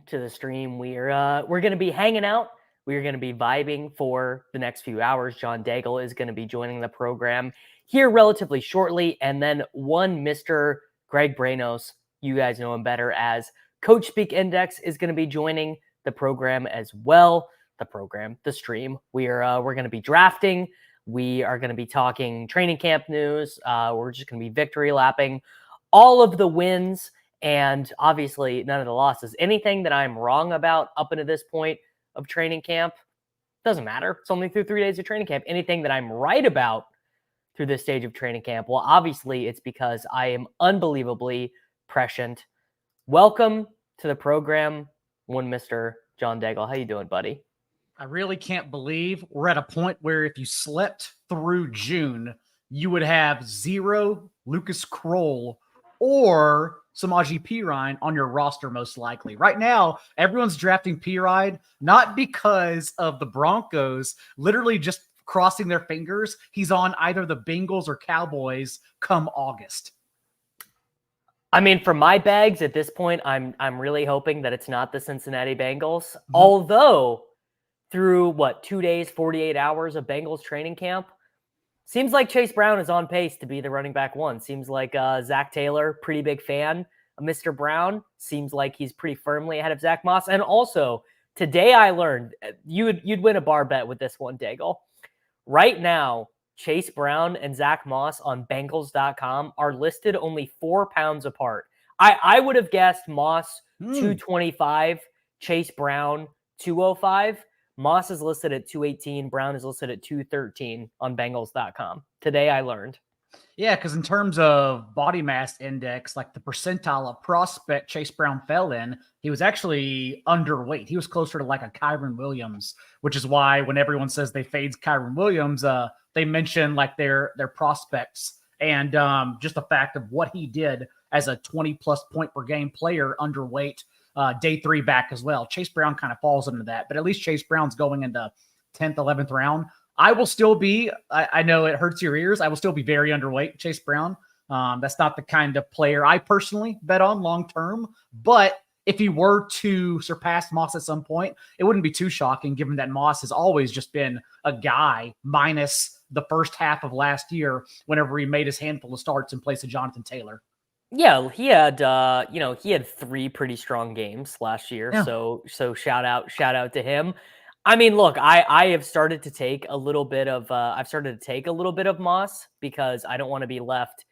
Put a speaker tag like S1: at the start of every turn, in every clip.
S1: to the stream. We're going to be hanging out. We're going to be vibing for the next few hours. John Daigle is going to be joining the program here relatively shortly. And then one Mr. Greg Branos, you guys know him better as Coach Speak Index, is going to be joining the program as well. The stream. We're going to be drafting. We are going to be talking training camp news. We're just going to be victory lapping all of the wins and obviously none of the losses. Anything that I'm wrong about up into this point of training camp doesn't matter. It's only through 3 days of training camp. Anything that I'm right about through this stage of training camp, well, obviously it's because I am unbelievably prescient. Welcome to the program, one Mr. John Daigle. How you doing, buddy?
S2: I really can't believe we're at a point where if you slept through June, you would have 0 Lucas Kroll or Samaje Perine on your roster, most likely. Right now, everyone's drafting Perine, not because of the Broncos literally just crossing their fingers. He's on either the Bengals or Cowboys come August.
S1: I mean, for my bags at this point, I'm really hoping that it's not the Cincinnati Bengals. Mm-hmm. Although through 2 days, 48 hours of Bengals training camp, seems like Chase Brown is on pace to be the running back one. Seems like Zach Taylor, pretty big fan of Mr. Brown. Seems like he's pretty firmly ahead of Zach Moss. And also, today I learned you'd win a bar bet with this one, Daigle. Right now, Chase Brown and Zach Moss on Bengals.com are listed only 4 pounds apart. I would have guessed Moss 225, Chase Brown 205. Moss is listed at 218. Brown is listed at 213 on Bengals.com. Today I learned.
S2: Yeah, because in terms of body mass index, like the percentile of prospect Chase Brown fell in, he was actually underweight. He was closer to like a Kyren Williams, which is why when everyone says they fade Kyren Williams, they mention like their prospects and just the fact of what he did as a 20-plus point per game player underweight. Day 3 back as well. Chase Brown kind of falls into that, but at least Chase Brown's going into 10th, 11th round. I will still be, I know it hurts your ears, I will still be very underweight Chase Brown. That's not the kind of player I personally bet on long-term, but if he were to surpass Moss at some point, it wouldn't be too shocking given that Moss has always just been a guy minus the first half of last year whenever he made his handful of starts in place of Jonathan Taylor.
S1: Yeah, he had he had 3 pretty strong games last year. Yeah. So shout out to him. I mean, look, I have started to take a little bit of Moss because I don't want to be left,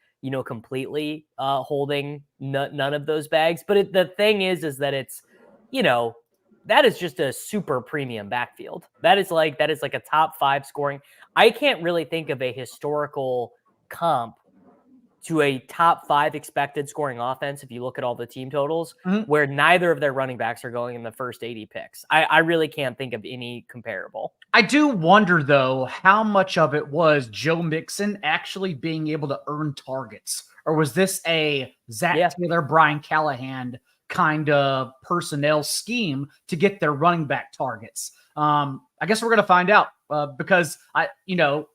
S1: completely holding none of those bags. But the thing is that it's, that is just a super premium backfield. That is like a top 5 scoring. I can't really think of a historical comp to a top 5 expected scoring offense, if you look at all the team totals, where neither of their running backs are going in the first 80 picks. I really can't think of any comparable.
S2: I do wonder, though, how much of it was Joe Mixon actually being able to earn targets? Or was this a Zach Taylor, Brian Callahan kind of personnel scheme to get their running back targets? I guess we're going to find out because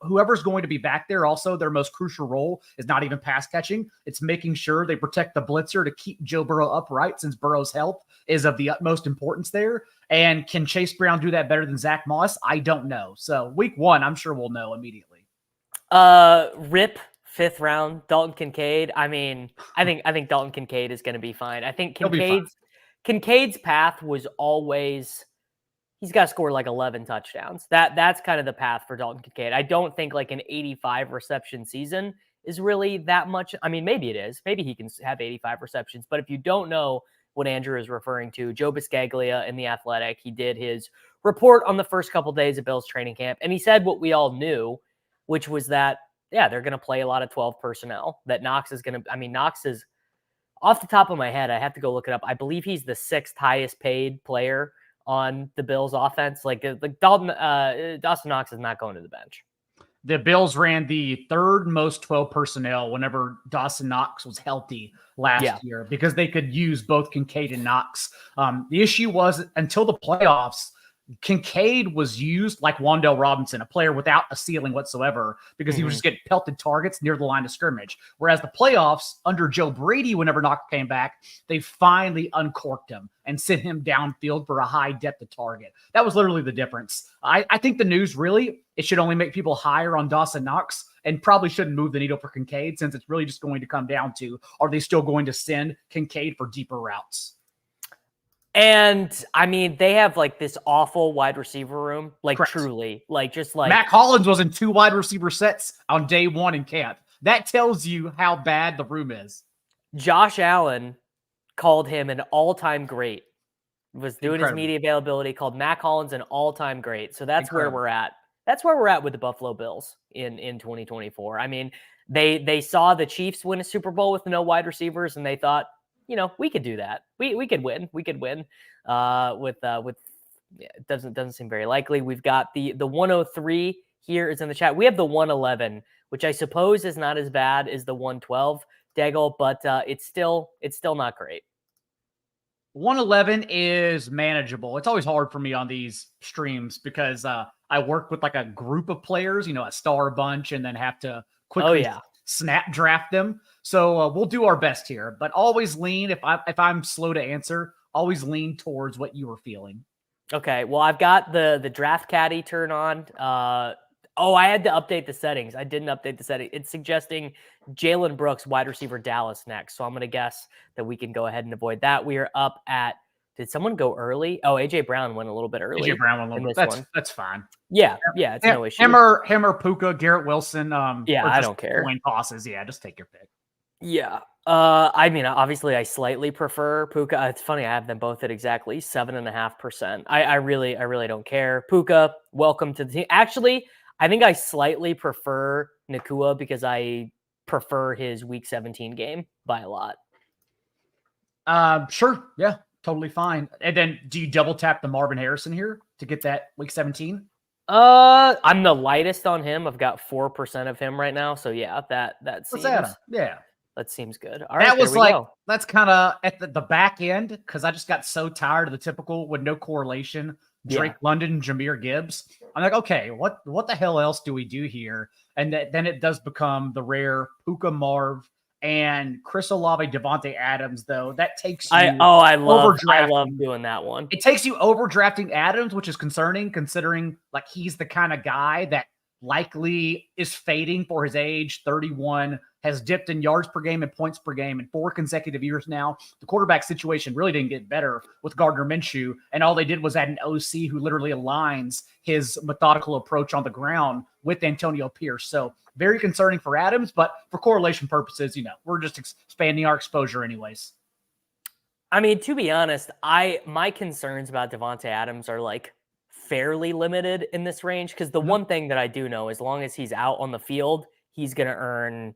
S2: whoever's going to be back there, also their most crucial role is not even pass catching. It's making sure they protect the blitzer to keep Joe Burrow upright, since Burrow's health is of the utmost importance there. And can Chase Brown do that better than Zach Moss? I don't know. So week 1, I'm sure we'll know immediately.
S1: Rip 5th round, Dalton Kincaid. I mean, I think Dalton Kincaid is going to be fine. I think Kincaid's path was always, he's got to score like 11 touchdowns. That's kind of the path for Dalton Kincaid. I don't think like an 85 reception season is really that much. I mean, maybe it is. Maybe he can have 85 receptions. But if you don't know what Andrew is referring to, Joe Biscaglia in The Athletic, he did his report on the first couple of days of Bills training camp. And he said what we all knew, which was that, they're going to play a lot of 12 personnel. That Knox is going to, Knox is, off the top of my head, I have to go look it up. I believe he's the 6th highest paid player on the Bills offense. Like Dawson Knox is not going to the bench.
S2: The Bills ran the 3rd most 12 personnel whenever Dawson Knox was healthy last year because they could use both Kincaid and Knox. The issue was until the playoffs, Kincaid was used like Wan'Dale Robinson, a player without a ceiling whatsoever, because he was just getting pelted targets near the line of scrimmage. Whereas the playoffs under Joe Brady, whenever Knox came back, they finally uncorked him and sent him downfield for a high depth of target. That was literally the difference. I think the news really, it should only make people higher on Dawson Knox and probably shouldn't move the needle for Kincaid, since it's really just going to come down to, are they still going to send Kincaid for deeper routes?
S1: And I mean, they have like this awful wide receiver room, like
S2: Correct.
S1: truly, like just like
S2: Mac Hollins was in 2 wide receiver sets on day 1 in camp. That tells you how bad the room is.
S1: Josh Allen called him an all-time great. Was doing
S2: Incredible.
S1: his media availability, called Mac Hollins an all-time great. So that's
S2: Incredible.
S1: where we're at. That's where we're at with the Buffalo Bills in 2024. I mean, they saw the Chiefs win a Super Bowl with no wide receivers, and they thought, you know, we could do that. We could win. We could win. With yeah, it doesn't seem very likely. We've got the 103 here is in the chat. We have the 111, which I suppose is not as bad as the 112, Daigle, but it's still not great.
S2: 111 is manageable. It's always hard for me on these streams because I work with like a group of players, a star bunch, and then have to quickly snap draft them. So we'll do our best here, but always lean, if I'm slow to answer, always lean towards what you were feeling.
S1: Okay, well, I've got the draft caddy turn on. I had to update the settings. I didn't update the setting. It's suggesting Jalen Brooks, wide receiver, Dallas next. So I'm going to guess that we can go ahead and avoid that. We are up at, did someone go early? Oh, AJ Brown went a little bit early.
S2: AJ Brown went a little bit. That's fine.
S1: Yeah, it's no issue.
S2: Him or Puka, Garrett Wilson.
S1: I don't care.
S2: Coin tosses. Yeah, just take your pick.
S1: Yeah. I mean, obviously I slightly prefer Puka. It's funny. I have them both at exactly 7.5%. I really don't care. Puka, welcome to the team. Actually, I think I slightly prefer Nakua because I prefer his week 17 game by a lot.
S2: Sure. Yeah, totally fine. And then do you double tap the Marvin Harrison here to get that week 17?
S1: I'm the lightest on him. I've got 4% of him right now. So yeah, that seems, that seems good. All right,
S2: that was like, that's kind of at the back end, because I just got so tired of the typical with no correlation Drake London, Jahmyr Gibbs. I'm like, okay, what the hell else do we do here? And then it does become the rare Puka Marv and Chris Olave, Devontae Adams, though. That takes you
S1: I love doing that one.
S2: It takes you overdrafting Adams, which is concerning considering like he's the kind of guy that likely is fading for his age, 31, has dipped in yards per game and points per game in 4 consecutive years now. The quarterback situation really didn't get better with Gardner Minshew, and all they did was add an OC who literally aligns his methodical approach on the ground with Antonio Pierce. So very concerning for Adams, but for correlation purposes, we're just expanding our exposure anyways.
S1: I mean, to be honest, my concerns about Devontae Adams are like fairly limited in this range, because the one thing that I do know, as long as he's out on the field, he's going to earn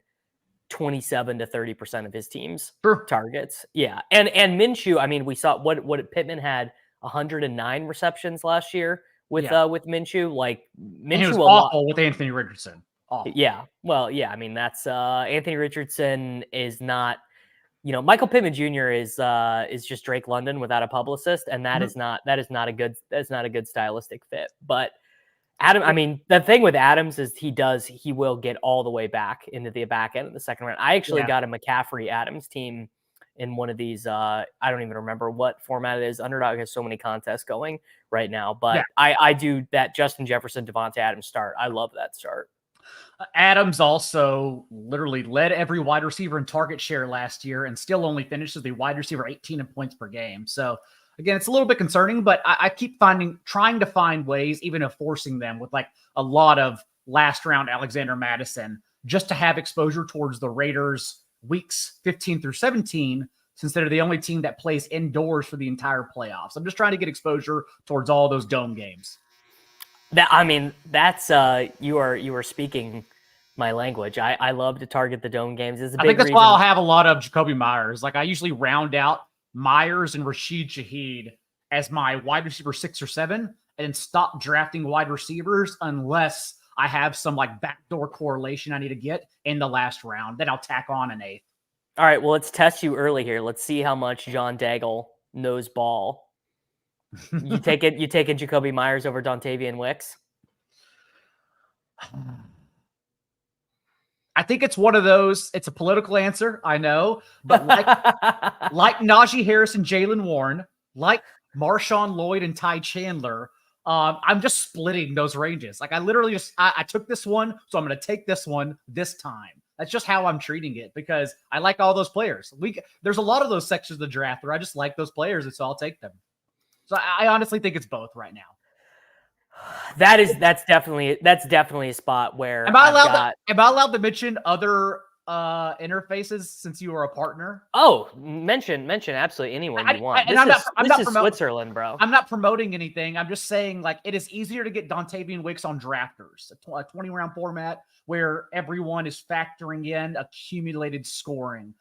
S1: 27 to 30% of his team's targets. Yeah. And Minshew, I mean, we saw what Pittman had 109 receptions last year with Minshew. Like Minshew
S2: was awful with Anthony Richardson. Awful.
S1: Yeah. Well, yeah, I mean, that's Anthony Richardson is not, Michael Pittman Jr. is just Drake London without a publicist, and that is not a good stylistic fit. But Adam, I mean, the thing with Adams is he will get all the way back into the back end of the second round. I actually got a McCaffrey Adams team in one of these. I don't even remember what format it is. Underdog has so many contests going right now, but I do that Justin Jefferson, Devontae Adams start. I love that start.
S2: Adams also literally led every wide receiver in target share last year and still only finished as the wide receiver 18 in points per game. So again, it's a little bit concerning, but I keep trying to find ways, even of forcing them with like a lot of last round Alexander Madison, just to have exposure towards the Raiders weeks 15 through 17, since they're the only team that plays indoors for the entire playoffs. I'm just trying to get exposure towards all those dome games.
S1: That's you are speaking my language. I love to target the dome games.
S2: I think that's why I'll have a lot of Jacoby Myers. Like I usually round out Myers and Rashid Shaheed as my wide receiver 6 or 7, and then stop drafting wide receivers unless I have some like backdoor correlation I need to get in the last round. Then I'll tack on an 8th.
S1: All right, well, let's test you early here. Let's see how much John Daigle knows ball. You taking Jacoby Myers over Dontavian Wicks?
S2: I think it's one of those. It's a political answer, I know, but like Najee Harris and Jalen Warren, like Marshawn Lloyd and Ty Chandler, I'm just splitting those ranges. Like I literally I took this one, so I'm going to take this one this time. That's just how I'm treating it because I like all those players. There's a lot of those sections of the draft where I just like those players, and so I'll take them. So I honestly think it's both right now.
S1: That's definitely a spot where
S2: Am I allowed to mention other interfaces since you are a partner?
S1: Oh, mention absolutely anyone you want. This is Switzerland, bro.
S2: I'm not promoting anything. I'm just saying, like, it is easier to get Dontavian Wicks on drafters, a 20-round format where everyone is factoring in accumulated scoring.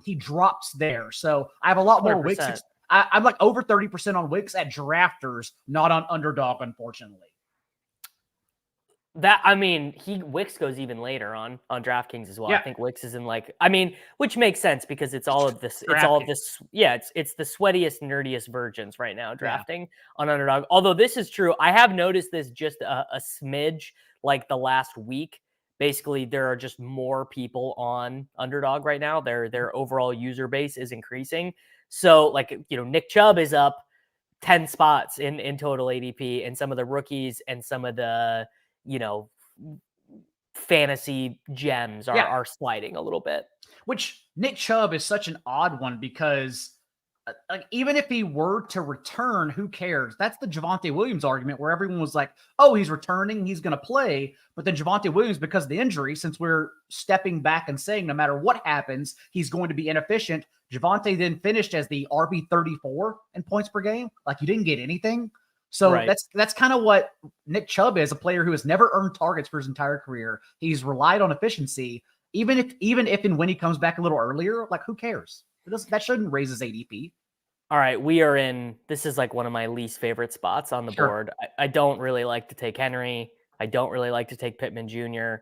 S2: He drops there, so I have a lot more 100%. Wicks. I'm like over 30% on Wicks at drafters, not on underdog, unfortunately.
S1: Wicks goes even later on DraftKings as well. Yeah. I think Wicks is in which makes sense because it's all of this. It's all of this. Yeah, it's the sweatiest, nerdiest virgins right now drafting on underdog. Although this is true, I have noticed this just a smidge like the last week. Basically, there are just more people on underdog right now. Their overall user base is increasing. So Nick Chubb is up 10 spots in total ADP, and some of the rookies and some of the fantasy gems are sliding a little bit.
S2: Which Nick Chubb is such an odd one because even if he were to return, who cares? That's the Javonte Williams argument where everyone was like, oh, he's returning, he's going to play. But then Javonte Williams, because of the injury, since we're stepping back and saying no matter what happens, he's going to be inefficient. Javonte then finished as the RB 34 in points per game. Like you didn't get anything. So that's kind of what Nick Chubb is, a player who has never earned targets for his entire career. He's relied on efficiency. Even if and when he comes back a little earlier, like who cares? That shouldn't raise his ADP.
S1: All right, this is like one of my least favorite spots on the board. I don't really like to take Henry. I don't really like to take Pittman Jr.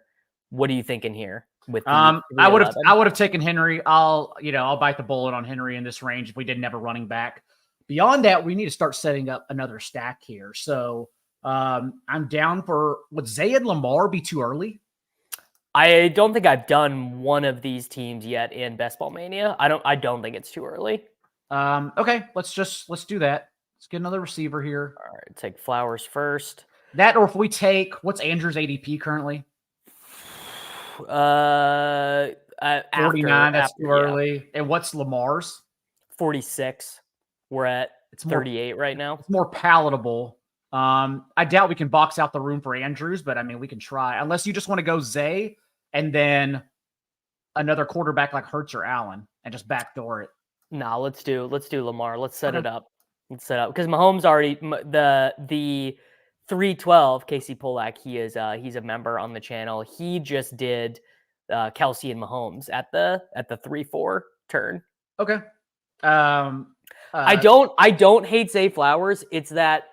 S1: What are you thinking here? With
S2: I would have taken Henry. I'll bite the bullet on Henry in this range if we didn't have a running back. Beyond that, we need to start setting up another stack here. So I'm down for, would Zay and Lamar be too early?
S1: I don't think I've done one of these teams yet in Best Ball Mania. I don't think it's too early.
S2: Okay, let's do that. Let's get another receiver here.
S1: All right, take Flowers first.
S2: That, or if we take, what's Andrew's ADP currently?
S1: 49.
S2: That's too early. Yeah. And what's Lamar's?
S1: 46. We're at 38 right now.
S2: It's more palatable. I doubt we can box out the room for Andrews, but we can try. Unless you just want to go Zay and then another quarterback like Hurts or Allen and just backdoor it.
S1: No, let's do Lamar. Let's set it up. Because Mahomes already the 312 Casey Polak. He's a member on the channel. He just did Kelsey and Mahomes at the 3-4 turn.
S2: Okay.
S1: I don't hate Zay Flowers. It's that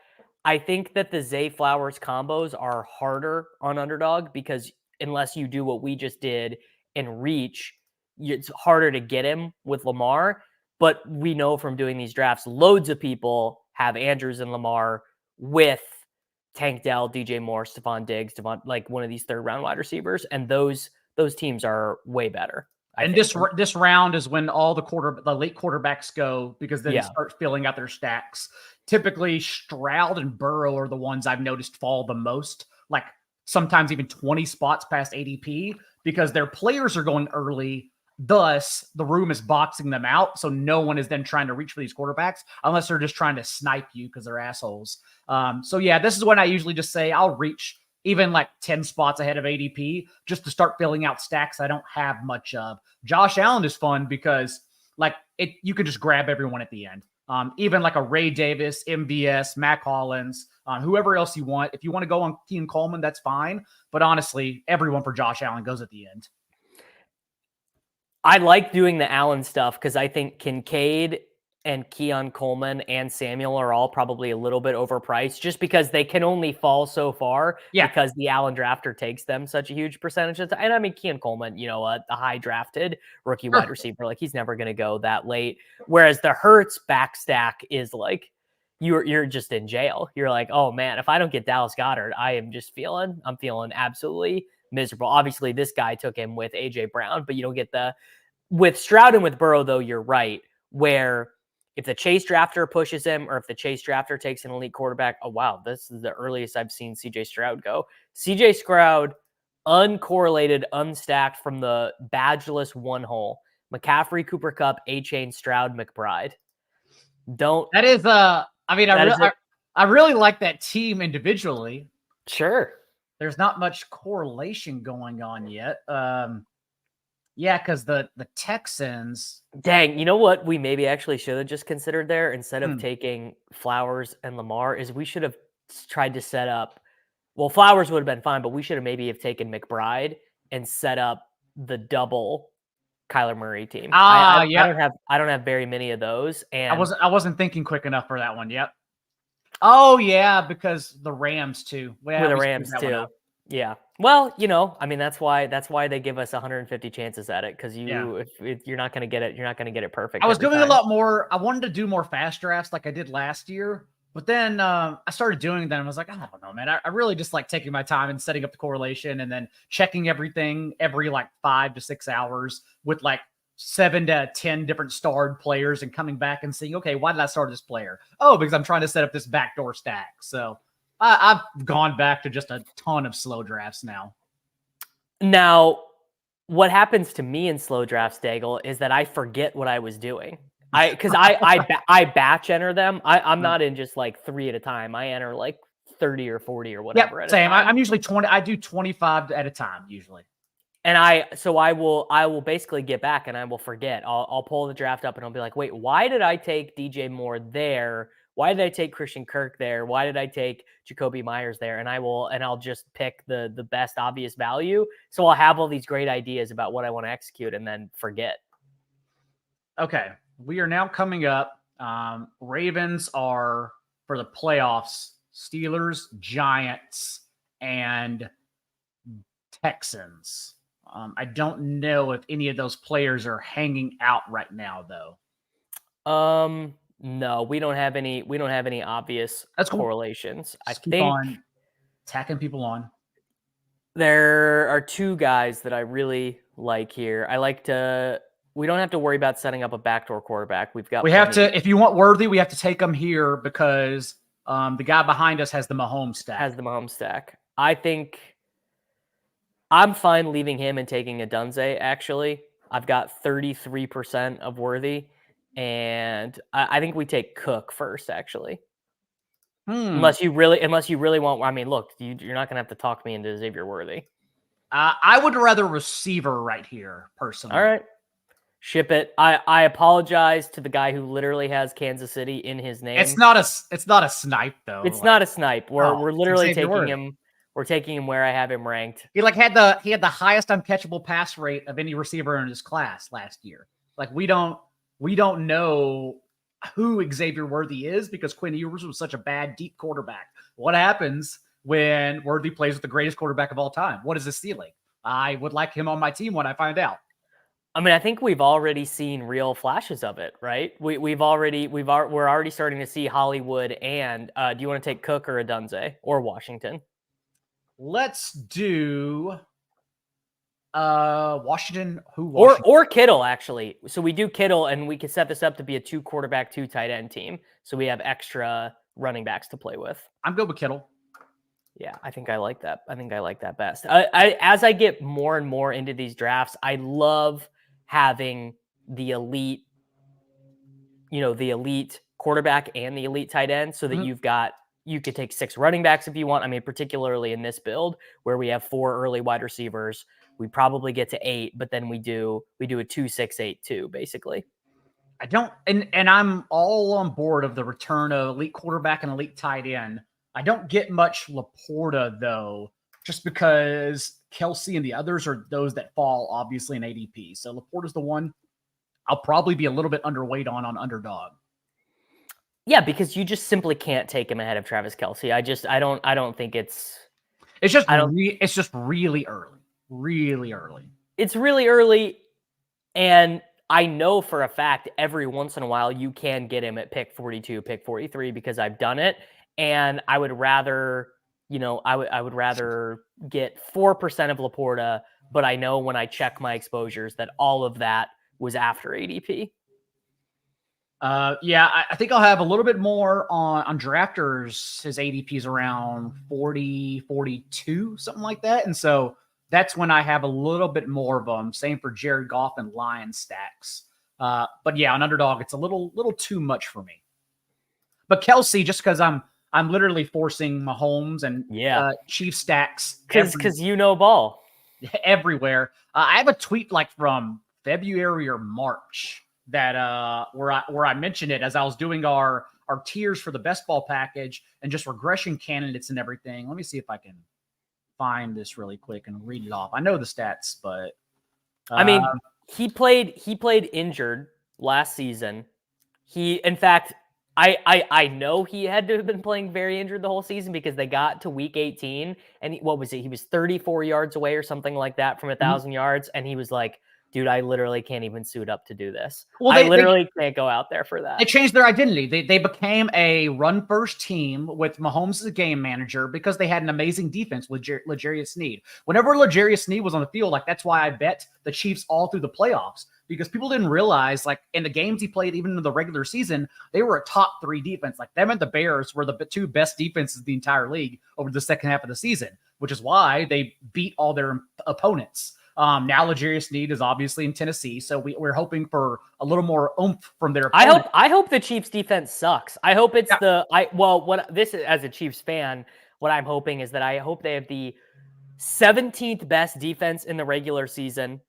S1: I think that the Zay Flowers combos are harder on underdog because unless you do what we just did and reach, it's harder to get him with Lamar. But we know from doing these drafts, loads of people have Andrews and Lamar with Tank Dell, DJ Moore, Stephon Diggs, like one of these third round wide receivers. And those teams are way better.
S2: And this round is when all the late quarterbacks go because then start filling out their stacks. Typically, Stroud and Burrow are the ones I've noticed fall the most, like sometimes even 20 spots past ADP because their players are going early. Thus, the room is boxing them out, so no one is then trying to reach for these quarterbacks unless they're just trying to snipe you because they're assholes. This is when I usually just say I'll reach even like 10 spots ahead of ADP just to start filling out stacks I don't have much of. Josh Allen is fun because you can just grab everyone at the end. Even like a Ray Davis, MVS, Mac Hollins, whoever else you want. If you want to go on Keon Coleman, that's fine. But honestly, everyone for Josh Allen goes at the end.
S1: I like doing the Allen stuff because I think Kincaid and Keon Coleman and Samuel are all probably a little bit overpriced just because they can only fall so far because the Allen drafter takes them such a huge percentage of the time. And Keon Coleman, a high drafted rookie wide receiver, like he's never going to go that late. Whereas the Hurts back stack is like, you're just in jail. You're like, oh man, if I don't get Dallas Goedert, I'm feeling absolutely miserable. Obviously, this guy took him with AJ Brown, but you don't get with Stroud and with Burrow, though. You're right, where if the Chase drafter pushes him, or if the Chase drafter takes an elite quarterback, oh wow, this is the earliest I've seen CJ Stroud go. CJ Stroud, uncorrelated, unstacked from the badgeless one hole. McCaffrey, Cooper Kupp, A-Chain, Stroud, McBride.
S2: That is I mean, I really like that team individually.
S1: Sure.
S2: There's not much correlation going on yet. Yeah, because the Texans.
S1: Dang, you know what we maybe actually should have just considered there instead of taking Flowers and Lamar is we should have tried to set up. Well, Flowers would have been fine, but we should have maybe have taken McBride and set up the double Kyler Murray team. I don't have very many of those, and
S2: I wasn't thinking quick enough for that one. Yep. Oh yeah, because the Rams too.
S1: Well, with the Rams too. Yeah. Well, I mean that's why they give us 150 chances at it because if you're not going to get it, you're not going to get it perfect.
S2: I was doing a lot more. I wanted to do more fast drafts like I did last year, but then I started doing them. I was like, I don't know, man. I really just like taking my time and setting up the correlation and then checking everything every like 5 to 6 hours with like 7 to 10 different starred players and coming back and seeing, okay, why did I start this player? Oh, because I'm trying to set up this backdoor stack. So I've gone back to just a ton of slow drafts now.
S1: Now, what happens to me in slow drafts, Daigle, is that I forget what I was doing. Because I batch enter them. I'm not in just like 3 at a time. I enter like 30 or 40 or whatever.
S2: Yep, same. I'm usually 20. I do 25 at a time usually.
S1: And I will basically get back and I will forget. I'll pull the draft up and I'll be like, wait, why did I take DJ Moore there? Why did I take Christian Kirk there? Why did I take Jacoby Myers there? And I'll just pick the best obvious value. So I'll have all these great ideas about what I want to execute and then forget.
S2: Okay. We are now coming up. Ravens are for the playoffs, Steelers, Giants, and Texans. I don't know if any of those players are hanging out right now, though.
S1: No, we don't have any obvious correlations.
S2: I think keep on tacking people on.
S1: There are 2 guys that I really like here. We don't have to worry about setting up a backdoor quarterback. If you want Worthy, we have to take him here because the guy behind us has the Mahomes stack. I think I'm fine leaving him and taking a Dunze, actually. I've got 33% of Worthy, and I think we take Cook first, actually. Unless you really want. I mean, look, you're not going to have to talk me into Xavier Worthy.
S2: I would rather receiver right here, personally.
S1: All right. Ship it. I apologize to the guy who literally has Kansas City in his name.
S2: It's not a snipe, though.
S1: It's not a snipe. We're literally taking him. We're taking him where I have him ranked.
S2: He had the highest uncatchable pass rate of any receiver in his class last year. Like we don't know who Xavier Worthy is because Quinn Ewers was such a bad deep quarterback. What happens when Worthy plays with the greatest quarterback of all time? What is his ceiling? I would like him on my team when I find out.
S1: I mean, I think we've already seen real flashes of it, right? We're already starting to see Hollywood. And do you want to take Cook or a Dunze or Washington?
S2: Let's do Washington.
S1: Or Kittle, actually. So we do Kittle, and we can set this up to be a 2 quarterback, 2 tight end team. So we have extra running backs to play with.
S2: I'm good with Kittle.
S1: Yeah, I think I like that. I think I like that best. As I get more and more into these drafts, I love having the elite, the elite quarterback and the elite tight end so that you could take 6 running backs if you want. I mean, particularly in this build where we have 4 early wide receivers, we probably get to 8, but then we do a 2-6-8-2 basically.
S2: And I'm all on board of the return of elite quarterback and elite tight end. I don't get much Laporta though, just because Kelsey and the others are those that fall obviously in ADP. So Laporta's the one I'll probably be a little bit underweight on underdog.
S1: Yeah, because you just simply can't take him ahead of Travis Kelsey. I don't think it's
S2: just really early. Really early.
S1: It's really early, and I know for a fact every once in a while you can get him at pick 42, pick 43 because I've done it. And I would rather, I would rather get 4% of Laporta, but I know when I check my exposures that all of that was after ADP.
S2: I think I'll have a little bit more on drafters. His ADP is around 40, 42, something like that. And so that's when I have a little bit more of them. Same for Jared Goff and Lion stacks. But yeah, on underdog, it's a little too much for me. But Kelsey, just because I'm literally forcing Mahomes and Chief stacks
S1: because ball
S2: everywhere. I have a tweet like from February or March that where I mentioned it as I was doing our tiers for the best ball package and just regression candidates and everything. Let me see if I can find this really quick and read it off. I know the stats, but
S1: I mean, he played injured last season. In fact, I know he had to have been playing very injured the whole season because they got to week 18 and what was it? He was 34 yards away or something like that from 1,000 yards. And he was like, dude, I literally can't even suit up to do this. Well, I literally can't go out there for that.
S2: They changed their identity. They became a run-first team with Mahomes as a game manager because they had an amazing defense with L'Jarius Sneed. Whenever L'Jarius Sneed was on the field, like that's why I bet the Chiefs all through the playoffs because people didn't realize, like in the games he played, even in the regular season, they were a top 3 defense. Like them and the Bears were the 2 best defenses in the entire league over the second half of the season, which is why they beat all their opponents. Now L'Jarius Sneed is obviously in Tennessee, so we're hoping for a little more oomph from their opponent.
S1: I hope the Chiefs defense sucks. I hope it's as a Chiefs fan, what I'm hoping is that I hope they have the 17th best defense in the regular season,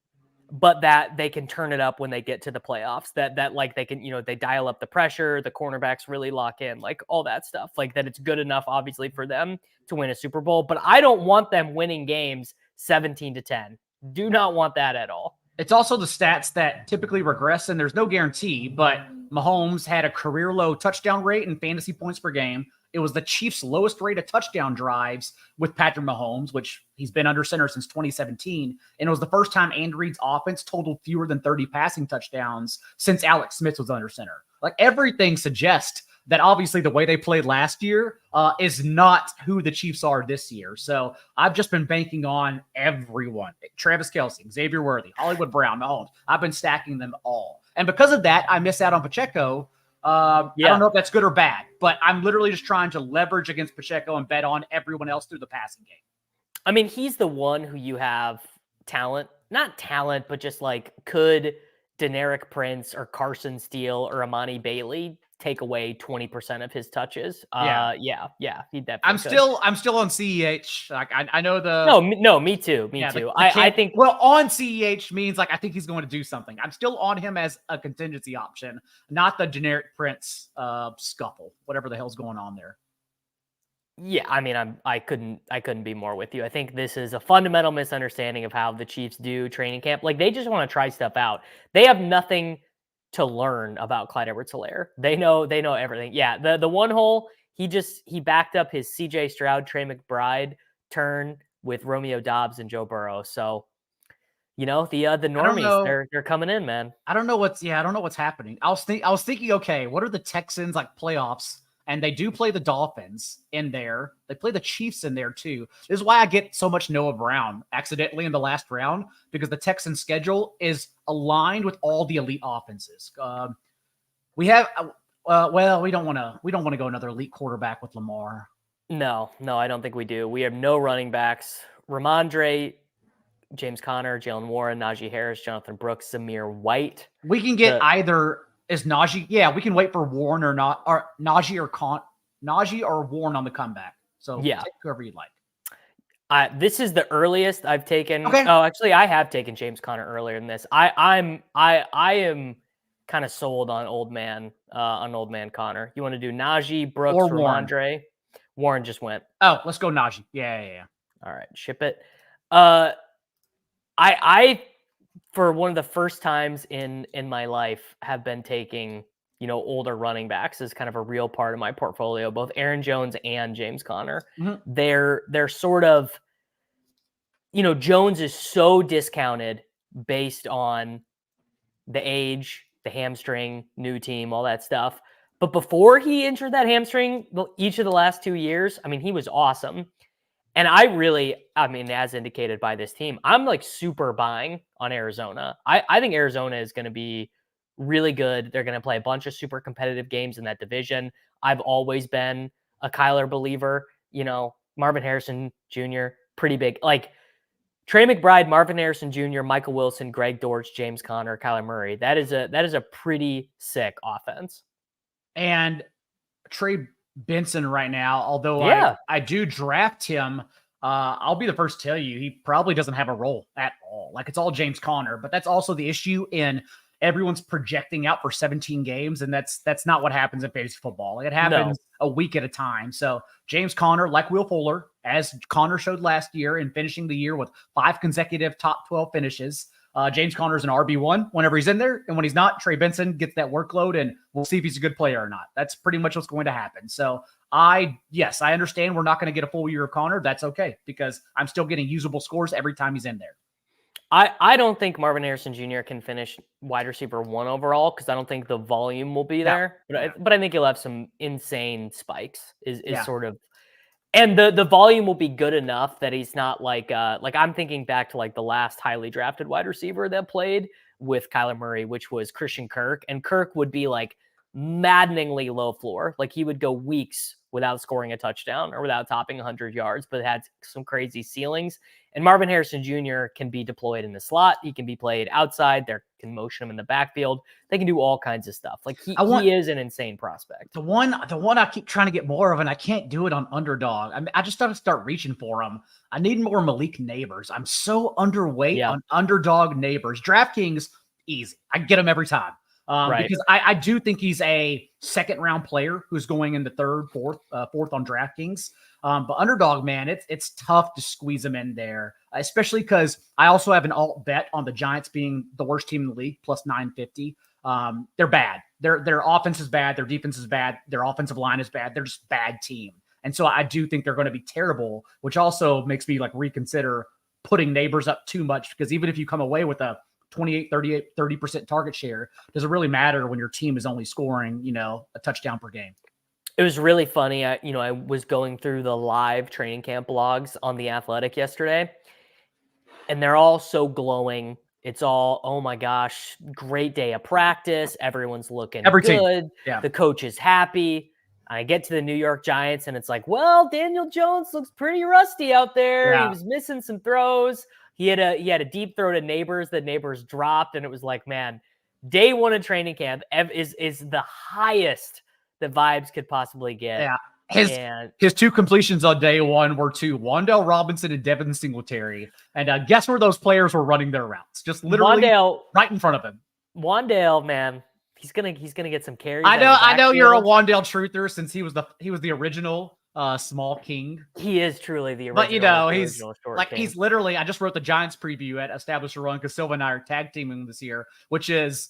S1: but that they can turn it up when they get to the playoffs. That like they can, they dial up the pressure, the cornerbacks really lock in, like all that stuff. Like that it's good enough, obviously, for them to win a Super Bowl. But I don't want them winning games 17-10. Do not want that at all.
S2: It's also the stats that typically regress, and there's no guarantee, but Mahomes had a career low touchdown rate and fantasy points per game. It was the Chiefs' lowest rate of touchdown drives with Patrick Mahomes, which he's been under center since 2017. And it was the first time Andy Reid's offense totaled fewer than 30 passing touchdowns since Alex Smith was under center. Like everything suggests that obviously the way they played last year is not who the Chiefs are this year. So I've just been banking on everyone. Travis Kelce, Xavier Worthy, Hollywood Brown, Mahomes. I've been stacking them all. And because of that, I miss out on Pacheco. I don't know if that's good or bad, but I'm literally just trying to leverage against Pacheco and bet on everyone else through the passing game.
S1: I mean, he's the one who you have not talent, but just like could Deneric Prince or Carson Steele or Amani Bailey take away 20% of his touches. He definitely
S2: I'm still on CEH. Like I know the
S1: me too. I think
S2: on CEH means like I think he's going to do something. I'm still on him as a contingency option, not the generic Prince scuffle, whatever the hell's going on there.
S1: Yeah, I mean, I couldn't be more with you. I think this is a fundamental misunderstanding of how the Chiefs do training camp. Like they just want to try stuff out. They have nothing to learn about Clyde Edwards-Helaire. They know everything. Yeah, the one hole, he backed up his CJ Stroud, Trey McBride turn with Romeo Doubs and Joe Burrow. So, the normies, they're coming in, man.
S2: I don't know what's happening. I was thinking, okay, what are the Texans like playoffs? And they do play the Dolphins in there. They play the Chiefs in there too. This is why I get so much Noah Brown accidentally in the last round, because the Texans schedule is aligned with all the elite offenses. We don't want to go another elite quarterback with Lamar.
S1: No, I don't think we do. We have no running backs. Ramondre, James Conner, Jalen Warren, Najee Harris, Jonathan Brooks, Zamir White.
S2: We can get either. Is Najee? Yeah, we can wait for Warren or not, or Najee or Warren on the comeback. So take whoever you'd like.
S1: This is the earliest I've taken.
S2: Okay.
S1: Oh, actually, I have taken James Conner earlier than this. I am kind of sold on old man Conner. You want to do Najee, Brooks, or Ramondre? Warren just went.
S2: Oh, let's go Najee. Yeah.
S1: All right, ship it. I for one of the first times in my life have been taking, older running backs as kind of a real part of my portfolio, both Aaron Jones and James Conner.
S2: Mm-hmm.
S1: They're sort of, Jones is so discounted based on the age, the hamstring, new team, all that stuff. But before he injured that hamstring, each of the last 2 years, I mean, he was awesome. And I mean, as indicated by this team, I'm like super buying on Arizona. I think Arizona is going to be really good. They're going to play a bunch of super competitive games in that division. I've always been a Kyler believer. You know, Marvin Harrison Jr., pretty big. Like Trey McBride, Marvin Harrison Jr., Michael Wilson, Greg Dortch, James Conner, Kyler Murray. That is a pretty sick offense.
S2: And Trey Benson right now, although
S1: Yeah.
S2: I do draft him, I'll be the first to tell you he probably doesn't have a role at all. Like it's all James Conner, but that's also the issue in everyone's projecting out for 17 games, and that's not what happens in fantasy football. Like it happens a week at a time. So James Conner, like Will Fuller, as Conner showed last year in finishing the year with 5 consecutive top 12 finishes. James Conner's an RB1 whenever he's in there. And when he's not, Trey Benson gets that workload, and we'll see if he's a good player or not. That's pretty much what's going to happen. So yes, I understand we're not going to get a full year of Conner. That's okay, because I'm still getting usable scores every time he's in there.
S1: I don't think Marvin Harrison Jr. can finish wide receiver 1 overall, because I don't think the volume will be there. But I think he'll have some insane spikes is sort of. And the volume will be good enough that he's not like I'm thinking back to like the last highly drafted wide receiver that played with Kyler Murray, which was Christian Kirk. And Kirk would be like maddeningly low floor. Like he would go weeks without scoring a touchdown or without topping 100 yards, but had some crazy ceilings. And Marvin Harrison Jr. can be deployed in the slot. He can be played outside. They can motion him in the backfield. They can do all kinds of stuff. Like he is an insane prospect.
S2: The one I keep trying to get more of, and I can't do it on underdog. I mean, I just got to start reaching for him. I need more Malik Neighbors. I'm so underweight on underdog Neighbors. DraftKings, easy. I get him every time. Because I do think he's a second round player who's going in the third, fourth on DraftKings. But underdog, man, it's tough to squeeze him in there, especially because I also have an alt bet on the Giants being the worst team in the league, plus 950. They're bad. Their offense is bad. Their defense is bad. Their offensive line is bad. They're just a bad team. And so I do think they're going to be terrible, which also makes me like reconsider putting Neighbors up too much, because even if you come away with a 30% target share, does it really matter when your team is only scoring, a touchdown per game?
S1: It was really funny. I was going through the live training camp blogs on The Athletic yesterday, and they're all so glowing. It's all, oh my gosh, great day of practice. Everyone's looking good.
S2: Yeah.
S1: The coach is happy. I get to the New York Giants, and it's like, well, Daniel Jones looks pretty rusty out there. Yeah. He was missing some throws. He had a deep throw to Neighbors that Neighbors dropped, and it was like, man, day 1 of training camp is the highest that Vibes could possibly get.
S2: Yeah. His 2 completions on day 1 were to Wan'Dale Robinson and Devin Singletary. And guess where those players were running their routes? Just literally right in front of him.
S1: Wan'Dale, man, he's gonna get some carries.
S2: I know you're a Wan'Dale truther, since he was the original small king.
S1: He is truly the original.
S2: But he's like king. He's literally. I just wrote the Giants preview at Establish a Run because Silva and I are tag teaming this year, which is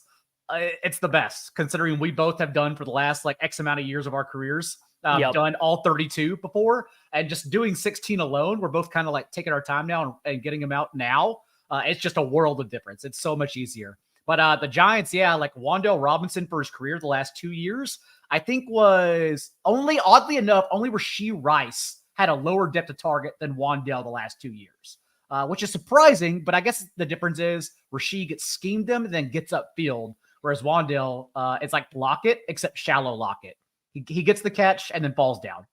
S2: it's the best considering we both have done for the last like X amount of years of our careers. Done all 32 before, and just doing 16 alone. We're both kind of like taking our time now and getting them out now. It's just a world of difference. It's so much easier. But the Giants, like Wan'Dale Robinson for his career the last 2 years, I think was oddly enough, only Rashee Rice had a lower depth of target than Wan'Dale the last 2 years, which is surprising. But I guess the difference is Rashee gets schemed them and then gets upfield, whereas Wan'Dale, it's like Lockett, except shallow Lockett. He gets the catch and then falls down.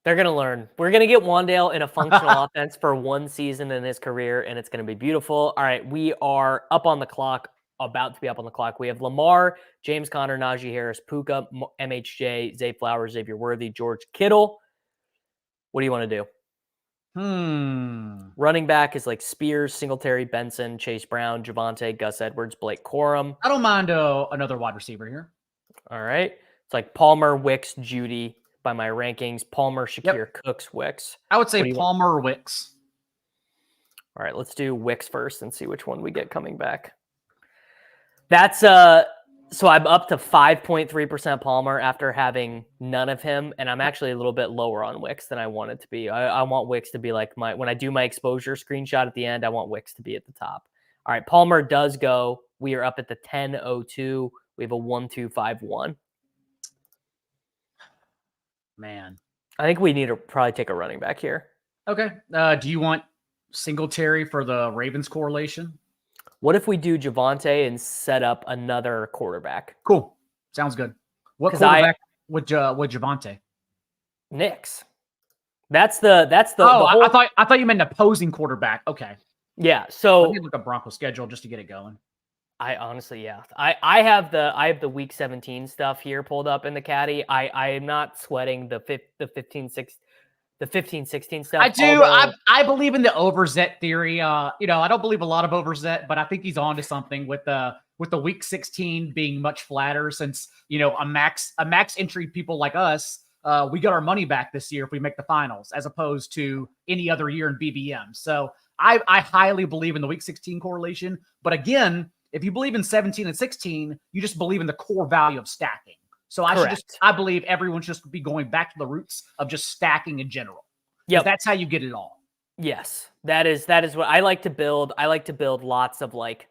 S1: They're going to learn. We're going to get Wan'Dale in a functional offense for 1 season in his career, and it's going to be beautiful. All right, we are up on the clock, about to be up on the clock. We have Lamar, James Conner, Najee Harris, Puka, MHJ, Zay Flowers, Xavier Worthy, George Kittle. What do you want to do? Running back is like Spears, Singletary, Benson, Chase Brown, Javonte, Gus Edwards, Blake Corum.
S2: I don't mind another wide receiver here.
S1: All right. It's like Palmer, Wicks, Judy by my rankings. Palmer, Shakir, Cooks, Wicks.
S2: I would say Palmer or Wicks.
S1: All right, let's do Wicks first and see which one we get coming back. That's so I'm up to 5.3% Palmer after having none of him, and I'm actually a little bit lower on Wicks than I want it to be. I want Wicks to be like when I do my exposure screenshot at the end, I want Wicks to be at the top. All right, Palmer does go We are up at the 10:02. We have a 1-2-5-1.
S2: Man.
S1: I think we need to probably take a running back here.
S2: Okay. Do you want Singletary for the Ravens correlation?
S1: What if we do Javonte and set up another quarterback?
S2: Cool. Sounds good. What
S1: 'Cause
S2: quarterback would Javonte?
S1: Knicks. That's the
S2: Oh,
S1: the whole.
S2: I thought you meant opposing quarterback. Okay.
S1: Yeah.
S2: Let
S1: So
S2: me look up Broncos schedule just to get it going.
S1: I honestly, yeah, I have the week 17 stuff here pulled up in the caddy. I am not sweating the 15-16 stuff.
S2: I do.
S1: although-
S2: I believe in the Overzet theory. I don't believe a lot of Overzet, but I think he's on to something with the week 16 being much flatter since, a max entry people like us, we got our money back this year if we make the finals, as opposed to any other year in BBM. So I highly believe in the week 16 correlation. But again, if you believe in 17 and 16, you just believe in the core value of stacking. So I believe everyone should just be going back to the roots of just stacking in general. Yeah, that's how you get it all.
S1: Yes, that is what I like to build. I like to build lots of like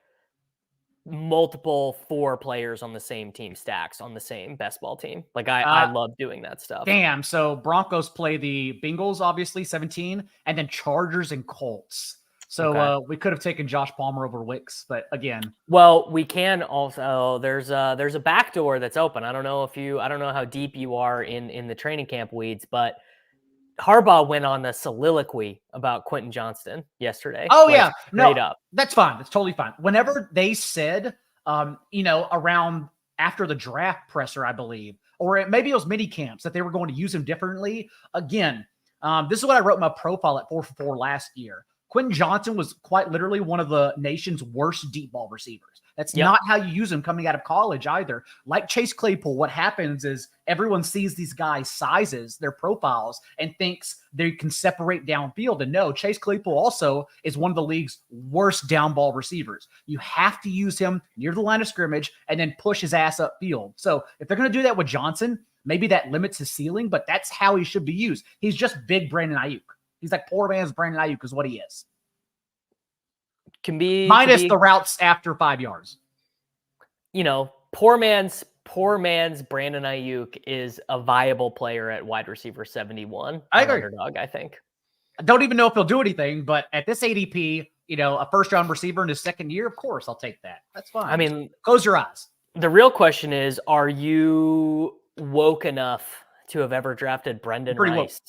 S1: multiple 4 players on the same team stacks on the same best ball team. Like I love doing that stuff.
S2: Damn. So Broncos play the Bengals, obviously 17, and then Chargers and Colts. So we could have taken Josh Palmer over Wicks, but again,
S1: well, we can also. There's a back door that's open. I don't know how deep you are in the training camp weeds, but Harbaugh went on a soliloquy about Quentin Johnston yesterday.
S2: Oh yeah,
S1: straight up.
S2: That's fine. That's totally fine. Whenever they said, around after the draft presser, I believe, or maybe it was mini camps that they were going to use him differently. Again, this is what I wrote in my profile at 4for4 last year. Quentin Johnston was quite literally one of the nation's worst deep ball receivers. That's not how you use him coming out of college either. Like Chase Claypool, what happens is everyone sees these guys' sizes, their profiles, and thinks they can separate downfield. And no, Chase Claypool also is one of the league's worst down ball receivers. You have to use him near the line of scrimmage and then push his ass upfield. So if they're going to do that with Johnson, maybe that limits his ceiling, but that's how he should be used. He's just big Brandon Ayuk. He's like poor man's Brandon Ayuk is what he is. Minus the routes after 5 yards.
S1: Poor man's Brandon Ayuk is a viable player at wide receiver 71.
S2: I agree.
S1: Underdog, I think.
S2: I don't even know if he'll do anything, but at this ADP, a first-round receiver in his second year, of course, I'll take that. That's fine. I
S1: mean,
S2: close your eyes.
S1: The real question is, are you woke enough to have ever drafted Brendan Rice?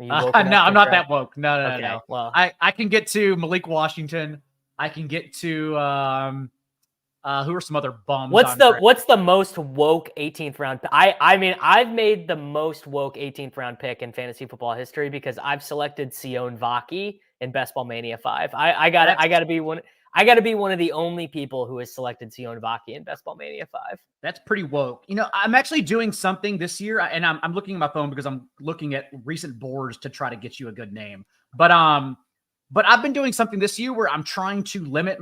S2: No, I'm not that woke. No.
S1: Well,
S2: I can get to Malik Washington. I can get to who are some other bums?
S1: What's the most woke 18th round? I mean, I've made the most woke 18th round pick in fantasy football history because I've selected Sion Vaki in Best Ball Mania 5. I gotta be one of the only people who has selected Sion Vaki in Best Ball Mania 5.
S2: That's pretty woke. I'm actually doing something this year, and I'm looking at my phone because I'm looking at recent boards to try to get you a good name. But I've been doing something this year where I'm trying to limit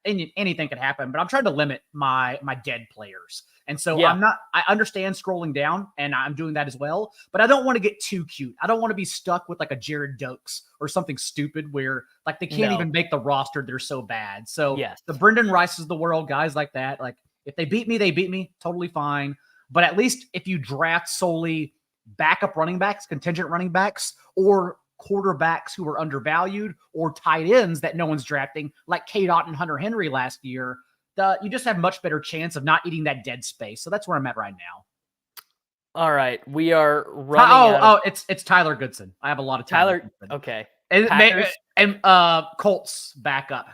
S2: anything could happen, but I'm trying to limit my dead players. And so I understand scrolling down, and I'm doing that as well, but I don't want to get too cute. I don't want to be stuck with like a Jared Dokes or something stupid where like they can't even make the roster. They're so bad. So the Brendan Rices of the world, guys like that, like if they beat me, they beat me. Totally fine. But at least if you draft solely backup running backs, contingent running backs, or quarterbacks who are undervalued, or tight ends that no one's drafting, like K-Dot and Hunter Henry last year, you just have much better chance of not eating that dead space. So that's where I'm at right now.
S1: All right, we are running.
S2: It's Tyler Goodson. I have a lot of
S1: Tyler. Okay,
S2: and Colts backup.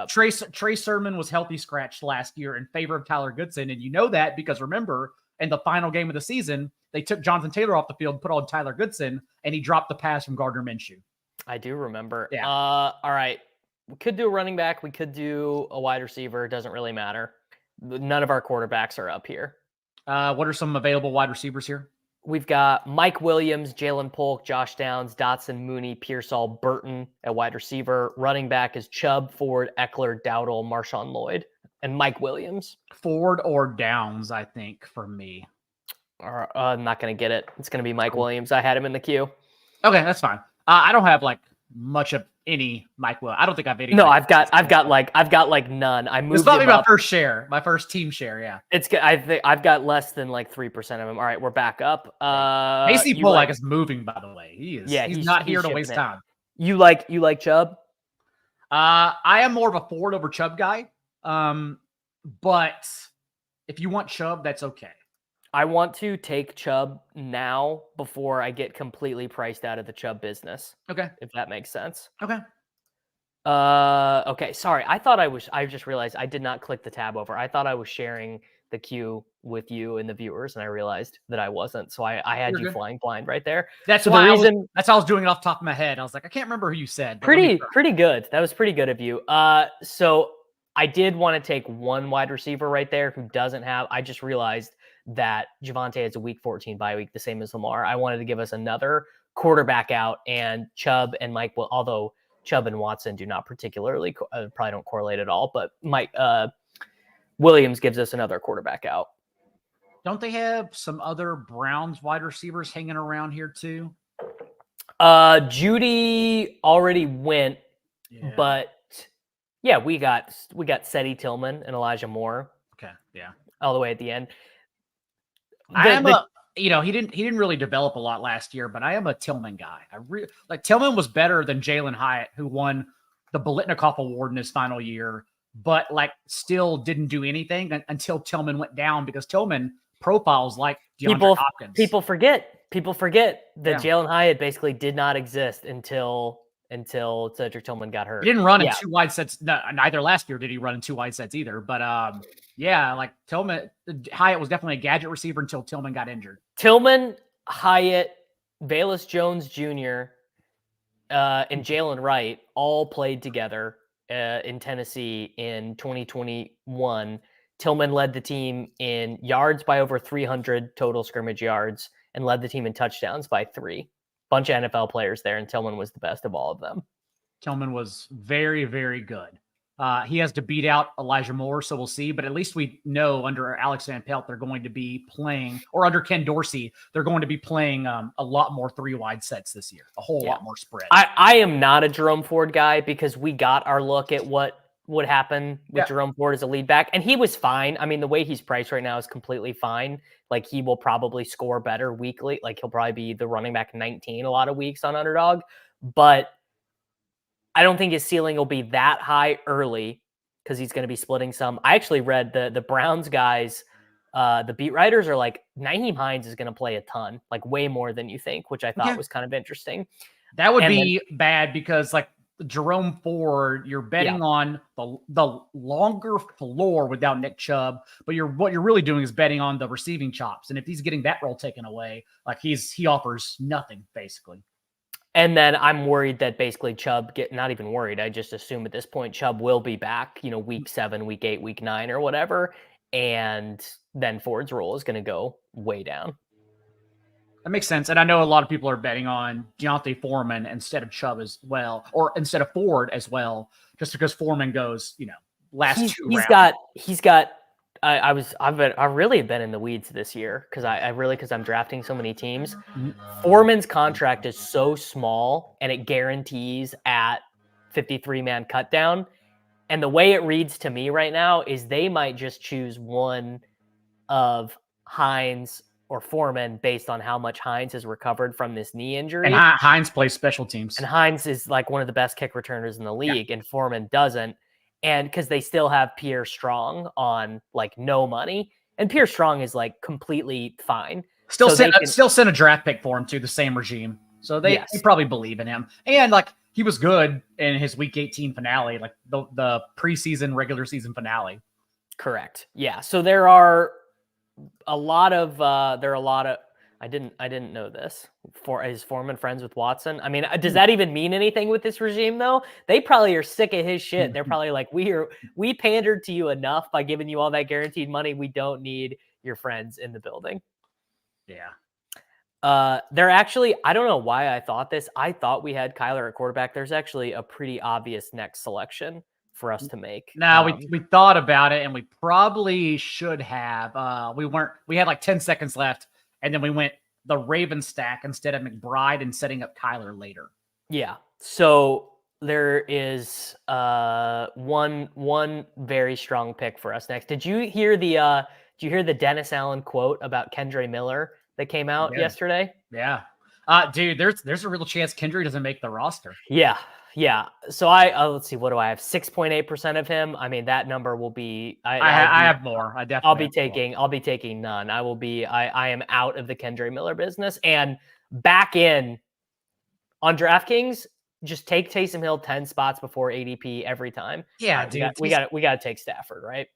S2: Trey Sermon was healthy scratched last year in favor of Tyler Goodson, and you know that because remember in the final game of the season, they took Jonathan Taylor off the field, put on Tyler Goodson, and he dropped the pass from Gardner Minshew.
S1: I do remember.
S2: Yeah.
S1: All right. We could do a running back. We could do a wide receiver. It doesn't really matter. None of our quarterbacks are up here.
S2: What are some available wide receivers here?
S1: We've got Mike Williams, Jalen Polk, Josh Downs, Dotson, Mooney, Pearsall, Burton at wide receiver. Running back is Chubb, Ford, Eckler, Dowdle, Marshawn Lloyd, and Mike Williams.
S2: Ford or Downs, I think, for me.
S1: I'm not going to get it. It's going to be Mike Williams. I had him in the queue.
S2: Okay, that's fine. I don't have like much of any Mike Will. I don't think I've any.
S1: No, I've got like none. I moved.
S2: It's probably
S1: him
S2: my
S1: up.
S2: first share, my first team share. Yeah,
S1: It's good. I think I've got less than like 3% of them. All right, we're back up.
S2: Casey
S1: you
S2: Polak is moving, by the way. He is.
S1: Yeah,
S2: he's not here to
S1: shipping
S2: waste
S1: it.
S2: time.
S1: You like Chubb?
S2: I am more of a Ford over Chubb guy. But if you want Chubb, that's okay.
S1: I want to take Chubb now before I get completely priced out of the Chubb business.
S2: Okay.
S1: If that makes sense.
S2: Okay.
S1: Okay. Sorry. I just realized I did not click the tab over. I thought I was sharing the queue with you and the viewers, and I realized that I wasn't. So I had you flying blind right there.
S2: That's
S1: so
S2: why
S1: the reason
S2: that's how I was doing it off the top of my head. I was like, I can't remember who you said.
S1: Pretty good. That was pretty good of you. So I did want to take one wide receiver right there who doesn't have. I just realized that Javonte has a week 14 bye week, the same as Lamar. I wanted to give us another quarterback out, and Chubb and Mike will, although Chubb and Watson do not particularly probably don't correlate at all, but Mike Williams gives us another quarterback out.
S2: Don't they have some other Browns wide receivers hanging around here too?
S1: Judy already went, but yeah, we got Seti Tillman and Elijah Moore.
S2: Okay, yeah,
S1: all the way at the end.
S2: He didn't really develop a lot last year, but I am a Tillman guy. Tillman was better than Jalen Hyatt, who won the Bolitnikoff Award in his final year, but still didn't do anything until Tillman went down because Tillman profiles like DeAndre Hopkins.
S1: People forget that Jalen Hyatt basically did not exist until Cedric Tillman got hurt.
S2: He didn't run in two wide sets. Neither last year did he run in two wide sets either. But Tillman, Hyatt was definitely a gadget receiver until Tillman got injured.
S1: Tillman, Hyatt, Velus Jones Jr., and Jalen Wright all played together in Tennessee in 2021. Tillman led the team in yards by over 300 total scrimmage yards and led the team in touchdowns by 3. Bunch of NFL players there, and Tillman was the best of all of them.
S2: Tillman was very, very good. He has to beat out Elijah Moore, so we'll see. But at least we know under Alex Van Pelt, they're going to be playing, or under Ken Dorsey, they're going to be playing a lot more 3-wide sets this year, a whole lot more spread.
S1: I am not a Jerome Ford guy because we got our look at what would happen with Jerome Ford as a lead back, and he was fine. I mean, the way he's priced right now is completely fine. Like, he will probably score better weekly. Like, he'll probably be the running back 19 a lot of weeks on Underdog, but I don't think his ceiling will be that high early because he's going to be splitting some. I actually read the Browns guys, the beat writers are like, Nyheim Hines is going to play a ton, like way more than you think, which I thought was kind of interesting.
S2: That would be bad because Jerome Ford, you're betting on the longer floor without Nick Chubb, but what you're really doing is betting on the receiving chops. And if he's getting that role taken away, he offers nothing basically.
S1: And then I'm worried that basically Chubb not even worried. I just assume at this point Chubb will be back, week 7, week 8, week 9 or whatever. And then Ford's role is going to go way down.
S2: That makes sense. And I know a lot of people are betting on Deontay Foreman instead of Chubb as well, or instead of Ford as well, just because Foreman goes, last 2 rounds.
S1: He's got, I've really been in the weeds this year because I'm drafting so many teams. Foreman's contract is so small and it guarantees at 53-man cut down. And the way it reads to me right now is they might just choose one of Hines or Foreman based on how much Hines has recovered from this knee injury.
S2: And Hines plays special teams.
S1: And Hines is like one of the best kick returners in the league, and Foreman doesn't. And because they still have Pierre Strong on no money, and Pierre Strong is completely fine.
S2: Still send a draft pick for him to the same regime. So they probably believe in him. And he was good in his week 18 finale, the preseason regular season finale.
S1: Correct. Yeah. So there are a lot of I didn't know this. Is Foreman friends with Watson? I mean, does that even mean anything with this regime though? They probably are sick of his shit. They're probably like, we pandered to you enough by giving you all that guaranteed money. We don't need your friends in the building.
S2: Yeah.
S1: They're actually, I don't know why I thought this. I thought we had Kyler at quarterback. There's actually a pretty obvious next selection for us to make.
S2: Now we thought about it and we probably should have. We had 10 seconds left, and then we went the Raven stack instead of McBride and setting up Kyler later.
S1: Yeah. So there is one very strong pick for us next. Did you hear the Dennis Allen quote about Kendre Miller that came out yesterday?
S2: Yeah. Dude, there's a real chance Kendry doesn't make the roster.
S1: Yeah. So let's see, what do I have? 6.8% of him. I mean, that number will be.
S2: I have more. I definitely.
S1: I'll be taking none. I am out of the Kendre Miller business and back in on DraftKings. Just take Taysom Hill 10 spots before ADP every time.
S2: Yeah,
S1: right,
S2: dude.
S1: We got to take Stafford, right?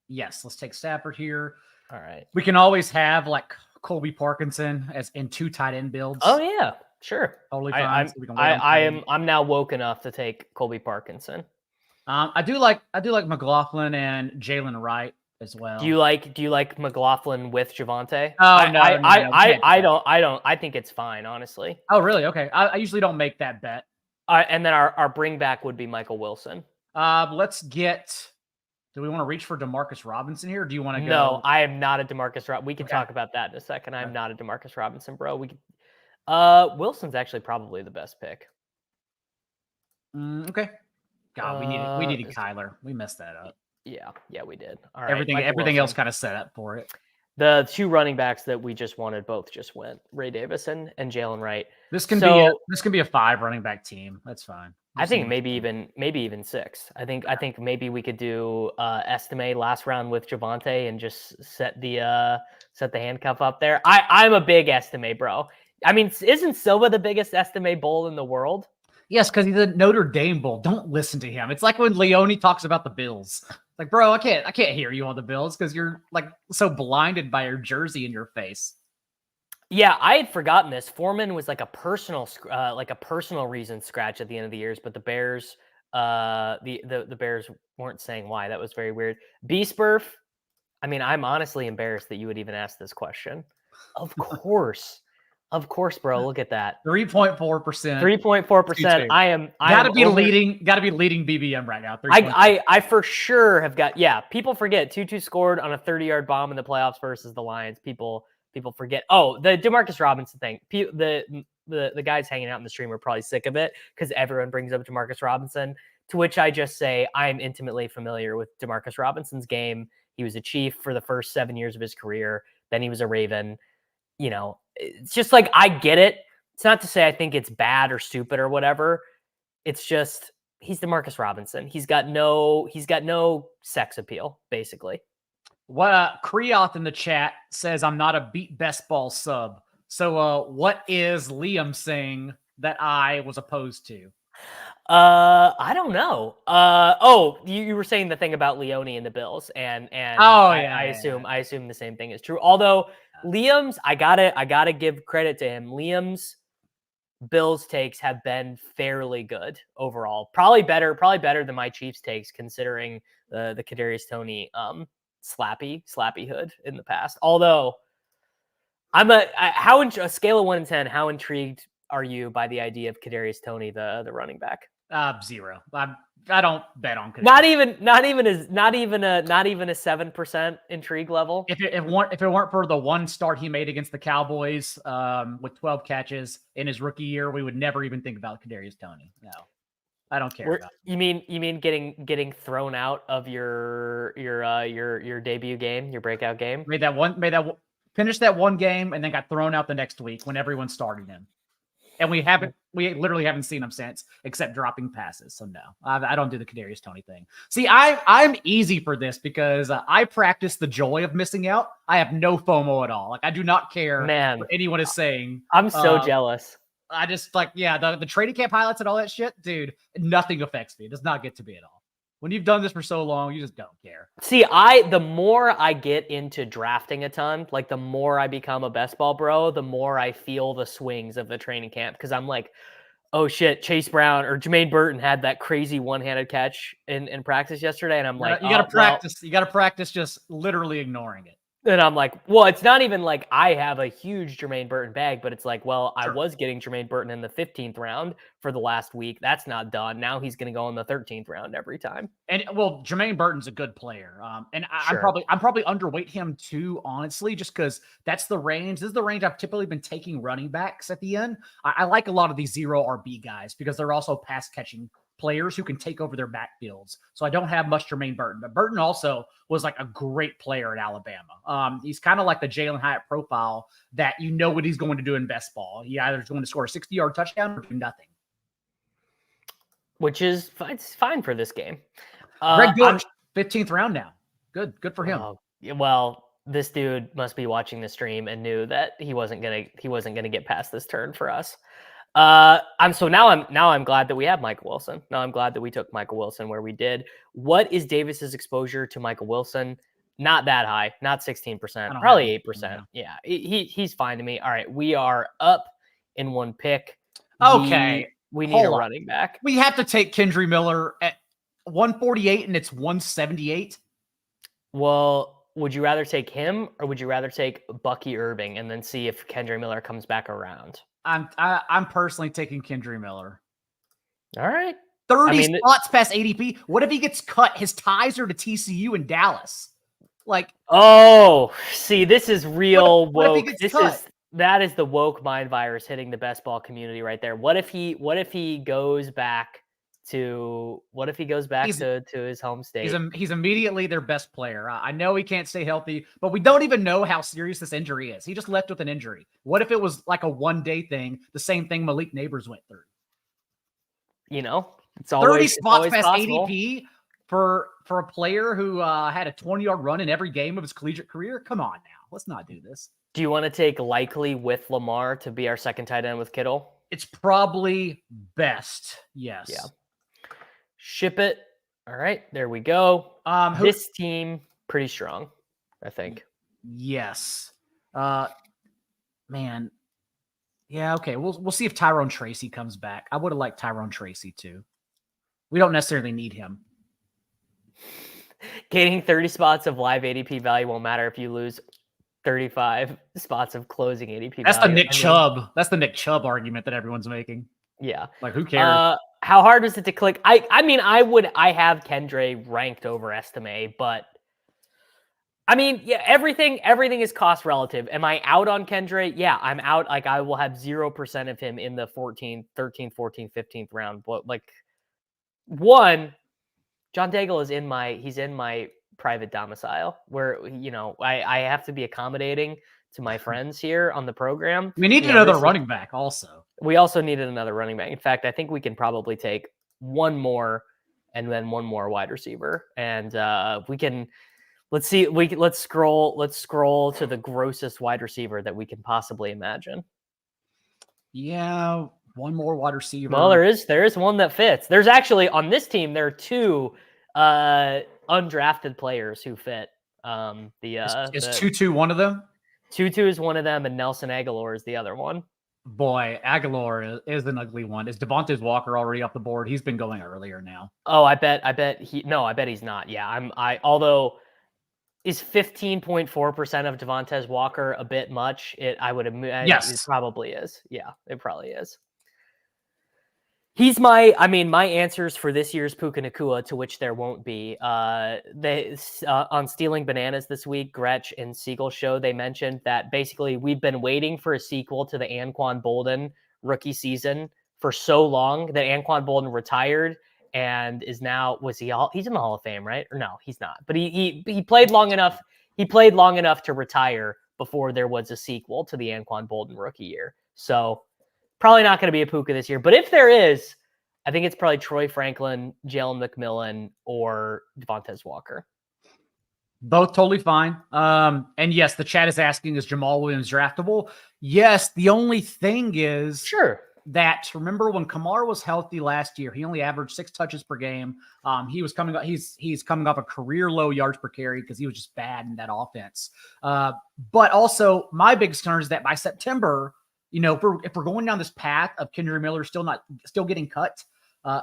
S2: Yes, let's take Stafford here.
S1: All right.
S2: We can always have like Colby Parkinson as in 2 tight end builds.
S1: Oh yeah, sure.
S2: Totally fine.
S1: I'm now woke enough to take Colby Parkinson.
S2: I do like McLaughlin and Jalen Wright as well.
S1: Do you like McLaughlin with Javonte?
S2: Oh no,
S1: I don't. I think it's fine, honestly.
S2: Oh really? Okay. I usually don't make that bet.
S1: And then our bring back would be Michael Wilson.
S2: Let's get. Do we want to reach for Demarcus Robinson here? Or do you want to go?
S1: No, I am not a Demarcus Robinson. We can talk about that in a second. I'm not a Demarcus Robinson, bro. Wilson's actually probably the best pick.
S2: Okay. God, we needed Kyler. We messed that up.
S1: Yeah, we did. All right.
S2: Everything else kind of set up for it.
S1: The 2 running backs that we just wanted both just went. Ray Davis and Jalen Wright.
S2: This can be a 5 running back team. That's fine.
S1: I think maybe even 6. I think maybe we could do estimate last round with Javonte and just set the handcuff up there. I'm a big estimate, bro. I mean, isn't Silva the biggest estimate bull in the world?
S2: Yes, because he's a Notre Dame bull. Don't listen to him. It's like when Leone talks about the Bills. Like, bro, I can't hear you on the Bills because you're like so blinded by your jersey in your face.
S1: Yeah, I had forgotten this. Foreman was like a personal reason scratch at the end of the years, but the Bears, the Bears weren't saying why. That was very weird. B-Spurf, I mean, I'm honestly embarrassed that you would even ask this question. Of course, bro. Look at that.
S2: 3.4%.
S1: 3.4%. I am
S2: gotta be leading BBM right now.
S1: I for sure have got. Yeah, people forget 2-2 scored on a 30-yard bomb in the playoffs versus the Lions. People forget. Oh, the DeMarcus Robinson thing. The guys hanging out in the stream are probably sick of it because everyone brings up DeMarcus Robinson. To which I just say I am intimately familiar with DeMarcus Robinson's game. He was a Chief for the first 7 years of his career. Then he was a Raven. You know, it's just like I get it. It's not to say I think it's bad or stupid or whatever. It's just he's DeMarcus Robinson. He's got no sex appeal, basically.
S2: What Creoth in the chat says I'm not a beat best ball sub. So what is Liam saying that I was opposed to?
S1: I don't know. You were saying the thing about Leone and the Bills, and I assume the same thing is true. Although Liam's, I gotta give credit to him. Liam's Bills takes have been fairly good overall. Probably better than my Chiefs takes, considering the Kadarius Toney slappy hood in the past. Although I'm a scale of 1 to 10, how intrigued are you by the idea of Kadarius Toney, the running back?
S2: 0. I don't bet on
S1: Kadarius. Not even a 7% intrigue level.
S2: If it weren't for the one start he made against the Cowboys with 12 catches in his rookie year, we would never even think about Kadarius Toney. No, I don't care about it.
S1: You mean getting thrown out of your debut game, your breakout game?
S2: Finished that one game and then got thrown out the next week when everyone started him. And we literally haven't seen him since, except dropping passes. So no, I don't do the Kadarius Toney thing. See, I'm easy for this because I practice the joy of missing out. I have no FOMO at all. Like I do not care what anyone is saying.
S1: I'm so jealous.
S2: I just the training camp highlights and all that shit, dude. Nothing affects me. It does not get to me at all. When you've done this for so long, you just don't care.
S1: See, the more I get into drafting a ton, like the more I become a best ball bro, the more I feel the swings of the training camp. Because I'm like, oh shit, Chase Brown or Jermaine Burton had that crazy one-handed catch in practice yesterday. And I'm like,
S2: you got to practice. You got to practice just literally ignoring it.
S1: And I'm like, well, it's not even like I have a huge Jermaine Burton bag, but it's like, well, sure. I was getting Jermaine Burton in the 15th round for the last week. That's not done. Now he's going to go in the 13th round every time.
S2: And well, Jermaine Burton's a good player. And I'm probably underweight him too, honestly, just because that's the range. This is the range I've typically been taking running backs at the end. I like a lot of these 0 RB guys because they're also pass catching players who can take over their backfields. So I don't have much Jermaine Burton, but Burton also was like a great player at Alabama. He's kind of like the Jalen Hyatt profile that you know what he's going to do in best ball. He either is going to score a 60-yard touchdown or do nothing.
S1: Which is it's fine for this game.
S2: Greg Dortch, 15th round now. Good for him.
S1: Well, this dude must be watching the stream and knew that he wasn't gonna get past this turn for us. I'm glad that we have Michael Wilson. Now I'm glad that we took Michael Wilson where we did. What is Davis's exposure to Michael Wilson? Not that high, not 16%, probably 8%. Yeah, he's fine to me. All right, we are up in one pick.
S2: Okay.
S1: We need a running back.
S2: We have to take Kendre Miller at 148 and it's 178.
S1: Well, would you rather take him or would you rather take Bucky Irving and then see if Kendre Miller comes back around?
S2: I'm personally taking Kendre Miller.
S1: All right.
S2: 30 spots past ADP. What if he gets cut? His ties are to TCU and Dallas.
S1: See, this is real woke. That is the woke mind virus hitting the best ball community right there. What if he goes back to his home state?
S2: He's immediately their best player. I know he can't stay healthy, but we don't even know how serious this injury is. He just left with an injury. What if it was like a one-day thing, the same thing Malik Neighbors went through?
S1: It's always
S2: 30 spots past
S1: possible.
S2: ADP for a player who had a 20-yard run in every game of his collegiate career. Come on now, let's not do this.
S1: Do you want to take Likely with Lamar to be our second tight end with Kittle?
S2: It's probably best. Yes.
S1: Yeah. Ship it. All right, there we go. This team pretty strong, I think.
S2: Yes. Man. Yeah, okay. We'll see if Tyrone Tracy comes back. I would have liked Tyrone Tracy too. We don't necessarily need him.
S1: Gaining 30 spots of live ADP value won't matter if you lose 35 spots of closing ADP
S2: That's
S1: value.
S2: the Nick Chubb. That's the Nick Chubb argument that everyone's making.
S1: Yeah.
S2: Who cares?
S1: How hard was it to click? I have Kendre ranked over Estime, but everything is cost relative. Am I out on Kendre? Yeah, I'm out. I will have 0% of him in the 13th, 14th, 15th round. But John Daigle is in my private domicile where, I have to be accommodating to my friends here on the program.
S2: We need another running back also.
S1: We also needed another running back. In fact, I think we can probably take one more and then one more wide receiver. And let's scroll to the grossest wide receiver that we can possibly imagine.
S2: Yeah, one more wide receiver.
S1: Well, there is one that fits. There's actually on this team, there are two undrafted players who fit.
S2: Is Tutu one of them?
S1: Tutu is one of them, and Nelson Aguilar is the other one.
S2: Boy, Aguilar is an ugly one. Is Devontae Walker already off the board? He's been going earlier now.
S1: Oh, I bet he's not. Yeah, although is 15.4% of Devontae Walker a bit much? I would imagine it probably is. Yeah, it probably is. He's my answers for this year's Puka Nacua, to which there won't be. On Stealing Bananas this week, Gretsch and Siegel show, they mentioned that basically we've been waiting for a sequel to the Anquan Bolden rookie season for so long that Anquan Bolden retired and is now, he's in the Hall of Fame, right? Or no, he's not. But he played long enough. He played long enough to retire before there was a sequel to the Anquan Bolden rookie year. So probably not going to be a Puka this year. But if there is, I think it's probably Troy Franklin, Jalen McMillan, or Devontae Walker.
S2: Both totally fine. And yes, the chat is asking, is Jamal Williams draftable? Yes. The only thing is that remember when Kamar was healthy last year, he only averaged 6 touches per game. He's coming off a career low yards per carry because he was just bad in that offense. But also my biggest concern is that by September, if we're going down this path of Kendre Miller still getting cut,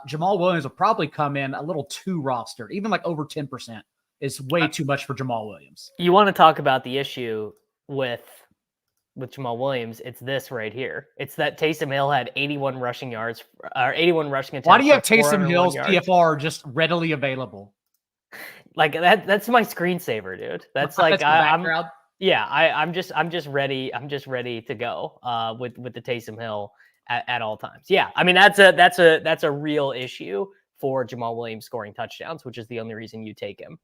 S2: Jamal Williams will probably come in a little too rostered. Even like over 10% is way too much for Jamal Williams.
S1: You want to talk about the issue with Jamal Williams? It's this right here. It's that Taysom Hill had 81 rushing yards or 81 rushing attempts.
S2: Why do you have Taysom Hill's PFR just readily available?
S1: Like that's my screensaver, dude. That's like I'm just ready. I'm just ready to go with the Taysom Hill at all times. Yeah, I mean that's a real issue for Jamal Williams scoring touchdowns, which is the only reason you take him.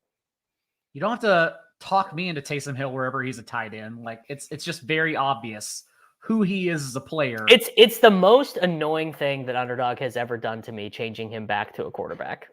S2: You don't have to talk me into Taysom Hill wherever he's a tight end. Like it's just very obvious who he is as a player.
S1: It's the most annoying thing that Underdog has ever done to me, changing him back to a quarterback.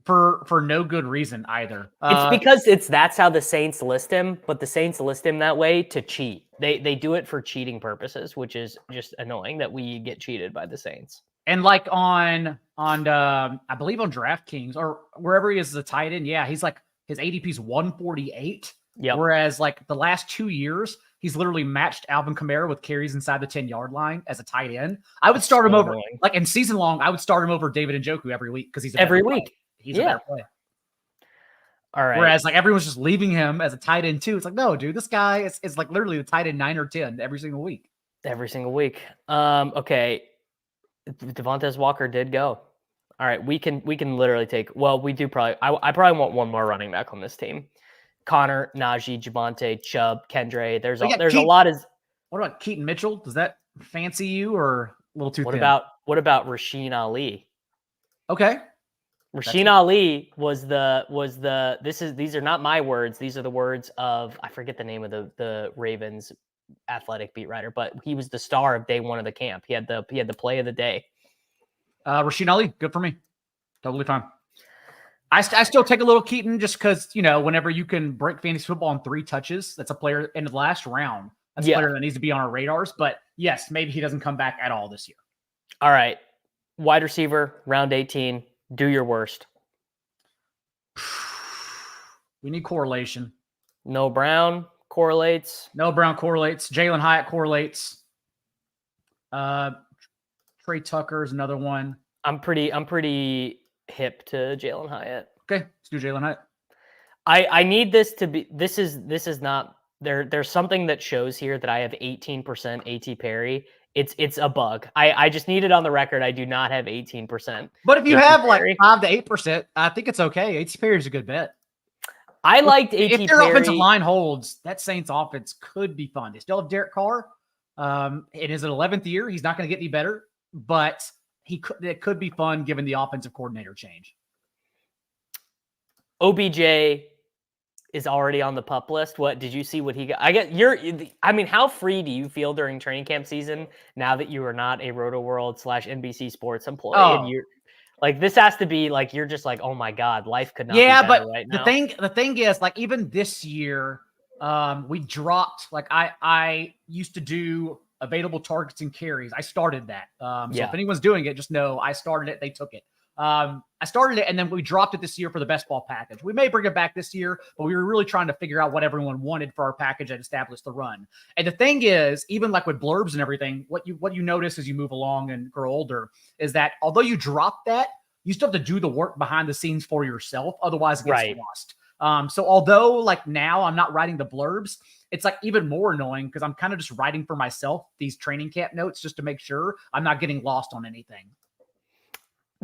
S2: For no good reason either.
S1: It's because that's how the Saints list him, but the Saints list him that way to cheat. They do it for cheating purposes, which is just annoying that we get cheated by the Saints.
S2: And like on I believe on DraftKings or wherever he is as a tight end, yeah, he's like his ADP is 148.
S1: Yeah.
S2: Whereas like the last 2 years, he's literally matched Alvin Kamara with carries inside the 10-yard line as a tight end. I would start him over like in season long. I would start him over David Njoku every week because he's
S1: every week.
S2: He's a better play.
S1: All right.
S2: Whereas like everyone's just leaving him as a tight end too. It's like, no, dude, this guy is like literally the tight end 9 or 10 every single week.
S1: Every single week. Okay. Devontae Walker did go. All right. We can literally take, well, we do probably, I probably want one more running back on this team. Connor, Najee, Javonte, Chubb, Kendre. There's a lot of.
S2: What about Keaton Mitchell? Does that fancy you or a little too thin?
S1: What about Rasheen Ali?
S2: Okay.
S1: Rasheen Ali was these are not my words. These are the words of, I forget the name of the Ravens athletic beat writer, but he was the star of day one of the camp. He had the play of the day.
S2: Rasheen Ali, good for me. Totally fine. I still take a little Keaton just because, whenever you can break fantasy football in 3 touches, that's a player in the last round. That's a player that needs to be on our radars. But yes, maybe he doesn't come back at all this year.
S1: All right. Wide receiver, round 18. Do your worst.
S2: We need correlation.
S1: No Brown correlates.
S2: Jalen Hyatt correlates. Trey Tucker is another one.
S1: I'm pretty hip to Jalen Hyatt.
S2: Okay, let's do Jalen Hyatt.
S1: I need this to be. This is not there. There's something that shows here that I have 18% AT Perry. It's a bug. I just need it on the record. I do not have 18%.
S2: But if you have like 5 to 8%, I think it's okay. AT Perry is a good bet.
S1: I liked AT
S2: Perry.
S1: If
S2: their offensive line holds, that Saints offense could be fun. They still have Derek Carr. It is an 11th year. He's not going to get any better, but it could be fun given the offensive coordinator change.
S1: OBJ is already on the pup list. What did you see what he got? How free do you feel during training camp season now that you are not a Roto World / NBC Sports employee?
S2: Oh.
S1: And you're like, this has to be like, you're just like, oh my God, life could not be better right now.
S2: The thing is, like, even this year, we dropped, like I used to do available targets and carries. I started that. So if anyone's doing it, just know I started it. They took it. I started it and then we dropped it this year for the best ball package. We may bring it back this year, but we were really trying to figure out what everyone wanted for our package and establish the run. And the thing is, even like with blurbs and everything, what you notice as you move along and grow older is that although you drop that, you still have to do the work behind the scenes for yourself. Otherwise it gets lost. So although like now I'm not writing the blurbs, it's like even more annoying because I'm kind of just writing for myself these training camp notes just to make sure I'm not getting lost on anything.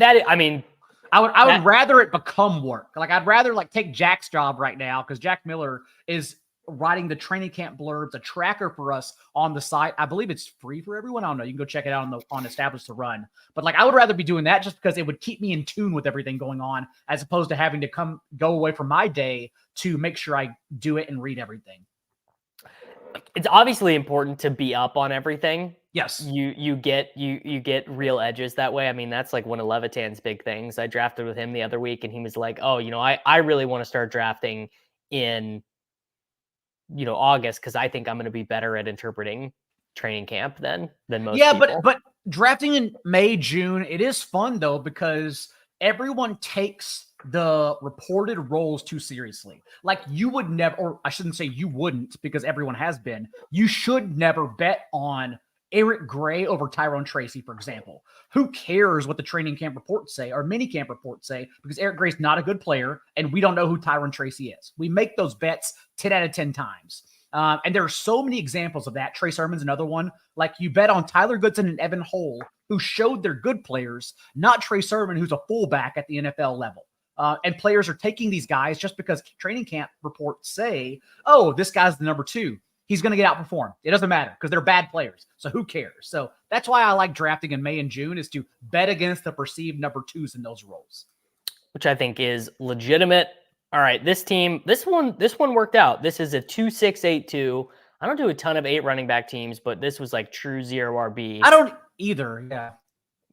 S2: I would rather it become work. Like I'd rather like take Jack's job right now because Jack Miller is writing the training camp blurbs, a tracker for us on the site. I believe it's free for everyone. I don't know. You can go check it out on Establish the Run. But like I would rather be doing that just because it would keep me in tune with everything going on as opposed to having to go away from my day to make sure I do it and read everything.
S1: It's obviously important to be up on everything.
S2: Yes.
S1: You get real edges that way. I mean, that's like one of Levitan's big things. I drafted with him the other week and he was like, oh, I really want to start drafting in, August because I think I'm going to be better at interpreting training camp than most people.
S2: But drafting in May, June, it is fun though because everyone takes the reported roles too seriously. Like you would never, or I shouldn't say you wouldn't because everyone has been, you should never bet on Eric Gray over Tyrone Tracy, for example. Who cares what the training camp reports say or mini camp reports say because Eric Gray's not a good player and we don't know who Tyrone Tracy is. We make those bets 10 out of 10 times. And there are so many examples of that. Trey Sermon's another one. Like you bet on Tyler Goodson and Evan Hull, who showed they're good players, not Trey Sermon, who's a fullback at the NFL level. And players are taking these guys just because training camp reports say, oh, this guy's the number 2. he's going to get outperformed. It doesn't matter because they're bad players. So who cares? So that's why I like drafting in May and June, is to bet against the perceived number twos in those roles.
S1: Which I think is legitimate. All right, this one worked out. This is a 2-6-8-2. I don't do a ton of 8 running back teams, but this was like true 0 RB.
S2: I don't either. Yeah.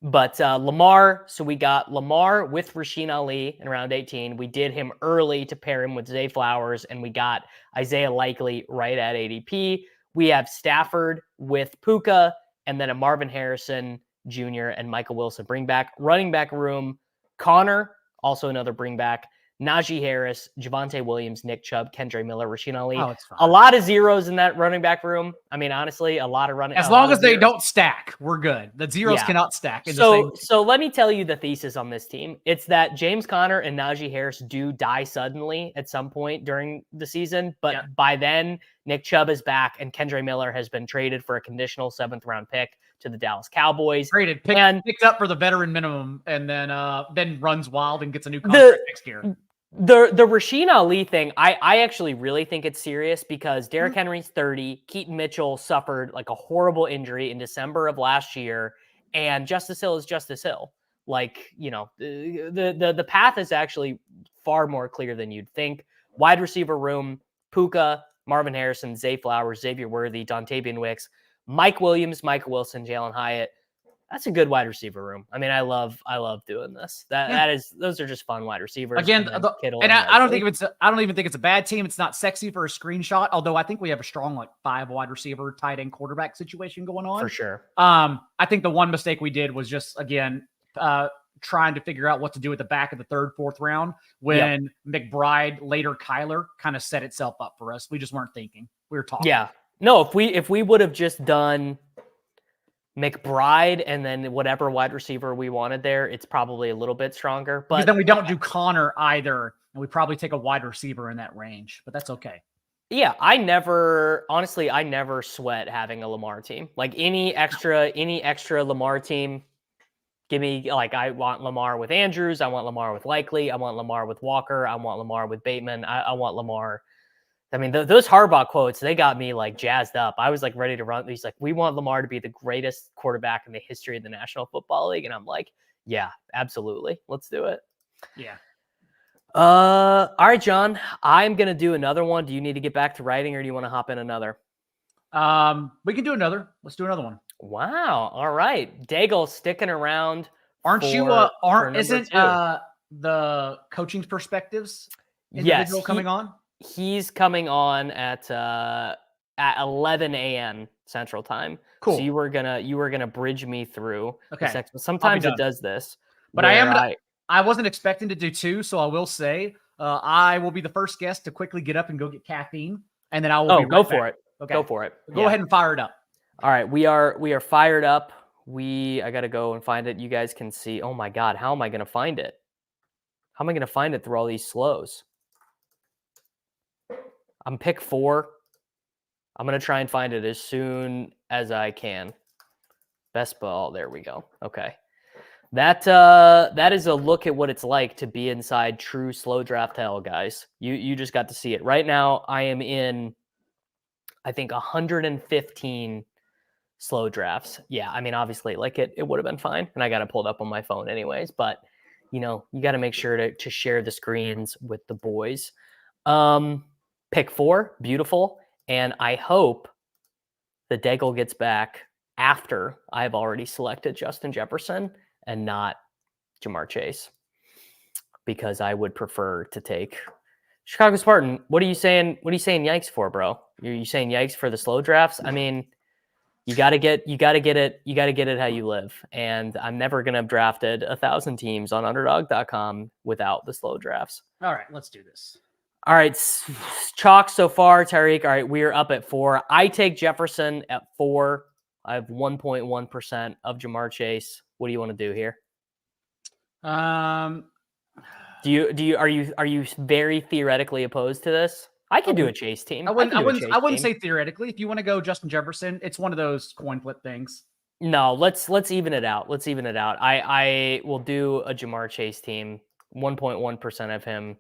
S1: But Lamar, so we got Lamar with Rasheen Ali in round 18. We did him early to pair him with Zay Flowers, and we got Isaiah Likely right at ADP. We have Stafford with Puka, and then a Marvin Harrison Jr. and Michael Wilson bring back. Running back room, Connor, also another bring back. Najee Harris, Javonte Williams, Nick Chubb, Kendre Miller, Rasheen Ali.
S2: Oh, it's fine.
S1: A lot of zeros in that running back room. I mean, honestly, a lot of running.
S2: As long as they don't stack, we're good. The zeros cannot stack.
S1: So let me tell you the thesis on this team. It's that James Conner and Najee Harris do die suddenly at some point during the season, but by then Nick Chubb is back and Kendre Miller has been traded for a conditional 7th round pick to the Dallas Cowboys.
S2: Picked up for the veteran minimum, and then runs wild and gets a new contract next year.
S1: The Rasheen Ali thing, I actually really think it's serious because Derrick Henry's 30. Keaton Mitchell suffered like a horrible injury in December of last year, and Justice Hill is Justice Hill. Like, you know, the path is actually far more clear than you'd think. Wide receiver room, Puka, Marvin Harrison, Zay Flowers, Xavier Worthy, Dontavian Wicks, Mike Williams, Michael Wilson, Jalen Hyatt. That's a good wide receiver room. I mean, I love doing this. Those are just fun wide receivers.
S2: Again, I don't even think it's a bad team. It's not sexy for a screenshot, although I think we have a strong like 5 wide receiver, tight end, quarterback situation going on
S1: for sure.
S2: I think the one mistake we did was just trying to figure out what to do at the back of the 3rd, 4th round when McBride, later Kyler, kind of set itself up for us. We just weren't thinking. We were talking.
S1: Yeah. No, if we would have just done McBride and then whatever wide receiver we wanted there, it's probably a little bit stronger. But
S2: then we don't do Connor either, and we probably take a wide receiver in that range, but that's okay.
S1: Yeah, I never sweat having a Lamar team. Like any extra Lamar team, give me, like, I want Lamar with Andrews, I want Lamar with Likely, I want Lamar with Walker, I want Lamar with Bateman, I want Lamar. I mean, those Harbaugh quotes, they got me like jazzed up. I was like ready to run. He's like, we want Lamar to be the greatest quarterback in the history of the National Football League. And I'm like, yeah, absolutely. Let's do it.
S2: Yeah.
S1: All right, John, I'm going to do another one. Do you need to get back to writing or do you want to hop in another?
S2: We can do another. Let's do another one.
S1: Wow. All right. Daigle sticking around.
S2: Isn't the coaching perspectives individual coming on?
S1: He's coming on at 11 a.m. Central Time.
S2: Cool.
S1: So you were gonna bridge me through.
S2: Okay.
S1: Sometimes it does this,
S2: but I wasn't expecting to do 2, so I will say I will be the first guest to quickly get up and go get caffeine, and then I will.
S1: Go for it.
S2: Okay.
S1: Go for it.
S2: Go ahead and fire it up.
S1: All right, we are fired up. I gotta go and find it. You guys can see. Oh my God, how am I gonna find it? How am I gonna find it through all these slows? I'm pick 4. I'm going to try and find it as soon as I can. Best ball. There we go. Okay. That is a look at what it's like to be inside true slow draft hell, guys. You just got to see it. Right now, I am in, I think, 115 slow drafts. Yeah, I mean, obviously, like it would have been fine. And I got it pulled up on my phone anyways. But, you know, you got to make sure to share the screens with the boys. Pick 4, beautiful. And I hope that Daigle gets back after I've already selected Justin Jefferson and not Jamar Chase, because I would prefer to take Chicago Spartan. What are you saying? What are you saying yikes for, bro? Are you saying yikes for the slow drafts? I mean, you got to get it how you live. And I'm never going to have drafted 1,000 teams on underdog.com without the slow drafts.
S2: All right, let's do this.
S1: All right, chalk so far, Tyreek. All right, we are up at 4. I take Jefferson at 4. I have 1.1% of Jamar Chase. What do you want to do here? Are you very theoretically opposed to this? I could do a Chase team.
S2: I wouldn't say theoretically. If you want to go Justin Jefferson, it's one of those coin flip things.
S1: No, let's even it out. Let's even it out. I will do a Jamar Chase team. 1.1% of him.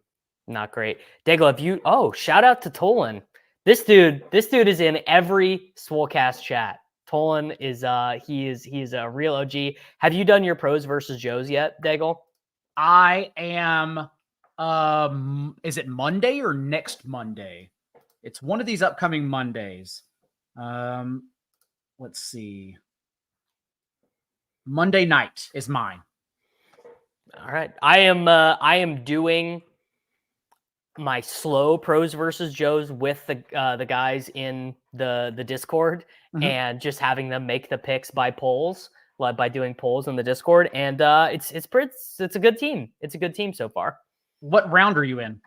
S1: Not great. Daigle, shout out to Tolan. This dude is in every Swolecast chat. Tolan is he's a real OG. Have you done your pros versus Joes yet, Daigle?
S2: I am. Is it Monday or next Monday? It's one of these upcoming Mondays. Let's see. Monday night is mine.
S1: All right. I am doing my slow pros versus Joes with the guys in the Discord, and just having them make the picks by polls, by doing polls in the Discord, and it's a good team. It's a good team so far.
S2: What round are you in?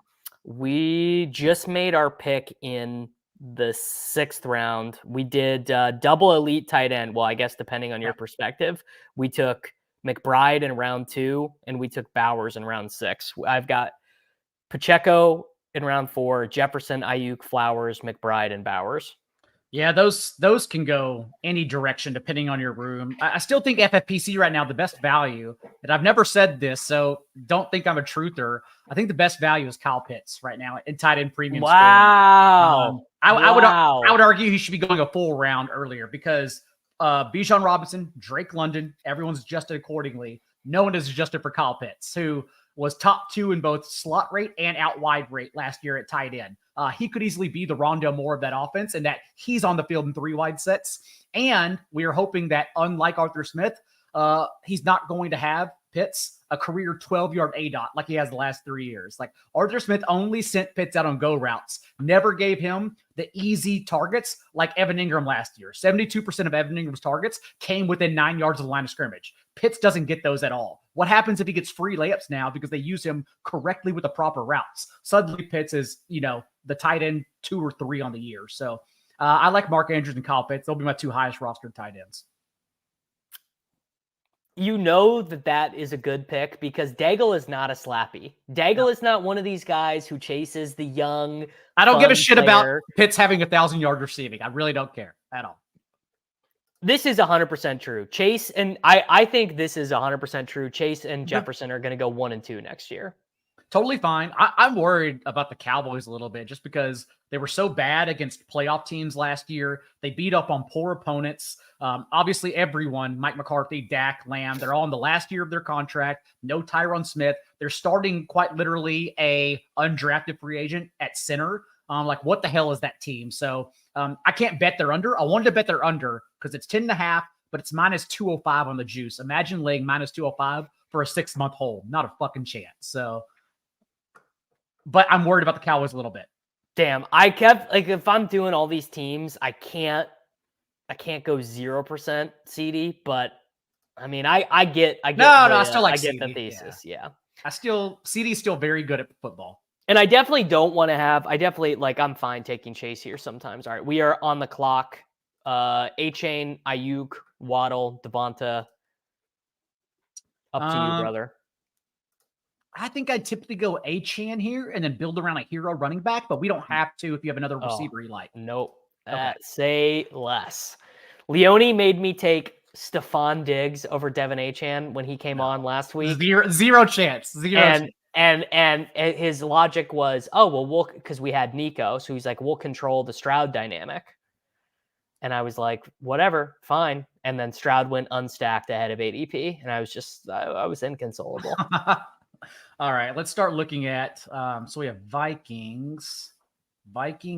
S1: We just made our pick in the 6th round. We did double elite tight end. Well, I guess depending on your perspective, we took McBride in round 2, and we took Bowers in round 6. I've got Pacheco in round 4, Jefferson, Ayuk, Flowers, McBride, and Bowers.
S2: Yeah, those can go any direction depending on your room. I still think FFPC right now, the best value, and I've never said this, so don't think I'm a truther. I think the best value is Kyle Pitts right now in tight end premium.
S1: Wow.
S2: I would argue he should be going a full round earlier because Bijan Robinson, Drake London, everyone's adjusted accordingly. No one is adjusted for Kyle Pitts, who was top 2 in both slot rate and out wide rate last year at tight end. He could easily be the Rondale Moore of that offense, and that he's on the field in 3 wide sets. And we are hoping that, unlike Arthur Smith, he's not going to have Pitts a career 12-yard ADOT like he has the last 3 years. Like, Arthur Smith only sent Pitts out on go routes, never gave him the easy targets like Evan Ingram last year. 72% of Evan Ingram's targets came within 9 yards of the line of scrimmage. Pitts doesn't get those at all. What happens if he gets free layups now because they use him correctly with the proper routes? Suddenly Pitts is, the tight end 2 or 3 on the year. So I like Mark Andrews and Kyle Pitts. They'll be my 2 highest rostered tight ends.
S1: You know that is a good pick because Daigle is not a slappy. Daigle is not one of these guys who chases the young.
S2: I don't give a shit about Pitts having 1,000 yards receiving. I really don't care at all.
S1: This is 100% true. Chase and I think this is 100% true. Chase and Jefferson are going to go 1 and 2 next year.
S2: Totally fine. I'm worried about the Cowboys a little bit just because they were so bad against playoff teams last year. They beat up on poor opponents. Obviously, everyone, Mike McCarthy, Dak, Lamb, they're all in the last year of their contract. No Tyron Smith. They're starting quite literally a undrafted free agent at center. Like, what the hell is that team? So I can't bet they're under. I wanted to bet they're under because it's 10.5, but it's minus 205 on the juice. Imagine laying minus 205 for a 6-month hold. Not a fucking chance. So, but I'm worried about the Cowboys a little bit.
S1: Damn, I kept if I'm doing all these teams, I can't go 0% CD, but I mean, I get
S2: I still like
S1: I
S2: CD.
S1: get the thesis. Yeah.
S2: CD is still very good at football.
S1: And I definitely don't want to have, I'm fine taking Chase here sometimes. All right. We are on the clock. A-Chain, Ayuk, Waddle, Devonta. Up to you, brother.
S2: I think I'd typically go A-Chan here and then build around a hero running back, but we don't have to if you have another receiver you like.
S1: Nope. Okay. Say less. Leone made me take Stephon Diggs over Devin A-Chan when he came on last week.
S2: Zero chance.
S1: And his logic was, because we had Nico, so he's like, we'll control the Stroud dynamic. And I was like, whatever, fine. And then Stroud went unstacked ahead of ADP, and I was inconsolable.
S2: All right, let's start looking at. So we have Vikings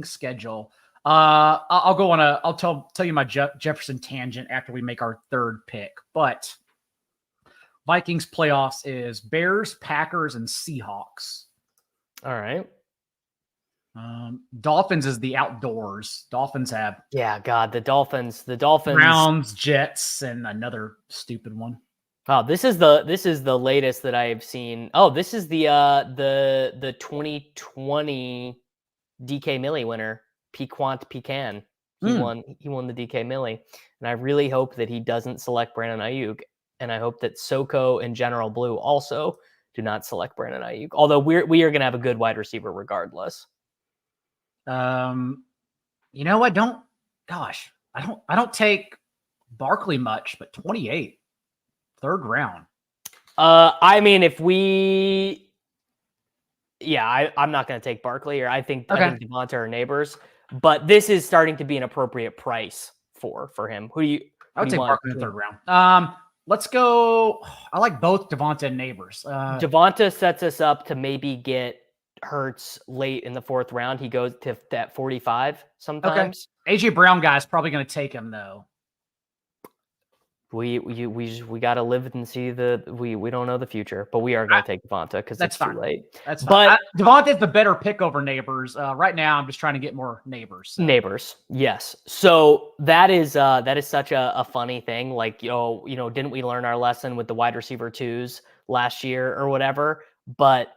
S2: schedule. I'll go on I'll tell you my Jefferson tangent after we make our 3rd pick. But Vikings playoffs is Bears, Packers, and Seahawks.
S1: All right.
S2: Dolphins is the outdoors. Dolphins have.
S1: Yeah, God, the Dolphins.
S2: Browns, Jets, and another stupid one.
S1: Oh, this is the latest that I've seen. Oh, this is the 2020 DK Millie winner, Piquant Pecan. He won the DK Millie, and I really hope that he doesn't select Brandon Ayuk, and I hope that Soko and General Blue also do not select Brandon Ayuk. Although we are going to have a good wide receiver regardless.
S2: I don't take Barkley much, but 28. 3rd round.
S1: I mean, I'm not going to take Barkley, or I think Devonta are neighbors. but this is starting to be an appropriate price for him.
S2: I would
S1: do you
S2: take
S1: want?
S2: Barkley in the third round. Let's go. I like both Devonta and Neighbors.
S1: Devonta sets us up to maybe get Hurts late in the fourth round. He goes to that 45 sometimes.
S2: Okay. AJ Brown guy is probably going to take him though.
S1: We got to live and see we don't know the future, but we are going to take Devonta because it's too late.
S2: That's
S1: fine.
S2: But Devonta's the better pick over Neighbors. Right now, I'm just trying to get more Neighbors. So.
S1: Neighbors, yes. So that is such a funny thing. Like didn't we learn our lesson with the wide receiver twos last year or whatever? But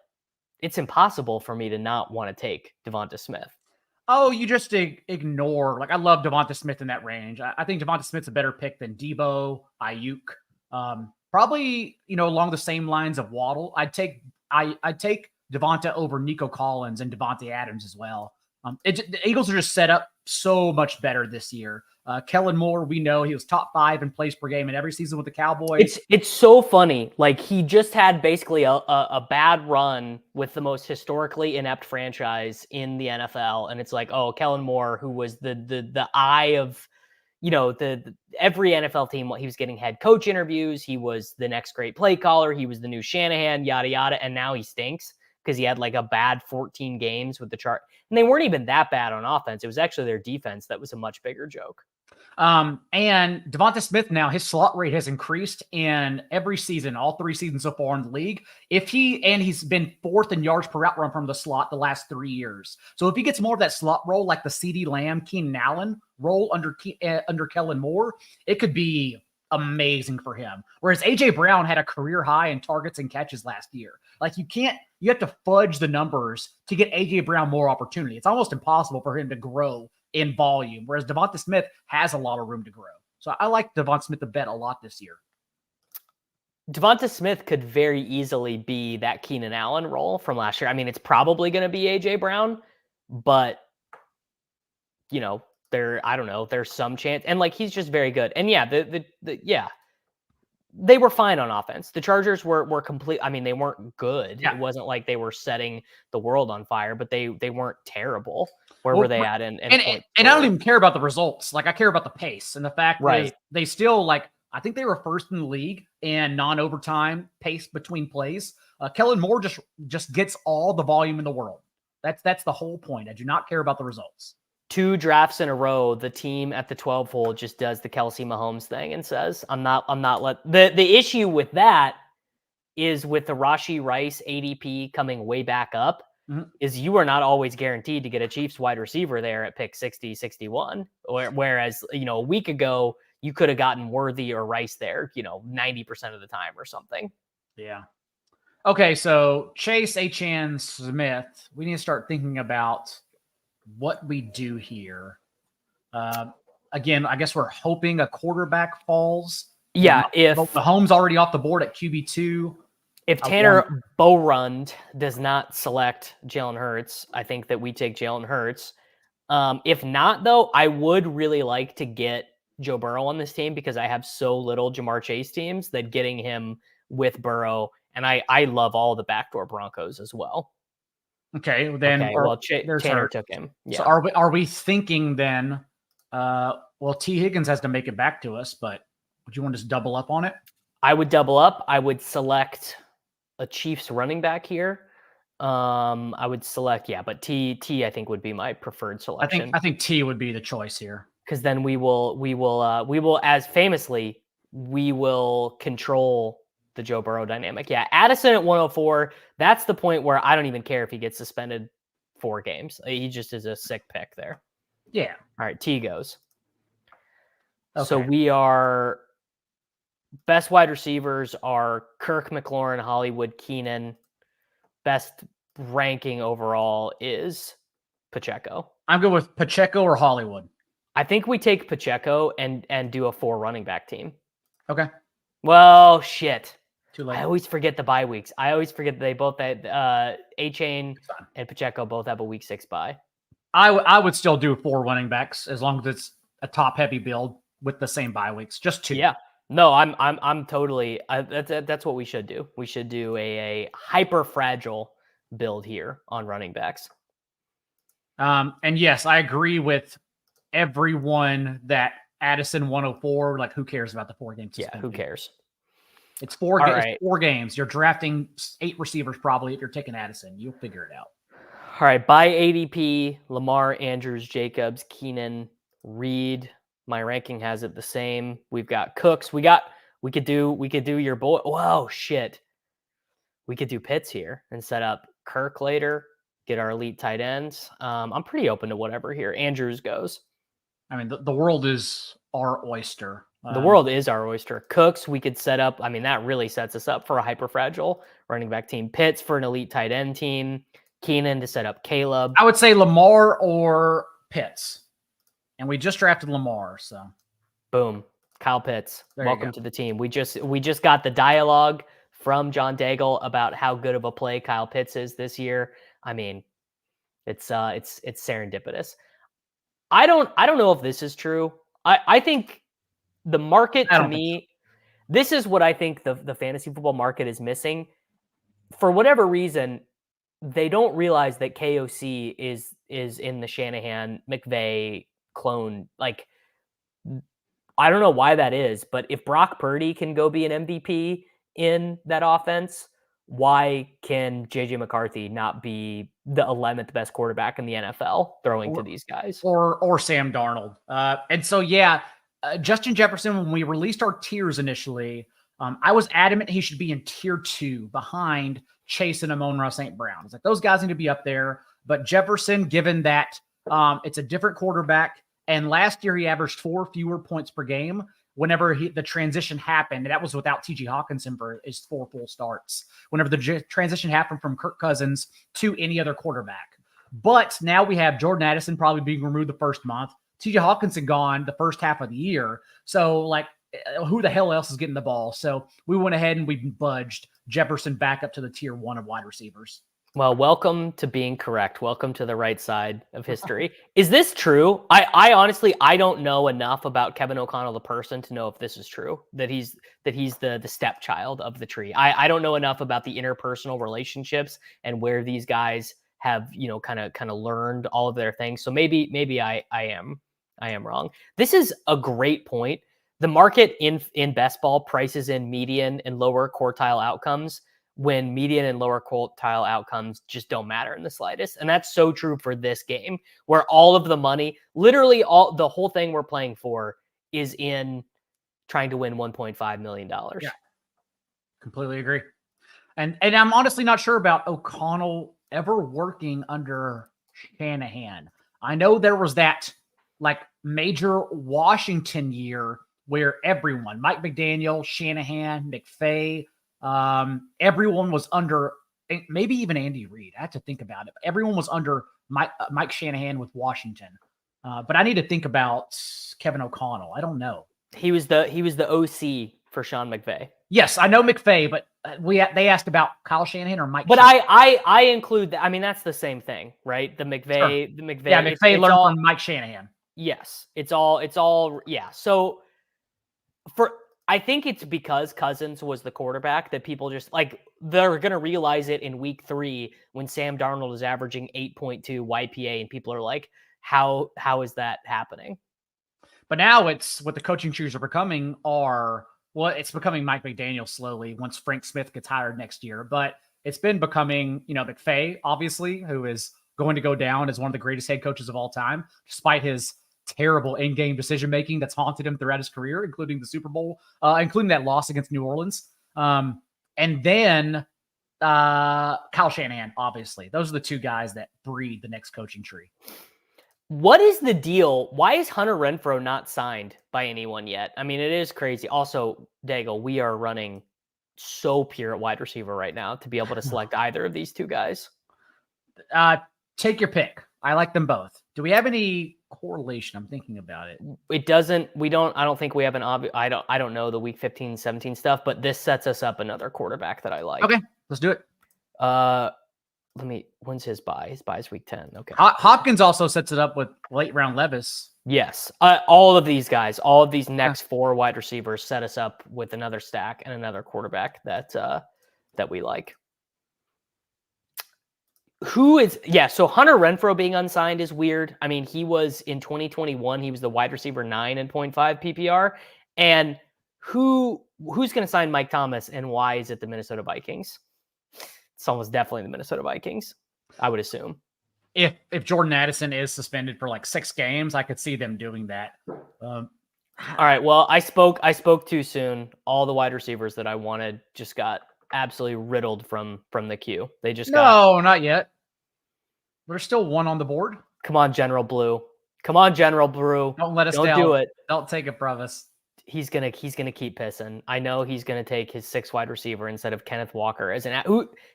S1: it's impossible for me to not want to take Devonta Smith.
S2: Oh, you just ignore. Like, I love Devonta Smith in that range. I think Devonta Smith's a better pick than Debo, Ayuk. Probably, along the same lines of Waddle. I'd take Devonta over Nico Collins and Devontae Adams as well. The Eagles are just set up so much better this year. Kellen Moore, we know he was top 5 in plays per game in every season with the Cowboys.
S1: It's so funny. Like, he just had basically a bad run with the most historically inept franchise in the NFL, and it's like, oh, Kellen Moore, who was the eye of every NFL team. He was getting head coach interviews. He was the next great play caller. He was the new Shanahan, yada yada, and now he stinks because he had like a bad 14 games with the chart. And they weren't even that bad on offense. It was actually their defense that was a much bigger joke.
S2: And Devonta Smith now, his slot rate has increased in every season, all 3 seasons so far in the league. He's been 4th in yards per route run from the slot the last 3 years. So if he gets more of that slot role, like the CeeDee Lamb, Keenan Allen role under Kellen Moore, it could be amazing for him. Whereas AJ Brown had a career high in targets and catches last year. Like, you have to fudge the numbers to get AJ Brown more opportunity. It's almost impossible for him to grow in volume, whereas Devonta Smith has a lot of room to grow. So I like Devonta Smith to bet a lot this year.
S1: Devonta Smith could very easily be that Keenan Allen role from last year. I mean, it's probably going to be AJ Brown, but I don't know, there's some chance. And like, he's just very good. And yeah, they were fine on offense. The Chargers were complete. I mean, they weren't good. Yeah. It wasn't like they were setting the world on fire, but they weren't terrible. Where were they at? And
S2: I don't even care about the results. Like, I care about the pace and the fact that they still, like, I think they were first in the league in non-overtime pace between plays. Kellen Moore just gets all the volume in the world. That's the whole point. I do not care about the results.
S1: 2 drafts in a row, the team at the 12 hole just does the Kelsey Mahomes thing and says, I'm not the issue with that is with the Rashee Rice ADP coming way back up. Mm-hmm. Is you are not always guaranteed to get a Chiefs wide receiver there at pick 60, 61. Whereas, a week ago, you could have gotten Worthy or Rice there, 90% of the time or something.
S2: Yeah. Okay, so Chase, Achane, Smith, we need to start thinking about what we do here. Again, I guess we're hoping a quarterback falls.
S1: Yeah, if
S2: Mahomes already off the board at QB2.
S1: If Tanner Bowrund does not select Jalen Hurts, I think that we take Jalen Hurts. If not, though, I would really like to get Joe Burrow on this team because I have so little Jamar Chase teams that getting him with Burrow, and I love all the backdoor Broncos as well.
S2: Okay, then
S1: Tanner took him. Yeah.
S2: So are we thinking then? T. Higgins has to make it back to us, but would you want to just double up on it?
S1: I would double up. I would select a Chiefs running back here. I would select, but T I think would be my preferred selection.
S2: I think T would be the choice here.
S1: Because then we will as famously, we will control the Joe Burrow dynamic. Yeah, Addison at 104. That's the point where I don't even care if he gets suspended 4 games. He just is a sick pick there.
S2: Yeah.
S1: All right, T goes. Okay. So we are best wide receivers are Kirk, McLaurin, Hollywood, Keenan. Best ranking overall is Pacheco.
S2: I'm good with Pacheco or Hollywood.
S1: I think we take Pacheco and do a 4 running back team.
S2: Okay.
S1: Well, shit.
S2: Too late.
S1: I always forget the bye weeks. I always forget that they both had Achane and Pacheco both have a week 6 bye.
S2: I would still do 4 running backs as long as it's a top heavy build with the same bye weeks. Just 2.
S1: Yeah. No, I'm totally. That's what we should do. We should do a hyper fragile build here on running backs.
S2: And yes, I agree with everyone that Addison 104. Like, who cares about the 4-game suspension?
S1: Yeah, who cares?
S2: It's 4
S1: All
S2: games.
S1: right.
S2: It's 4 games. You're drafting 8 receivers probably if you're taking Addison. You'll figure it out.
S1: All right. By ADP, Lamar, Andrews, Jacobs, Keenan, Reed. My ranking has it the same. We've got Cooks. We could do your boy. Whoa, shit. We could do Pitts here and set up Kirk later, get our elite tight ends. I'm pretty open to whatever here. Andrews goes.
S2: I mean, the world is our oyster.
S1: The world is our oyster. Cooks, we could set up. I mean, that really sets us up for a hyper fragile running back team. Pitts for an elite tight end team. Keenan to set up Caleb.
S2: I would say Lamar or Pitts. And we just drafted Lamar, so
S1: boom. Kyle Pitts.
S2: There
S1: Welcome to the team. We just got the dialogue from John Daigle about how good of a play Kyle Pitts is this year. I mean, it's serendipitous. I don't know if this is true. I think the market, to me, this is what I think the fantasy football market is missing. For whatever reason, they don't realize that KOC is in the Shanahan McVay clone. Like, I don't know why that is, but if Brock Purdy can go be an MVP in that offense, why can JJ McCarthy not be the 11th best quarterback in the NFL throwing to these guys?
S2: Or Sam Darnold. And so, Justin Jefferson, when we released our tiers initially, I was adamant he should be in tier 2 behind Chase and Amon-Ra St. Brown. It's like those guys need to be up there. But Jefferson, given that it's a different quarterback, and last year he averaged 4 fewer points per game whenever the transition happened. And that was without T.J. Hawkinson for his 4 full starts. Whenever the transition happened from Kirk Cousins to any other quarterback. But now we have Jordan Addison probably being removed the first month. T.J. Hawkinson gone the first half of the year. So, like, who the hell else is getting the ball? So we went ahead and we budged Jefferson back up to the tier 1 of wide receivers.
S1: Well, welcome to being correct. Welcome to the right side of history. Is this true? I honestly, I don't know enough about Kevin O'Connell, the person, to know if this is true, that he's the stepchild of the tree. I don't know enough about the interpersonal relationships and where these guys have, kind of learned all of their things. So maybe I am wrong. This is a great point. The market in best ball prices in median and lower quartile outcomes when median and lower quartile outcomes just don't matter in the slightest. And that's so true for this game, where all of the money, literally the whole thing we're playing for is in trying to win $1.5 million.
S2: Yeah, completely agree. And I'm honestly not sure about O'Connell ever working under Shanahan. I know there was that like major Washington year where everyone, Mike McDaniel, Shanahan, McVay, everyone was under, maybe even Andy Reid. I have to think about it. Everyone was under Mike Shanahan with Washington. But I need to think about Kevin O'Connell. I don't know.
S1: He was the OC for Sean McVay.
S2: Yes, I know McVay, but they asked about Kyle Shanahan or Mike.
S1: But
S2: Shanahan.
S1: I include that. I mean, that's the same thing, right? The McVay,
S2: Sure.
S1: The McVay.
S2: Yeah, McVay learned from Mike Shanahan.
S1: Yes, it's all. Yeah. So I think it's because Cousins was the quarterback that people just like, they're going to realize it in week 3 when Sam Darnold is averaging 8.2 YPA and people are like, how is that happening?
S2: But now it's what the coaching trees are becoming it's becoming Mike McDaniel slowly once Frank Smith gets hired next year. But it's been becoming, McVay, obviously, who is going to go down as one of the greatest head coaches of all time, despite his terrible in-game decision-making that's haunted him throughout his career, including the Super Bowl, including that loss against New Orleans. And then Kyle Shanahan, obviously. Those are the 2 guys that breed the next coaching tree.
S1: What is the deal? Why is Hunter Renfrow not signed by anyone yet? I mean, it is crazy. Also, Daigle, we are running so pure at wide receiver right now to be able to select either of these 2 guys.
S2: Take your pick. I like them both. Do we have any correlation? I'm thinking about it.
S1: It doesn't. I don't think we have an obvious. I don't know the week 15, 17 stuff, but this sets us up another quarterback that I like.
S2: Okay, let's do it.
S1: When's his bye? His bye is week 10. Okay.
S2: Hopkins also sets it up with late round Levis.
S1: Yes. All of these guys, all of these next 4 wide receivers set us up with another stack and another quarterback that we like. So Hunter Renfrow being unsigned is weird. I mean, he was in 2021, he was the wide receiver 9 in 0.5 PPR. And who's going to sign Mike Thomas and why is it the Minnesota Vikings? It's almost definitely the Minnesota Vikings, I would assume.
S2: If Jordan Addison is suspended for like 6 games, I could see them doing that.
S1: All right. Well, I spoke too soon. All the wide receivers that I wanted just got absolutely riddled from the queue. They just
S2: not yet. There's still one on the board.
S1: Come on, General Blue. Come on, General Blue.
S2: Don't let us
S1: down.
S2: Don't
S1: do it.
S2: Don't take it from us.
S1: He's gonna keep pissing. I know he's gonna take his 6th wide receiver instead of Kenneth Walker.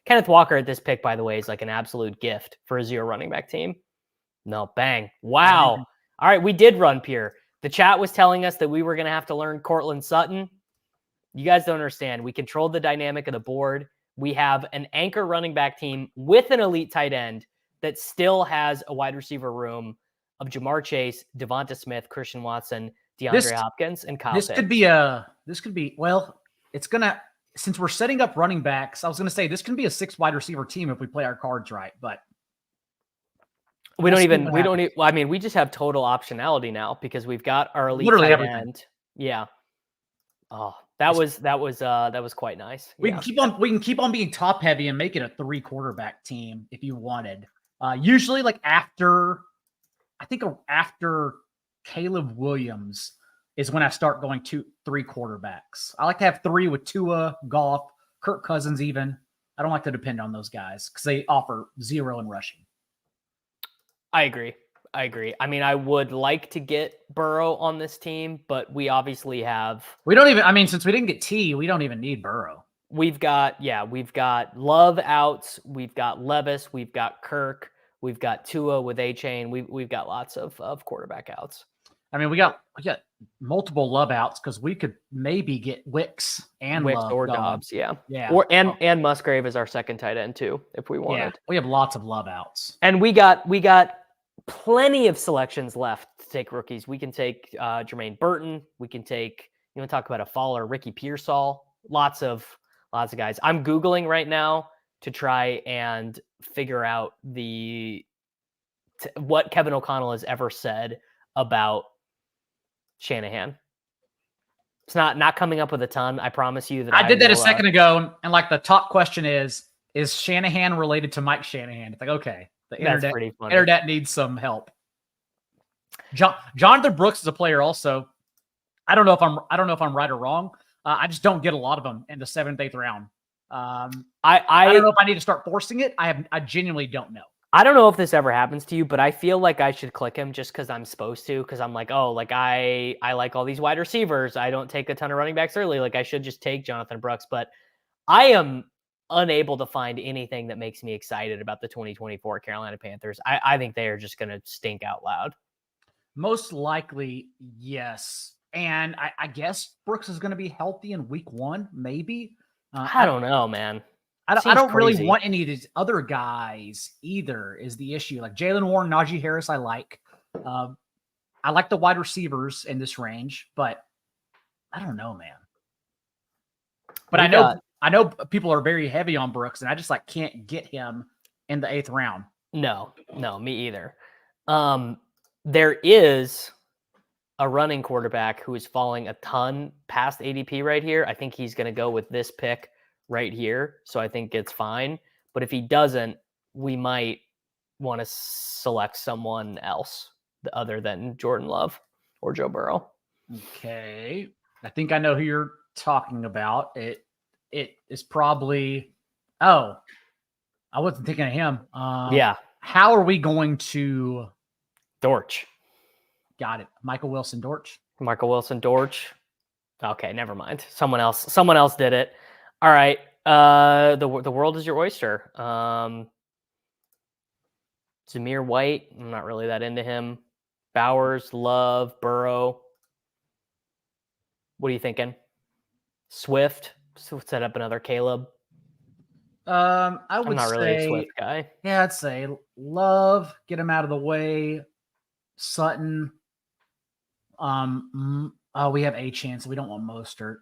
S1: Kenneth Walker at this pick, by the way, is like an absolute gift for a 0 running back team. No, bang. Wow. All right, we did run Pierre. The chat was telling us that we were gonna have to learn Cortland Sutton. You guys don't understand. We controlled the dynamic of the board. We have an anchor running back team with an elite tight end that still has a wide receiver room of Jamar Chase, Devonta Smith, Christian Watson, DeAndre Hopkins, and Kyle Pitts.
S2: Since we're setting up running backs, I was going to say this can be a 6 wide receiver team if we play our cards right, but
S1: we just have total optionality now because we've got our elite tight end. Yeah. Oh, that was quite nice.
S2: We can keep on being top heavy and make it a 3 quarterback team if you wanted. Usually like after Caleb Williams is when I start going 2-3 quarterbacks. I like to have 3 with Tua, Goff, Kirk Cousins even. I don't like to depend on those guys because they offer 0 in rushing.
S1: I agree. I mean, I would like to get Burrow on this team, but we obviously have...
S2: since we didn't get T, we don't even need Burrow.
S1: We've got Love outs. We've got Levis. We've got Kirk. We've got Tua with A-Chain. We've got lots of quarterback outs.
S2: I mean, we got multiple Love outs because we could maybe get Wicks Love
S1: or Dobbs, yeah. And Musgrave is our 2nd tight end too, if we wanted.
S2: Yeah, we have lots of Love outs,
S1: and we got plenty of selections left to take rookies. We can take Jermaine Burton. We can take. You want to talk about a faller, Ricky Pearsall. Lots of guys. I'm Googling right now to try and figure out what Kevin O'Connell has ever said about Shanahan. It's not coming up with a ton. I promise you that
S2: I did that a second ago. And like the top question is Shanahan related to Mike Shanahan? It's like, okay, the internet needs some help. Jonathan Brooks is a player also. I don't know if I'm right or wrong. I just don't get a lot of them in the 7th, 8th round. I don't know if I need to start forcing it. I genuinely don't know.
S1: I don't know if this ever happens to you, but I feel like I should click him just because I'm supposed to. Because I'm like, oh, like I like all these wide receivers. I don't take a ton of running backs early. Like I should just take Jonathan Brooks. But I am unable to find anything that makes me excited about the 2024 Carolina Panthers. I think they are just going to stink out loud.
S2: Most likely, yes. And I guess Brooks is going to be healthy in week 1, maybe.
S1: I don't know, man.
S2: I don't really want any of these other guys either is the issue. Like Jaylen Warren, Najee Harris, I like. I like the wide receivers in this range, but I don't know, man. But I know people are very heavy on Brooks, and I just can't get him in the 8th round.
S1: No, me either. There is a running quarterback who is falling a ton past ADP right here. I think he's going to go with this pick right here. So I think it's fine. But if he doesn't, we might want to select someone else other than Jordan Love or Joe Burrow.
S2: Okay. I think I know who you're talking about. It is probably, I wasn't thinking of him.
S1: Yeah.
S2: How are we going to?
S1: Dortch.
S2: Got it. Michael Wilson Dortch.
S1: Okay, never mind. Someone else did it. All right. The world is your oyster. Zamir White. I'm not really that into him. Bowers, Love, Burrow. What are you thinking? Swift. Set up another Caleb.
S2: I'm
S1: not really a Swift guy.
S2: Yeah, I'd say Love, get him out of the way. Sutton. We have a chance. We don't want Mostert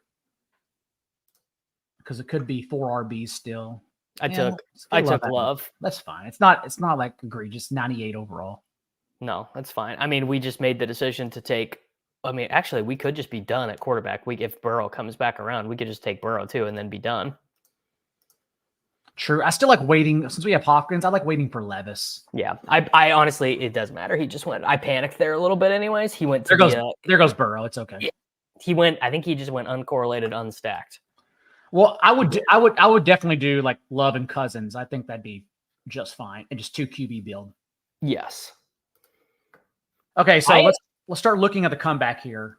S2: because it could be 4 RBs still.
S1: I
S2: Yeah,
S1: took Love.
S2: That's fine. It's not like egregious. 98 overall.
S1: No, that's fine. I mean, we just made the decision to take. I mean, actually, we could just be done at quarterback. If Burrow comes back around, we could just take Burrow too and then be done.
S2: True. I still like waiting since we have Hopkins. I like waiting for Levis.
S1: Yeah, I honestly, it doesn't matter. He just went. I panicked there a little bit, anyways. He went to
S2: there goes Burrow. It's okay.
S1: Yeah, he went. I think he just went uncorrelated, unstacked.
S2: Well, I would definitely do like Love and Cousins. I think that'd be just fine, and just 2 QB build.
S1: Yes.
S2: Okay, so let's start looking at the comeback here.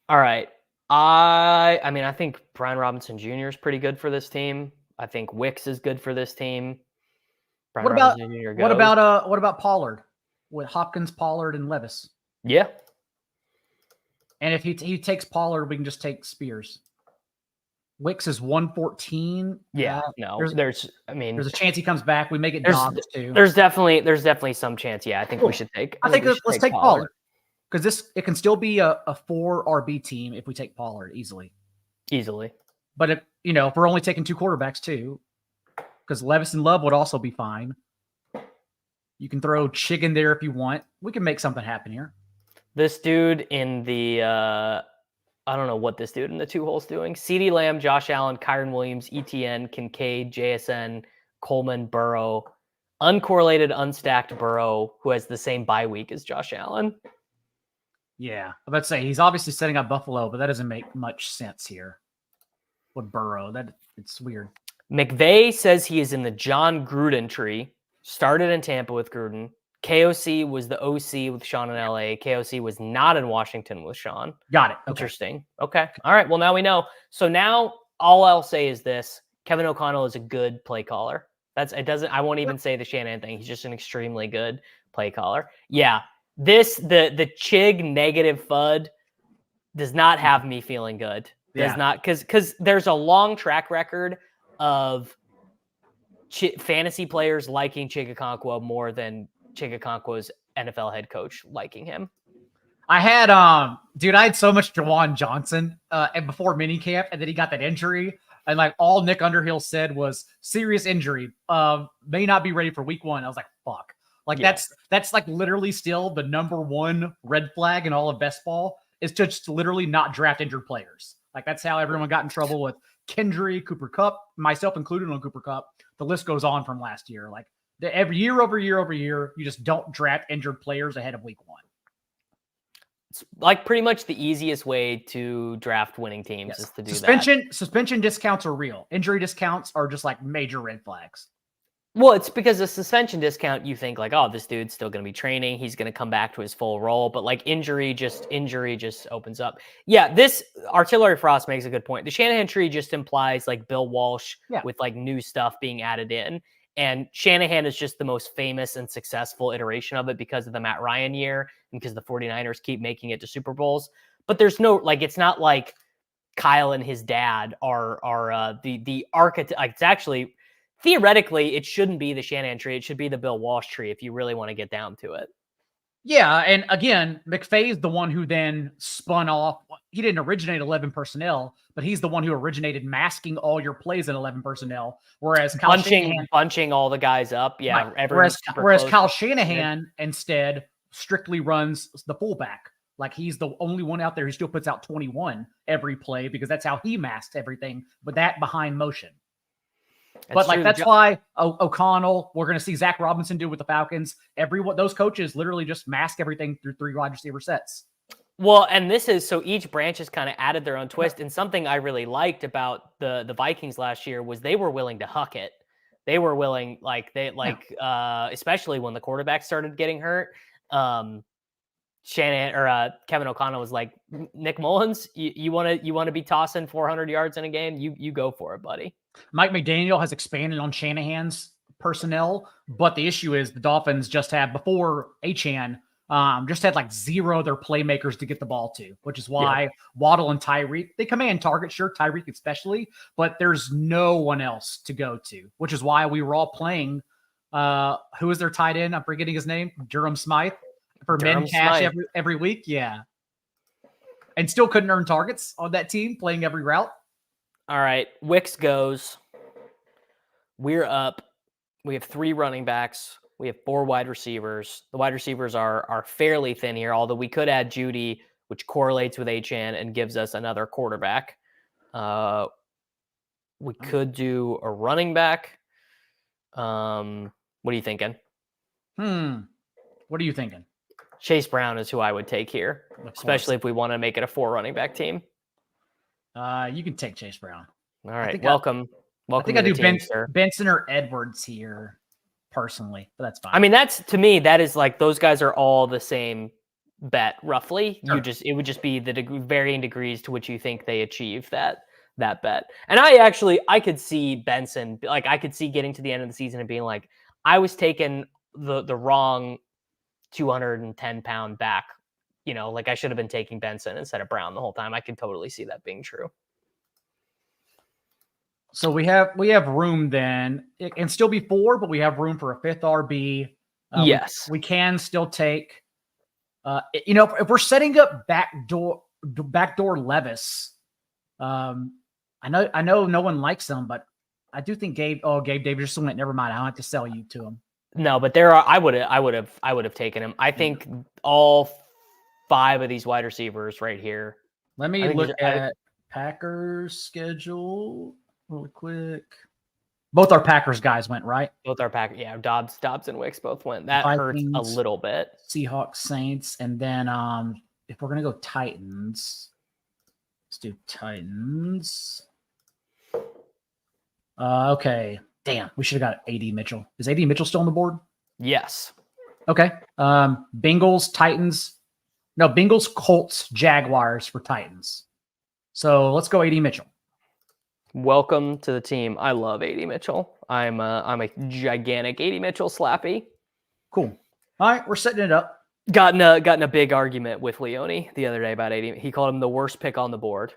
S1: All right. I mean, I think Brian Robinson Jr. is pretty good for this team. I think Wicks is good for this team.
S2: What about Pollard with Hopkins, Pollard, and Levis?
S1: Yeah.
S2: And if he takes Pollard, we can just take Spears. Wicks is 114.
S1: Yeah, no. There's
S2: a chance he comes back. We make it Dobbs too.
S1: There's definitely some chance. Yeah, I think we should take.
S2: Let's take Pollard. Because it can still be a 4 RB team if we take Pollard easily. But if we're only taking 2 quarterbacks too, because Levis and Love would also be fine. You can throw Chig in there if you want. We can make something happen here.
S1: This dude in the I don't know what this dude in the 2 hole's doing. CeeDee Lamb, Josh Allen, Kyron Williams, ETN, Kincaid, JSN, Coleman, Burrow, uncorrelated, unstacked Burrow, who has the same bye week as Josh Allen.
S2: Yeah, I'm about to say he's obviously setting up Buffalo, but that doesn't make much sense here with Burrow. It's weird.
S1: McVay says he is in the John Gruden tree. Started in Tampa with Gruden. KOC was the OC with Sean in LA. KOC was not in Washington with Sean.
S2: Got it. Okay.
S1: Interesting. Okay. All right. Well, now we know. So now all I'll say is this: Kevin O'Connell is a good play caller. I won't even say the Shanahan thing. He's just an extremely good play caller. Yeah. The Chig negative FUD does not have me feeling good. Does not, because there's a long track record of fantasy players liking Chig Okonkwo more than Chig Okonkwo's NFL head coach liking him.
S2: I had I had so much Jawan Johnson and before minicamp, and then he got that injury, and like all Nick Underhill said was serious injury, may not be ready for week 1. I was like, fuck. Like that's like literally still the number 1 red flag in all of best ball is to just literally not draft injured players. Like that's how everyone got in trouble with Kendry, Cooper Kupp, myself included on Cooper Kupp. The list goes on from last year. Like every year over year, you just don't draft injured players ahead of week 1.
S1: It's like pretty much the easiest way to draft winning teams is to do
S2: that. Suspension discounts are real. Injury discounts are just like major red flags.
S1: Well, it's because a suspension discount, you think like, oh, this dude's still going to be training. He's going to come back to his full role. But like injury just opens up. Yeah, this Artillery Frost makes a good point. The Shanahan tree just implies like Bill Walsh with like new stuff being added in. And Shanahan is just the most famous and successful iteration of it because of the Matt Ryan year and because the 49ers keep making it to Super Bowls. But there's no, like, it's not like Kyle and his dad are the architect. Like, it's actually... Theoretically, it shouldn't be the Shanahan tree. It should be the Bill Walsh tree if you really want to get down to it.
S2: Yeah, and again, McVay is the one who then spun off. He didn't originate 11 personnel, but he's the one who originated masking all your plays in 11 personnel. Whereas
S1: bunching all the guys up. Yeah.
S2: Right. Whereas Kyle Shanahan instead strictly runs the fullback. Like he's the only one out there who still puts out 21 every play because that's how he masked everything, but that behind motion. That's why O'Connell, we're going to see Zach Robinson do with the Falcons. Those coaches literally just mask everything through 3 wide receiver sets.
S1: Well, and so each branch has kind of added their own twist. And something I really liked about the Vikings last year was they were willing to huck it. They were willing, especially when the quarterback started getting hurt. Shanahan or Kevin O'Connell was like, Nick Mullins, you want to be tossing 400 yards in a game? You go for it, buddy.
S2: Mike McDaniel has expanded on Shanahan's personnel, but the issue is the Dolphins just had before Achane just had like 0 of their playmakers to get the ball to, which is why Waddle and Tyreek, they command target, sure, Tyreek especially, but there's no one else to go to, which is why we were all playing. Who is their tight end? I'm forgetting his name. Durham Smythe for men cash every week. Yeah. And still couldn't earn targets on that team playing every route.
S1: All right, Wicks goes. We're up. We have 3 running backs. We have 4 wide receivers. The wide receivers are fairly thin here, although we could add Judy, which correlates with Achane and gives us another quarterback. We could do a running back. What are you thinking?
S2: What are you thinking?
S1: Chase Brown is who I would take here, especially if we want to make it a 4 running back team.
S2: You can take Chase Brown.
S1: All right, welcome.
S2: I think I do Benson or Edwards here, personally, but that's fine.
S1: I mean, to me, that is like those guys are all the same bet, roughly.
S2: Sure.
S1: It would just be the varying degrees to which you think they achieve that bet. And I could see Benson, like I could see getting to the end of the season and being like, I was taking the wrong 210-pound back. Like I should have been taking Benson instead of Brown the whole time. I could totally see that being true.
S2: So we have room then. It can still be 4, but we have room for a 5th RB.
S1: Yes.
S2: We can still take, if we're setting up backdoor Levis, I know no one likes him, but I do think Gabe Davis just went, never mind. I don't have to sell you to him.
S1: No, but I would have taken him. I think all 5 of these wide receivers right here.
S2: Let me look at Packers schedule really quick. Both our Packers guys went, right?
S1: Both our Packers, yeah. Dobbs and Wicks both went. That
S2: Vikings,
S1: hurts a little bit.
S2: Seahawks, Saints, and then if we're gonna go Titans, let's do Titans. Okay. Damn, we should have got AD Mitchell. Is AD Mitchell still on the board?
S1: Yes.
S2: Okay. Bengals, Titans. No, Bengals, Colts, Jaguars for Titans. So let's go AD Mitchell.
S1: Welcome to the team. I love AD Mitchell. I'm a gigantic AD Mitchell slappy.
S2: Cool. All right, we're setting it up.
S1: Got in a big argument with Leone the other day about AD. He called him the worst pick on the board.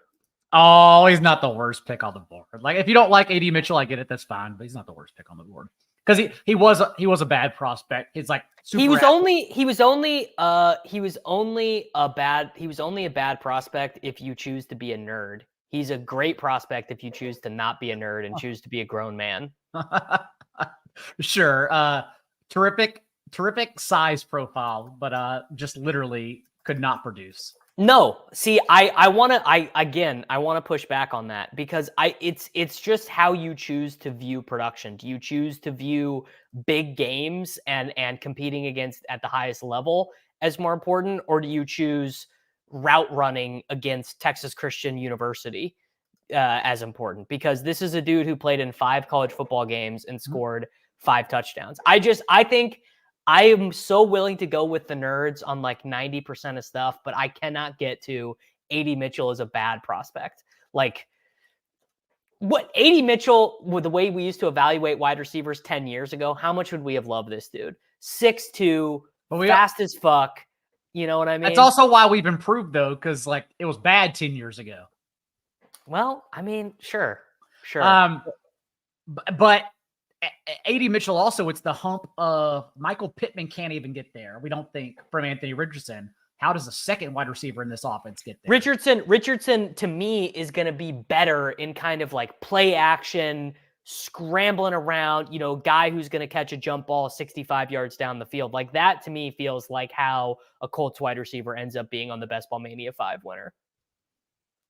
S2: Oh, he's not the worst pick on the board. Like if you don't like AD Mitchell, I get it. That's fine, but he's not the worst pick on the board because he was a bad prospect. He's like
S1: he was only a bad prospect if you choose to be a nerd. He's a great prospect if you choose to not be a nerd and choose to be a grown man.
S2: Sure. Terrific size profile, but just literally could not produce.
S1: No, see, I want to push back on that because it's just how you choose to view production. Do you choose to view big games and competing against at the highest level as more important, or do you choose route running against Texas Christian University as important? Because this is a dude who played in 5 college football games and scored 5 touchdowns. I think I am so willing to go with the nerds on like 90% of stuff, but I cannot get to AD Mitchell as a bad prospect. Like what AD Mitchell, with the way we used to evaluate wide receivers 10 years ago, how much would we have loved this dude? 6'2", fast as fuck. You know what I mean?
S2: That's also why we've improved though, because like it was bad 10 years ago.
S1: Well, I mean, sure.
S2: But AD Mitchell also, it's the hump of Michael Pittman can't even get there. We don't think from Anthony Richardson. How does a second wide receiver in this offense get there?
S1: Richardson to me is going to be better in kind of like play action, scrambling around, guy who's going to catch a jump ball 65 yards down the field. Like that to me feels like how a Colts wide receiver ends up being on the Best Ball Mania 5 winner.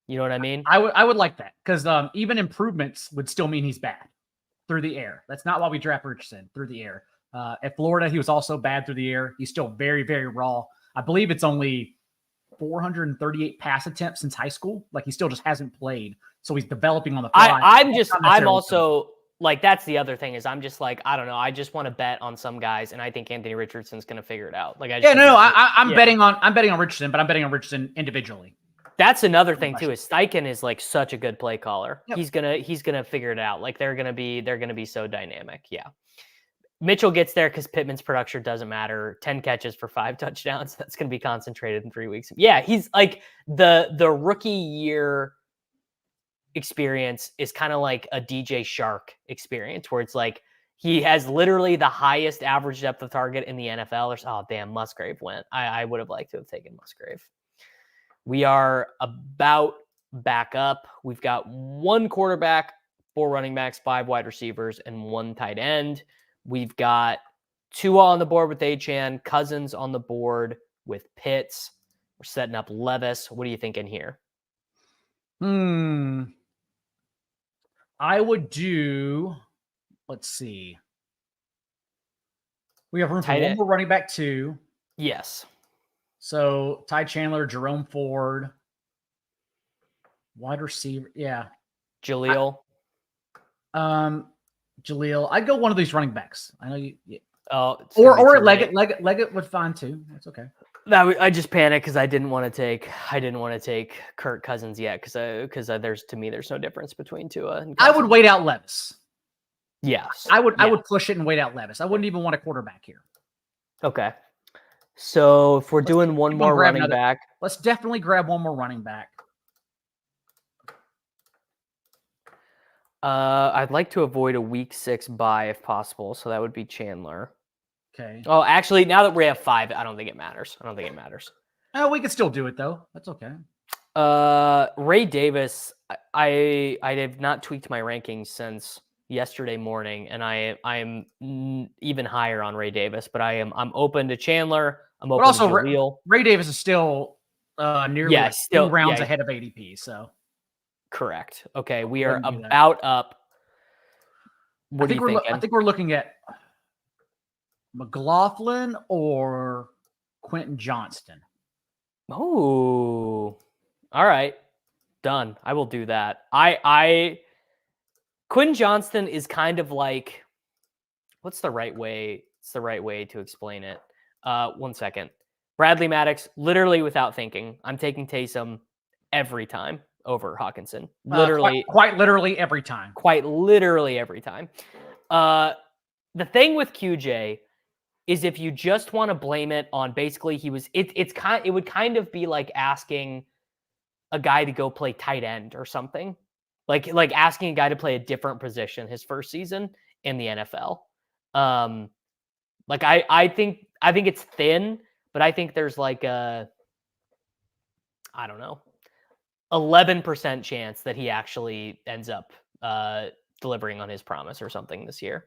S1: You know what I mean?
S2: I would like that because even improvements would still mean he's bad through the air. That's not why we draft Richardson, through the air. At Florida, he was also bad through the air. He's still very, very raw. I believe it's only 438 pass attempts since high school. Like he still just hasn't played. So he's developing on the fly.
S1: I'm also like, that's the other thing is I'm just like, I don't know. I just want to bet on some guys. And I think Anthony Richardson's going to figure it out. Like,
S2: I'm betting on Richardson, but I'm betting on Richardson individually.
S1: That's another thing too. Is Steichen is like such a good play caller. Yep. He's gonna figure it out. Like they're gonna be so dynamic. Yeah. Mitchell gets there because Pittman's production doesn't matter. 10 catches for 5 touchdowns. That's gonna be concentrated in 3 weeks. Yeah, he's like the rookie year experience is kind of like a DJ Shark experience where it's like he has literally the highest average depth of target in the NFL. Oh damn, Musgrave went. I would have liked to have taken Musgrave. We are about back up. We've got 1 quarterback, 4 running backs, 5 wide receivers, and 1 tight end. We've got Tua on the board with Achane, Cousins on the board with Pitts. We're setting up Levis. What are you thinking here?
S2: I would do, let's see. We have room for one more running back too.
S1: Yes.
S2: So Ty Chandler, Jerome Ford, wide receiver. Yeah.
S1: Jaleel.
S2: Jaleel. I'd go one of these running backs. I know you. Yeah.
S1: Oh,
S2: or Leggett. Leggett would fine too. That's okay.
S1: I just panicked because I didn't want to take Kirk Cousins yet because there's no difference between Tua and Cousins.
S2: I would wait out Levis.
S1: Yes,
S2: I would push it and wait out Levis. I wouldn't even want a quarterback here.
S1: Okay, so if we're doing one more running back,
S2: let's definitely grab one more running back.
S1: I'd like to avoid a week 6 bye if possible, so that would be Chandler.
S2: Okay.
S1: Oh, actually, now that we have 5, I don't think it matters.
S2: Oh, we can still do it though. That's okay.
S1: Ray Davis, I have not tweaked my rankings since yesterday morning, and I am even higher on Ray Davis, but I'm open to Chandler. I'm open to Jaleel.
S2: Ray Davis is still nearly 2 rounds ahead of ADP, so
S1: correct. Okay, we are about up. What do you think?
S2: I think we're looking at McLaughlin or Quentin Johnston.
S1: Oh, all right. Done. I will do that. Quentin Johnston is kind of like, what's the right way? It's the right way to explain it. 1 second. Bradley Maddox, literally without thinking, I'm taking Taysom every time over Hawkinson. Literally.
S2: Quite literally every time.
S1: Quite literally every time. The thing with QJ is if you just want to blame it on basically it would kind of be like asking a guy to go play tight end or something. Like asking a guy to play a different position his first season in the NFL. I think it's thin, but I think there's like a 11% chance that he actually ends up delivering on his promise or something this year.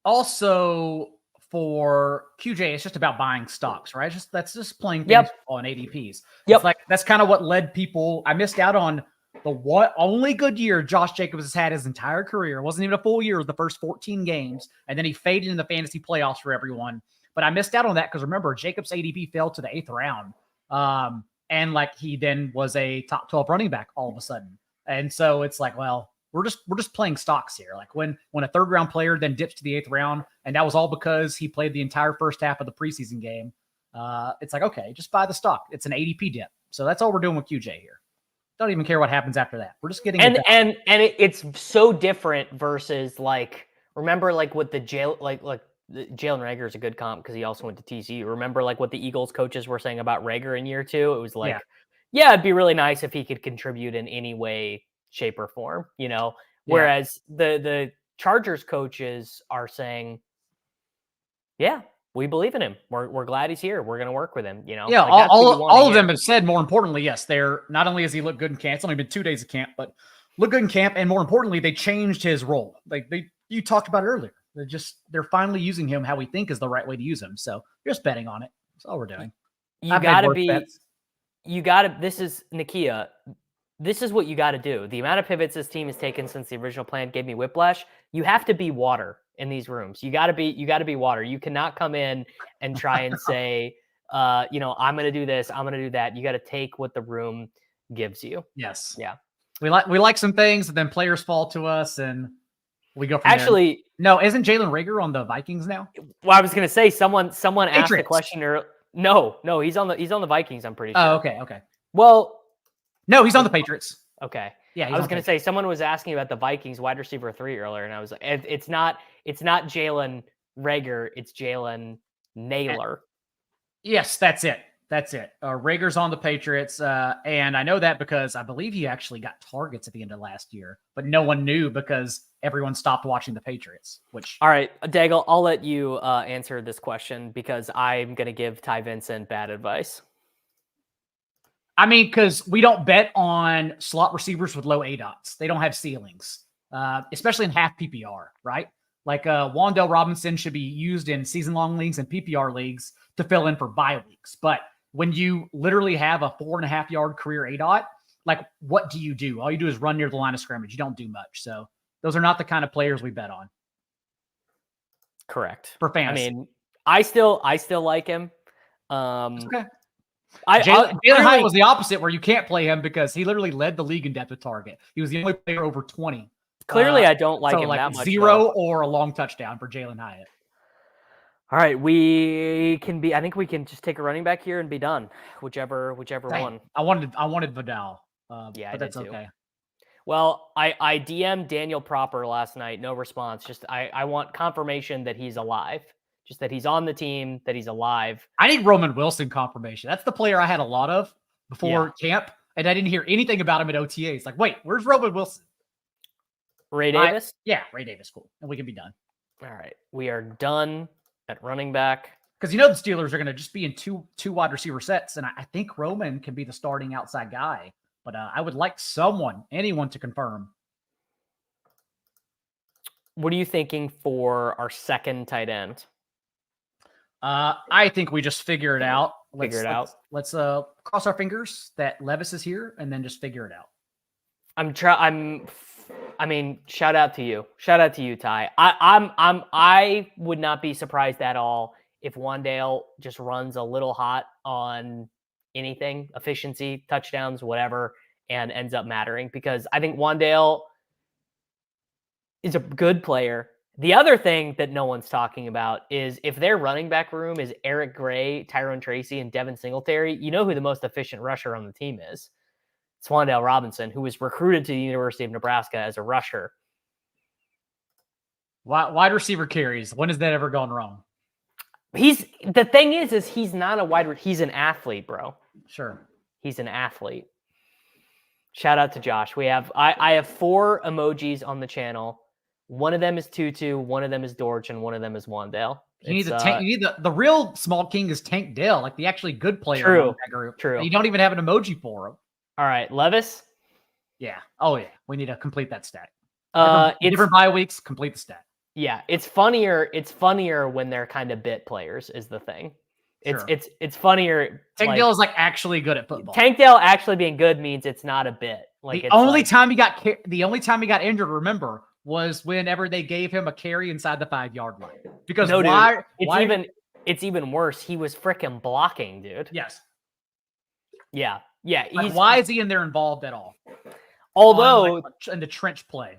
S2: Also for QJ, it's just about buying stocks, right? That's just playing things on ADPs. Yep. It's like that's kind of what led people. I missed out on the only good year Josh Jacobs has had his entire career. It wasn't even a full year, it was the first 14 games, and then he faded in the fantasy playoffs for everyone. But I missed out on that because remember, Jacobs' ADP fell to the 8th round. And like he then was a top 12 running back all of a sudden. And so it's like, well, we're just playing stocks here. Like when a 3rd round player then dips to the 8th round, and that was all because he played the entire first half of the preseason game. It's like, okay, just buy the stock. It's an ADP dip. So that's all we're doing with QJ here. Don't even care what happens after that. We're just getting
S1: it's so different versus like, remember like with the Jalen Reagor is a good comp because he also went to TCU. Remember like what the Eagles coaches were saying about Reagor in year 2? It was like, yeah, it'd be really nice if he could contribute in any way, shape, or form, whereas the Chargers coaches are saying, yeah, we believe in him. We're glad he's here. We're going to work with him.
S2: Yeah, like all of them have said, more importantly, yes, they're not only has he looked good in camp, it's only been 2 days of camp, but look good in camp, and more importantly, they changed his role. Like you talked about it earlier. They're finally using him how we think is the right way to use him. So just betting on it. That's all we're doing.
S1: This is Nakia. This is what you got to do. The amount of pivots this team has taken since the original plan gave me whiplash. You have to be water in these rooms. You got to be water. You cannot come in and try and say, I'm going to do this, I'm going to do that. You got to take what the room gives you.
S2: Yes.
S1: Yeah.
S2: We like some things, and then players fall to us, and we go from
S1: Actually,
S2: there. No, isn't Jalen Reagor on the Vikings now?
S1: Well, I was going to say someone asked the question earlier. No, he's on the Vikings, I'm pretty sure.
S2: Oh, okay.
S1: Well,
S2: no, he's on the Patriots.
S1: Okay.
S2: Yeah,
S1: I was going to say someone was asking about the Vikings wide receiver 3 earlier, and I was like, it's not Jalen Reagor, it's Jalen Naylor.
S2: Yes, that's it. Reagor's on the Patriots, and I know that because I believe he actually got targets at the end of last year, but no one knew because everyone stopped watching the Patriots. All
S1: right, Daigle, I'll let you answer this question because I'm going to give Ty Vincent bad advice.
S2: I mean, because we don't bet on slot receivers with low ADOTs. They don't have ceilings, especially in half PPR, right? Like Wan'Dale Robinson should be used in season-long leagues and PPR leagues to fill in for bye weeks. But when you literally have a 4.5-yard career ADOT, like what do you do? All you do is run near the line of scrimmage. You don't do much. So those are not the kind of players we bet on.
S1: Correct.
S2: For fantasy.
S1: I mean, I still like him.
S2: Okay.
S1: Jalen
S2: Hyatt was the opposite, where you can't play him because he literally led the league in depth of target. He was the only player over 20.
S1: Clearly, I don't like him
S2: like
S1: that much.
S2: 0 or a long touchdown for Jalen Hyatt.
S1: All right, I think we can just take a running back here and be done. Whichever one.
S2: I wanted Vidal.
S1: Yeah,
S2: but that's okay.
S1: Well, I DM'd Daniel Proper last night. No response. Just I want confirmation that he's alive. Just that he's on the team, that he's alive.
S2: I need Roman Wilson confirmation. That's the player I had a lot of before camp, and I didn't hear anything about him at OTAs. Like, wait, where's Roman Wilson?
S1: Ray Davis?
S2: Ray Davis. Cool. And we can be done.
S1: All right. We are done at running back.
S2: Because the Steelers are going to just be in two wide receiver sets, and I think Roman can be the starting outside guy. But I would like anyone to confirm.
S1: What are you thinking for our second tight end?
S2: I think we just figure it out. Let's cross our fingers that Levis is here, and then just figure it out.
S1: Shout out to you. Shout out to you, Ty. I would not be surprised at all if Wan'Dale just runs a little hot on anything, efficiency, touchdowns, whatever, and ends up mattering, because I think Wan'Dale is a good player. The other thing that no one's talking about is if their running back room is Eric Gray, Tyrone Tracy, and Devin Singletary, you know who the most efficient rusher on the team is. It's Wan'Dale Robinson, who was recruited to the University of Nebraska as a rusher.
S2: Wide receiver carries. When has that ever gone wrong?
S1: The thing is he's not a he's an athlete, bro.
S2: Sure.
S1: He's an athlete. Shout out to Josh. I have 4 emojis on the channel. One of them is Tutu, one of them is Dortch, and one of them is Wan'Dale.
S2: You need the real small king is Tank Dell, like the actually good player.
S1: True.
S2: In that group.
S1: True.
S2: You don't even have an emoji for him.
S1: All right, Levis.
S2: Yeah. Oh yeah. We need to complete that stat. Different bye weeks. Complete the stat.
S1: Yeah, it's funnier. It's funnier when they're kind of bit players. Is the thing. It's funnier.
S2: Tank Dell is like actually good at football.
S1: Tank Dell actually being good means it's not a bit. Like
S2: the only time he got injured, remember, was whenever they gave him a carry inside the 5-yard line. Because
S1: it's even worse. He was freaking blocking, dude.
S2: Yes.
S1: Yeah. Yeah.
S2: Like, why is he in there involved at all?
S1: Although
S2: in the trench play.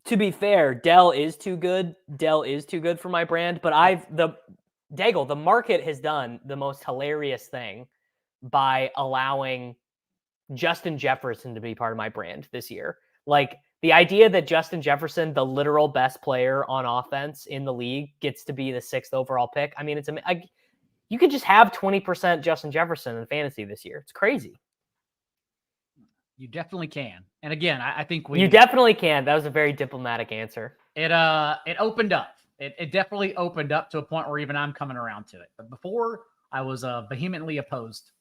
S1: To be fair, Dell is too good. Dell is too good for my brand. But Daigle, the market has done the most hilarious thing by allowing Justin Jefferson to be part of my brand this year. Like, the idea that Justin Jefferson, the literal best player on offense in the league, gets to be the 6th overall pick. I mean, you could just have 20% Justin Jefferson in fantasy this year. It's crazy.
S2: You definitely can. And again, I think
S1: you definitely can. That was a very diplomatic answer.
S2: It opened up. It definitely opened up to a point where even I'm coming around to it. But before, I was vehemently opposed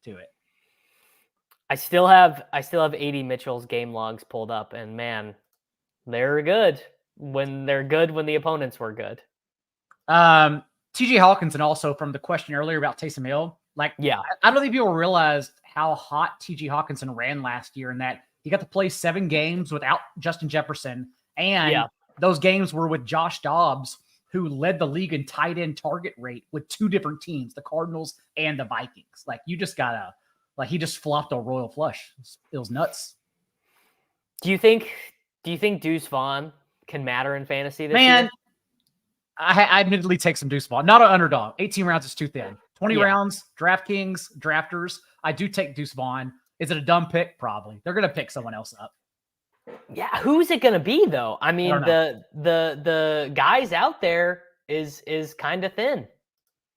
S2: to it.
S1: I still have AD Mitchell's game logs pulled up, and man, they're good when the opponents were good.
S2: TJ Hawkinson also, from the question earlier about Taysom Hill, I don't think people realize how hot TJ Hawkinson ran last year, in that he got to play 7 games without Justin Jefferson, and those games were with Josh Dobbs, who led the league in tight end target rate with 2 different teams, the Cardinals and the Vikings. Like, you just gotta. Like, he just flopped a royal flush. It was nuts.
S1: Do you think Deuce Vaughn can matter in fantasy this year?
S2: Man, I admittedly take some Deuce Vaughn. Not an underdog. 18 rounds is too thin. 20 rounds, DraftKings, drafters. I do take Deuce Vaughn. Is it a dumb pick? Probably. They're going to pick someone else up.
S1: Yeah, who's it going to be, though? I mean, the guys out there is kind of thin.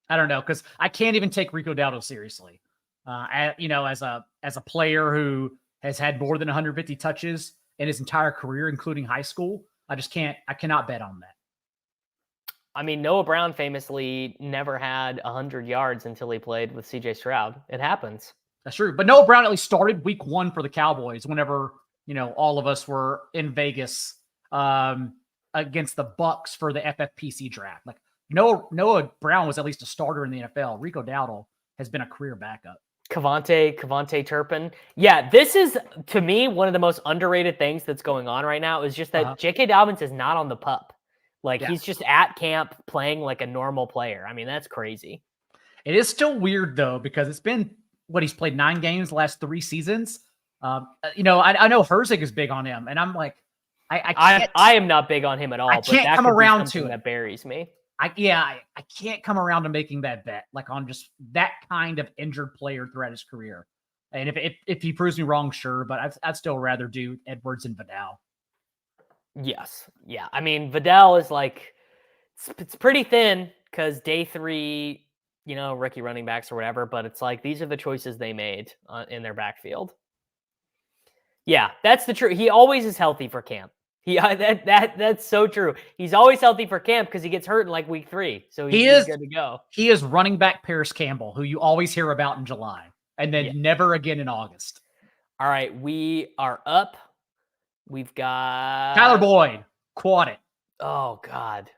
S2: I don't know, because I can't even take Rico Dowdle seriously. As a player who has had more than 150 touches in his entire career, including high school, I cannot bet on that.
S1: I mean, Noah Brown famously never had 100 yards until he played with CJ Stroud. It happens.
S2: That's true. But Noah Brown at least started week 1 for the Cowboys whenever, all of us were in Vegas against the Bucks for the FFPC draft. Like Noah Brown was at least a starter in the NFL. Rico Dowdle has been a career backup.
S1: Kavonte Turpin. Yeah, this is, to me, one of the most underrated things that's going on right now is just that J.K. Dobbins is not on the pup. Like, he's just at camp playing like a normal player. I mean, that's crazy.
S2: It is still weird, though, because it's been, he's played 9 games the last 3 seasons. I know Herzig is big on him, and I'm like, I
S1: am not big on him at all.
S2: I can't come around to it.
S1: That buries me.
S2: I can't come around to making that bet, like on just that kind of injured player throughout his career. And if he proves me wrong, sure, but I'd still rather do Edwards and Vidal.
S1: Yes. Yeah. I mean, Vidal is like, it's pretty thin because day 3, rookie running backs or whatever, but it's like, these are the choices they made in their backfield. Yeah, that's the truth. He always is healthy for camp. That's so true. He's always healthy for camp because he gets hurt in like week 3. So he's good to go.
S2: He is running back Paris Campbell, who you always hear about in July and then never again in August.
S1: All right. We are up. We've got
S2: Tyler Boyd. Quad it.
S1: Oh, God.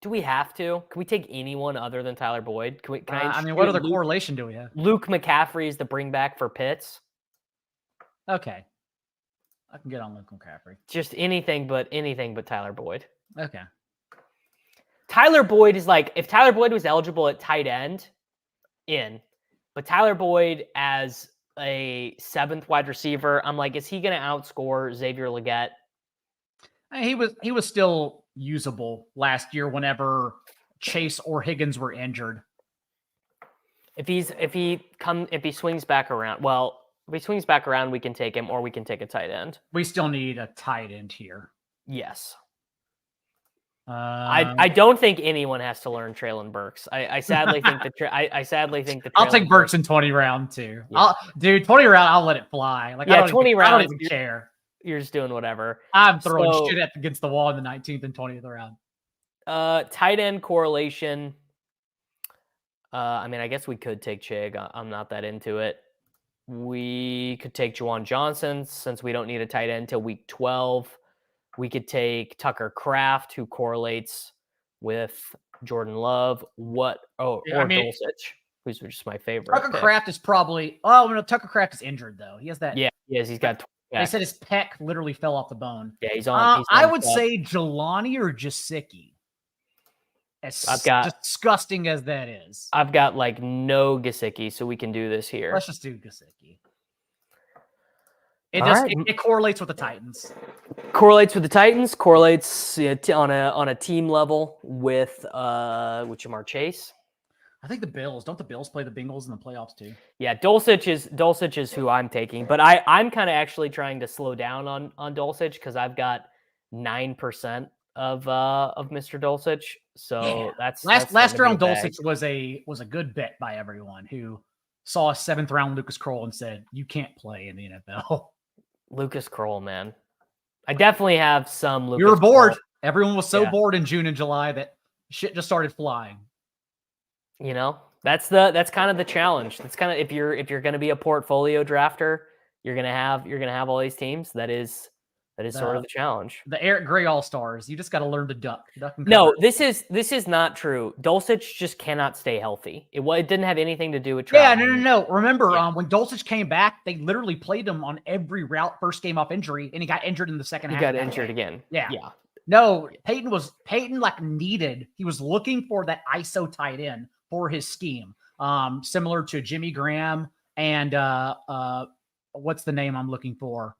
S1: Do we have to? Can we take anyone other than Tyler Boyd?
S2: What other correlation do we have?
S1: Luke McCaffrey is the bring back for Pitts.
S2: Okay. I can get on Luke McCaffrey.
S1: Just anything but Tyler Boyd.
S2: Okay.
S1: Tyler Boyd is like, if Tyler Boyd was eligible at tight end, but Tyler Boyd as a 7th wide receiver, I'm like, is he going to outscore Xavier Legette?
S2: He was still usable last year whenever Chase or Higgins were injured.
S1: If he swings back around, if he swings back around, we can take him, or we can take a tight end.
S2: We still need a tight end here.
S1: Yes. I don't think anyone has to learn Treylon Burks. I sadly think that
S2: I'll take Burks in 20 round too. Yeah. 20 round, I'll let it fly. Like
S1: 20 round,
S2: I don't even care.
S1: You're just doing whatever.
S2: I'm throwing shit against the wall in the 19th and 20th round.
S1: Tight end correlation. I guess we could take Chig. I'm not that into it. We could take Juwan Johnson since we don't need a tight end till week 12. We could take Tucker Kraft, who correlates with Jordan Love. Dulcich, who's just my favorite.
S2: Tucker Kraft is probably. Oh no, Tucker Kraft is injured though. He has that.
S1: Yeah, he's got.
S2: They said his pec literally fell off the bone.
S1: Yeah, he's on.
S2: I would say Jelani or Jasicki. As disgusting as that is.
S1: I've got like no Gesicki, so we can do this here.
S2: Let's just do Gesicki. It correlates with the Titans.
S1: Correlates on a team level with Jamar Chase.
S2: I think the Bills. Don't the Bills play the Bengals in the playoffs too?
S1: Yeah, Dulcich is who I'm taking, but I'm kind of actually trying to slow down on Dulcich because I've got 9% of Mr. Dulcich. So that's
S2: last round. Dulcich was a good bet by everyone who saw a 7th round Lucas Kroll and said you can't play in the NFL.
S1: Lucas Kroll, man, I definitely have some. Lucas
S2: we were bored.
S1: Kroll.
S2: Everyone was so bored in June and July that shit just started flying.
S1: That's kind of the challenge. That's kind of if you're going to be a portfolio drafter, you're gonna have all these teams. That is sort of the challenge.
S2: The Eric Gray All-Stars. You just got to learn to duck.
S1: No, this is not true. Dulcich just cannot stay healthy. It didn't have anything to do with travel.
S2: Yeah, no. Remember, when Dulcich came back, they literally played him on every route, first game off injury, and he got injured in the second half.
S1: He got injured again.
S2: Yeah. No, Peyton needed. He was looking for that ISO tight end for his scheme, similar to Jimmy Graham and what's the name I'm looking for?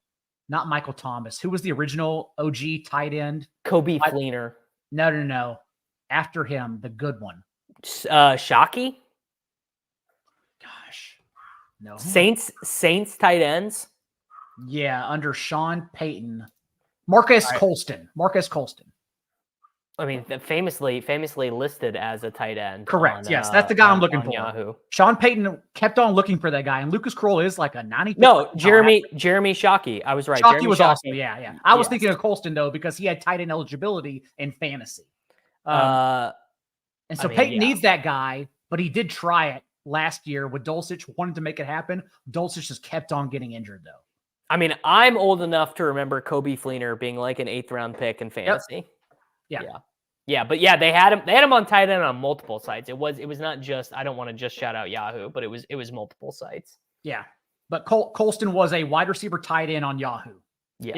S2: Not Michael Thomas. Who was the original OG tight end?
S1: Kobe Fleener.
S2: No. After him, the good one.
S1: Shockey?
S2: Gosh. No.
S1: Saints tight ends?
S2: Yeah, under Sean Payton. Marcus Colston. I mean,
S1: famously listed as a tight end.
S2: Correct. Yes, that's the guy I'm looking for.
S1: Yahoo.
S2: Sean Payton kept on looking for that guy, and Lucas Kroll is like a 90.
S1: No, Jeremy Shockey. I was right.
S2: Shockey was awesome. Yeah. I was thinking of Colston though because he had tight end eligibility in fantasy. And so Payton needs that guy, but he did try it last year with Dulcich, wanted to make it happen. Dulcich just kept on getting injured, though.
S1: I mean, I'm old enough to remember Kobe Fleener being like an 8th round pick in fantasy.
S2: Yep.
S1: Yeah. But yeah, they had him on tight end on multiple sites. It was not just, I don't want to just shout out Yahoo, but it was multiple sites.
S2: Yeah. But Colston was a wide receiver tight end on Yahoo.
S1: Yes.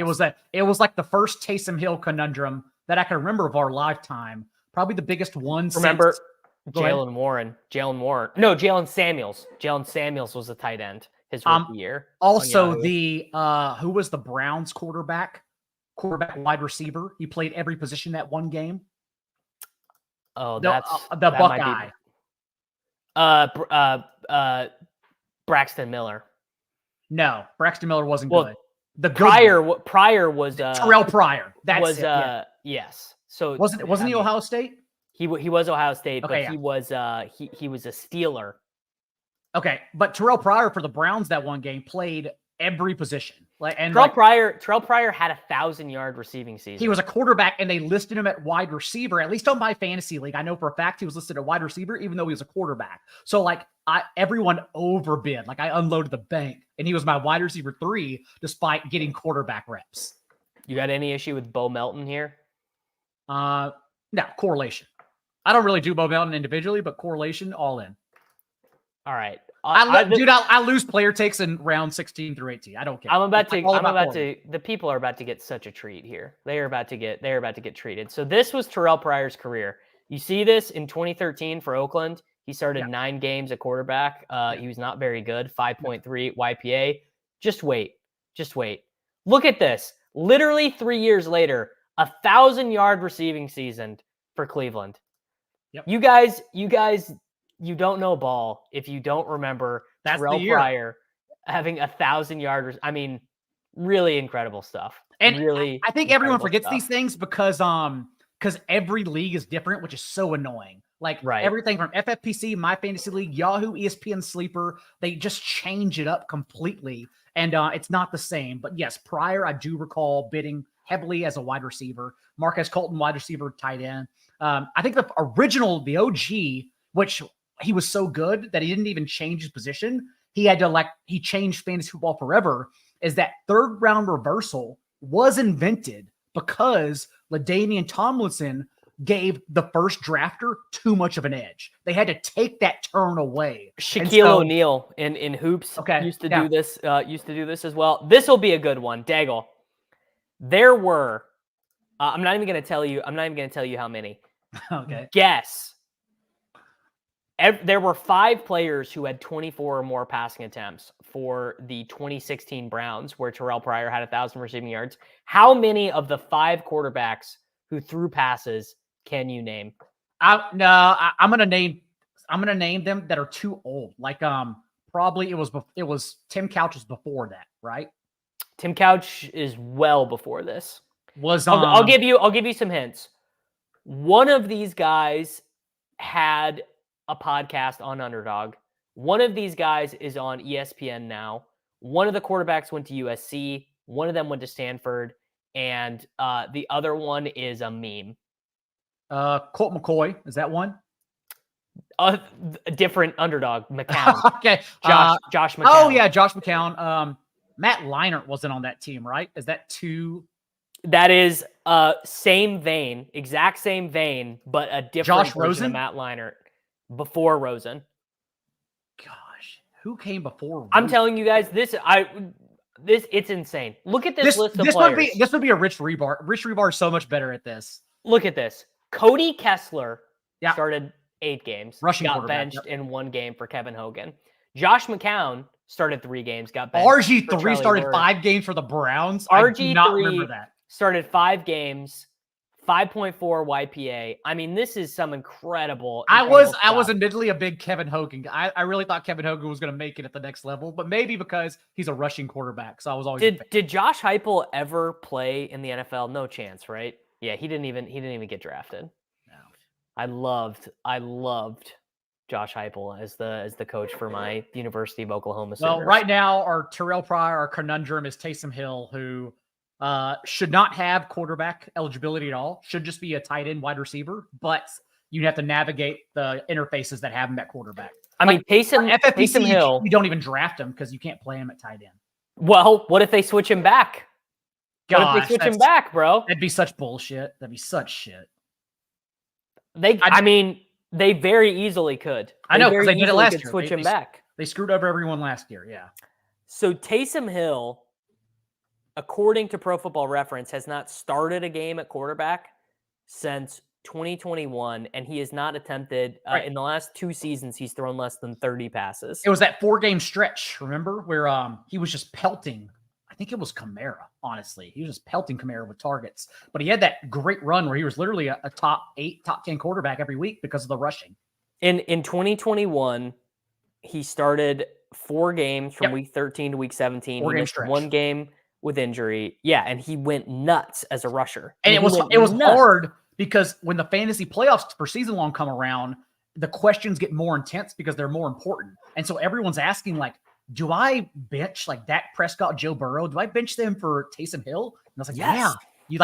S2: It was like the first Taysom Hill conundrum that I can remember of our lifetime. Probably the biggest one.
S1: Remember Jalen Warren. No, Jalen Samuels. Jalen Samuels was a tight end his rookie year.
S2: Also, who was the Browns quarterback wide receiver? He played every position that one game.
S1: Oh, that's
S2: the Buckeye.
S1: Braxton Miller.
S2: No, Braxton Miller wasn't good. The
S1: Pryor was
S2: Terrell Pryor. That's
S1: yes. So
S2: wasn't he Ohio State?
S1: He was Ohio State,
S2: okay,
S1: but he was a Steeler.
S2: Okay, but Terrell Pryor for the Browns that one game played every position.
S1: Terrell Pryor had 1,000-yard receiving season.
S2: He was a quarterback, and they listed him at wide receiver. At least on my fantasy league, I know for a fact he was listed at wide receiver, even though he was a quarterback. So everyone overbid. I unloaded the bank, and he was my wide receiver 3, despite getting quarterback reps.
S1: You got any issue with Bo Melton here?
S2: No, correlation. I don't really do Bo Melton individually, but correlation all in.
S1: All right.
S2: I lose player takes in round 16 through 18. I don't care.
S1: The people are about to get such a treat here. They are about to get treated. So this was Terrell Pryor's career. You see this in 2013 for Oakland. He started 9 games at quarterback. He was not very good. 5.3 YPA. Just wait. Look at this. Literally 3 years later, 1,000-yard receiving season for Cleveland.
S2: Yep.
S1: You guys, you don't know ball if you don't remember Terrell Pryor having 1,000-yard. I mean, really incredible stuff.
S2: And really, I think everyone forgets these things because every league is different, which is so annoying. Everything from FFPC, My Fantasy League, Yahoo, ESPN Sleeper, they just change it up completely, and it's not the same. But yes, Pryor, I do recall bidding heavily as a wide receiver. Marquez Colton, wide receiver, tight end. I think the OG, which he was so good that he didn't even change his position. He changed fantasy football forever. Is that 3rd round reversal was invented because LaDainian Tomlinson gave the first drafter too much of an edge. They had to take that turn away.
S1: Shaquille O'Neal in hoops used to do this. Used to do this as well. This will be a good one, Daigle. There were. I'm not even going to tell you. I'm not even going to tell you how many.
S2: Okay.
S1: Guess. There were 5 players who had 24 or more passing attempts for the 2016 Browns, where Terrell Pryor had 1,000 receiving yards. How many of the 5 quarterbacks who threw passes can you name?
S2: I'm gonna name them that are too old. Probably it was Tim Couch was before that, right?
S1: Tim Couch is well before this. I'll give you some hints. One of these guys had a podcast on Underdog. One of these guys is on ESPN now. One of the quarterbacks went to USC. One of them went to Stanford. And the other one is a meme.
S2: Colt McCoy. Is that one?
S1: A different Underdog. McCown.
S2: Okay.
S1: Josh McCown.
S2: Oh, yeah. Josh McCown. Matt Leinart wasn't on that team, right? Is that 2?
S1: That is same vein, exact same vein, but a different version of Matt Leinart. Before Rosen.
S2: Gosh, who came before Rosen?
S1: I'm telling you guys, it's insane. Look at this list of players.
S2: This would be a Rich Rebar. Rich Rebar is so much better at this.
S1: Look at this. Cody Kessler started 8 games. Got benched in 1 game for Kevin Hogan. Josh McCown started 3 games. Got benched.
S2: RG3 started 5 games for the Browns. I do not remember that.
S1: Started 5 games. 5.4 YPA. I mean, this is some incredible.
S2: I was admittedly a big Kevin Hogan guy. I really thought Kevin Hogan was going to make it at the next level, but maybe because he's a rushing quarterback. So I was always
S1: did Josh Heupel ever play in the NFL? No chance, right? Yeah, he didn't even get drafted.
S2: No.
S1: I loved Josh Heupel as the coach for my University of Oklahoma.
S2: Well, right now our Terrell Pryor, our conundrum is Taysom Hill, who should not have quarterback eligibility at all. Should just be a tight end wide receiver, but you have to navigate the interfaces that have him at quarterback.
S1: I mean, Taysom
S2: FFPC,
S1: Hill.
S2: you don't even draft him because you can't play him at tight end.
S1: Well, what if they switch him back? What if they switch him back, bro?
S2: That'd be such bullshit. That'd be such shit.
S1: I mean, they very easily could.
S2: I know, because they did it last year.
S1: Switch him back.
S2: They screwed over everyone last year, yeah.
S1: So Taysom Hill, according to Pro Football Reference, has not started a game at quarterback since 2021, and he has not attempted in the last 2 seasons. He's thrown less than 30 passes.
S2: It was that 4-game stretch, remember, where he was just pelting. I think it was Kamara. Honestly, he was just pelting Kamara with targets. But he had that great run where he was literally a top 8, top 10 quarterback every week because of the rushing.
S1: In 2021, he started 4 games from week 13 to week 17. He missed 1 game with injury. Yeah, and he went nuts as a rusher.
S2: And it was hard because when the fantasy playoffs for season long come around, the questions get more intense because they're more important. And so everyone's asking, like, do I bench like Dak Prescott, Joe Burrow? Do I bench them for Taysom Hill? And I was like, yes. Yeah.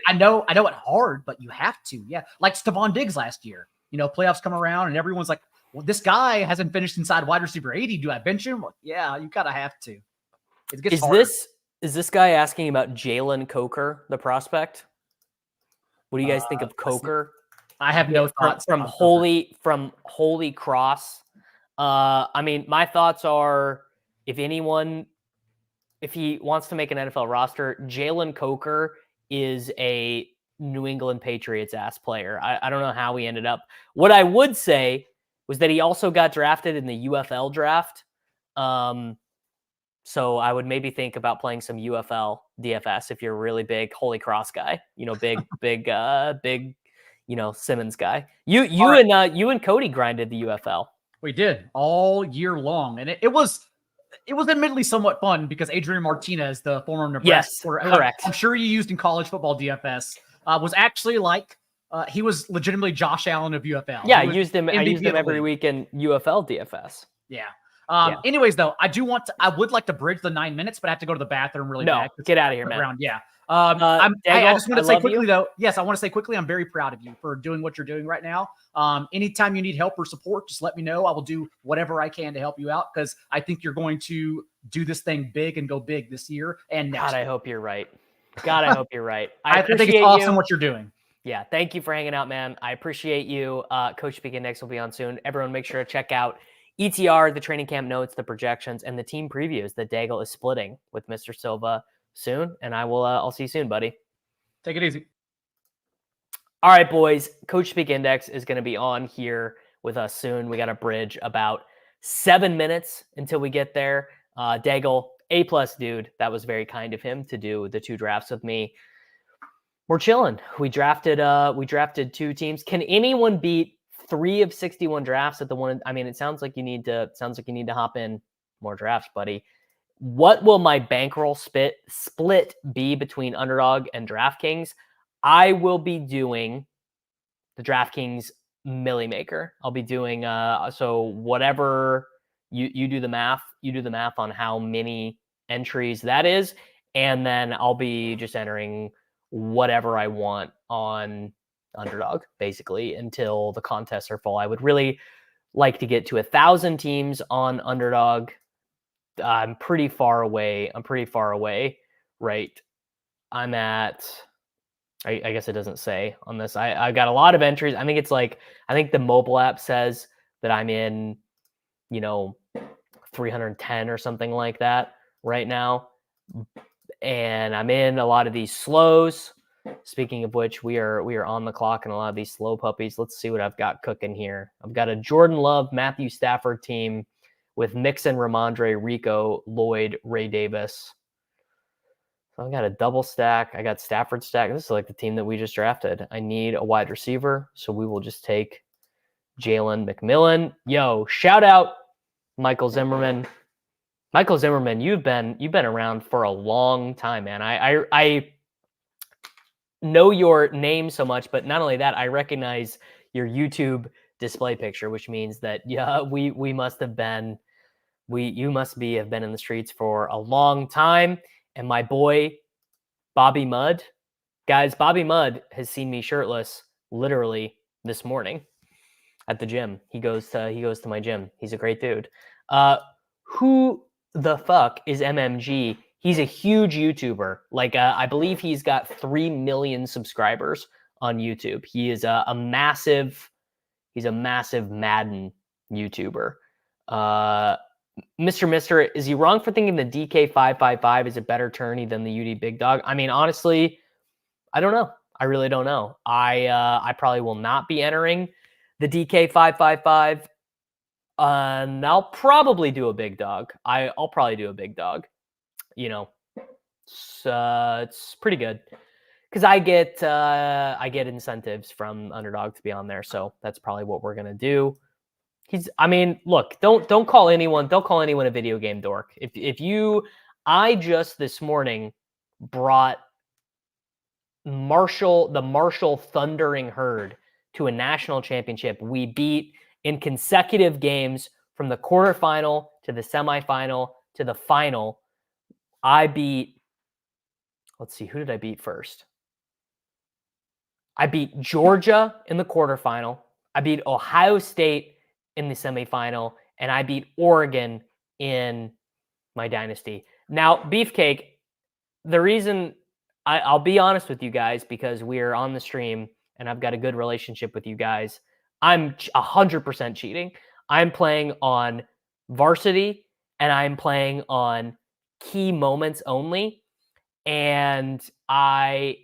S2: I know it's hard, but you have to. Yeah. Like Stephon Diggs last year. Playoffs come around and everyone's like, well, this guy hasn't finished inside wide receiver 80. Do I bench him? Well, yeah, you kind of have to. It gets hard.
S1: Is this guy asking about Jalen Coker, the prospect? What do you guys think of Coker?
S2: I have no thoughts
S1: from Holy Cross. I mean, my thoughts are, if he wants to make an NFL roster, Jalen Coker is a New England Patriots ass player. I don't know how he ended up. What I would say was that he also got drafted in the UFL draft. So I would maybe think about playing some UFL DFS if you're a really big Holy Cross guy, big, Simmons guy. You and Cody grinded the UFL.
S2: We did all year long. And it was admittedly somewhat fun because Adrian Martinez, the former Nebraska,
S1: correct.
S2: I'm sure you used in college football DFS, was actually like, he was legitimately Josh Allen of UFL.
S1: Yeah, I used him every week in UFL DFS.
S2: Yeah. Anyways, though, I would like to bridge the 9 minutes, but I have to go to the bathroom really bad.
S1: Get out of here, man.
S2: Yeah. I just want to say quickly, though. Yes, I want to say quickly, I'm very proud of you for doing what you're doing right now. Anytime you need help or support, just let me know. I will do whatever I can to help you out because I think you're going to do this thing big and go big this year and next.
S1: God, I hope you're right. I hope you're right.
S2: I think it's awesome what you're doing.
S1: Yeah, thank you for hanging out, man. I appreciate you. Coach Speak Index will be on soon. Everyone, make sure to check out ETR, the training camp notes, the projections, and the team previews that Daigle is splitting with Mr. Silva soon. And I'll see you soon, buddy.
S2: Take it easy.
S1: All right, boys. Coach Speak Index is going to be on here with us soon. We got a bridge about 7 minutes until we get there. Daigle, A+ dude. That was very kind of him to do the 2 drafts with me. We're chilling. We drafted 2 teams. Can anyone beat 3 of 61 drafts at the one? I mean, it sounds like you need to hop in more drafts, buddy. What will my bankroll split be between Underdog and DraftKings? I will be doing the DraftKings Millie Maker. I'll be doing so whatever you do the math. You do the math on how many entries that is, and then I'll be just entering whatever I want on Underdog, basically, until the contests are full. I would really like to get to 1,000 teams on Underdog. I'm pretty far away. Right. I'm at, I guess it doesn't say on this. I've got a lot of entries. I think the mobile app says that I'm in, 310 or something like that right now. And I'm in a lot of these slows. Speaking of which, we are on the clock in a lot of these slow puppies. Let's see what I've got cooking here. I've got a Jordan Love, Matthew Stafford team with Mixon, Ramondre, Rico, Lloyd, Ray Davis. So I got a double stack. I got Stafford stack. This is like the team that we just drafted. I need a wide receiver, so we will just take Jalen McMillan. Yo, shout out Michael Zimmerman. Michael Zimmerman, you've been around for a long time, man. I know your name so much, but not only that, I recognize your YouTube display picture, which means that you must have been in the streets for a long time. And my boy Bobby Mudd, guys, Bobby Mudd has seen me shirtless literally this morning. at the gym. He goes to my gym. He's a great dude. Who the fuck is MMG? He's a huge YouTuber. Like I believe he's got 3 million subscribers on YouTube. He is a massive Madden YouTuber. Mr. Mister, is he wrong for thinking the DK555 is a better tourney than the UD Big Dog? I mean, honestly, I don't know. I really don't know. I probably will not be entering the DK555. And I'll probably do a Big Dog. I'll probably do a Big Dog. You know, it's pretty good because I get incentives from Underdog to be on there. So that's probably what we're gonna do. I mean, look, don't call anyone a video game dork. I just this morning brought the Marshall Thundering Herd to a national championship. We beat in consecutive games from the quarterfinal to the semifinal to the final. Let's see, who did I beat first? I beat Georgia in the quarterfinal. I beat Ohio State in the semifinal, and I beat Oregon in my dynasty. Now, Beefcake, the reason I'll be honest with you guys, because we're on the stream and I've got a good relationship with you guys, I'm 100% cheating. I'm playing on varsity and I'm playing on key moments only. And I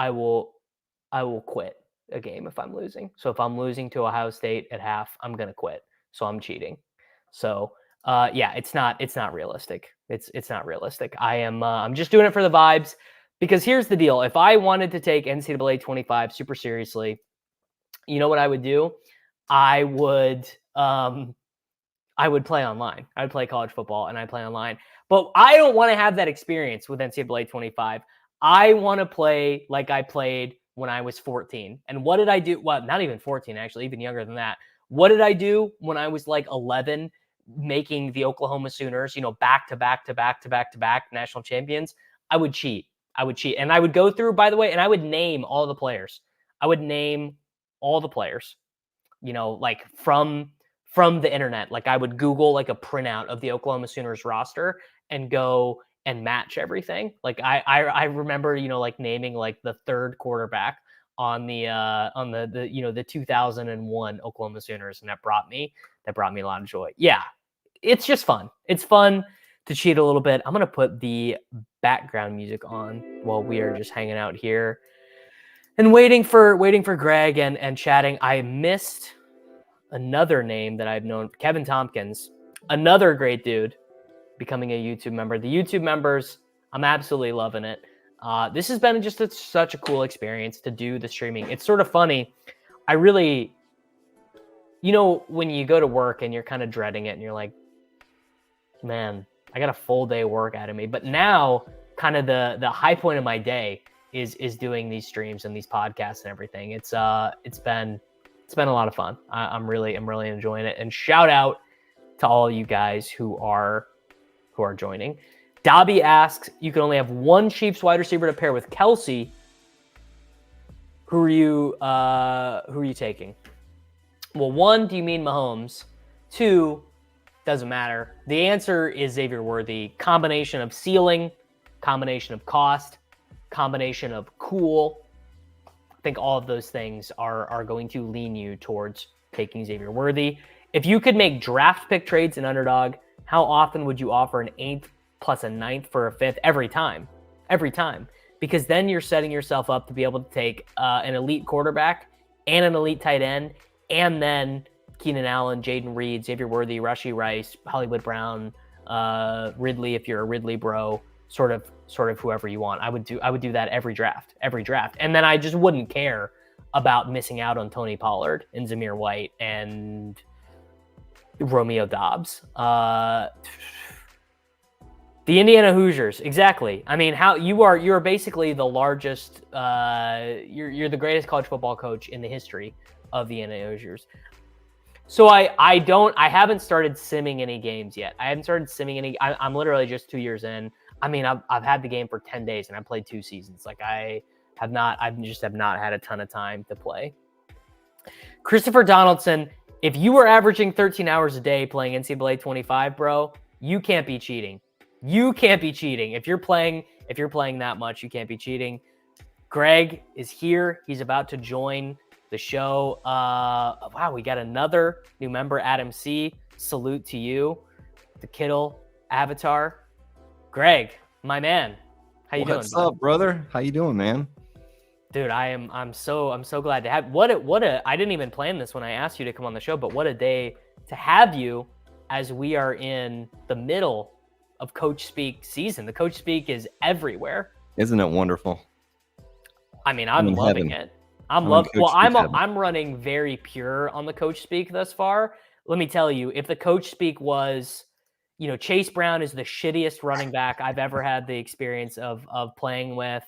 S1: will quit a game if I'm losing. So if I'm losing to Ohio State at half, I'm going to quit. So I'm cheating. So yeah, it's not realistic. It's not realistic. I'm just doing it for the vibes, because here's the deal. If I wanted to take NCAA 25 super seriously, you know what I would do? I would play online. I would play college football and I play online. But I don't want to have that experience with NCAA 25. I want to play like I played when I was 14. And what did I do? Well, not even 14, actually, even younger than that. What did I do when I was like 11, making the Oklahoma Sooners, back to back national champions? I would cheat. And I would go through, by the way, and I would name all the players. Like from the internet. Like I would Google like a printout of the Oklahoma Sooners roster and go and match everything. Like I remember, like naming like the third quarterback on the 2001 Oklahoma Sooners, and that brought me a lot of joy. Yeah, it's just fun. It's fun to cheat a little bit. I'm gonna put the background music on while we are just hanging out here and waiting for Greg and chatting. I missed another name that I've known, Kevin Tompkins, another great dude, becoming a YouTube member. The YouTube members, I'm absolutely loving it. This has been just such a cool experience to do the streaming. It's sort of funny. I really, when you go to work and you're kind of dreading it and you're like, man, I got a full day of work out of me. But now kind of the high point of my day is doing these streams and these podcasts and everything. It's been a lot of fun. I'm really enjoying it. And shout out to all you guys who are joining. Dobby asks, you can only have one Chiefs wide receiver to pair with Kelsey. Who are you taking? Well, one, do you mean Mahomes? Two, doesn't matter. The answer is Xavier Worthy. Combination of ceiling, combination of cost, combination of cool. I think all of those things are going to lean you towards taking Xavier Worthy. If you could make draft pick trades in Underdog, how often would you offer an 8th plus a 9th for a 5th? Every time. Because then you're setting yourself up to be able to take an elite quarterback and an elite tight end, and then Keenan Allen, Jaden Reed, Xavier Worthy, Rashee Rice, Hollywood Brown, Ridley, if you're a Ridley bro, sort of whoever you want. I would do that every draft. And then I just wouldn't care about missing out on Tony Pollard and Zamir White and Romeo Dobbs. The Indiana Hoosiers, exactly. I mean, you're basically the largest, you're the greatest college football coach in the history of the Indiana Hoosiers. So I haven't started simming any games yet. I'm literally just 2 years in. I mean, I've had the game for 10 days and I played 2 seasons. Like I just have not had a ton of time to play. Christopher Donaldson, if you were averaging 13 hours a day playing NCAA 25, bro, you can't be cheating. You can't be cheating. If you're playing that much, you can't be cheating. Greg is here. He's about to join the show. Wow, we got another new member, Adam C. Salute to you, the Kittle avatar. Greg, my man, how you doing?
S3: What's up, brother? How you doing, man?
S1: Dude, I'm so glad to have what a I didn't even plan this when I asked you to come on the show, but what a day to have you as we are in the middle of Coach Speak season. The Coach Speak is everywhere.
S3: Isn't it wonderful?
S1: I mean, I'm loving it. I'm running very pure on the Coach Speak thus far. Let me tell you, if the Coach Speak was, Chase Brown is the shittiest running back I've ever had the experience of playing with.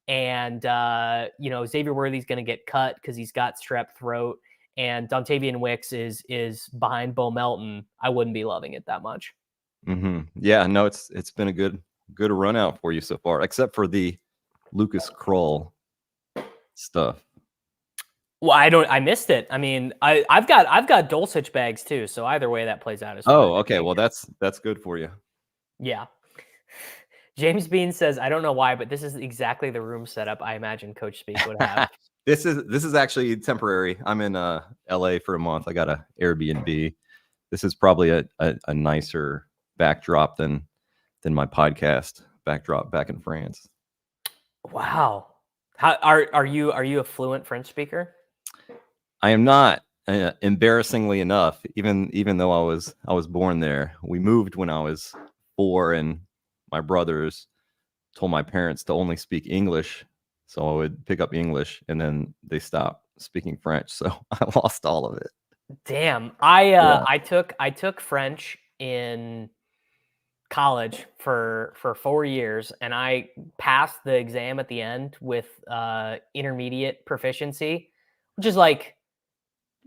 S1: And, Xavier Worthy's going to get cut because he's got strep throat. And Dontavian Wicks is behind Bo Melton. I wouldn't be loving it that much.
S3: Mm-hmm. Yeah, no, it's been a good run out for you so far, except for the Lucas Krull stuff.
S1: Well, I missed it. I mean, I've got Dulcich bags too. So either way that plays out.
S3: Oh, okay. Well, that's good for you.
S1: Yeah. James Bean says, I don't know why, but this is exactly the room setup I imagine Coach Speak would have.
S3: This is actually temporary. I'm in LA for a month. I got a Airbnb. This is probably a nicer backdrop than my podcast backdrop back in France.
S1: Wow. How are you a fluent French speaker?
S3: I am not, embarrassingly enough, even though I was born there. We moved when I was 4, and my brothers told my parents to only speak English, so I would pick up English, and then they stopped speaking French, so I lost all of it.
S1: Damn. I took French in college for 4 years, and I passed the exam at the end with intermediate proficiency, which is like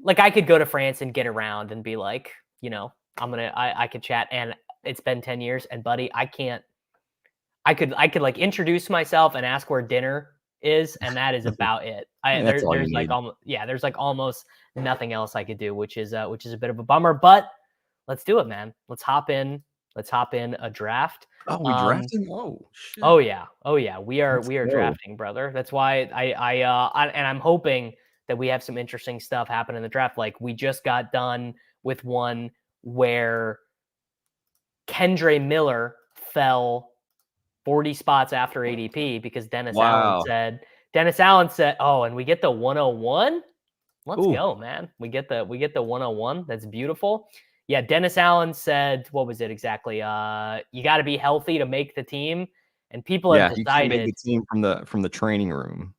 S1: I could go to France and get around and be like, I could chat, and it's been 10 years, and buddy, I could like introduce myself and ask where dinner is, and that is about it. There's like almost nothing else I could do, which is a bit of a bummer, but let's do it, man. Let's hop in a draft.
S3: Oh, we drafting? Oh, shit.
S1: Oh yeah. We are drafting, brother. That's why and I'm hoping that we have some interesting stuff happen in the draft. Like, we just got done with one where Kendre Miller fell 40 spots after ADP because Dennis Allen said, oh, and we get the 101. Let's go, man. We get the 101. That's beautiful. Yeah, Dennis Allen said, what was it exactly? You got to be healthy to make the team. And people have decided,
S3: you can't make the team from the training room.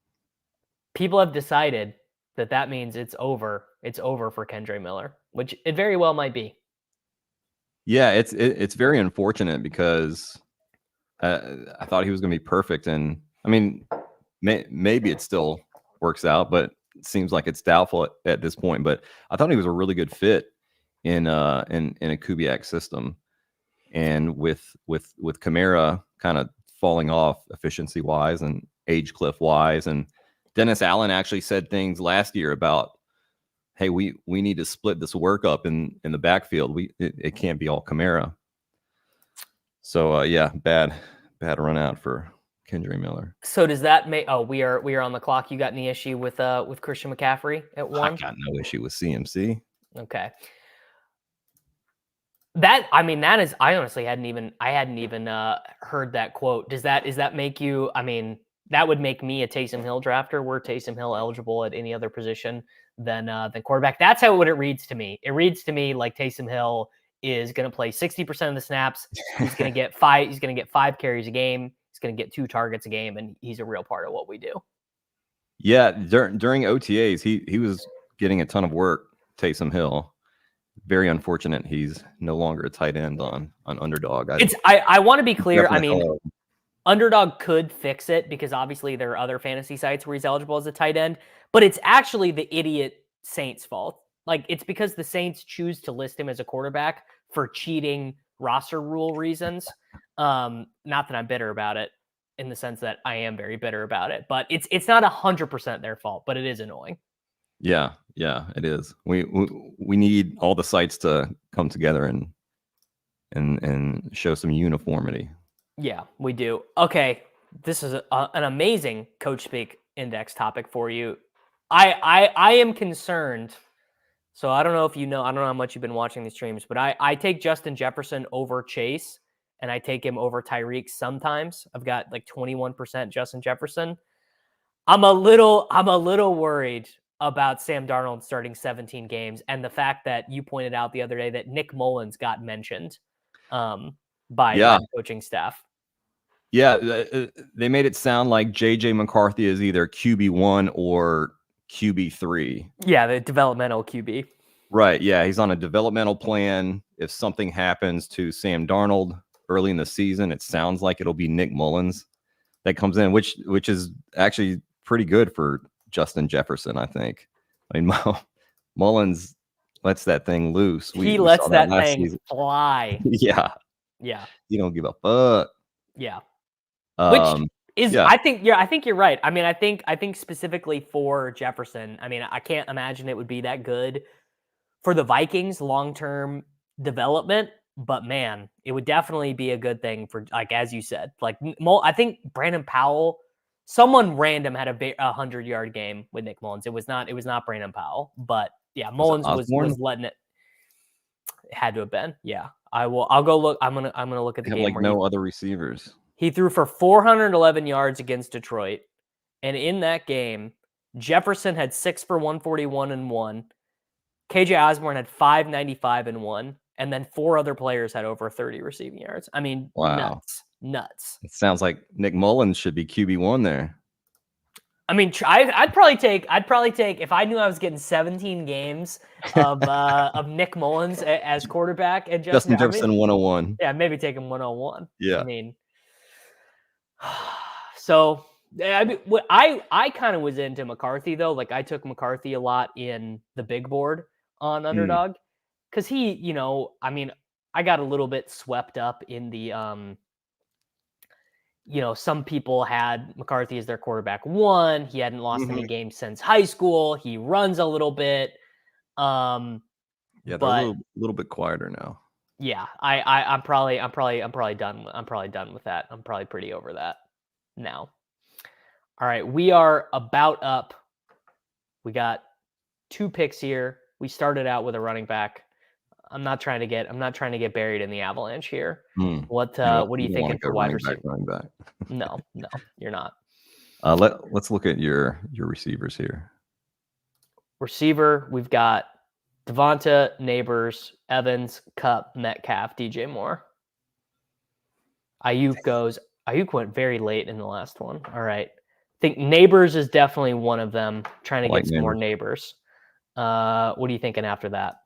S1: People have decided that means it's over. It's over for Kendre Miller, which it very well might be.
S3: Yeah, it's very unfortunate because I thought he was going to be perfect, and I mean, maybe it still works out, but it seems like it's doubtful at this point. But I thought he was a really good fit in a Kubiak system, and with Kamara kind of falling off efficiency wise and age cliff wise, and Dennis Allen actually said things last year about, hey, we need to split this work up in the backfield. It can't be all Kamara. So yeah, bad run out for Kendre Miller.
S1: So does that make? Oh, we are on the clock. You got any issue with Christian McCaffrey at 1?
S3: I got no issue with CMC.
S1: Okay. That is, I honestly hadn't even heard that quote. Does that make you? I mean, that would make me a Taysom Hill drafter. We're Taysom Hill eligible at any other position than quarterback. That's how it reads to me. It reads to me like Taysom Hill is going to play 60% of the snaps. He's going to get 5. He's going to get 5 carries a game. He's going to get 2 targets a game, and he's a real part of what we do.
S3: Yeah, during OTAs, he was getting a ton of work. Taysom Hill. Very unfortunate he's no longer a tight end on underdog.
S1: I want to be clear. I mean, underdog could fix it because obviously there are other fantasy sites where he's eligible as a tight end, but it's actually the idiot Saints' fault. Like, it's because the Saints choose to list him as a quarterback for cheating roster rule reasons. Not that I'm bitter about it, in the sense that I am very bitter about it, but it's not 100% their fault, but it is annoying.
S3: Yeah, it is. We need all the sites to come together and show some uniformity.
S1: Yeah, we do. Okay, this is an amazing coach speak index topic for you. I am concerned. So I don't know if you know. I don't know how much you've been watching the streams, but I take Justin Jefferson over Chase, and I take him over Tyreek sometimes. I've got like 21% Justin Jefferson. I'm a little worried about Sam Darnold starting 17 games, and the fact that you pointed out the other day that Nick Mullins got mentioned by the coaching staff.
S3: Yeah, they made it sound like JJ McCarthy is either QB1 or QB3.
S1: Yeah, the developmental QB.
S3: Right. Yeah, he's on a developmental plan. If something happens to Sam Darnold early in the season, it sounds like it'll be Nick Mullins that comes in, which is actually pretty good for Justin Jefferson, I think. I mean, Mullins lets that thing loose.
S1: He lets that thing fly.
S3: Yeah.
S1: Yeah.
S3: You don't give a fuck.
S1: Yeah. Which is,
S3: yeah.
S1: I think you're right. I mean, I think specifically for Jefferson, I mean, I can't imagine it would be that good for the Vikings long-term development, but man, it would definitely be a good thing for, like, as you said, like, I think Brandon Powell, someone random had a 100-yard game with Nick Mullins. It was not Brandon Powell, but yeah, Mullins was letting it. It had to have been. Yeah. I'll go look. I'm gonna look at the game.
S3: Like no other receivers.
S1: He threw for 411 yards against Detroit. And in that game, Jefferson had 6 for 141 and 1. KJ Osborne had 595 and 1. And then 4 other players had over 30 receiving yards. I mean,
S3: wow.
S1: Nuts.
S3: It sounds like Nick Mullins should be QB1 there.
S1: I mean, I'd probably take if I knew I was getting 17 games of Nick Mullins as quarterback and
S3: Justin Jefferson 101.
S1: Yeah, maybe take him 101.
S3: Yeah.
S1: I mean, so I mean, I kind of was into McCarthy though. Like I took McCarthy a lot in the big board on underdog because he, you know, I mean, I got a little bit swept up in the, you know, some people had McCarthy as their quarterback 1. He hadn't lost any games since high school. He runs a little bit.
S3: Yeah, they're a little bit quieter now.
S1: Yeah, I'm probably done. I'm probably done with that. I'm probably pretty over that now. All right, we are about up. We got 2 picks here. We started out with a running back. I'm not trying to get buried in the avalanche here. What are you thinking for wide receiver?
S3: Running back.
S1: No, you're not.
S3: Let's look at your receivers here.
S1: Receiver, we've got Devonta, Neighbors, Evans, Kupp, Metcalf, DJ Moore. Ayuk went very late in the last one. All right. I think Neighbors is definitely one of them. Trying to get some more Neighbors. What are you thinking after that?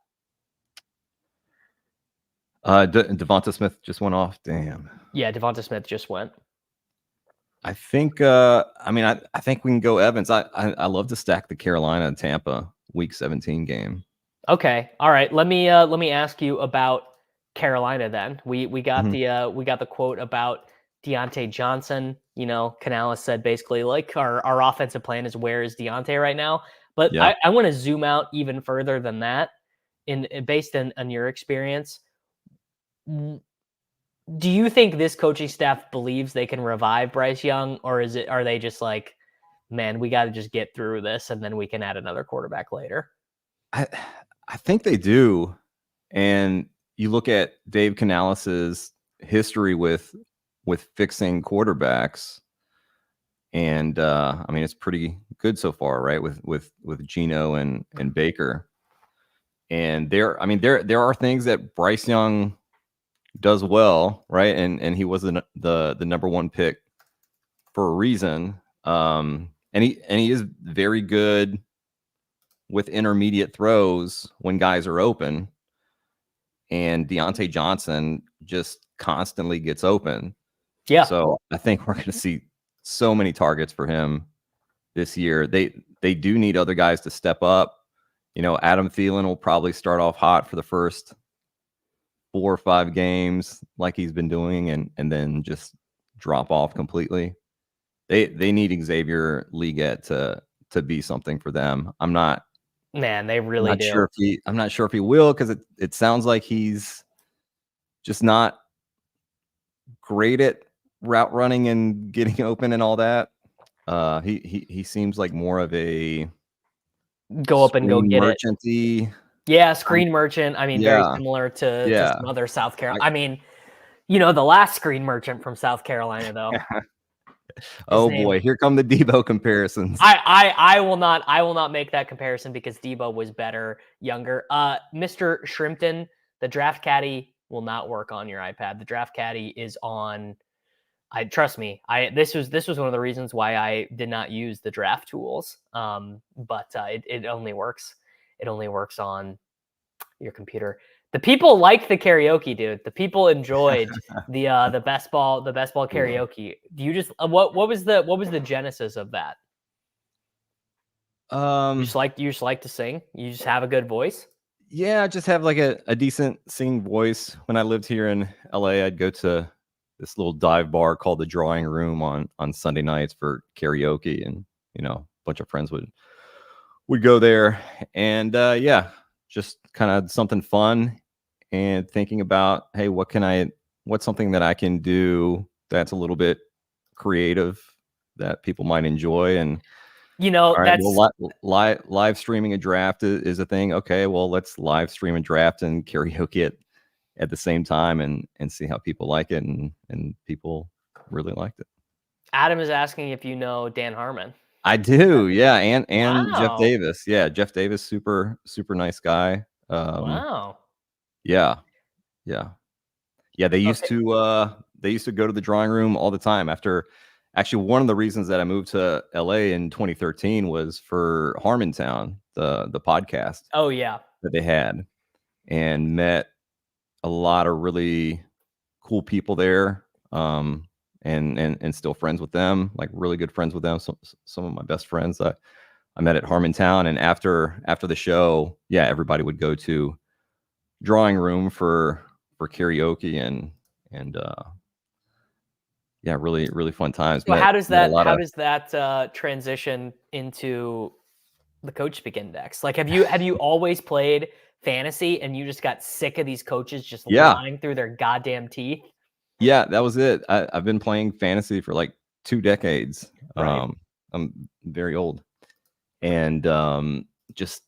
S3: Devonta Smith just went off. Damn.
S1: Yeah, Devonta Smith just went.
S3: I think I think we can go Evans. I love to stack the Carolina and Tampa week 17 game.
S1: Okay. All right. Let me ask you about Carolina then. We got the quote about Deontay Johnson. You know, Canales said basically like our offensive plan is where is Deontay right now. But yeah. I want to zoom out even further than that based on your experience. Do you think this coaching staff believes they can revive Bryce Young, or are they just like, man, we got to just get through this and then we can add another quarterback later?
S3: I think they do. And you look at Dave Canales' history with fixing quarterbacks, and I mean it's pretty good so far, right? With Geno and Baker. And there are things that Bryce Young does well, right? And he was the number 1 pick for a reason. And he is very good with intermediate throws when guys are open. And Deontay Johnson just constantly gets open.
S1: Yeah.
S3: So I think we're going to see so many targets for him this year. They do need other guys to step up. You know, Adam Thielen will probably start off hot for the first 4 or 5 games like he's been doing and then just drop off completely. They need Xavier Legette to be something for them. I'm not
S1: Man, they really do.
S3: I'm not sure if he will, because it sounds like he's just not great at route running and getting open and all that. He seems like more of a
S1: Go up and go get it.
S3: merchant-y.
S1: Yeah, screen merchant. I mean, very similar to some other South Carolina. I mean, the last screen merchant from South Carolina, though.
S3: Oh boy, here come the Debo comparisons.
S1: I will not make that comparison because Debo was better younger. Mr. Shrimpton, the draft caddy will not work on your iPad. The draft caddy is on. Trust me. This was one of the reasons why I did not use the draft tools. But it only works. It only works on your computer. The people liked the karaoke, dude. The people enjoyed the best ball karaoke. Do you just what was the genesis of that? You just like to sing. You just have a good voice.
S3: Yeah, I just have like a decent singing voice. When I lived here in LA, I'd go to this little dive bar called the Drawing Room on Sunday nights for karaoke, and a bunch of friends would go there, and just kind of something fun, and thinking about, hey, what's something that I can do that's a little bit creative that people might enjoy. And all right, well, live streaming a draft is a thing. Okay, well, let's live stream a draft and karaoke it at the same time and see how people like it, and people really liked it.
S1: Adam is asking if you know Dan Harmon.
S3: I do, yeah, and
S1: Wow.
S3: Jeff Davis. Yeah, Jeff Davis, super nice guy.
S1: Wow.
S3: Yeah. They used to go to the Drawing Room all the time. Actually, one of the reasons that I moved to LA in 2013 was for Harmontown, the podcast.
S1: Oh yeah,
S3: that they had, and met a lot of really cool people there. And still friends with them, like really good friends with them. Some of my best friends I met at Harmontown, and after the show, everybody would go to Drawing Room for karaoke and really fun times.
S1: So how does that transition into the Coach Speak Index? Like, have you always played fantasy and you just got sick of these coaches just lying through their goddamn teeth?
S3: Yeah, that was it. I've been playing fantasy for like 2 decades.
S1: Right.
S3: I'm very old, and just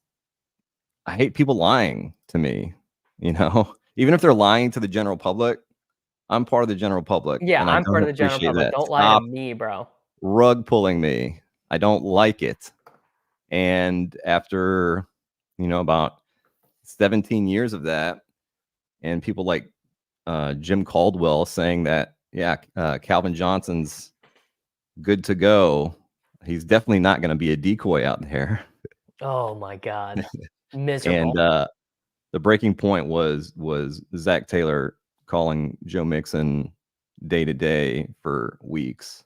S3: I hate people lying to me. Even if they're lying to the general public, I'm part of the general public.
S1: Yeah,
S3: and
S1: I'm part of the general public. Don't lie to me, bro.
S3: Rug pulling me. I don't like it. And after, about 17 years of that, and people like Jim Caldwell saying that, Calvin Johnson's good to go. He's definitely not going to be a decoy out there.
S1: Oh my God. Miserable.
S3: And the breaking point was Zach Taylor calling Joe Mixon day to day for weeks.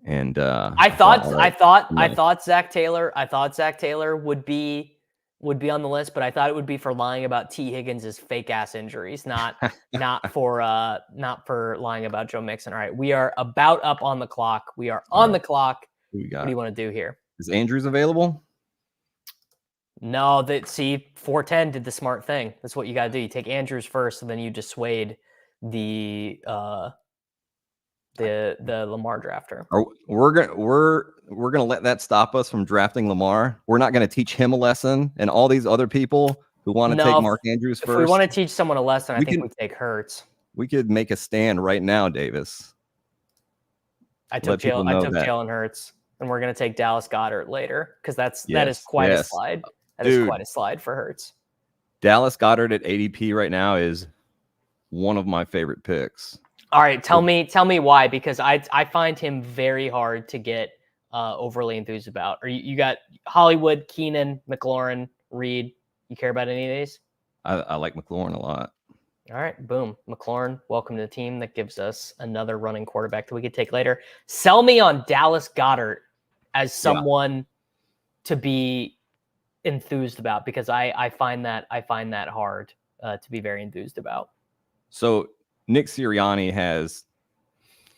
S3: And
S1: I thought Zach Taylor would be on the list, but I thought it would be for lying about T. Higgins's fake ass injuries, not for lying about Joe Mixon. All right, we are about up on the clock. We are on the clock. What do you want to do here?
S3: Is Andrews available?
S1: No, 410 did the smart thing. That's what you got to do. You take Andrews first, and then you dissuade the Lamar drafter. We're gonna let that stop us from drafting Lamar. We're not gonna teach him a lesson, and all these other people who want to take Mark Andrews first. If we want to teach someone a lesson, I think we take Hurts.
S3: We could make a stand right now, Davis.
S1: I took Jalen Hurts, and we're gonna take Dallas Goedert later because that is quite a slide. That is quite a slide for Hurts.
S3: Dallas Goedert at ADP right now is one of my favorite picks.
S1: All right, tell me why, because I find him very hard to get overly enthused about. Or you got Hollywood, Keenan, McLaurin, Reed. You care about any of these?
S3: I like McLaurin a lot.
S1: All right, boom. McLaurin, welcome to the team that gives us another running quarterback that we could take later. Sell me on Dallas Goedert as someone to be enthused about, because I find that hard to be very enthused about.
S3: So Nick Sirianni has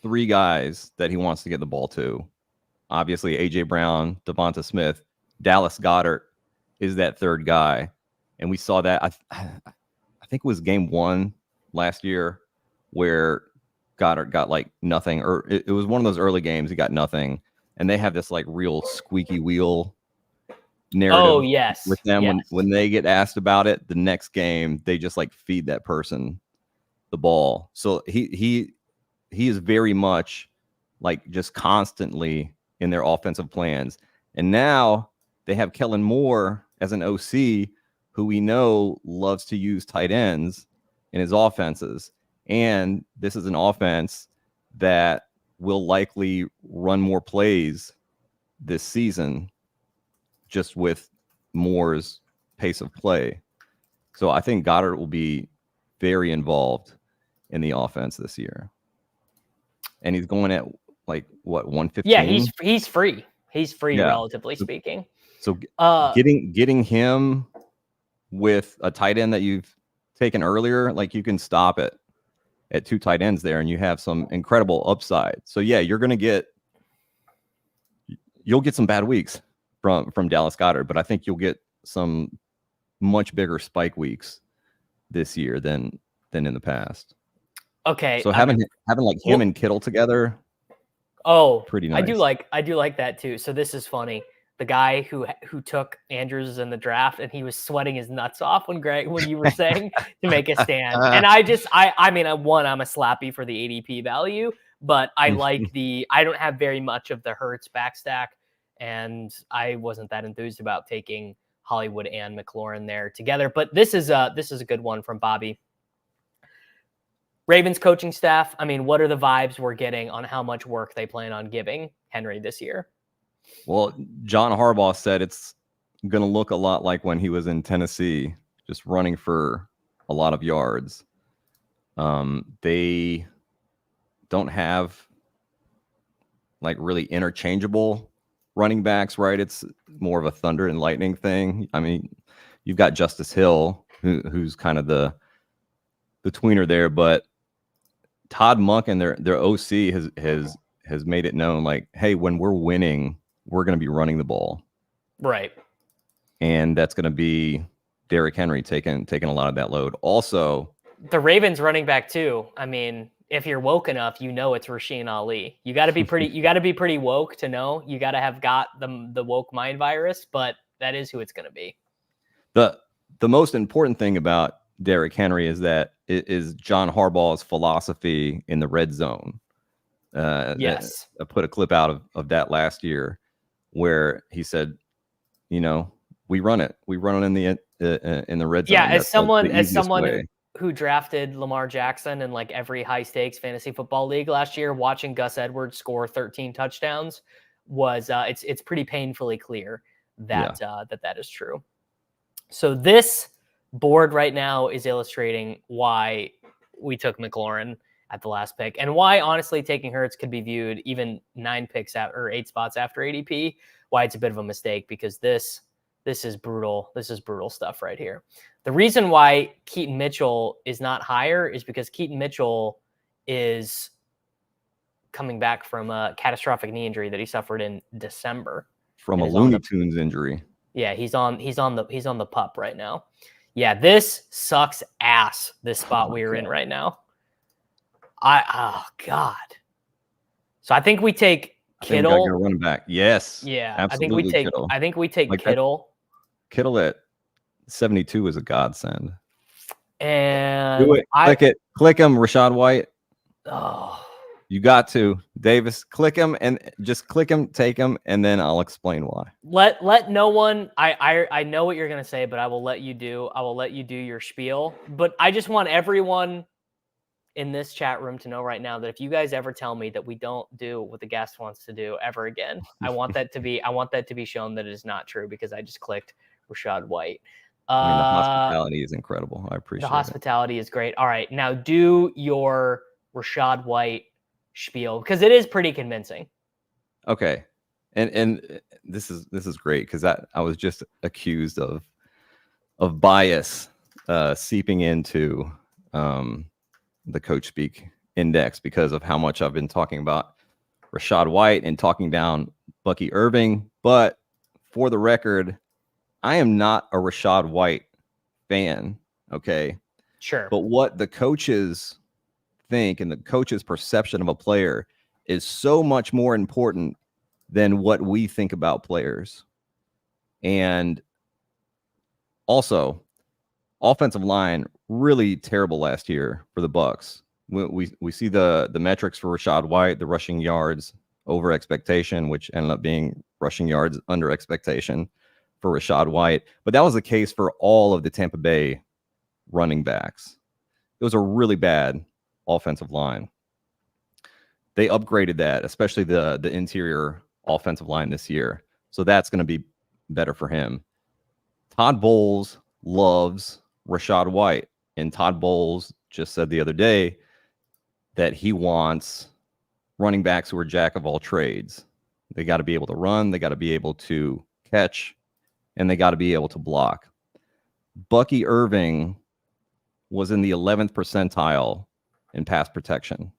S3: 3 guys that he wants to get the ball to. Obviously, A.J. Brown, Devonta Smith, Dallas Goedert, is that third guy. And we saw that. I think it was game 1 last year where Goddard got like nothing, or it was one of those early games. He got nothing. And they have this like real squeaky wheel narrative with them. When they get asked about it, the next game, they just like feed that person the ball. So he is very much like just constantly in their offensive plans. And now they have Kellen Moore as an OC who we know loves to use tight ends in his offenses. And this is an offense that will likely run more plays this season just with Moore's pace of play. So I think Goddard will be very involved in the offense this year. And he's going at like what, 115?
S1: Yeah, he's free. He's free, relatively speaking.
S3: So getting him with a tight end that you've taken earlier, like you can stop it at 2 tight ends there, and you have some incredible upside. So yeah, you'll get some bad weeks from Dallas Goedert, but I think you'll get some much bigger spike weeks this year than in the past.
S1: Okay.
S3: So having like him and Kittle together.
S1: Oh,
S3: pretty nice.
S1: I do like that too. So this is funny. The guy who took Andrews in the draft, and he was sweating his nuts off when you were saying to make a stand. And I'm a slappy for the ADP value, but I like I don't have very much of the Hurts backstack, and I wasn't that enthused about taking Hollywood and McLaurin there together. But this is a good one from Bobby. Ravens coaching staff, I mean, what are the vibes we're getting on how much work they plan on giving Henry this year?
S3: Well, John Harbaugh said it's going to look a lot like when he was in Tennessee, just running for a lot of yards. They don't have like really interchangeable running backs, right? It's more of a thunder and lightning thing. I mean, you've got Justice Hill, who's kind of the tweener there, but Todd Monken, their OC has made it known, like, hey, when we're winning, we're going to be running the ball,
S1: right?
S3: And that's going to be Derrick Henry taking a lot of that load. Also,
S1: the Ravens running back too. I mean, if you're woke enough, you know it's Rasheen Ali. You got to be pretty. You got to be pretty woke to know. You got to have got the woke mind virus, but that is who it's going to be.
S3: The most important thing about Derrick Henry is that it is John Harbaugh's philosophy in the red zone.
S1: Yes,
S3: I put a clip out of that last year where he said, you know, we run it in the red zone.
S1: Yeah, as someone who drafted Lamar Jackson in like every high stakes fantasy football league last year, watching Gus Edwards score 13 touchdowns was it's pretty painfully clear that that is true. So this board right now is illustrating why we took McLaurin at the last pick, and why honestly taking Hurts could be viewed even 9 picks out or 8 spots after ADP. Why it's a bit of a mistake, because this is brutal. This is brutal stuff right here. The reason why Keaton Mitchell is not higher is because Keaton Mitchell is coming back from a catastrophic knee injury that he suffered in December.
S3: From a Looney Tunes injury.
S1: Yeah, he's on the pup right now. Yeah, this sucks ass, this spot we're in right now. Oh God. So I think we take Kittle.
S3: I think we running back. Yes.
S1: Yeah.
S3: Absolutely.
S1: I think we take like Kittle.
S3: Kittle at 72 is a godsend.
S1: And
S3: do it. Click him, Rachaad White.
S1: Oh.
S3: You got to. Davis, click him and just click him, take him, and then I'll explain why.
S1: Let no one. I know what you're gonna say, but I will let you do your spiel. But I just want everyone in this chat room to know right now that if you guys ever tell me that we don't do what the guest wants to do ever again, I want that to be shown that it is not true, because I just clicked Rachaad White.
S3: I mean, the hospitality is incredible. I appreciate it.
S1: The hospitality is great. All right, now do your Rachaad White spiel, because it is pretty convincing.
S3: Okay. And this is great, because I was just accused of bias seeping into the Coach Speak Index because of how much I've been talking about Rachaad White and talking down Bucky Irving. But for the record, I am not a Rachaad White fan, okay?
S1: Sure.
S3: But what the coaches think and the coach's perception of a player is so much more important than what we think about players. And also, offensive line really terrible last year for the Bucs. We see the metrics for Rachaad White, the rushing yards over expectation, which ended up being rushing yards under expectation for Rachaad White. But that was the case for all of the Tampa Bay running backs. It was a really bad offensive line. They upgraded that, especially the interior offensive line this year. So that's going to be better for him. Todd Bowles loves Rachaad White. And Todd Bowles just said the other day that he wants running backs who are jack of all trades. They got to be able to run, they got to be able to catch, and they got to be able to block. Bucky Irving was in the 11th percentile in pass protection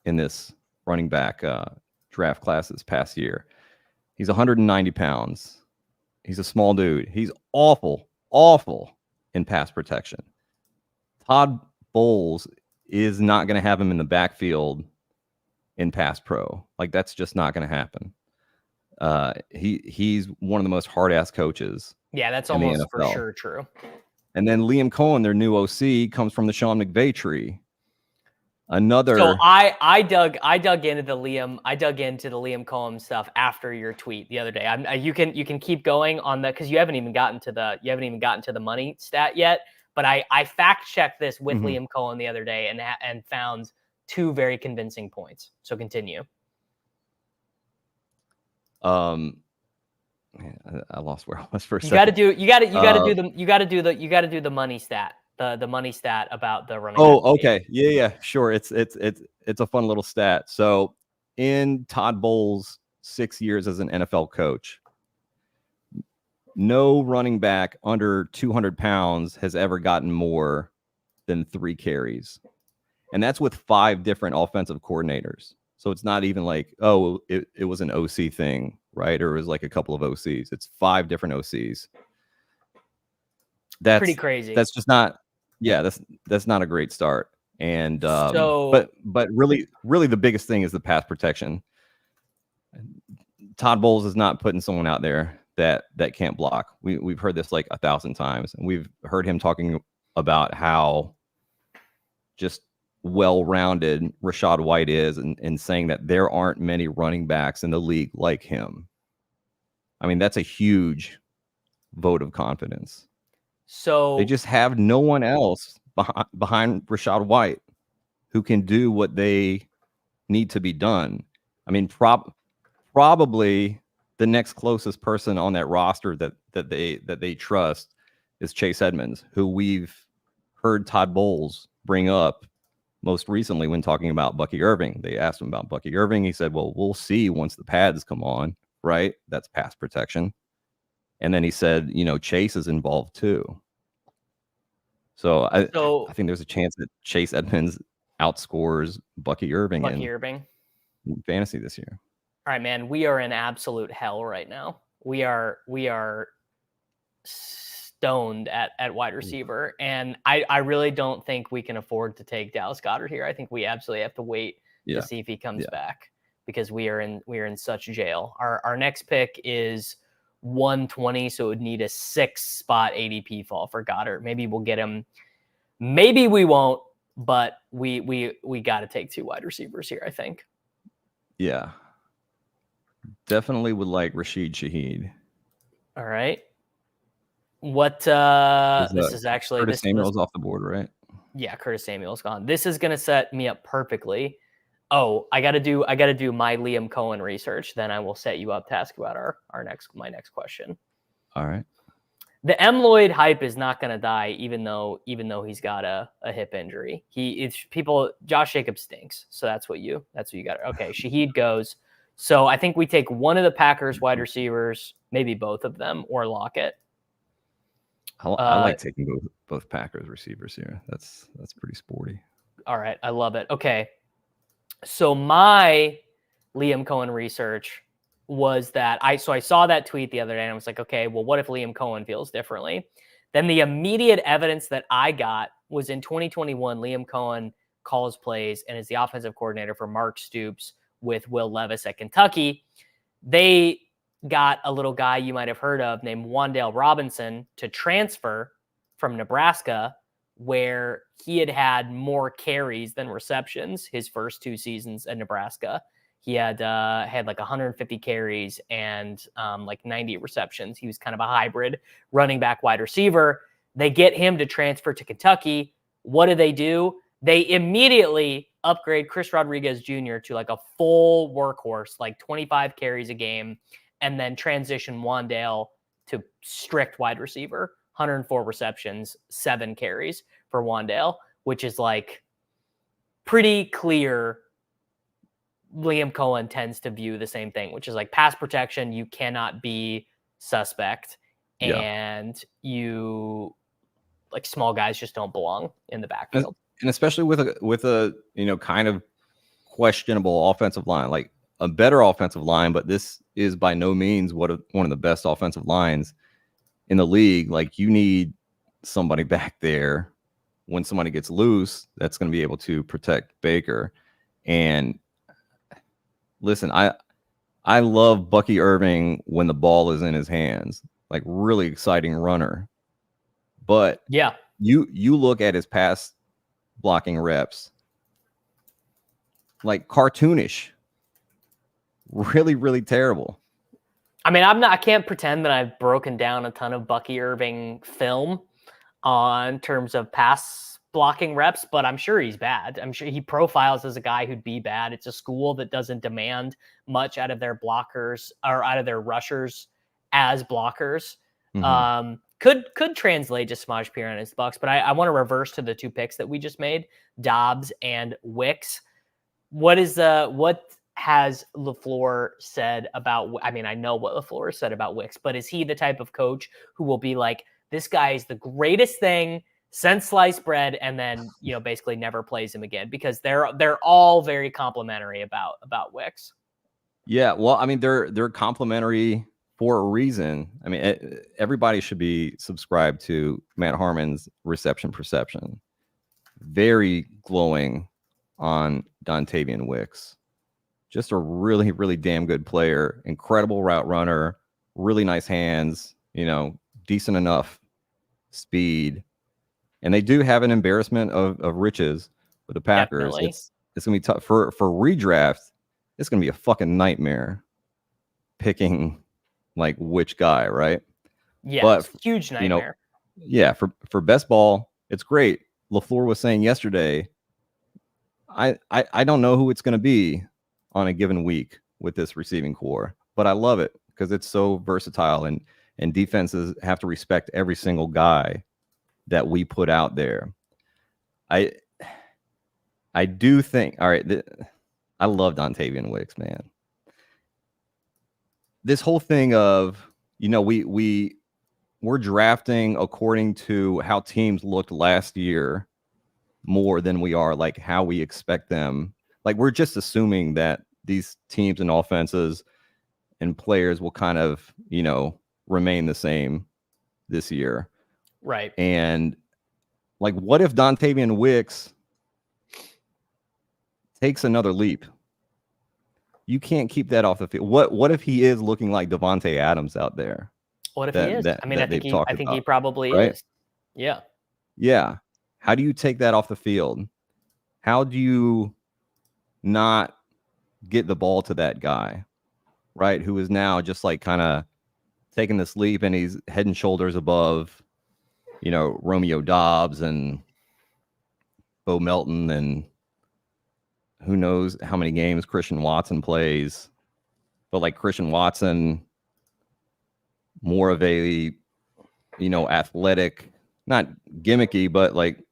S3: in this running back draft class this past year. He's 190 pounds. He's a small dude. He's awful in pass protection. Todd Bowles is not going to have him in the backfield in pass pro. Like, that's just not going to happen. He's one of the most hard-ass coaches.
S1: Yeah, that's almost for sure true.
S3: And then Liam Cohen, their new OC, comes from the Sean McVay tree.
S1: So I dug into the Liam Cohen stuff after your tweet the other day. You can keep going on the, because you haven't even gotten to the money stat yet. But I fact checked this with Liam Cohen the other day and found two very convincing points. So continue.
S3: Man, I lost where I was for a second.
S1: You got to do the money stat. The money stat about the running.
S3: Oh, okay. Yeah, sure. It's a fun little stat. So in Todd Bowles' 6 years as an NFL coach, no running back under 200 pounds has ever gotten more than 3 carries. And that's with 5 different offensive coordinators. So it's not even like, oh, it was an OC thing, right? Or it was like a couple of OCs. It's 5 different OCs. That's
S1: pretty crazy.
S3: That's just not, that's not a great start. And but really the biggest thing is the pass protection. Todd Bowles is not putting someone out there that can't block. We've heard this like 1,000 times, and we've heard him talking about how just well-rounded Rachaad White is, and saying that there aren't many running backs in the league like him. I mean, that's a huge vote of confidence.
S1: So
S3: they just have no one else behind Rachaad White who can do what they need to be done. I mean, probably the next closest person on that roster that they trust is Chase Edmonds, who we've heard Todd Bowles bring up most recently when talking about Bucky Irving. They asked him about Bucky Irving. He said, well, we'll see once the pads come on, right? That's pass protection. And then he said, Chase is involved too. So I think there's a chance that Chase Edmonds outscores Bucky Irving in fantasy this year.
S1: All right, man, we are in absolute hell right now. We are stoned at wide receiver, and I really don't think we can afford to take Dallas Goedert here. I think we absolutely have to wait to see if he comes back, because we are in such jail. Our next pick is 120, so it would need a 6-spot ADP fall for Goddard. Maybe we'll get him. Maybe we won't, but we got to take 2 wide receivers here, I think.
S3: Yeah. Definitely would like Rashid Shaheed.
S1: All right. What this is actually
S3: Curtis Samuel's off the board, right?
S1: Yeah, Curtis Samuel's gone. This is gonna set me up perfectly. Oh, I gotta do my Liam Cohen research. Then I will set you up to ask about my next question.
S3: All right.
S1: The M. Lloyd hype is not gonna die, even though he's got a hip injury. Josh Jacobs stinks. So that's what you got. Okay, Shaheed goes. So I think we take one of the Packers wide receivers, maybe both of them, or Lockett.
S3: I like taking both Packers receivers here. That's pretty sporty.
S1: All right, I love it. Okay, so my Liam Cohen research was that I saw that tweet the other day and I was like, okay, well, what if Liam Cohen feels differently? Then the immediate evidence that I got was in 2021, Liam Cohen calls plays and is the offensive coordinator for Mark Stoops with Will Levis at Kentucky. They got a little guy you might have heard of named Wan'Dale Robinson to transfer from Nebraska, where he had more carries than receptions his first 2 seasons at Nebraska. He had like 150 carries and like 90 receptions. He was kind of a hybrid running back wide receiver. They get him to transfer to Kentucky. What do? They immediately upgrade Chris Rodriguez Jr. to like a full workhorse, like 25 carries a game, and then transition Wan'Dale to strict wide receiver, 104 receptions, 7 carries for Wan'Dale, which is like pretty clear. Liam Cohen tends to view the same thing, which is like pass protection. You cannot be suspect, and you like small guys just don't belong in the backfield.
S3: And especially with a kind of questionable offensive line, like a better offensive line, but this is by no means one of the best offensive lines in the league. Like you need somebody back there when somebody gets loose that's going to be able to protect Baker. And listen, I love Bucky Irving when the ball is in his hands, like really exciting runner. But
S1: yeah,
S3: you look at his pass blocking reps, like cartoonish, really, really terrible.
S1: I mean, I can't pretend that I've broken down a ton of Bucky Irving film on terms of pass blocking reps, but I'm sure he's bad. I'm sure he profiles as a guy who'd be bad. It's a school that doesn't demand much out of their blockers or out of their rushers as blockers. Mm-hmm. Could translate to Samaj P on his Bucks, but I want to reverse to the 2 picks that we just made, Dobbs and Wicks. What has LaFleur said about, I mean, I know what LaFleur said about Wicks, but is he the type of coach who will be like, this guy is the greatest thing since sliced bread, and then, basically never plays him again? Because they're all very complimentary about Wicks.
S3: Yeah, well, I mean, they're complimentary for a reason. I mean, everybody should be subscribed to Matt Harmon's reception perception. Very glowing on Dontavian Wicks. Just a really, really damn good player. Incredible route runner. Really nice hands. Decent enough speed. And they do have an embarrassment of riches with the Packers.
S1: Definitely.
S3: It's gonna be tough for redraft. It's gonna be a fucking nightmare picking like which guy, right?
S1: Yeah,
S3: but
S1: huge nightmare.
S3: For best ball, it's great. LaFleur was saying yesterday, I don't know who it's going to be on a given week with this receiving core, but I love it because it's so versatile, and defenses have to respect every single guy that we put out there. I do think, all right, I love Dontavian Wicks, man. This whole thing of, we're drafting according to how teams looked last year more than we are like how we expect them. Like we're just assuming that these teams and offenses and players will kind of, remain the same this year.
S1: Right.
S3: And like, what if Dontavian Wicks takes another leap? You can't keep that off the field. What if he is looking like Devontae Adams out there?
S1: What if he is? I mean, I think he probably is. Yeah.
S3: Yeah. How do you take that off the field? How do you not get the ball to that guy, right? Who is now just like kind of taking this leap, and he's head and shoulders above, Romeo Dobbs and Bo Melton, and who knows how many games Christian Watson plays. But like Christian Watson, more of a, athletic, not gimmicky, but like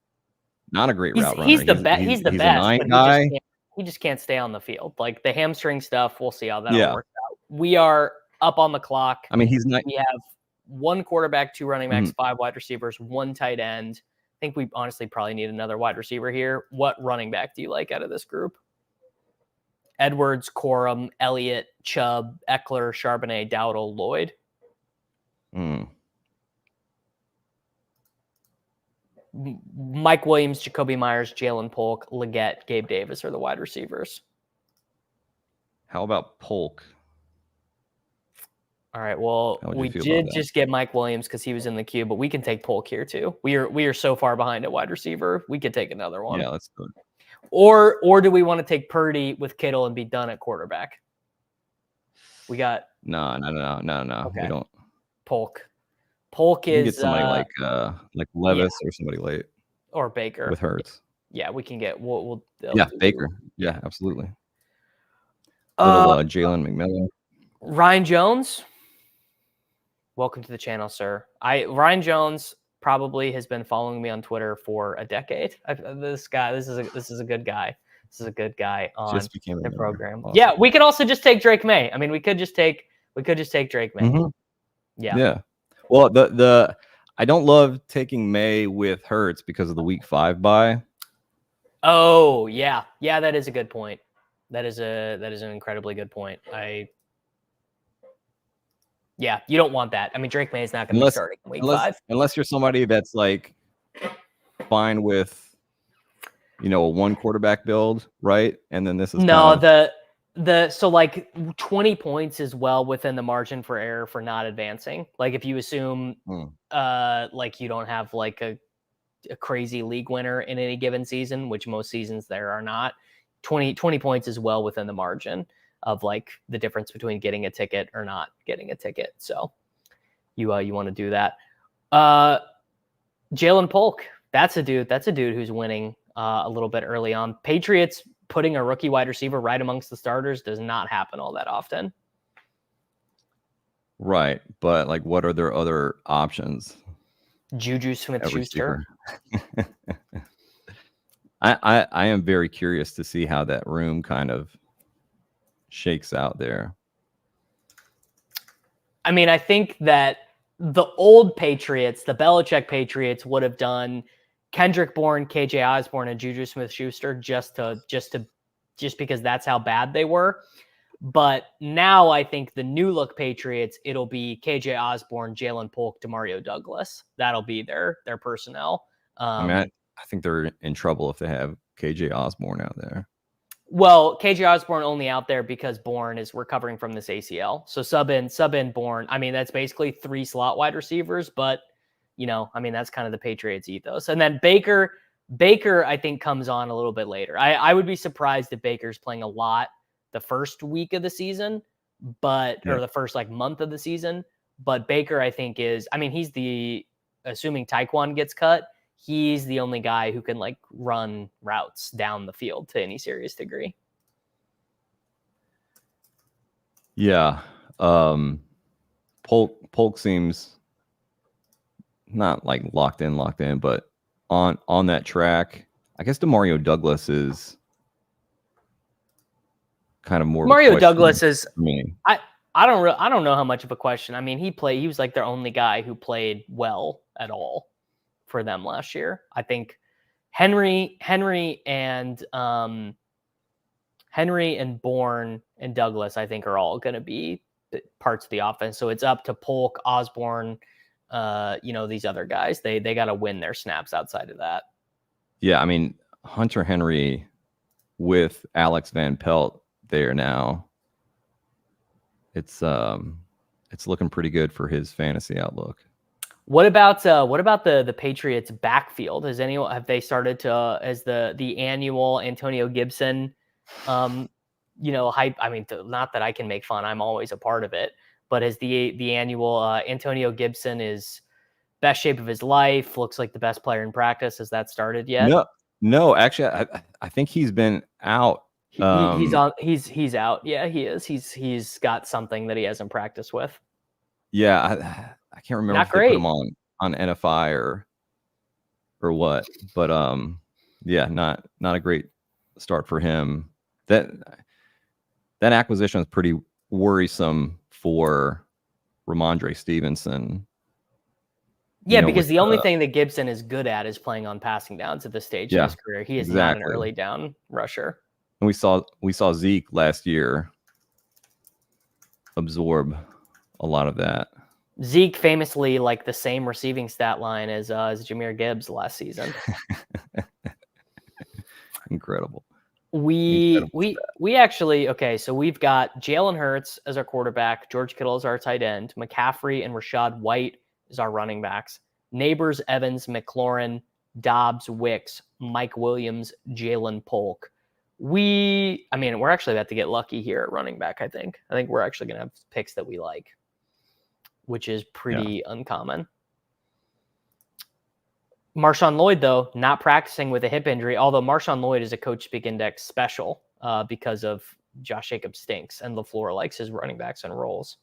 S3: not a great route runner.
S1: He's the best. He's the best.
S3: A 9 guy.
S1: He just can't stay on the field. Like the hamstring stuff, we'll see how that all works out. We are up on the clock.
S3: I mean, we
S1: have 1 quarterback, 2 running backs, 5 wide receivers, 1 tight end. I think we honestly probably need another wide receiver here. What running back do you like out of this group? Edwards, Corum, Elliott, Chubb, Eckler, Charbonnet, Dowdle, Lloyd. Mike Williams, Jacoby Myers, Jalen Polk, Leggett, Gabe Davis are the wide receivers.
S3: How about Polk?
S1: All right. Well, we did just get Mike Williams because he was in the queue, but we can take Polk here too. We are so far behind at wide receiver. We could take another one.
S3: Yeah, let's do it.
S1: Or do we want to take Purdy with Kittle and be done at quarterback? We got
S3: no.
S1: Okay.
S3: We don't.
S1: Polk
S3: You
S1: is
S3: get somebody like Levis or somebody late
S1: or Baker
S3: with Hurts.
S1: Yeah, we can get. We'll
S3: Baker. Yeah, absolutely. Little Jalen McMillan.
S1: Ryan Jones. Welcome to the channel, sir. Ryan Jones probably has been following me on Twitter for a decade. This is a good guy. This is a good guy on the program. Awesome. Yeah, we could also just take Drake May. I mean, we could just take Drake May.
S3: Mm-hmm.
S1: Yeah.
S3: Well, I don't love taking May with Hurts because of the week 5 bye.
S1: Oh, yeah. Yeah, that is a good point. That is an incredibly good point. Yeah, you don't want that. I mean, Drake May is not going to be starting in week 5.
S3: Unless you're somebody that's like fine with, a 1 quarterback build, right? And then this is
S1: so like 20 points is well within the margin for error for not advancing. Like if you assume like you don't have like a crazy league winner in any given season, which most seasons there are not, 20 points is well within the margin of like the difference between getting a ticket or not getting a ticket. So you want to do that. Jalen Polk, that's a dude who's winning a little bit early on. Patriots putting a rookie wide receiver right amongst the starters does not happen all that often.
S3: Right. But like, what are their other options?
S1: Juju Smith-Schuster.
S3: I am very curious to see how that room kind of shakes out there.
S1: I mean, I think that the old Patriots, the Belichick Patriots, would have done Kendrick Bourne, KJ Osborne, and Juju Smith-Schuster just because that's how bad they were. But now I think the new look Patriots, it'll be KJ Osborne, Jalen Polk, Demario Douglas. That'll be their personnel.
S3: I think they're in trouble if they have KJ Osborne out there.
S1: Well, KJ Osborne only out there because Bourne is recovering from this ACL. So sub in Bourne. I mean, that's basically 3 slot wide receivers, but that's kind of the Patriots ethos. And then Baker, I think, comes on a little bit later. I would be surprised if Baker's playing a lot the first week of the season, or the first month of the season. But Baker, I think, he's assuming Tyquan gets cut, he's the only guy who can run routes down the field to any serious degree.
S3: Yeah. Polk seems not locked in, but on that track. I guess Demario Douglas is kind of more.
S1: Mario Douglas is
S3: me.
S1: I don't know how much of a question. I mean, he was their only guy who played well at all for them last year. I think Henry and Bourne and Douglas, I think, are all going to be parts of the offense. So it's up to Polk, Osborne, these other guys. They got to win their snaps outside of that.
S3: Yeah, I mean, Hunter Henry with Alex Van Pelt there now. It's looking pretty good for his fantasy outlook.
S1: What about the Patriots backfield? Have they started to as the annual Antonio Gibson hype? I mean, not that I can make fun, I'm always a part of it, but as the annual Antonio Gibson is best shape of his life, looks like the best player in practice. Has that started yet?
S3: No, actually I think he's been out.
S1: He's out. Yeah, he is. He's got something that he hasn't practiced with.
S3: Yeah, I can't remember if they put him on NFI or what, but yeah, not a great start for him. That acquisition is pretty worrisome for Ramondre Stevenson.
S1: Yeah, because the only thing that Gibson is good at is playing on passing downs at this stage in his career. He is not an early down rusher.
S3: And we saw Zeke last year absorb a lot of that.
S1: Zeke famously like the same receiving stat line as Jahmyr Gibbs last season.
S3: Incredible.
S1: We actually, okay, so we've got Jalen Hurts as our quarterback, George Kittle as our tight end, McCaffrey and Rashad White as our running backs, Neighbors, Evans, McLaurin, Dobbs, Wicks, Mike Williams, Jalen Polk. We're actually about to get lucky here at running back, I think. I think we're actually going to have picks that we like, which is pretty uncommon. Marshawn Lloyd, though, not practicing with a hip injury, although Marshawn Lloyd is a Coach Speak Index special because of Josh Jacobs stinks, and LaFleur likes his running backs and roles.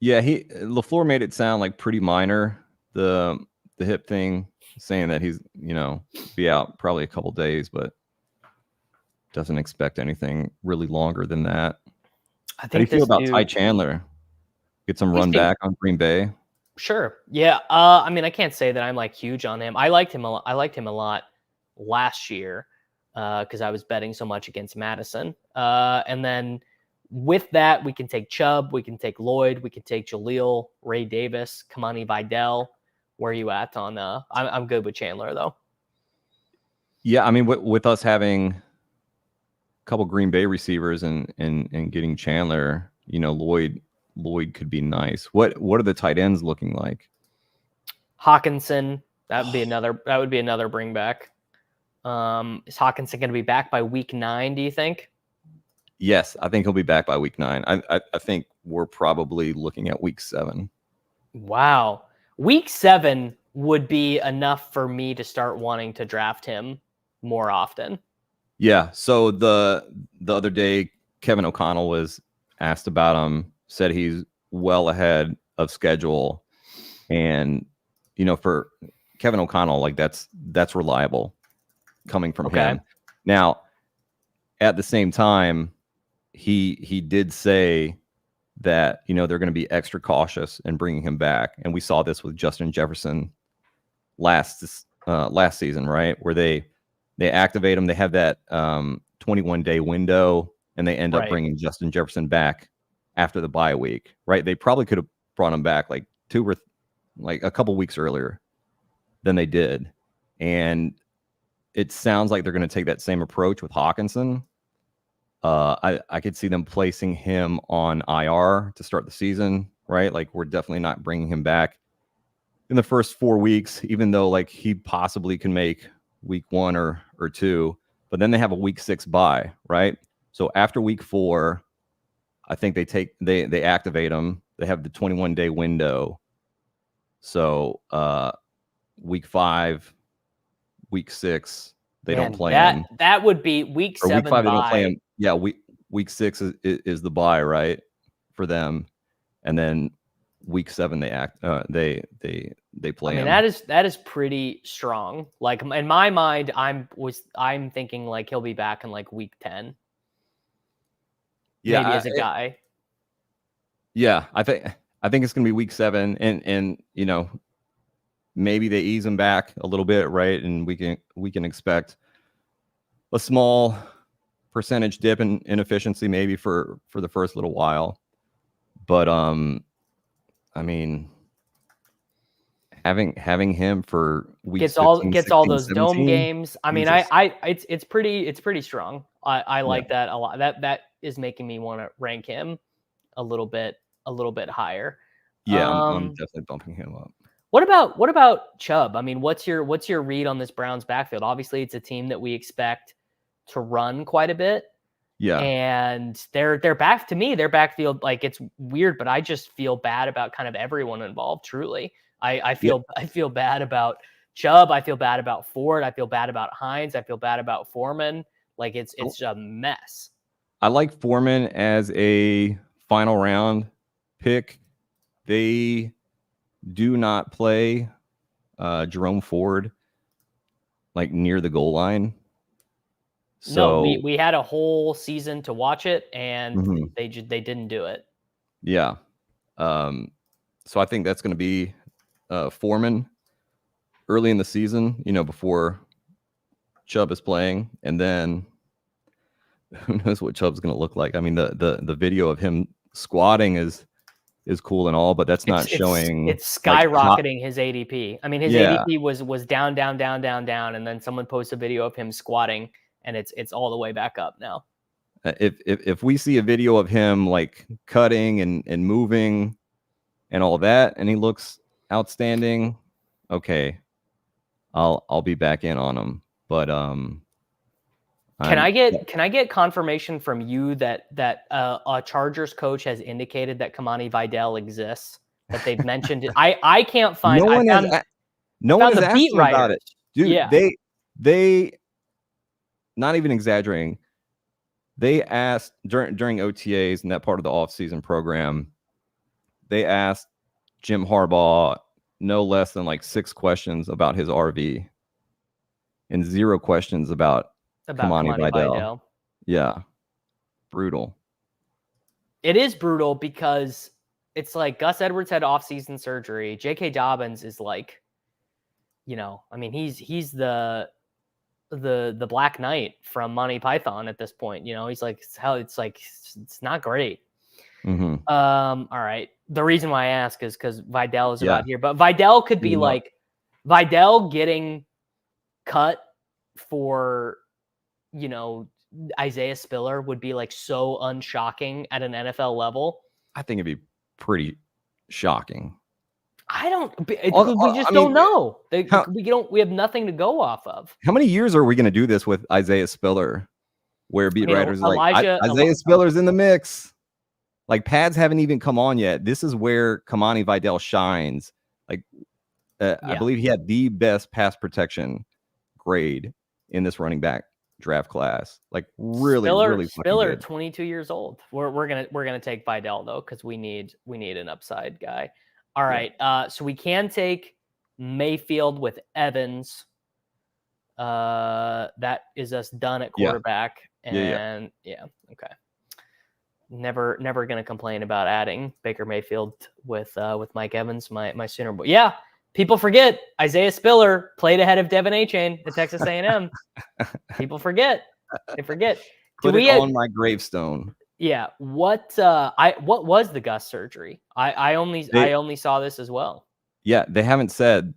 S3: Yeah, LaFleur made it sound like pretty minor, the hip thing, saying that he's, be out probably a couple days, but doesn't expect anything really longer than that. How do you feel about Ty Chandler? Get some run back on Green Bay?
S1: Sure. Yeah. I can't say that I'm like huge on him. I liked him a lot last year because I was betting so much against Madison. And then with that, we can take Chubb, we can take Lloyd, we can take Jaleel, Ray Davis, Kamani Vidal. Where are you at on? I'm good with Chandler though.
S3: Yeah, I mean, with us having a couple Green Bay receivers and getting Chandler, Lloyd could be nice. What are the tight ends looking like?
S1: Hawkinson, that would be another bring back. Is Hawkinson going to be back by week 9, do you think?
S3: Yes, I think he'll be back by week 9. I think we're probably looking at week 7.
S1: Wow. Week 7 would be enough for me to start wanting to draft him more often.
S3: Yeah, so the other day Kevin O'Connell was asked about him, said he's well ahead of schedule, and for Kevin O'Connell, like that's reliable coming from him. Now, at the same time, he did say that they're going to be extra cautious in bringing him back, and we saw this with Justin Jefferson last season, right, where they activate him, they have that 21-day window, and they end up bringing Justin Jefferson back after the bye week, right? They probably could have brought him back like a couple weeks earlier than they did. And it sounds like they're going to take that same approach with Hawkinson. I could see them placing him on IR to start the season, right? Like, we're definitely not bringing him back in the first 4 weeks, even though like he possibly can make week 1 or 2, but then they have a week 6 bye, right? So after week 4, I think they activate them. They have the 21-day window. So week 5, week 6, they don't play him.
S1: That would be week 7.
S3: Week 5 they don't play him. Yeah, week 6 is the bye, right, for them, and then week 7 they play him.
S1: That is pretty strong. Like, in my mind, I'm thinking like he'll be back in like week 10.
S3: Yeah,
S1: maybe as a guy.
S3: Yeah, I think it's gonna be week 7, and maybe they ease him back a little bit, right? And we can expect a small percentage dip in efficiency maybe for the first little while. But I mean, having him for week
S1: gets
S3: 15,
S1: all
S3: 16,
S1: those
S3: 17,
S1: dome games. I mean,
S3: Jesus.
S1: it's pretty strong. I like that a lot. That is making me want to rank him a little bit higher.
S3: Yeah, I'm definitely bumping him up.
S1: What about Chubb? I mean, what's your read on this Browns backfield? Obviously, it's a team that we expect to run quite a bit.
S3: Yeah.
S1: And their backfield, like, it's weird, but I just feel bad about kind of everyone involved, truly. I feel bad about Chubb, I feel bad about Ford, I feel bad about Hines, I feel bad about Foreman. Like, it's a mess.
S3: I like Foreman as a final round pick. They do not play Jerome Ford like near the goal line. So
S1: no, we had a whole season to watch it, and they didn't do it.
S3: Yeah. So I think that's going to be Foreman early in the season, before Chubb is playing, and then who knows what Chubb's going to look like. I mean, the video of him squatting is cool and all, but that's not showing.
S1: It's skyrocketing his ADP. I mean, his
S3: Yeah.
S1: ADP was down, and then someone posts a video of him squatting, and it's all the way back up now.
S3: If we see a video of him like cutting and moving and all that, and he looks outstanding, okay, I'll be back in on him. But
S1: can I get confirmation from you that a Chargers coach has indicated that Kamani Vidal exists? That they've mentioned it. I can't find.
S3: No one has asked him about it, dude.
S1: Yeah.
S3: They not even exaggerating. They asked during OTAs and that part of the offseason program. They asked Jim Harbaugh no less than like 6 questions about his RV, and 0 questions about Kamani Vidal. Yeah. Brutal.
S1: It is brutal because it's like Gus Edwards had offseason surgery. J.K. Dobbins is like, I mean, he's the Black Knight from Monty Python at this point. He's like, it's not great.
S3: Mm-hmm.
S1: All right. The reason why I ask is because Vidal is about here, but Vidal could be like Vidal getting cut for, Isaiah Spiller would be like so unshocking at an NFL level.
S3: I think it'd be pretty shocking.
S1: We just don't know. We have nothing to go off of.
S3: How many years are we going to do this with Isaiah Spiller, where beat writers are like Isaiah Spiller's in the mix? Like pads haven't even come on yet. This is where Kamani Vidal shines. Like I believe he had the best pass protection grade in this running back draft class. Like really
S1: Spiller,
S3: good.
S1: 22 years old. We're gonna take Vidal though, because we need an upside guy. All right. So we can take Mayfield with Evans. That is us done at quarterback. And okay. Never going to complain about adding Baker Mayfield with Mike Evans, my Sooner boy. Yeah, people forget Isaiah Spiller played ahead of Devin Achane at Texas A&M. People forget. They forget.
S3: Put it on my gravestone.
S1: Yeah. What was the Gus surgery? I only saw this as well.
S3: Yeah, they haven't said.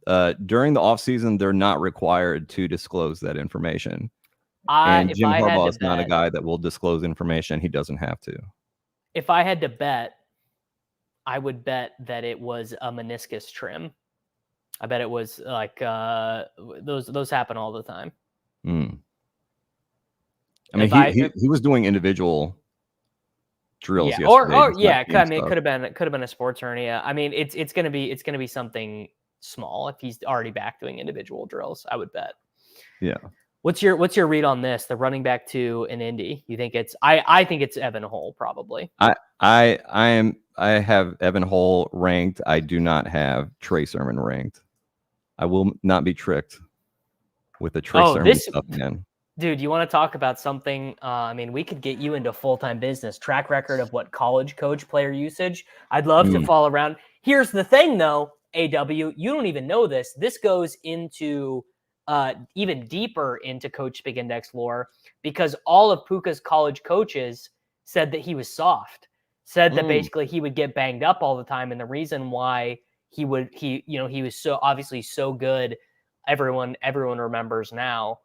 S3: During the offseason, they're not required to disclose that information. And Jim Harbaugh is not a guy that will disclose information he doesn't have to.
S1: If I had to bet, I would bet that it was a meniscus trim. I bet it was like those happen all the time.
S3: I mean, he was doing individual drills yesterday.
S1: I mean, it could have been a sports hernia. I mean, it's gonna be something small if he's already back doing individual drills. I would bet.
S3: Yeah.
S1: What's your read on this? The running back 2 in Indy. You think it's? I think it's Evan Hull probably.
S3: I have Evan Hull ranked. I do not have Trey Sermon ranked. I will not be tricked with the Trey Sermon stuff again.
S1: Dude, you want to talk about something? I mean, we could get you into full-time business. Track record of what college coach player usage. I'd love to follow around. Here's the thing, though, AW. You don't even know this. This goes into even deeper into Coach Speak Index lore, because all of Puka's college coaches said that he was soft, said that basically he would get banged up all the time. And the reason why he was so obviously so good, everyone remembers now.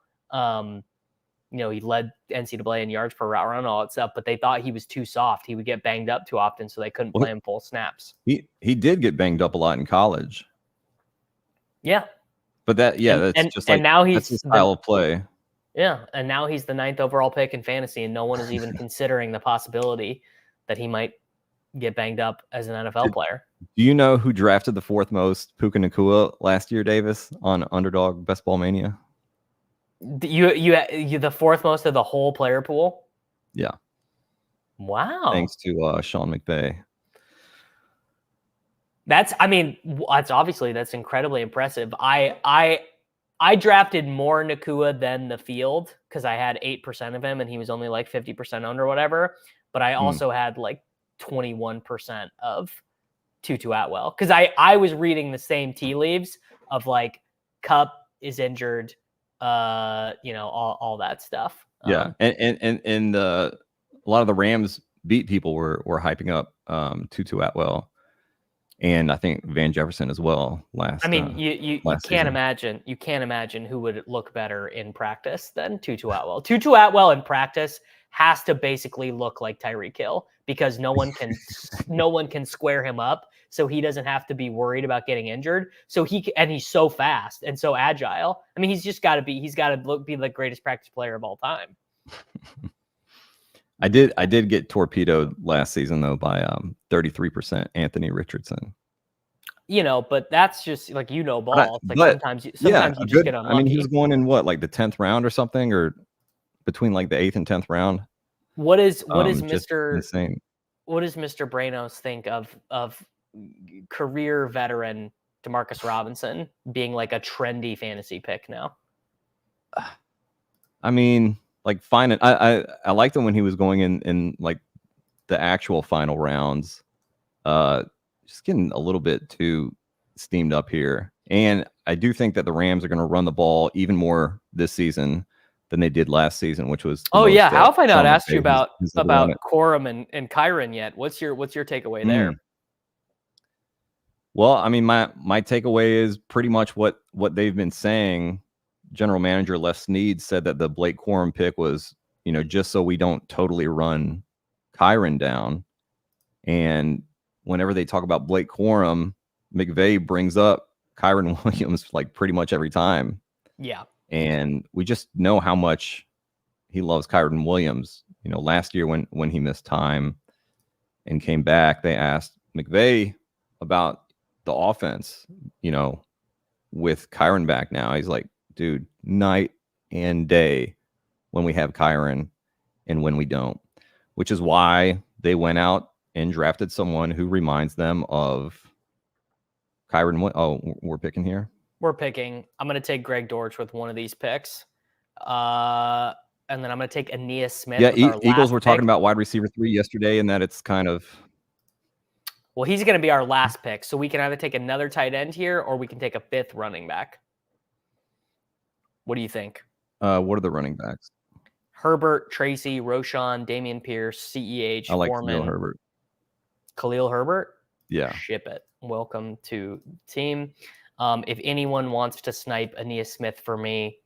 S1: He led NCAA in yards per route run and all that stuff, but they thought he was too soft. He would get banged up too often, so they couldn't play him full snaps.
S3: He did get banged up a lot in college.
S1: Yeah.
S3: But that's his style of play.
S1: Yeah, and now he's the 9th overall pick in fantasy, and no one is even considering the possibility that he might get banged up as an NFL player.
S3: Do you know who drafted the 4th most Puka Nacua last year, Davis, on Underdog Best Ball Mania?
S1: You the 4th most of the whole player pool?
S3: Yeah.
S1: Wow.
S3: Thanks to Sean McVay.
S1: That's incredibly impressive. I drafted more Nacua than the field because I had 8% of him and he was only like 50% owned or whatever. But I also had like 21% of Tutu Atwell because I was reading the same tea leaves of like Kupp is injured, all that stuff.
S3: Yeah, and a lot of the Rams beat people were hyping up Tutu Atwell, and I think Van Jefferson as well.
S1: I mean, you can't
S3: season.
S1: imagine who would look better in practice than Tutu Atwell. Tutu Atwell in practice has to basically look like Tyreek Hill because no one can square him up, so he doesn't have to be worried about getting injured. So he's so fast and so agile. I mean, he's got to be the greatest practice player of all time.
S3: I did get torpedoed last season though by 33% Anthony Richardson.
S1: But that's just like ball. It's like sometimes you just get unlucky.
S3: I mean, he was going in what, like the 10th round or something, or between like the 8th and 10th round.
S1: What is
S3: Mr. Insane.
S1: What does Mr. Branos think of career veteran Demarcus Robinson being like a trendy fantasy pick now?
S3: I mean, like fine. I liked him when he was going in like the actual final rounds. Just getting a little bit too steamed up here. And I do think that the Rams are going to run the ball even more this season than they did last season, which was
S1: how have I not asked you about Corum and Kyren yet? What's your takeaway there?
S3: Well, I mean, my takeaway is pretty much what they've been saying. General Manager Les Snead said that the Blake Corum pick was, just so we don't totally run Kyren down. And whenever they talk about Blake Corum, McVay brings up Kyren Williams like pretty much every time.
S1: Yeah.
S3: And we just know how much he loves Kyren Williams. Last year when he missed time and came back, they asked McVay about the offense, with Kyren back now. He's like, dude, night and day when we have Kyren and when we don't, which is why they went out and drafted someone who reminds them of Kyren. Oh, we're picking here?
S1: We're picking. I'm going to take Greg Dortch with one of these picks. And then I'm going to take Aeneas Smith.
S3: Yeah, Eagles were talking about wide receiver 3 yesterday, and that it's kind of...
S1: Well, he's going to be our last pick. So we can either take another tight end here, or we can take a 5th running back. What do you think?
S3: What are the running backs?
S1: Herbert, Tracy, Roschon, Damian Pierce, CEH,
S3: I like
S1: Foreman.
S3: Khalil Herbert.
S1: Khalil Herbert?
S3: Yeah.
S1: Ship it. Welcome to the team. If anyone wants to snipe Aeneas Smith for me,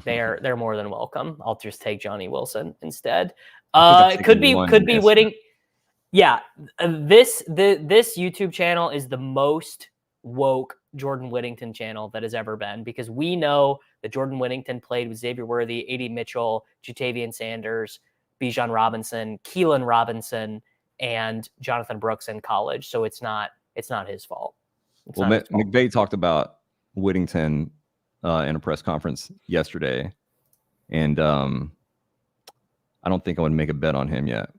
S1: they're more than welcome. I'll just take Johnny Wilson instead. Could be Whitting. Yeah, this YouTube channel is the most woke Jordan Whittington channel that has ever been, because we know that Jordan Whittington played with Xavier Worthy, A.D. Mitchell, Jatavian Sanders, Bijan Robinson, Keelan Robinson, and Jonathan Brooks in college. So it's not his fault.
S3: McVay talked about Whittington in a press conference yesterday, and I don't think I would make a bet on him yet.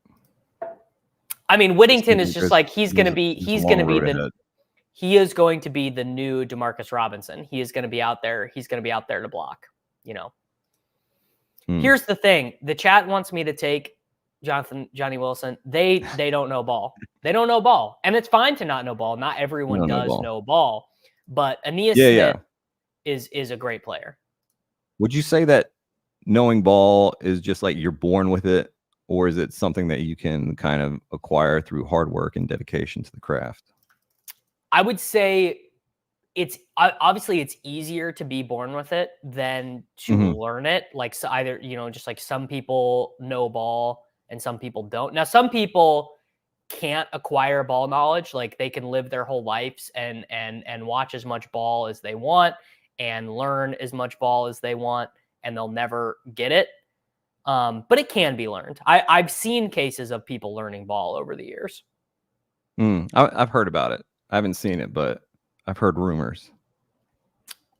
S1: I mean, Whittington is just like he is going to be the new Demarcus Robinson. He is going to be out there. He's going to be out there to block, Here's the thing. The chat wants me to take Johnny Wilson. They don't know ball. They don't know ball. And it's fine to not know ball. Not everyone does know ball. But Aeneas Smith is a great player.
S3: Would you say that knowing ball is just like you're born with it? Or is it something that you can kind of acquire through hard work and dedication to the craft?
S1: I would say it's easier to be born with it than to learn it. Like, so either, just like some people know ball and some people don't. Now, some people can't acquire ball knowledge. Like, they can live their whole lives and watch as much ball as they want and learn as much ball as they want, and they'll never get it. But it can be learned. I've seen cases of people learning ball over the years.
S3: I've heard about it. I haven't seen it, but I've heard rumors.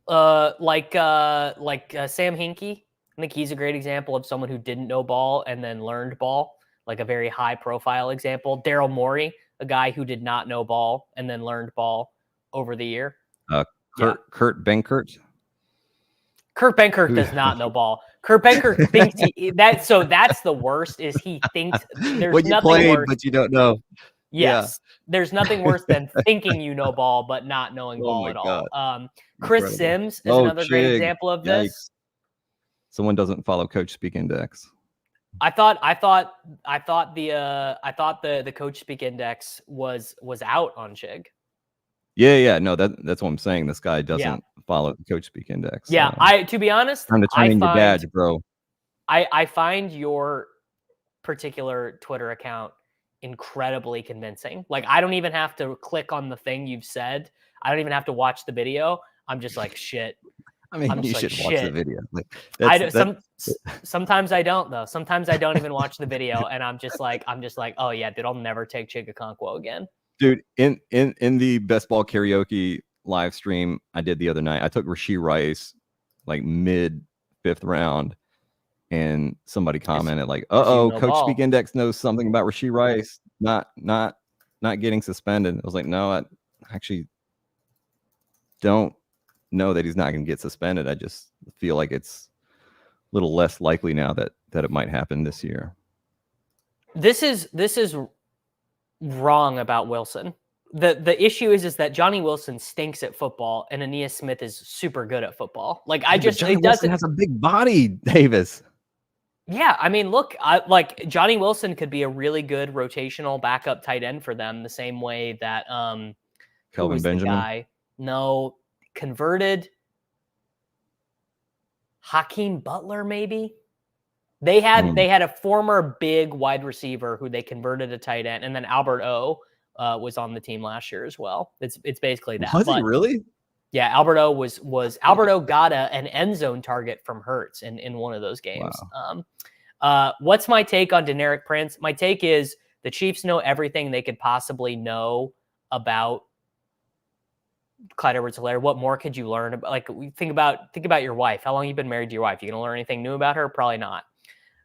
S1: Like Sam Hinkie. I think he's a great example of someone who didn't know ball and then learned ball, like a very high profile example. Daryl Morey, a guy who did not know ball and then learned ball over the year.
S3: Kurt Benkert.
S1: Kurt Benkert does not know ball. Kurt Benkert thinks that's the worst. Is he thinks there's
S3: well, you
S1: nothing
S3: played,
S1: worse,
S3: but you don't know.
S1: Yes, there's nothing worse than thinking you know ball but not knowing ball at all. Chris Sims is another great example of this.
S3: someone doesn't follow Coach Speak Index.
S1: I thought the Coach Speak Index was out on Chig.
S3: Yeah. No, that's what I'm saying. This guy doesn't follow the Coach Speak Index.
S1: Yeah, to be honest,
S3: time to turn in your badge, bro.
S1: I find your particular Twitter account incredibly convincing. Like, I don't even have to click on the thing you've said. I don't even have to watch the video. I'm just like, shit.
S3: I mean, you should watch the video. Like,
S1: sometimes I don't though. Sometimes I don't even watch the video, and I'm just like, oh yeah, dude, I'll never take Chigakonkwo again.
S3: Dude, in the best ball karaoke live stream I did the other night, I took Rashee Rice like mid 5th round, and somebody commented like, Coach Speak Index knows something about Rashee Rice not getting suspended. I was like, no, I actually don't know that he's not going to get suspended. I just feel like it's a little less likely now that it might happen this year.
S1: This is wrong about Wilson. The issue is that Johnny Wilson stinks at football and Aeneas Smith is super good at football. Like,
S3: Johnny Wilson has a big body, Davis.
S1: Yeah, I mean, look, Johnny Wilson could be a really good rotational backup tight end for them, the same way that
S3: Kelvin Benjamin.
S1: Converted Hakeem Butler, maybe. They had a former big wide receiver who they converted to tight end, and then Albert O was on the team last year as well. It's basically that.
S3: Was he really?
S1: Yeah, Albert O got an end zone target from Hurts in one of those games. Wow. What's my take on Deneric Prince? My take is the Chiefs know everything they could possibly know about Clyde Edwards-Helaire. What more could you learn about? Like, think about your wife. How long you been married to your wife? You gonna learn anything new about her? Probably not.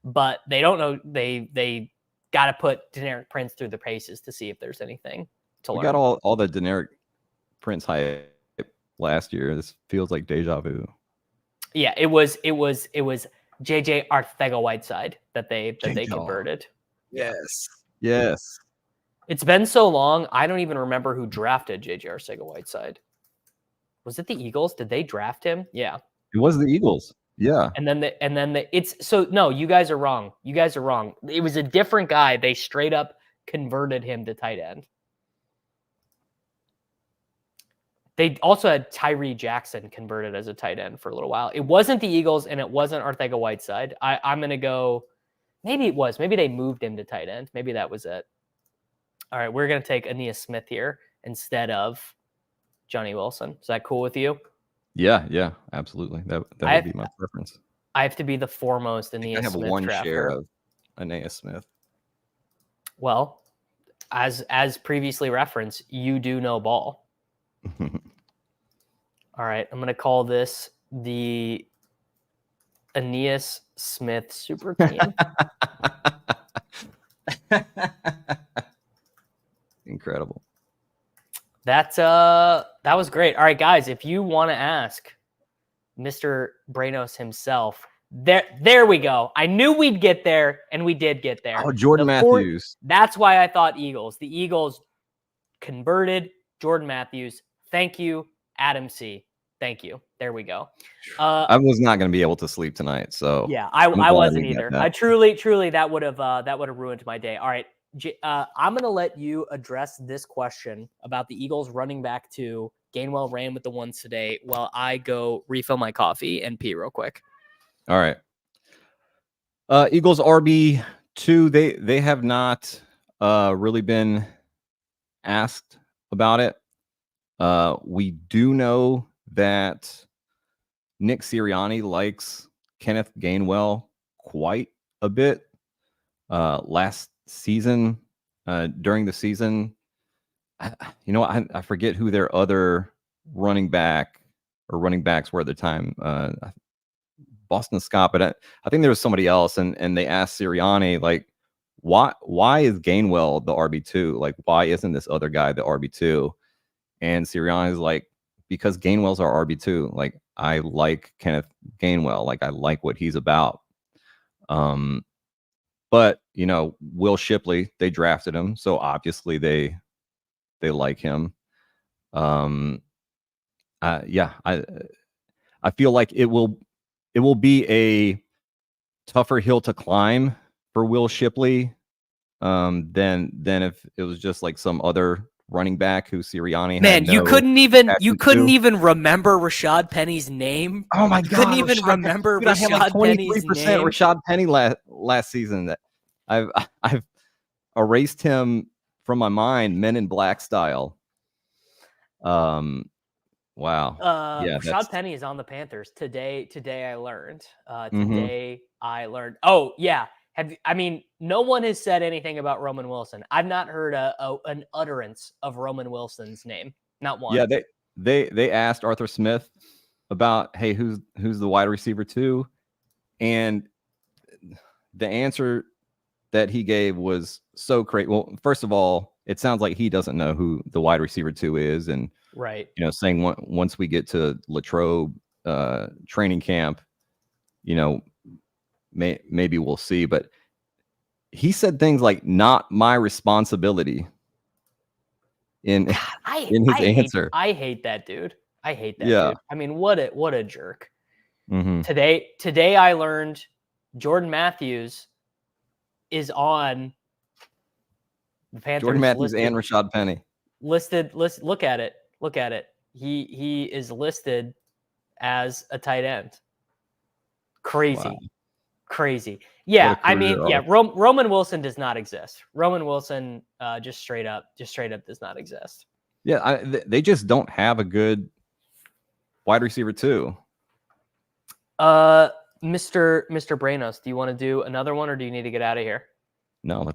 S1: But they don't know. They got to put Deneric Prince through the paces to see if there's anything to learn.
S3: We got all the Deneric Prince hype last year. This feels like deja vu.
S1: Yeah, it was JJ Arcega-Whiteside that they converted.
S3: Yes.
S1: It's been so long, I don't even remember who drafted JJ Arcega-Whiteside. Was it the Eagles? Did they draft him? Yeah.
S3: It was the Eagles. Yeah.
S1: No, you guys are wrong. It was a different guy. They straight up converted him to tight end. They also had Tyree Jackson converted as a tight end for a little while. It wasn't the Eagles and it wasn't Arcega-Whiteside. I'm going to go, maybe it was. Maybe they moved him to tight end. Maybe that was it. All right, we're going to take Aeneas Smith here instead of Johnny Wilson. Is that cool with you?
S3: Yeah, absolutely. That would be my preference.
S1: I have to be the foremost Aeneas Smith. I have one share
S3: of Aeneas Smith.
S1: Well, as previously referenced, you do know ball. All right, I'm going to call this the Aeneas Smith Super Team.
S3: Incredible.
S1: That was great. All right, guys, if you want to ask Mr. Branos himself, there we go. I knew we'd get there, and we did get there.
S3: Oh, Jordan Matthews.
S1: That's why I thought Eagles. The Eagles converted Jordan Matthews. Thank you, Adam C. Thank you. There we go.
S3: I was not going to be able to sleep tonight, so
S1: yeah, I wasn't either. I truly that would have ruined my day. All right, I'm going to let you address this question about the Eagles running back to Gainwell ran with the ones today while I go refill my coffee and pee real quick.
S3: All right. Eagles RB2, they have not really been asked about it. We do know that Nick Sirianni likes Kenneth Gainwell quite a bit. Last season, during the season, I forget who their other running backs were at the time. Boston Scott, but I think there was somebody else, and they asked Sirianni, like, why is Gainwell the RB2? Like, why isn't this other guy the RB2? And Sirianni's like, because Gainwell's our RB2. Like, I like Kenneth Gainwell. Like, I like what he's about. But Will Shipley, they drafted him, so obviously they like him. I feel like it will it will be a tougher hill to climb for Will Shipley than if it was just like some other running back who Sirianni
S1: Man,
S3: had
S1: you
S3: no
S1: couldn't even
S3: attachment to.
S1: remember Rashad Penny's name.
S3: Oh my
S1: You
S3: God!
S1: couldn't even
S3: Rashad
S1: remember
S3: Dude, I had like
S1: Rashad Penny's
S3: 23%
S1: name.
S3: Rashad Penny last season. That I've erased him from my mind, Men in Black style. Wow. Yeah,
S1: Rashad Penny is on the Panthers today. Today I learned.
S3: Mhm.
S1: Oh yeah. No one has said anything about Roman Wilson. I've not heard an utterance of Roman Wilson's name. Not one.
S3: Yeah, they asked Arthur Smith about, hey, who's the wide receiver too, and the answer that he gave was so crazy. Well, first of all, it sounds like he doesn't know who the wide receiver 2 is, and
S1: Right.
S3: saying once we get to Latrobe training camp, maybe we'll see. But he said things like "not my responsibility" in his answer.
S1: I hate that dude. I hate that
S3: Yeah.
S1: dude. I mean, what a jerk.
S3: Mm-hmm.
S1: Today I learned Jordan Matthews is on the Panthers.
S3: Jordan Matthews
S1: listed,
S3: and Rashad Penny.
S1: Look at it. He is listed as a tight end. Crazy.
S3: Wow.
S1: Crazy. Yeah, I mean,
S3: career
S1: yeah,
S3: arc.
S1: Roman Wilson does not exist. Roman Wilson just straight up does not exist.
S3: Yeah, they just don't have a good wide receiver too.
S1: Mr. Branos, do you want to do another one, or do you need to get out of here?
S3: No,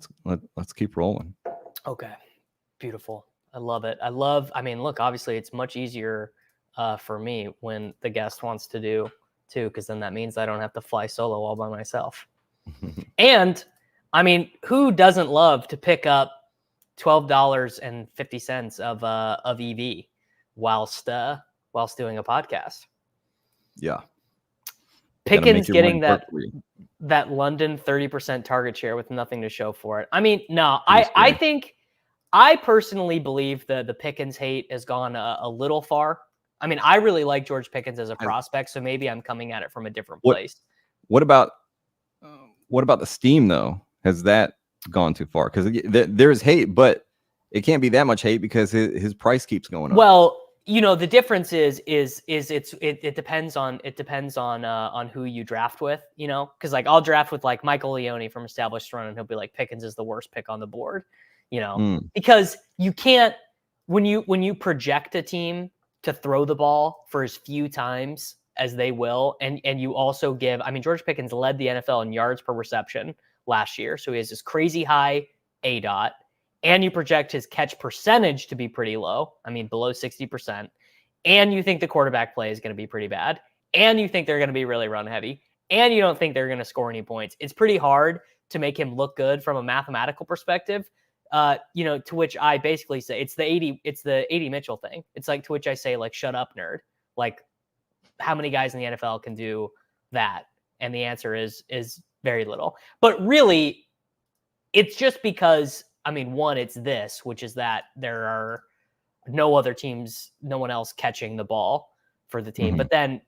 S3: let's keep rolling.
S1: Okay, beautiful. I love it. Look, obviously it's much easier for me when the guest wants to do too, because then that means I don't have to fly solo all by myself. And I mean, who doesn't love to pick up $12.50 of EV whilst doing a podcast?
S3: Yeah.
S1: Pickens getting that London 30% target share with nothing to show for it. I mean, no, I think I personally believe the Pickens hate has gone a little far. I mean, I really like George Pickens as a prospect, so maybe I'm coming at it from a different place.
S3: What about the steam though? Has that gone too far? Because there's hate, but it can't be that much hate because his price keeps going up.
S1: Well, the difference is it depends on who you draft with, because like I'll draft with like Michael Leone from Established Run, and he'll be like, Pickens is the worst pick on the board, because you can't, when you project a team to throw the ball for as few times as they will, and you also give, I mean, George Pickens led the NFL in yards per reception last year, so he has this crazy high ADOT. And you project his catch percentage to be pretty low, I mean, below 60%, and you think the quarterback play is going to be pretty bad, and you think they're going to be really run heavy, and you don't think they're going to score any points. It's pretty hard to make him look good from a mathematical perspective, to which I basically say it's the AD Mitchell thing. It's like, to which I say, like, shut up, nerd. Like, how many guys in the NFL can do that? And the answer is very little. But really, it's just because, I mean, one, it's this, which is that there are no other teams, no one else catching the ball for the team.
S3: Mm-hmm.
S1: But then,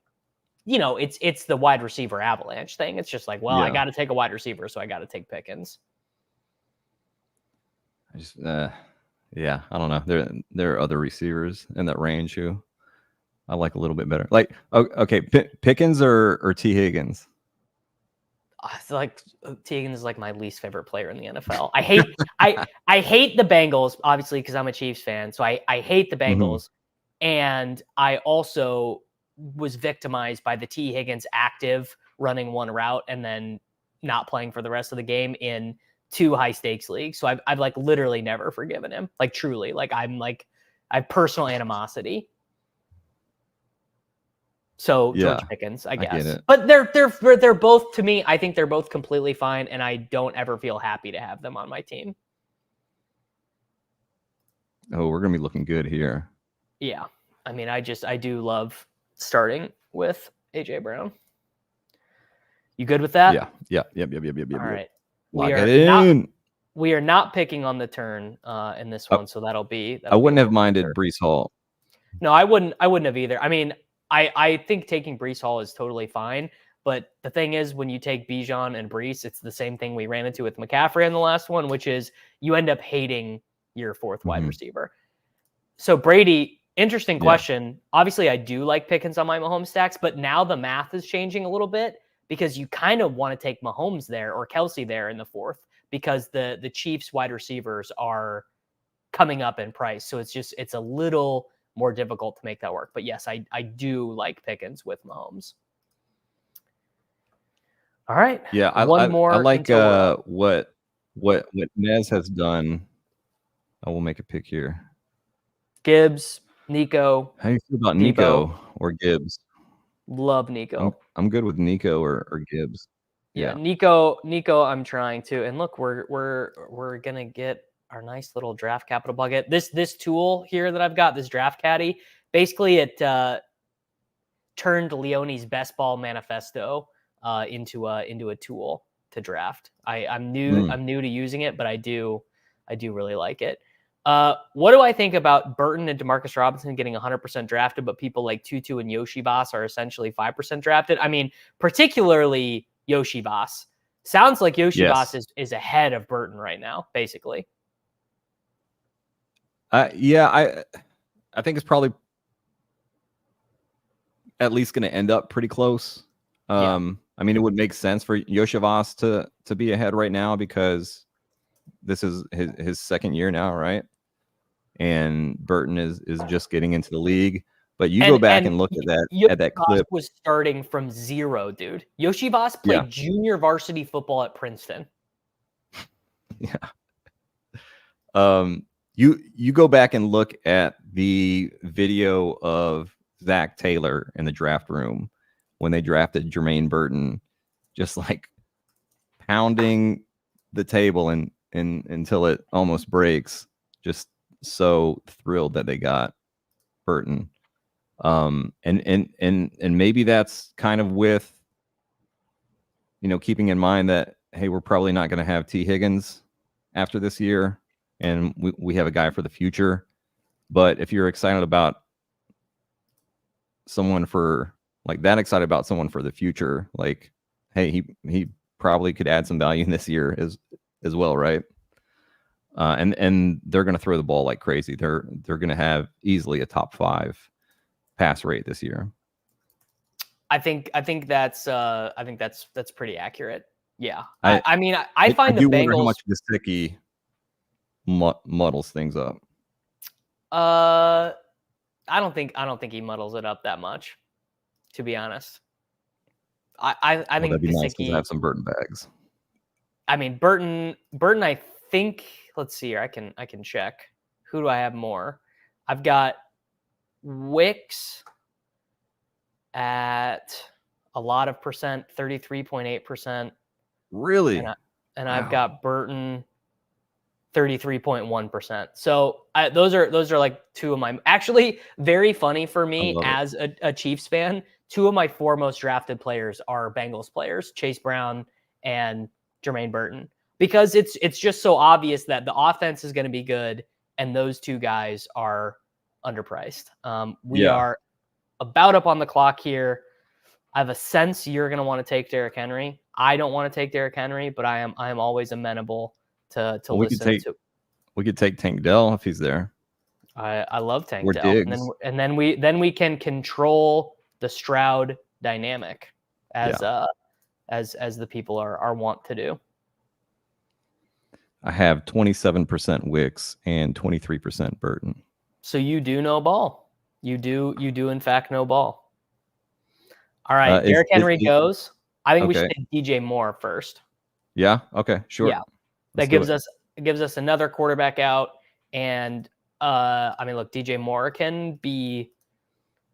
S1: it's the wide receiver avalanche thing. It's just like, well,
S3: Yeah.
S1: I got to take a wide receiver, so I got to take Pickens.
S3: I just, I don't know. There are other receivers in that range who I like a little bit better. Like, okay, Pickens or T. Higgins?
S1: I feel like T. Higgins is like my least favorite player in the NFL. I hate the Bengals, obviously, because I'm a Chiefs fan. So I hate the Bengals. Mm-hmm. And I also was victimized by the T. Higgins active running one route and then not playing for the rest of the game in 2 high stakes leagues. So I've like literally never forgiven him. Like, truly, like I have personal animosity. So
S3: Yeah,
S1: George Pickens, I guess.
S3: get it.
S1: But they're both, to me, I think they're both completely fine, and I don't ever feel happy to have them on my team.
S3: Oh, we're gonna be looking good here.
S1: Yeah. I mean, I do love starting with AJ Brown. You good with that?
S3: Yeah. Yep.
S1: All right.
S3: Lock it in.
S1: We are not picking on the turn in this one, so that'll be.
S3: I wouldn't have minded Breece Hall.
S1: No, I wouldn't have either. I mean, I think taking Breece Hall is totally fine, But the thing is, when you take Bijan and Brees, it's the same thing we ran into with McCaffrey in the last one, which is you end up hating your fourth wide receiver. So Brady, interesting question. Obviously, I do like Pickens on my Mahomes stacks, but now the math is changing a little bit because you kind of want to take Mahomes there or Kelsey there in the fourth because the Chiefs wide receivers are coming up in price. So it's a little more difficult to make that work. But yes, I do like Pickens with Mahomes. All right.
S3: Yeah, I like what Nez has done. I will make a pick here.
S1: Gibbs, Nico.
S3: How do you feel about
S1: Debo.
S3: Nico or Gibbs?
S1: Love Nico.
S3: I'm good with Nico or Gibbs.
S1: Yeah, Nico, I'm trying to. And look, we're gonna get our nice little draft capital bucket. This tool here that I've got, this draft caddy, basically it turned Leone's best ball manifesto into a tool to draft. I'm new to using it, but I do really like it. What do I think about Burton and Demarcus Robinson getting 100% drafted, but people like Tutu and Yoshi Boss are essentially 5% drafted? I mean, particularly Yoshi Boss. Sounds like Yoshi Boss is ahead of Burton right now, basically.
S3: I think it's probably at least going to end up pretty close. I mean, it would make sense for Yoshivas to be ahead right now because this is his second year now, right? And Burton is just getting into the league. But you go back and look at that clip.
S1: Was starting from zero, dude. Yoshivas played junior varsity football at Princeton.
S3: Yeah. You go back and look at the video of Zach Taylor in the draft room when they drafted Jermaine Burton, just like pounding the table and until it almost breaks. Just so thrilled that they got Burton. And maybe that's kind of with, keeping in mind that, hey, we're probably not going to have T. Higgins after this year, and we have a guy for the future. But if you're excited about someone for excited about someone for the future, like, hey, he probably could add some value in this year as well, right? And they're going to throw the ball like crazy. They're going to have easily a top 5 pass rate this year.
S1: I think that's pretty accurate. Yeah. I mean, I find the Bengals.
S3: How much Gesicki muddles things up.
S1: I don't think he muddles it up that much, to be honest. I think
S3: that'd be nice to have some Burton bags.
S1: I mean, Burton, I think, let's see here. I can check. Who do I have more? I've got Wicks at a lot of percent, 33.8%.
S3: Really?
S1: And I've got Burton 33.1%. So those are like two of my, actually very funny for me as a Chiefs fan. 2 of my 4 most drafted players are Bengals players, Chase Brown and Jermaine Burton, because it's just so obvious that the offense is going to be good and those 2 guys are underpriced. We are about up on the clock here. I have a sense you're going to want to take Derrick Henry. I don't want to take Derrick Henry, but I am always amenable to listen to.
S3: We could take Tank Dell if he's there.
S1: I love Tank Dell. And then we can control the Stroud dynamic as the people are wont to do.
S3: I have 27% Wicks and 23% Burton.
S1: So you do know ball. You do in fact know ball. All right, Derrick Henry goes. I think we should take DJ Moore first.
S3: Yeah. Okay. Sure.
S1: Yeah. That gives us another quarterback out. And I mean, look, DJ Moore can be,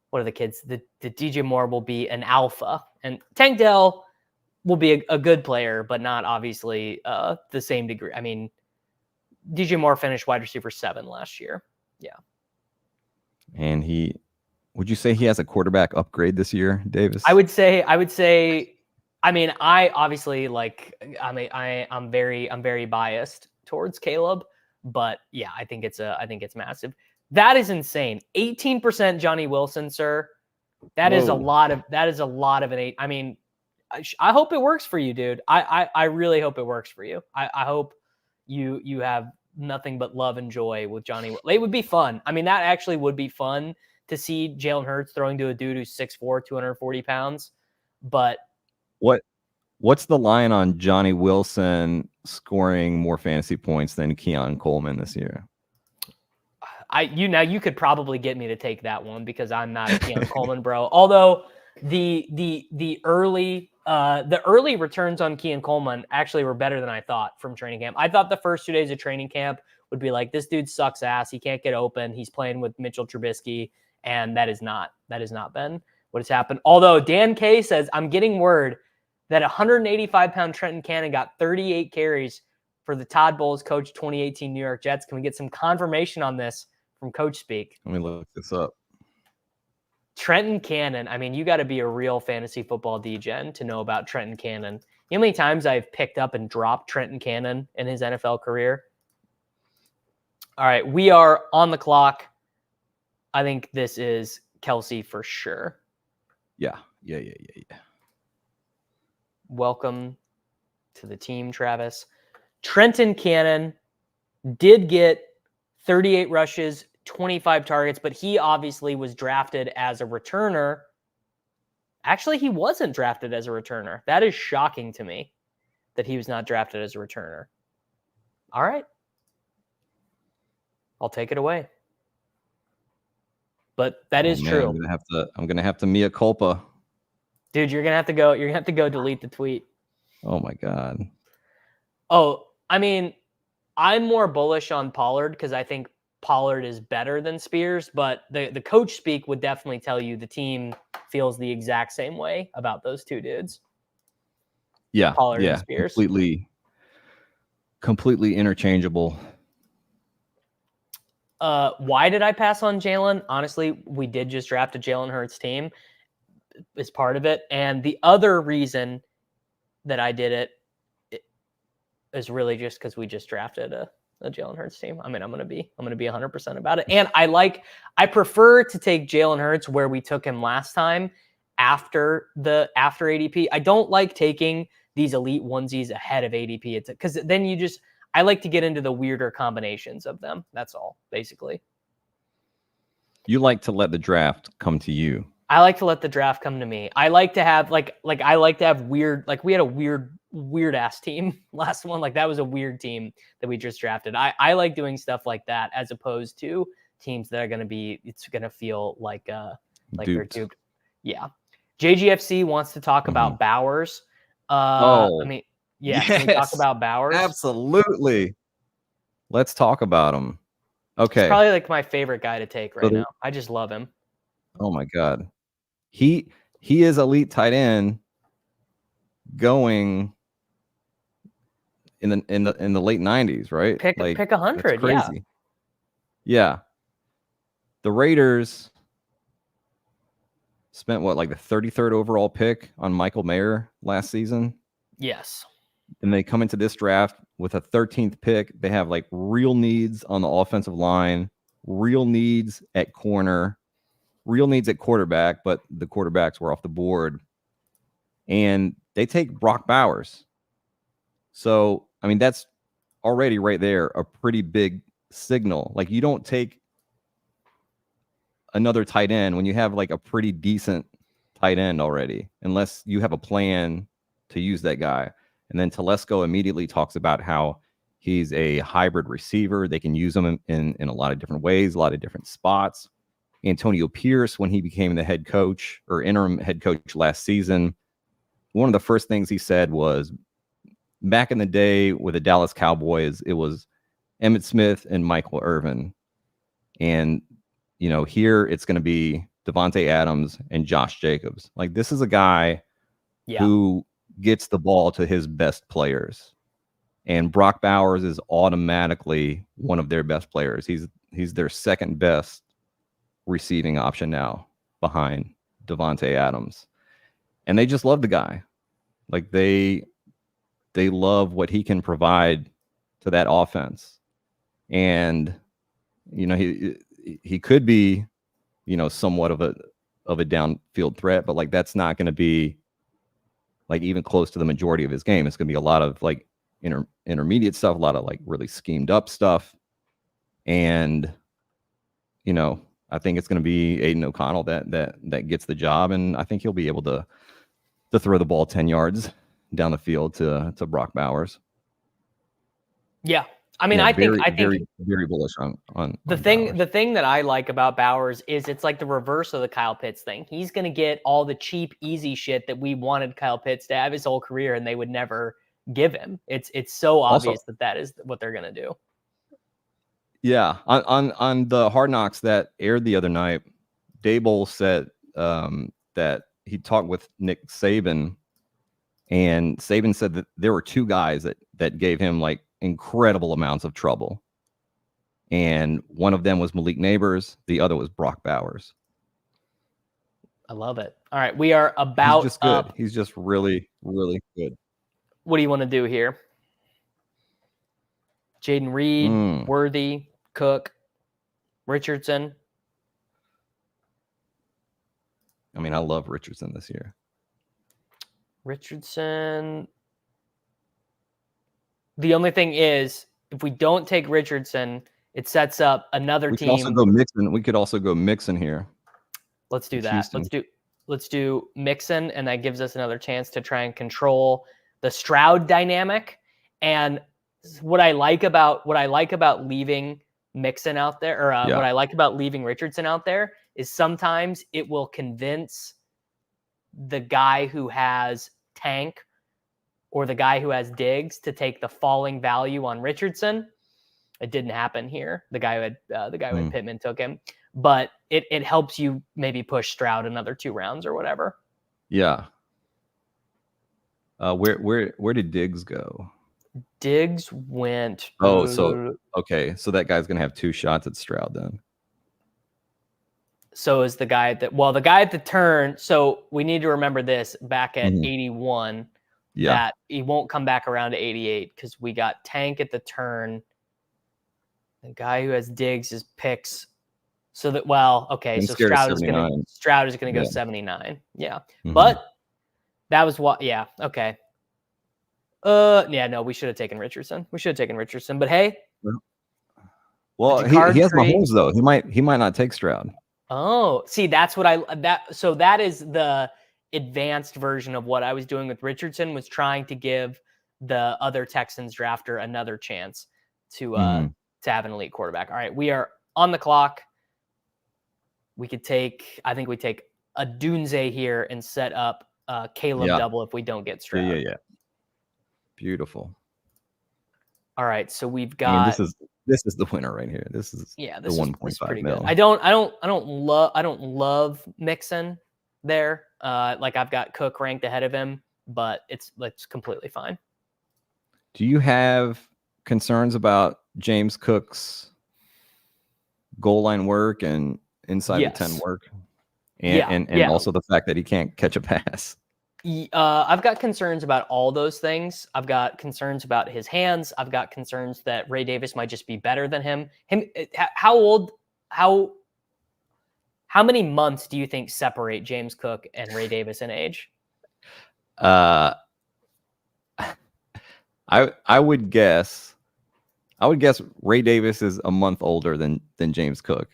S1: what are the kids? The DJ Moore will be an alpha, and Tank Dell will be a good player, but not obviously the same degree. I mean, DJ Moore finished wide receiver 7 last year. Yeah. And
S3: would you say he has a quarterback upgrade this year, Davis?
S1: I would say, I mean, I obviously I'm very biased towards Caleb, but yeah, I think it's massive. That is insane. 18% Johnny Wilson, sir. That is a lot of an 8. I mean, I hope it works for you, dude. I really hope it works for you. I hope you have nothing but love and joy with Johnny. It would be fun. I mean, that actually would be fun to see Jalen Hurts throwing to a dude who's 6'4", 240 pounds. But
S3: what's the line on Johnny Wilson scoring more fantasy points than Keon Coleman this year?
S1: You could probably get me to take that one because I'm not a Keon Coleman bro. Although the early returns on Keon Coleman actually were better than I thought from training camp. I thought the first 2 days of training camp would be like, this dude sucks ass. He can't get open. He's playing with Mitchell Trubisky, and that has not been what has happened. Although Dan K says, I'm getting word that 185-pound Trenton Cannon got 38 carries for the Todd Bowles coach 2018 New York Jets. Can we get some confirmation on this from Coach Speak?
S3: Let me look this up.
S1: Trenton Cannon. I mean, you got to be a real fantasy football degen to know about Trenton Cannon. You know how many times I've picked up and dropped Trenton Cannon in his NFL career? All right, we are on the clock. I think this is Kelsey for sure.
S3: Yeah.
S1: Welcome to the team, Travis. Trenton Cannon did get 38 rushes, 25 targets, but he obviously was drafted as a returner. Actually, he wasn't drafted as a returner. That is shocking to me that he was not drafted as a returner. All right. I'll take it away. But that is true.
S3: I'm gonna have to mea culpa.
S1: Dude, you're gonna have to go delete the tweet.
S3: Oh my God.
S1: Oh, I mean, I'm more bullish on Pollard because I think Pollard is better than Spears, but the coach speak would definitely tell you the team feels the exact same way about those two dudes.
S3: Yeah.
S1: Pollard and Spears.
S3: Completely interchangeable.
S1: Why did I pass on Jalen? Honestly, we did just draft a Jalen Hurts team as part of it. And the other reason that I did it is really just because we just drafted a Jalen Hurts team. I mean, I'm gonna be 100% about it. And I prefer to take Jalen Hurts where we took him last time after ADP. I don't like taking these elite onesies ahead of ADP. It's because then I like to get into the weirder combinations of them. That's all, basically.
S3: You like to let the draft come to you.
S1: I like to let the draft come to me. I like to have I like to have weird, we had a weird ass team last one. Like that was a weird team that we just drafted. I like doing stuff like that as opposed to teams that are it's gonna feel like they're duped. Yeah. JGFC wants to talk about Bowers. I mean, yeah, yes. Can we talk about Bowers?
S3: Absolutely. Let's talk about him. Okay.
S1: He's probably like my favorite guy to take right now. I just love him.
S3: Oh my God. He is elite tight end going in the late 90s, right?
S1: Pick 100,
S3: crazy. Yeah. The Raiders spent the 33rd overall pick on Michael Mayer last season.
S1: Yes.
S3: And they come into this draft with a 13th pick. They have real needs on the offensive line, real needs at corner, real needs at quarterback, but the quarterbacks were off the board. And they take Brock Bowers. So, I mean, that's already right there a pretty big signal. You don't take another tight end when you have a pretty decent tight end already, unless you have a plan to use that guy. And then Telesco immediately talks about how he's a hybrid receiver. They can use him in a lot of different ways, a lot of different spots. Antonio Pierce, when he became the head coach or interim head coach last season, one of the first things he said was, back in the day with the Dallas Cowboys, it was Emmitt Smith and Michael Irvin. And, here it's going to be Devontae Adams and Josh Jacobs. This is a guy who gets the ball to his best players. And Brock Bowers is automatically one of their best players. He's their second best receiving option now behind Devontae Adams. And they just love the guy. They love what he can provide to that offense. And he could be, somewhat of a downfield threat, but that's not going to be like even close to the majority of his game. It's going to be a lot of like intermediate stuff, a lot of like really schemed up stuff. And, you know, I think it's going to be Aiden O'Connell that gets the job. And I think he'll be able to throw the ball 10 yards down the field to Brock Bowers.
S1: Yeah. I mean,
S3: Yeah,
S1: I think
S3: very bullish on
S1: the thing that I like about Bowers is it's like the reverse of the Kyle Pitts thing. He's going to get all the cheap, easy shit that we wanted Kyle Pitts to have his whole career, and they would never give him. It's so obvious that is what they're going to do.
S3: Yeah, on the Hard Knocks that aired the other night, Daigle said that he talked with Nick Saban, and Saban said that there were two guys that gave him like incredible amounts of trouble, and one of them was Malik Neighbors, the other was Brock Bowers.
S1: I love it. All right, we are about
S3: He's just good. He's just really, really good.
S1: What do you want to do here? Jaden Reed, Worthy, Cook, Richardson.
S3: I mean, I love Richardson this year.
S1: Richardson. The only thing is, if we don't take Richardson, it sets up another team.
S3: We could also go Mixon here.
S1: Let's do that. Houston. Let's do Mixon, and that gives us another chance to try and control the Stroud dynamic. And what I like about leaving Mixon out there, or what I like about leaving Richardson out there, is sometimes it will convince the guy who has Tank or the guy who has Diggs to take the falling value on Richardson. It didn't happen here. The guy who had Pittman took him, but it helps you maybe push Stroud another 2 rounds or whatever.
S3: Yeah. Where did Diggs go?
S1: Diggs went.
S3: Oh, so okay. So that guy's gonna have 2 shots at Stroud then.
S1: So is the guy the guy at the turn. So we need to remember this back at 81.
S3: Yeah.
S1: That he won't come back around to 88 because we got Tank at the turn. The guy who has Diggs is picks. So that so Stroud is gonna go 79. Yeah. But that was what okay. No, we should have taken Richardson. But hey.
S3: Well, he has Mahomes though. He might not take Stroud.
S1: Oh, see, that's what so that is the advanced version of what I was doing with Richardson, was trying to give the other Texans drafter another chance to have an elite quarterback. All right, we are on the clock. I think we take a Dunze here and set up Caleb double if we don't get Stroud.
S3: Yeah. Beautiful.
S1: All right, so we've got
S3: this is the winner right here. This is the 1.5 mil.
S1: I don't love Mixon there. Like I've got Cook ranked ahead of him, but it's completely fine.
S3: Do you have concerns about James Cook's goal line work and inside the 10 work? And also the fact that he can't catch a pass?
S1: I've got concerns about all those things. I've got concerns about his hands. I've got concerns that Ray Davis might just be better than him. How many months do you think separate James Cook and Ray Davis in age?
S3: I would guess Ray Davis is a month older than James Cook.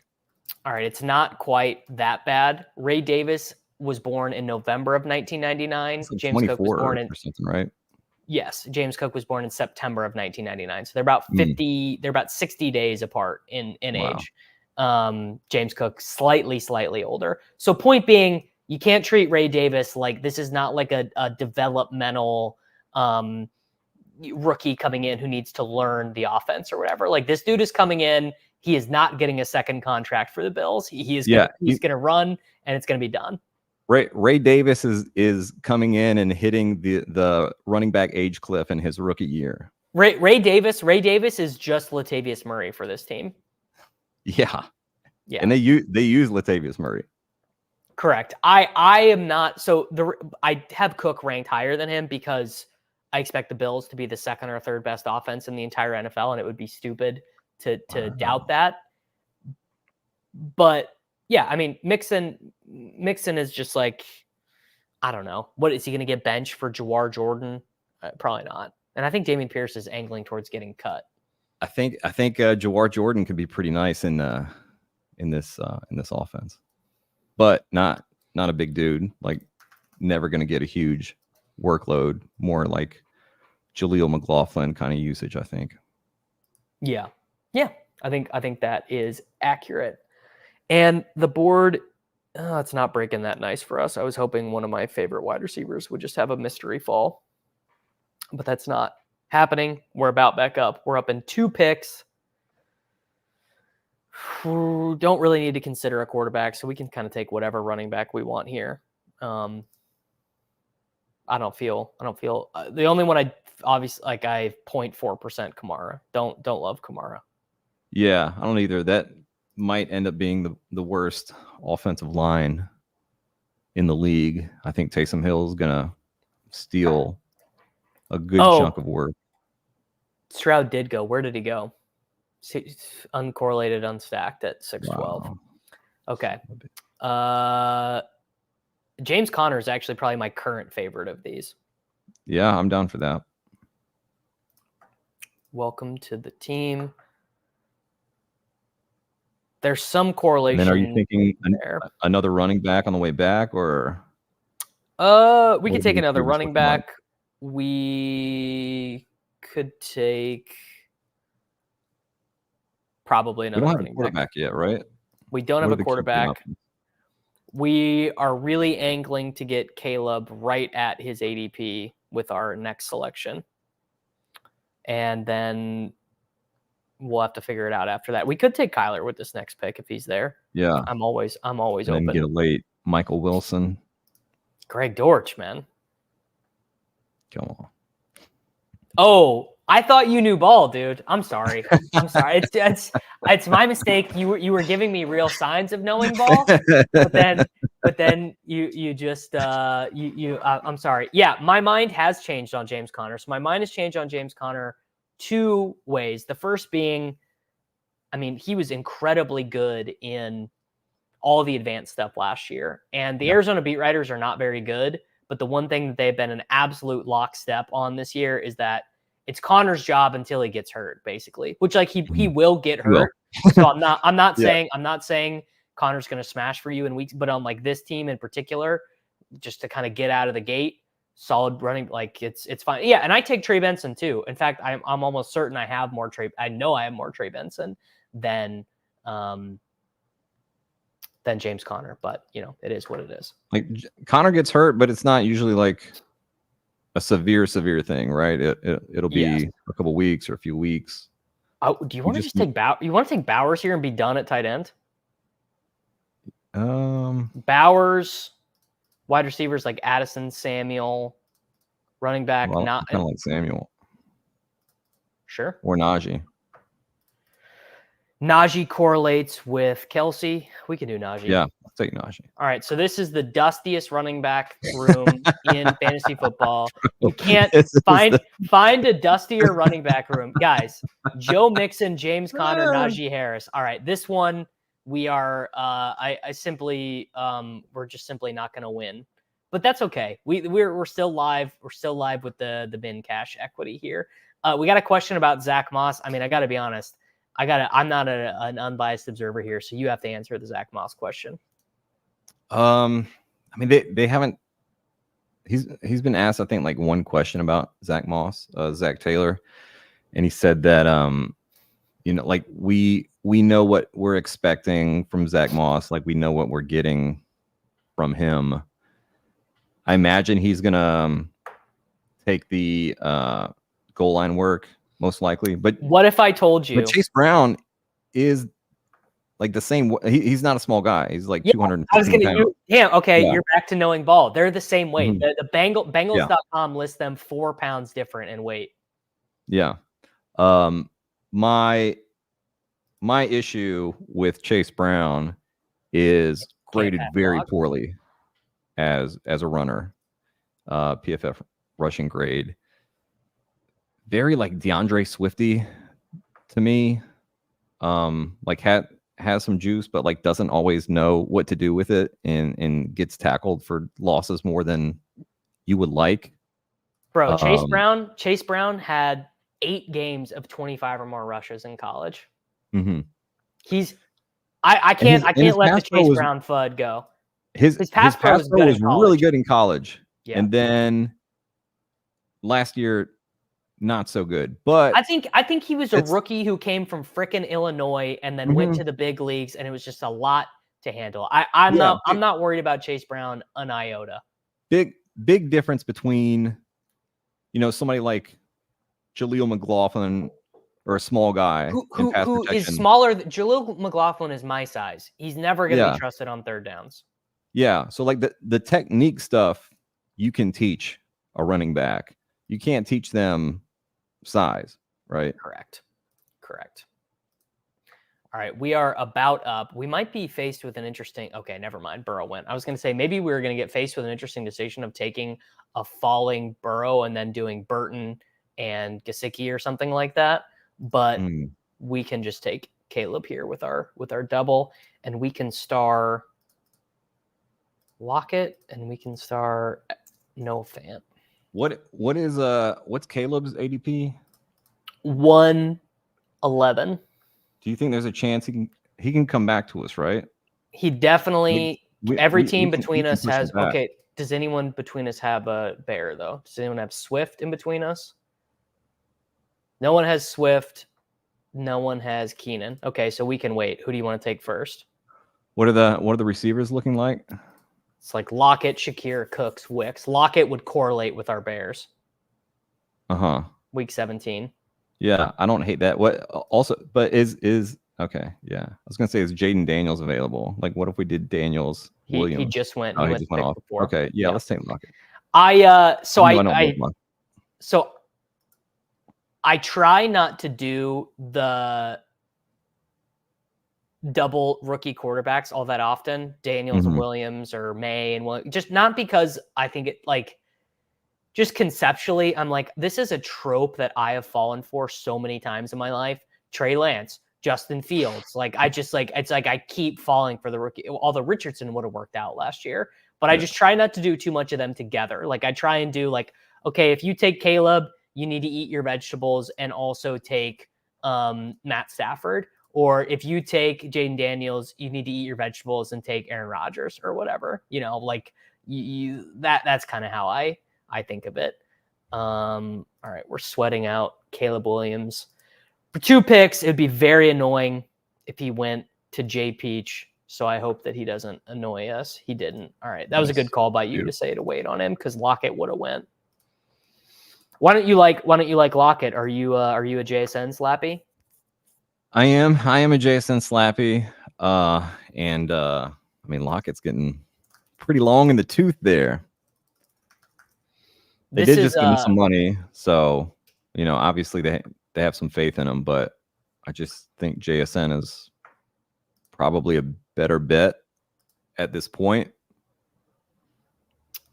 S1: All right, it's not quite that bad. Ray Davis was born in November of 1999.
S3: Like
S1: James Cook was born in
S3: something, right?
S1: Yes, James Cook was born in September of 1999. So they're about 50. They're about 60 days apart in age. James Cook slightly older. So point being, you can't treat Ray Davis like this is not like a developmental rookie coming in who needs to learn the offense or whatever. Like this dude is coming in. He is not getting a second contract for the Bills. He's going to run and it's going to be done.
S3: Ray Davis is coming in and hitting the running back age cliff in his rookie year.
S1: Ray Davis is just Latavius Murray for this team.
S3: Yeah. And they use Latavius Murray.
S1: Correct. I am not. So I have Cook ranked higher than him because I expect the Bills to be the second or third best offense in the entire NFL, and it would be stupid to doubt that. But yeah, I mean, Mixon is just like, I don't know. What is he going to get benched for Jawar Jordan? Probably not. And I think Dameon Pierce is angling towards getting cut.
S3: I think Jawar Jordan could be pretty nice in this offense, but not a big dude. Like never going to get a huge workload. More like Jaleel McLaughlin kind of usage, I think.
S1: Yeah. I think that is accurate. And the board, it's not breaking that nice for us. I was hoping one of my favorite wide receivers would just have a mystery fall, but that's not happening. We're about back up. We're up in 2 picks. Don't really need to consider a quarterback, so we can kind of take whatever running back we want here. I don't feel the only one I 0.4% Kamara. Don't love Kamara.
S3: Yeah, I don't either. That might end up being the worst offensive line in the league. I think Taysom Hill is gonna steal a good chunk of work.
S1: Stroud did go. Where did he go? Uncorrelated, unstacked at 6-12.
S3: Wow.
S1: Okay. James Conner is actually probably my current favorite of these.
S3: Yeah, I'm down for that.
S1: Welcome to the team. There's some correlation.
S3: And then are you thinking another running back on the way back, or?
S1: We could take another running back. We could take probably another running
S3: quarterback yet, right?
S1: We don't have a quarterback. We are really angling to get Caleb right at his ADP with our next selection. And then we'll have to figure it out after that. We could take Kyler with this next pick if he's there.
S3: Yeah.
S1: I'm always open.
S3: And get a late Michael Wilson.
S1: Greg Dortch, man.
S3: Come on.
S1: Oh, I thought you knew ball, dude. I'm sorry. It's my mistake. You were giving me real signs of knowing ball, but then you just I'm sorry. Yeah, my mind has changed on James Conner. So my mind has changed on James Conner 2 ways. The first being, I mean, he was incredibly good in all the advanced stuff last year, and the Arizona beat writers are not very good. But the one thing that they've been an absolute lockstep on this year is that it's Connor's job until he gets hurt, basically. Which, like, he will get hurt. So I'm not saying Connor's going to smash for you in weeks, but on like this team in particular, just to kind of get out of the gate, solid running, like it's fine. Yeah, and I take Trey Benson too. In fact, I'm almost certain I have more Trey. I know I have more Trey Benson than James Conner, but you know, it is what it is.
S3: Like Conner gets hurt, but it's not usually like a severe thing, right? It'll be a couple weeks or a few weeks.
S1: Oh, do you want to just take You want to take Bowers here and be done at tight end? Bowers, wide receivers like Addison, Samuel, running back not
S3: kind of like Samuel.
S1: Sure.
S3: Or Najee.
S1: Najee correlates with Kelsey. We can do Najee.
S3: Yeah, I'll take Najee.
S1: All right, so this is the dustiest running back room in fantasy football. You can't find a dustier running back room. Guys, Joe Mixon, James Conner, Najee Harris. All right, this one we are we're just simply not going to win. But that's okay. We're still live. We're still live with the bin cash equity here. We got a question about Zach Moss. I mean, I got to be honest. I'm not an unbiased observer here, so you have to answer the Zach Moss question.
S3: I mean, they haven't. He's been asked, I think, like one question about Zach Moss, Zach Taylor, and he said that like we know what we're expecting from Zach Moss, like we know what we're getting from him. I imagine he's gonna take the goal line work. Most likely, but
S1: what if I told you?
S3: But Chase Brown is like the same. He's not a small guy. He's like 200.
S1: I was going to. You're back to knowing ball. They're the same weight. Mm-hmm. The Bengals.com lists them 4 pounds different in weight.
S3: Yeah. My issue with Chase Brown is graded very poorly as a runner. PFF rushing grade. Very like DeAndre Swifty to me. Like had has some juice, but like doesn't always know what to do with it, and gets tackled for losses more than you would like.
S1: Bro, Chase Brown had 8 games of 25 or more rushes in college.
S3: Mm-hmm.
S1: I can't let the Chase
S3: was,
S1: Brown FUD go.
S3: His pass pro was really good in college.
S1: Yeah.
S3: And then last year, not so good. But
S1: I think he was a rookie who came from frickin' Illinois and then went to the big leagues, and it was just a lot to handle. I'm not worried about Chase Brown an iota.
S3: Big difference between, somebody like Jaleel McLaughlin or a small guy
S1: who is smaller. Jaleel McLaughlin is my size. He's never going to be trusted on third downs.
S3: Yeah. So like the technique stuff you can teach a running back. You can't teach them size, right?
S1: Correct. All right, we are about up. We might be faced with an interesting... Okay, never mind. Burrow went. I was going to say maybe we were going to get faced with an interesting decision of taking a falling Burrow and then doing Burton and Gesicki or something like that. But we can just take Caleb here with our double, and we can star Lockett, and we can star Noah Fant.
S3: What's Caleb's ADP?
S1: 111.
S3: Do you think there's a chance he can come back to us, right?
S1: He definitely... every team between us has... Okay, does anyone between us have a Bear, though? Does anyone have Swift in between us? No one has Swift. No one has Keenan. Okay, so we can wait. Who do you want to take first?
S3: What are the receivers looking like?
S1: It's like Lockett, Shakir, Cooks, Wicks. Lockett would correlate with our Bears. Week 17.
S3: Yeah, I don't hate that. What also, but is okay? Yeah, I was gonna say, is Jaden Daniels available? Like, what if we did Daniels Williams?
S1: He just went.
S3: He just went off.
S1: Before.
S3: Okay, yeah, let's take Lockett.
S1: I try not to do the double rookie quarterbacks all that often, Daniels and Williams or May and Williams, just not because I think it like. Just conceptually, I'm like, this is a trope that I have fallen for so many times in my life. Trey Lance, Justin Fields. Like, it's like I keep falling for the rookie. Although Richardson would have worked out last year. But I just try not to do too much of them together. Like, I try and do like, okay, if you take Caleb, you need to eat your vegetables and also take Matt Stafford. Or if you take Jaden Daniels, you need to eat your vegetables and take Aaron Rodgers or whatever. Like that's kind of how I think of it. All right, we're sweating out Caleb Williams. For 2 picks, it would be very annoying if he went to Jay Peach. So I hope that he doesn't annoy us. He didn't. All right, that was a good call by you to say to wait on him because Lockett would have went. Why don't you like Lockett? Are you a JSN slappy?
S3: I am a JSN slappy. And I mean, Lockett's getting pretty long in the tooth there. They did just give him some money, so obviously they have some faith in him. But I just think JSN is probably a better bet at this point.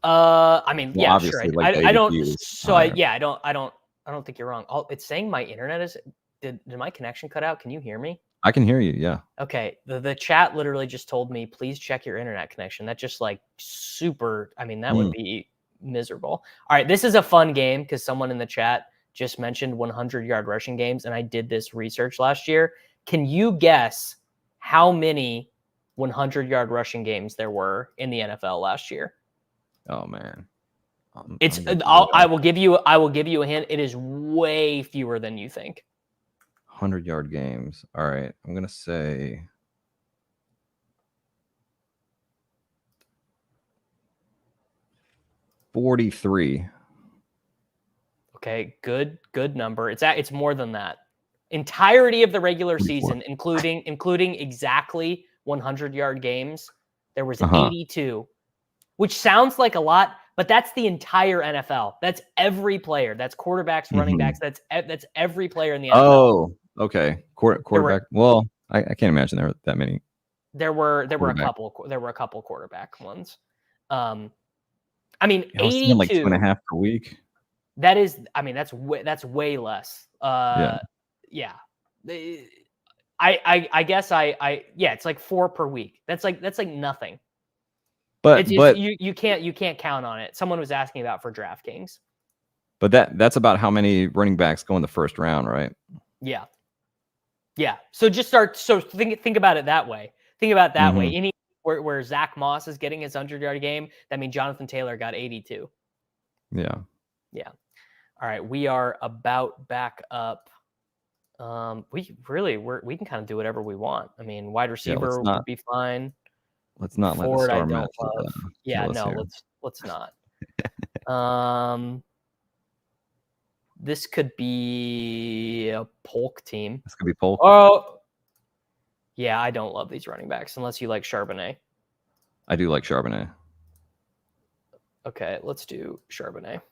S1: I mean, yeah, sure.
S3: Like
S1: I don't. So I don't think you're wrong. It's saying my internet is. Did my connection cut out? Can you hear me?
S3: I can hear you. Yeah.
S1: Okay. The chat literally just told me, please check your internet connection. That's just like super. I mean, that would be miserable. All right, this is a fun game because someone in the chat just mentioned 100-yard rushing games, and I did this research last year. Can you guess how many 100-yard rushing games there were in the NFL last year?
S3: Oh man,
S1: I will give you a hint. It is way fewer than you think.
S3: 100-yard games. All right, I'm gonna say 43.
S1: Okay, good number. It's more than that. Entirety of the regular
S3: 44.
S1: season, including exactly 100-yard games, there was 82, which sounds like a lot, but that's the entire NFL. That's every player. That's quarterbacks, running backs. That's every player in the NFL.
S3: Oh, okay. Quarterback. Well, I can't imagine there were that many.
S1: There were a couple quarterback ones. I mean, 82,
S3: like 2.5 per week.
S1: That is, I mean, that's way less. Yeah. I I guess yeah, it's like 4 per week. That's like nothing.
S3: But
S1: You can't count on it. Someone was asking about for DraftKings.
S3: But that's about how many running backs go in the first round, right?
S1: Yeah. Yeah. So just think about it that way. Think about it that way. Any where Zach Moss is getting his 100-yard game, that means Jonathan Taylor got 82.
S3: Yeah.
S1: Yeah. All right. We are about back up. We can kind of do whatever we want. I mean, wide receiver would be fine.
S3: Let's not let the
S1: Forward, I
S3: star
S1: don't
S3: match.
S1: love. Yeah, no,
S3: here.
S1: let's not. This could be a Polk team.
S3: This could be Polk.
S1: Oh, yeah, I don't love these running backs unless you like Charbonnet.
S3: I do like Charbonnet.
S1: Okay, let's do Charbonnet.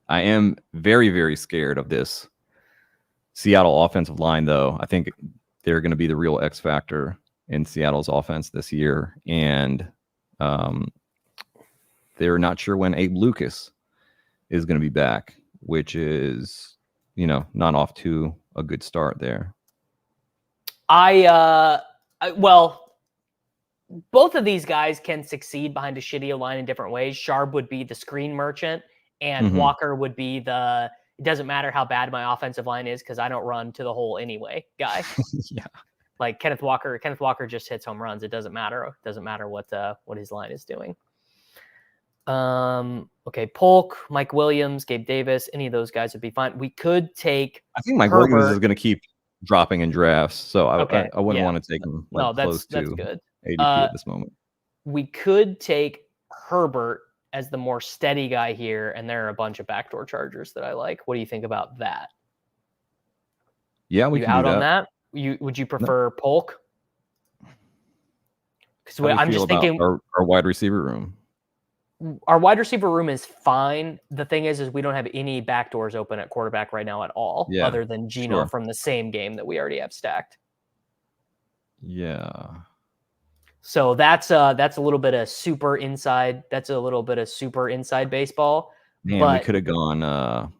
S3: I am very, very scared of this Seattle offensive line, though. I think they're going to be the real X factor in Seattle's offense this year. And they're not sure when Abe Lucas is going to be back, which is, not off to a good start there.
S1: Well, both of these guys can succeed behind a shitty line in different ways. Sharp would be the screen merchant, and Walker would be it doesn't matter how bad my offensive line is because I don't run to the hole anyway guy.
S3: Yeah.
S1: Like Kenneth Walker just hits home runs. It doesn't matter. It doesn't matter what his line is doing. Okay, Polk, Mike Williams, Gabe Davis, any of those guys would be fine. We could take.
S3: I think Mike Williams is going to keep dropping in drafts, so I wouldn't want to take him close to
S1: good.
S3: ADP at this moment.
S1: We could take Herbert as the more steady guy here, and there are a bunch of backdoor chargers that I like. What do you think about that?
S3: Yeah, we
S1: you
S3: can
S1: out
S3: do that.
S1: on that? Would you prefer Polk? Because I'm just thinking
S3: our wide receiver room.
S1: Our wide receiver room is fine. The thing is we don't have any backdoors open at quarterback right now at all, other than Geno from the same game that we already have stacked.
S3: Yeah.
S1: So that's a little bit of super inside. That's a little bit of super inside baseball.
S3: Man,
S1: but
S3: we could have gone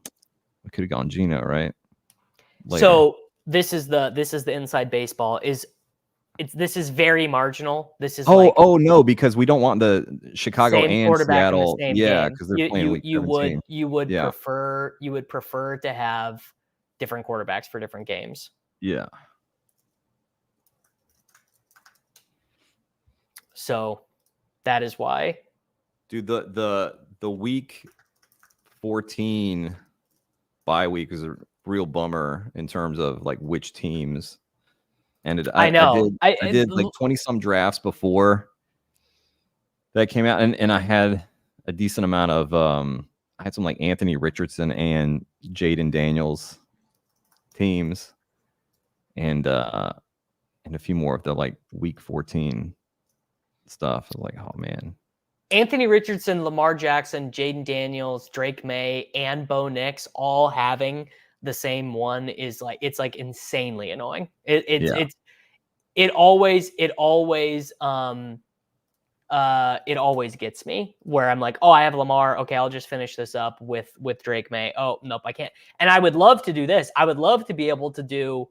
S3: Geno, right?
S1: Later. So this is the inside baseball. This is very marginal. This is
S3: no, because we don't want the Chicago and Seattle.
S1: Because
S3: they're playing week 17.
S1: You would prefer to have different quarterbacks for different games.
S3: Yeah.
S1: So that is why.
S3: Dude, the week 14 bye week is a real bummer in terms of like which teams. And I know I did like 20 some drafts before that came out, and I had a decent amount of I had some like Anthony Richardson and Jaden Daniels teams, and a few more of the like week 14 stuff. Like, oh man,
S1: Anthony Richardson, Lamar Jackson, Jaden Daniels, Drake May, and Bo Nix all having the same one is like, it's like insanely annoying. It always gets me where I'm like, oh, I have Lamar. Okay, I'll just finish this up with Drake May. Oh, nope, I can't. And I would love to do this. I would love to be able to do,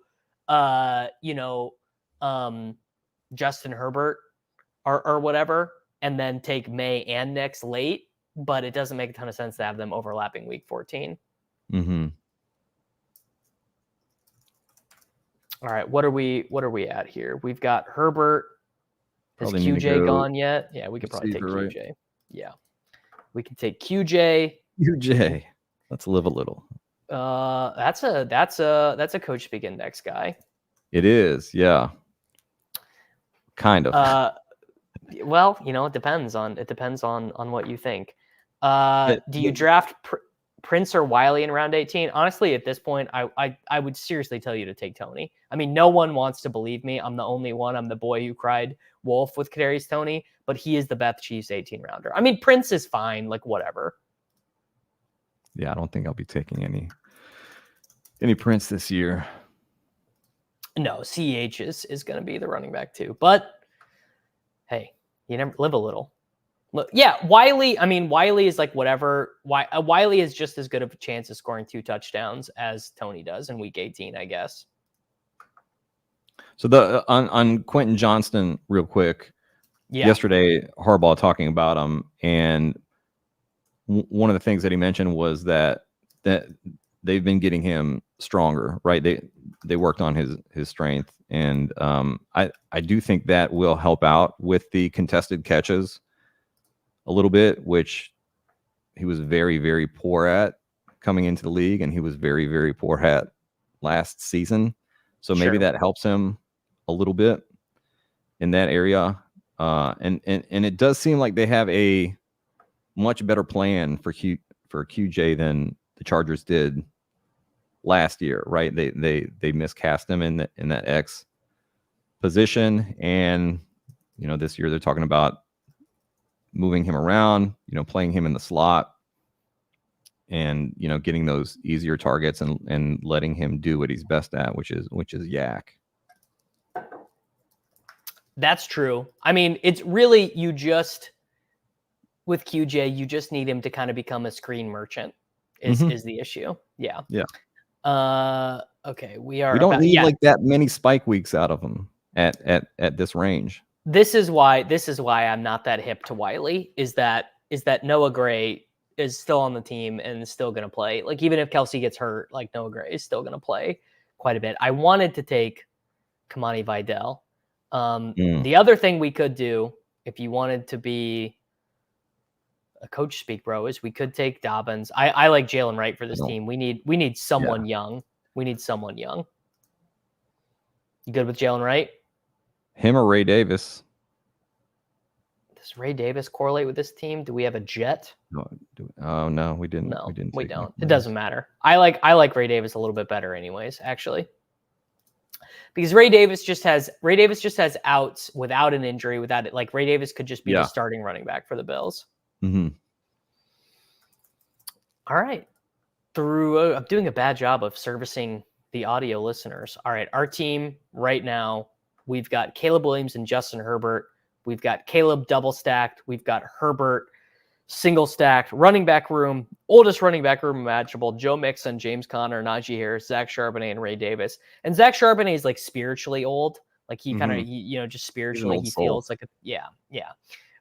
S1: Justin Herbert or whatever, and then take May and Nix late. But it doesn't make a ton of sense to have them overlapping week 14.
S3: Mm-hmm.
S1: All right, what are we at here? We've got Herbert. Has
S3: Probably
S1: QJ gone yet? Yeah, we could probably take QJ. Right? Yeah, we can take QJ.
S3: QJ, let's live a little.
S1: That's a Coach Speak Index guy.
S3: It is, yeah. Kind of.
S1: Well, it depends on what you think. Do you draft Prince or Wiley in round 18? Honestly, at this point, I would seriously tell you to take Tony. I mean, no one wants to believe me. I'm the only one. I'm the boy who cried wolf with Kadarius Toney, but he is the Beth Chiefs 18 rounder. I mean, Prince is fine, like whatever.
S3: Yeah, I don't think I'll be taking any Prince this year.
S1: No, CEH is going to be the running back too. But hey, you never live a little. Look, yeah, Wiley. I mean, Wiley is like whatever. Wiley is just as good of a chance of scoring 2 touchdowns as Tony does in week 18, I guess.
S3: So the on Quentin Johnston, real quick.
S1: Yeah.
S3: Yesterday, Harbaugh talking about him, and one of the things that he mentioned was that they've been getting him stronger, right? They worked on his strength, and I do think that will help out with the contested catches a little bit, which he was very, very poor at coming into the league, and he was very, very poor at last season. So maybe that helps him a little bit in that area. And it does seem like they have a much better plan for QJ than the Chargers did last year, right? They miscast him in that X position, and this year they're talking about moving him around, playing him in the slot, and getting those easier targets and letting him do what he's best at, which is yak.
S1: That's true. I mean, it's really with QJ, you just need him to kind of become a screen merchant is the issue. Yeah.
S3: Yeah.
S1: Okay. We
S3: don't need like that many spike weeks out of him at this range.
S1: This is why I'm not that hip to Wiley is that Noah Gray is still on the team and is still going to play. Like, even if Kelsey gets hurt, like, Noah Gray is still going to play quite a bit. I wanted to take Kamani Vidal. The other thing we could do, if you wanted to be a coach speak, bro, is we could take Dobbins. I like Jalen Wright for this team. We need someone young. We need someone young. You good with Jalen Wright?
S3: Him or Ray Davis?
S1: Does Ray Davis correlate with this team? Do we have a jet?
S3: No, we didn't.
S1: No, we don't.
S3: Him.
S1: It doesn't matter. I like Ray Davis a little bit better, anyways. Actually, because Ray Davis just has outs without an injury, without it. Like, Ray Davis could just be the starting running back for the Bills.
S3: Mm-hmm.
S1: All right. I'm doing a bad job of servicing the audio listeners. All right. Our team right now, we've got Caleb Williams and Justin Herbert. We've got Caleb double stacked. We've got Herbert single stacked. Running back room, oldest running back room imaginable: Joe Mixon, James Conner, Najee Harris, Zach Charbonnet, and Ray Davis. And Zach Charbonnet is like spiritually old. Like, he kind of, just spiritually, he feels like yeah.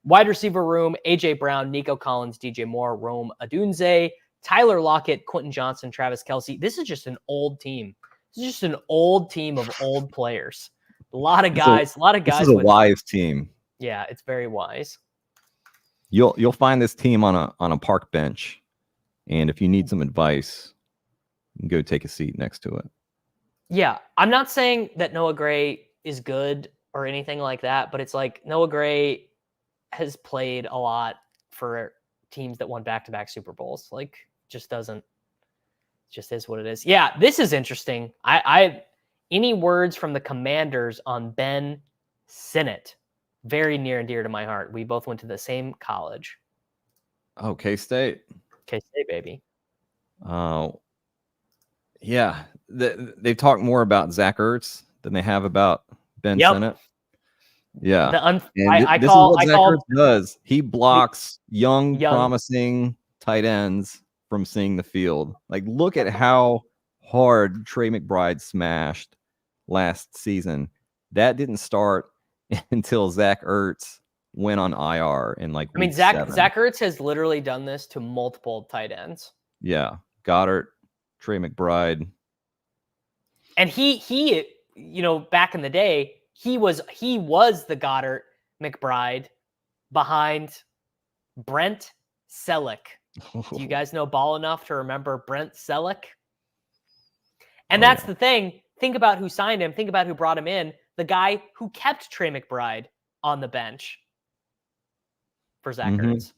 S1: Wide receiver room: AJ Brown, Nico Collins, DJ Moore, Rome Odunze, Tyler Lockett, Quentin Johnson, Travis Kelce. This is just an old team. This is just an old team of old players. A lot of guys.
S3: This is a wise team.
S1: Yeah, it's very wise.
S3: You'll find this team on a park bench, and if you need some advice, you can go take a seat next to it. Yeah,
S1: I'm not saying that Noah Gray is good or anything like that, but it's like Noah Gray has played a lot for teams that won back-to-back Super Bowls. Like, just is what it is. Yeah, this is interesting. I any words from the Commanders on Ben Sinnott? Very near and dear to my heart. We both went to the same college.
S3: Oh, K-State.
S1: K-State, baby.
S3: Yeah. They've talked more about Zach Ertz than they have about Ben Sinnott. Yeah. This is what Zach Ertz does. He blocks young, promising tight ends from seeing the field. Like, look at how hard Trey McBride smashed last season. That didn't start until Zach Ertz went on IR in like week 7.
S1: Zach Ertz has literally done this to multiple tight ends.
S3: Yeah. Goddard, Trey McBride.
S1: And he back in the day, he was the Goddard McBride behind Brent Selleck. Do you guys know ball enough to remember Brent Selleck? And that's the thing. Think about who signed him. Think about who brought him in. The guy who kept Trey McBride on the bench for Zach Ertz.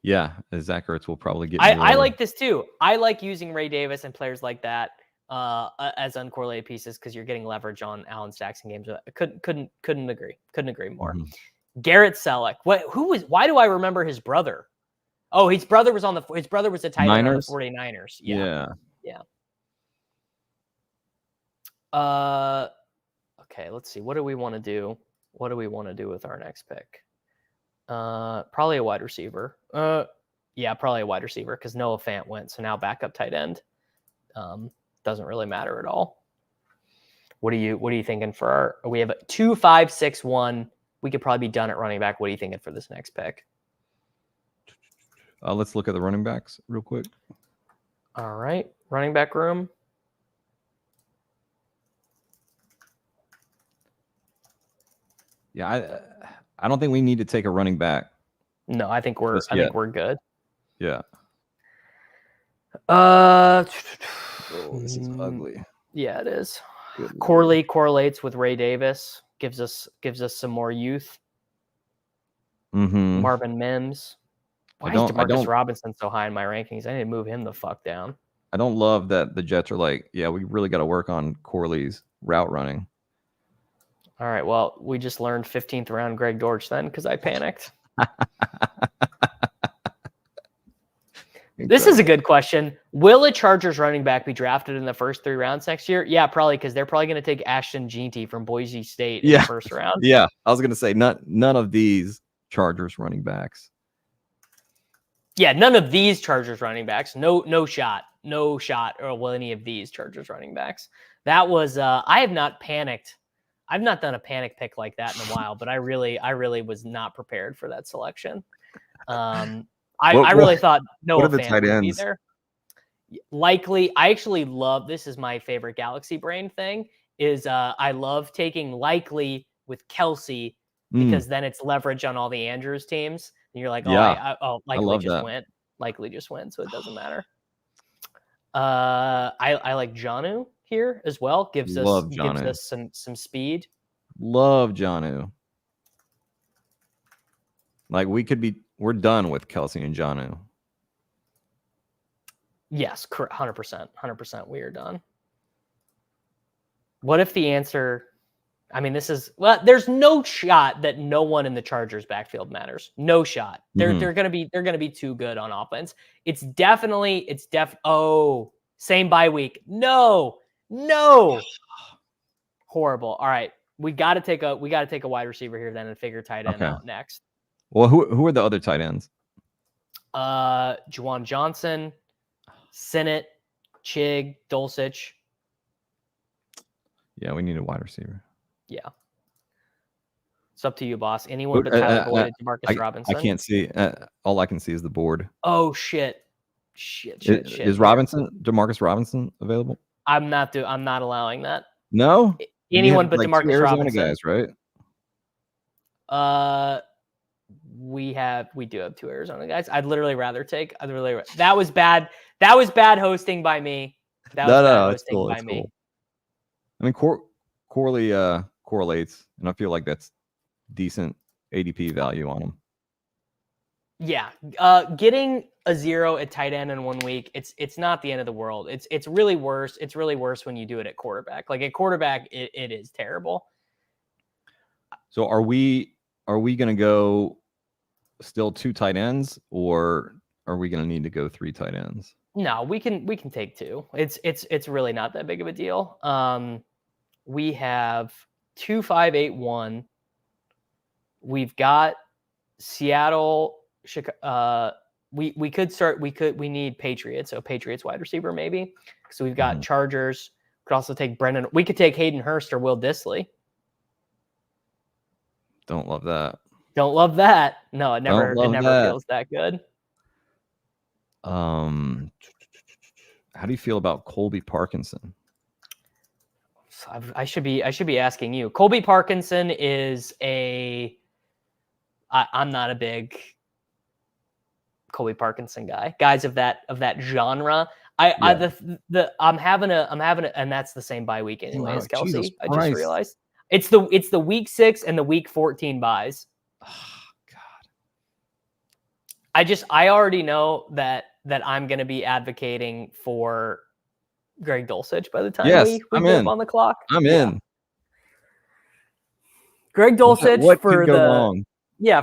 S3: Yeah, Zach Ertz will probably get.
S1: I like this too. I like using Ray Davis and players like that as uncorrelated pieces because you're getting leverage on Allen Stacks in games. I couldn't agree. Couldn't agree more. Garrett Selleck. Why do I remember his brother? Oh, his brother was a tight end on the 49ers. Yeah. Okay, let's see. What do we want to do? What do we want to do with our next pick? Probably a wide receiver. Probably a wide receiver because Noah Fant went. So now backup tight end. Doesn't really matter at all. What are you thinking for our? We have 2, 5, 6, 1. We could probably be done at running back. What are you thinking for this next pick?
S3: Let's look at the running backs real quick.
S1: All right, running back room.
S3: Yeah, I don't think we need to take a running back.
S1: No, I think we're good.
S3: Yeah.
S1: Oh,
S3: this is ugly.
S1: Yeah, it is.
S3: Good
S1: Corley correlates with Ray Davis. Gives us some more youth.
S3: Mm-hmm.
S1: Marvin Mims. Why is Demarcus Robinson so high in my rankings? I need to move him the fuck down.
S3: I don't love that the Jets are like, yeah, we really got to work on Corley's route running.
S1: All right, well, we just learned 15th round Greg Dortch then because I panicked. This is a good question. Will a Chargers running back be drafted in the first 3 rounds next year? Yeah, probably, because they're probably going to take Ashton Jeanty from Boise State in the first round.
S3: Yeah, I was going to say none of these Chargers running backs.
S1: Yeah, none of these Chargers running backs. No shot. Or will any of these Chargers running backs. That was I have not panicked. I've not done a panic pick like that in a while, but I really was not prepared for that selection. I really thought Noah Fant would be there. Likely, I actually love, this is my favorite Galaxy Brain thing, is I love taking Likely with Kelsey because then it's leverage on all the Andrews teams. And you're like, Likely just went, so it doesn't matter. I like Jonnu here as well. Gives us some speed.
S3: Love Jonnu. Like we're done with Kelsey and Jonnu.
S1: Yes, 100%. We are done. What if the answer? I mean, there's no shot that no one in the Chargers backfield matters. No shot. They're gonna be too good on offense. Same bye week. No. Horrible. All right. We gotta take a wide receiver here then and figure tight end out next.
S3: Well, who are the other tight ends?
S1: Juwan Johnson, Sinnott, Chig, Dulcich.
S3: Yeah, we need a wide receiver.
S1: Yeah. It's up to you, boss. Anyone but Tyler Boyd and Demarcus Robinson.
S3: I can't see. All I can see is the board.
S1: Oh, shit.
S3: Is Demarcus Robinson available?
S1: I'm not allowing that.
S3: No?
S1: Anyone but Demarcus Robinson.
S3: Guys, right?
S1: We do have 2 Arizona guys. I'd literally rather take. That was bad. That was bad hosting by me.
S3: It's cool. I mean, Corley correlates, and I feel like that's decent ADP value on him.
S1: Yeah, getting a 0 at tight end in 1 week, it's not the end of the world. It's really worse. It's really worse when you do it at quarterback. Like at quarterback, it is terrible.
S3: So are we going to go still 2 tight ends, or are we going to need to go 3 tight ends?
S1: No, we can take 2. It's really not that big of a deal. We have 2, 5, 8, 1. We've got Seattle. We need Patriots, so Patriots wide receiver maybe. So we've got Chargers. Could also take Brendan. We could take Hayden Hurst or Will Dissly.
S3: Don't love that.
S1: No, it never feels that good.
S3: How do you feel about Colby Parkinson?
S1: I should be asking you. Colby Parkinson is I'm not a big Colby Parkinson guy. Guys of that genre. I'm having a, and that's the same bye week anyway as Kelsey.
S3: Jesus
S1: I just
S3: Christ.
S1: realized it's the week 6 and the week 14 buys.
S3: Oh, God.
S1: I already know that I'm going to be advocating for Greg Dulcich by the time we get up on the clock.
S3: I'm in.
S1: Greg Dulcich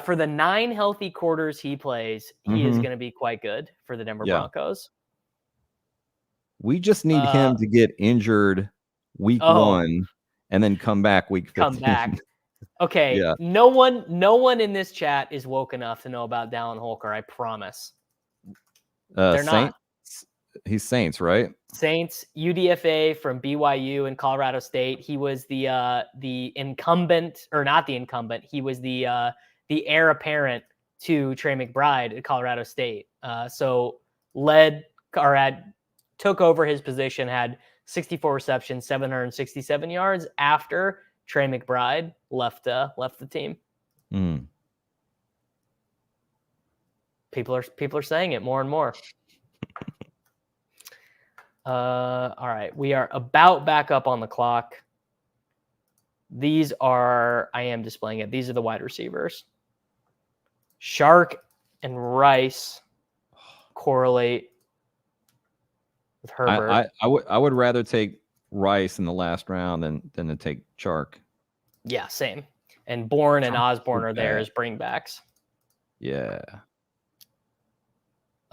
S3: for
S1: the 9 healthy quarters he plays, he is going to be quite good for the Denver Broncos.
S3: We just need him to get injured week 1 and then come back week 15.
S1: Come back. Okay. Yeah. No one in this chat is woke enough to know about Dallin Holker, I promise.
S3: They're not. He's Saints, right?
S1: Saints, UDFA from BYU and Colorado State. He was the incumbent, or not the incumbent. He was the heir apparent to Trey McBride at Colorado State. So took over his position, had 64 receptions, 767 yards after Trey McBride left the team.
S3: Mm.
S1: People are saying it more and more. All right, we are about back up on the clock. I am displaying it. These are the wide receivers. Shark and Rice correlate with Herbert.
S3: I would rather take Rice in the last round than to take Chark.
S1: Yeah, same. And Bourne and Osborne
S3: so
S1: are there
S3: bad.
S1: as bringbacks.
S3: Yeah.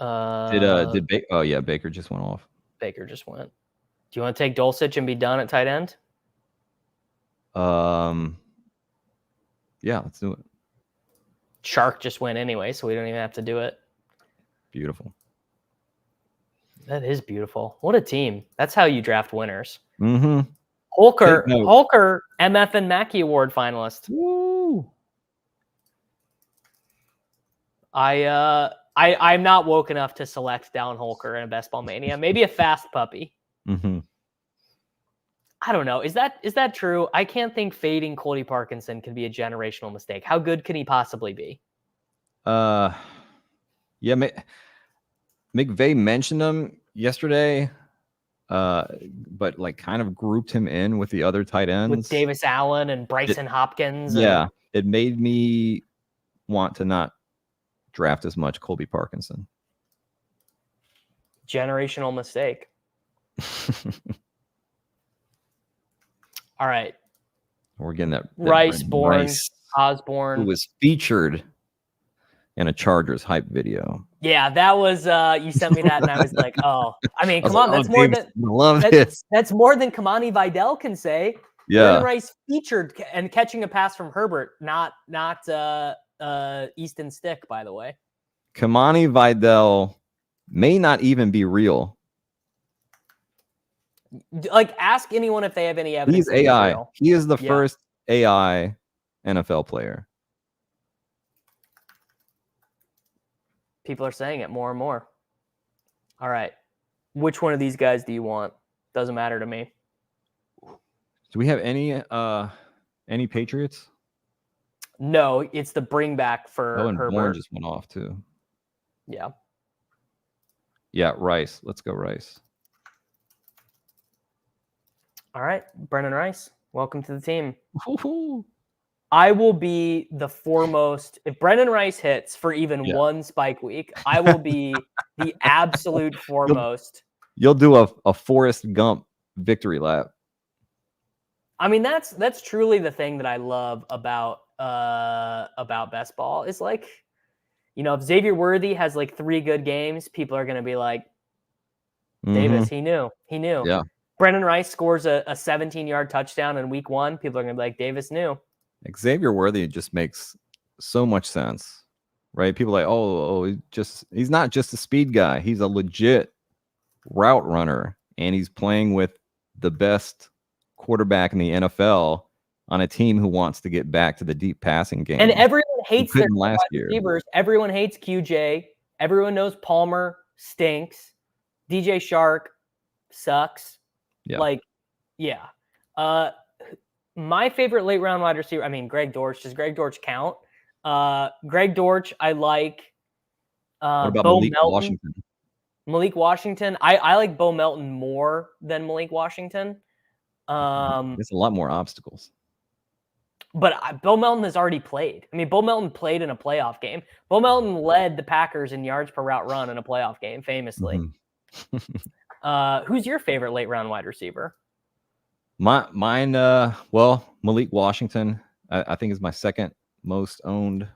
S3: Did Baker? Oh yeah, Baker just went off.
S1: Baker just went. Do you want to take Dulcich and be done at tight end?
S3: Yeah, let's do it.
S1: Shark just went anyway, so we don't even have to do it.
S3: Beautiful.
S1: That is beautiful. What a team. That's how you draft winners.
S3: Mm-hmm.
S1: Holker, MF and Mackey Award finalist.
S3: Woo!
S1: I'm not woke enough to select down Holker in a Best Ball Mania. Maybe a fast puppy.
S3: Mm-hmm.
S1: I don't know. Is that true? I can't think fading Colby Parkinson can be a generational mistake. How good can he possibly be?
S3: Yeah, McVay mentioned him yesterday, but like kind of grouped him in with the other tight ends.
S1: With Davis Allen and Bryson Hopkins.
S3: Yeah, it made me want to not draft as much Colby Parkinson.
S1: Generational mistake. All right.
S3: We're getting that
S1: Rice, Bourne, Osborne.
S3: who was featured in a Chargers hype video.
S1: Yeah, that was you sent me that and I was like, oh, I mean, come on, that's more than that's more than Kamani Vidal can say.
S3: Yeah.
S1: Brandon Rice featured and catching a pass from Herbert, not Easton Stick, by the way.
S3: Kamani Vidal may not even be real.
S1: Like, ask anyone if they have any evidence.
S3: He's AI. He is the first AI NFL player.
S1: People are saying it more and more. All right. Which one of these guys do you want? Doesn't matter to me.
S3: Do we have any Patriots?
S1: No, it's the bring back for
S3: and
S1: Herbert.
S3: Bourne just went off too.
S1: Yeah.
S3: Yeah, Rice. Let's go Rice.
S1: All right, Brennan Rice, welcome to the team.
S3: Woo-hoo.
S1: I will be the foremost. If Brennan Rice hits for even one spike week, I will be the absolute foremost.
S3: You'll do a Forrest Gump victory lap.
S1: I mean, that's truly the thing that I love about best ball is, like, you know, if Xavier Worthy has like 3 good games, people are going to be like, Davis, he knew.
S3: Yeah.
S1: Brennan Rice scores a 17-yard touchdown in week 1. People are going to be like, Davis knew.
S3: Xavier Worthy just makes so much sense, right? People are like, he's not just a speed guy. He's a legit route runner, and he's playing with the best quarterback in the NFL on a team who wants to get back to the deep passing game.
S1: And everyone hates their
S3: last year.
S1: receivers. Everyone hates QJ. Everyone knows Palmer stinks. DJ Shark sucks.
S3: Yeah.
S1: Like, yeah. My favorite late round wide receiver, I mean, Greg Dortch. Does Greg Dortch count? Greg Dortch, I like.
S3: What about
S1: Bo
S3: Malik
S1: Melton?
S3: Washington?
S1: Malik Washington. I like Bo Melton more than Malik Washington.
S3: There's a lot more obstacles.
S1: But Bo Melton has already played. I mean, Bo Melton played in a playoff game. Bo Melton led the Packers in yards per route run in a playoff game, famously. Who's your favorite late round wide receiver?
S3: Mine, Malik Washington, I think is my second most owned,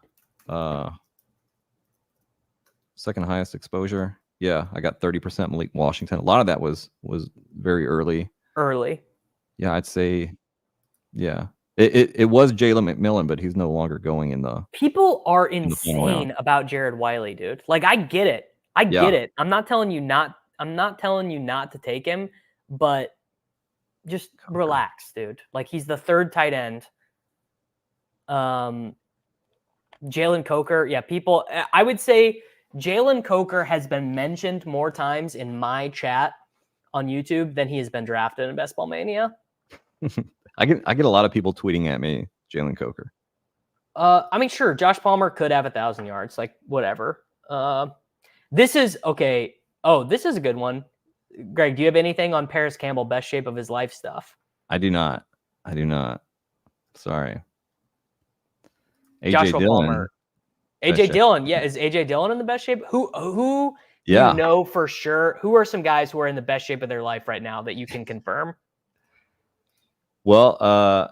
S3: second highest exposure. Yeah, I got 30% Malik Washington. A lot of that was very early. Yeah, I'd say, yeah. It was Jalen McMillan, but he's no longer going in the.
S1: People are insane about Jared Wiley, dude. Like, I get it. I get it. I'm not telling you not. I'm not telling you not to take him, but just relax, dude. Like, he's the third tight end. Jalen Coker, yeah, people. I would say Jalen Coker has been mentioned more times in my chat on YouTube than he has been drafted in Best Ball Mania.
S3: I get a lot of people tweeting at me, Jalen Coker.
S1: I mean, sure, Josh Palmer could have 1,000 yards, like whatever. This is okay. Oh, this is a good one. Greg, do you have anything on Paris Campbell, best shape of his life stuff?
S3: I do not. Sorry.
S1: Joshua
S3: Dillon.
S1: Palmer. AJ Dillon. Yeah, is AJ Dillon in the best shape? Who
S3: Yeah.
S1: you know for sure? Who are some guys who are in the best shape of their life right now that you can confirm?
S3: Well, I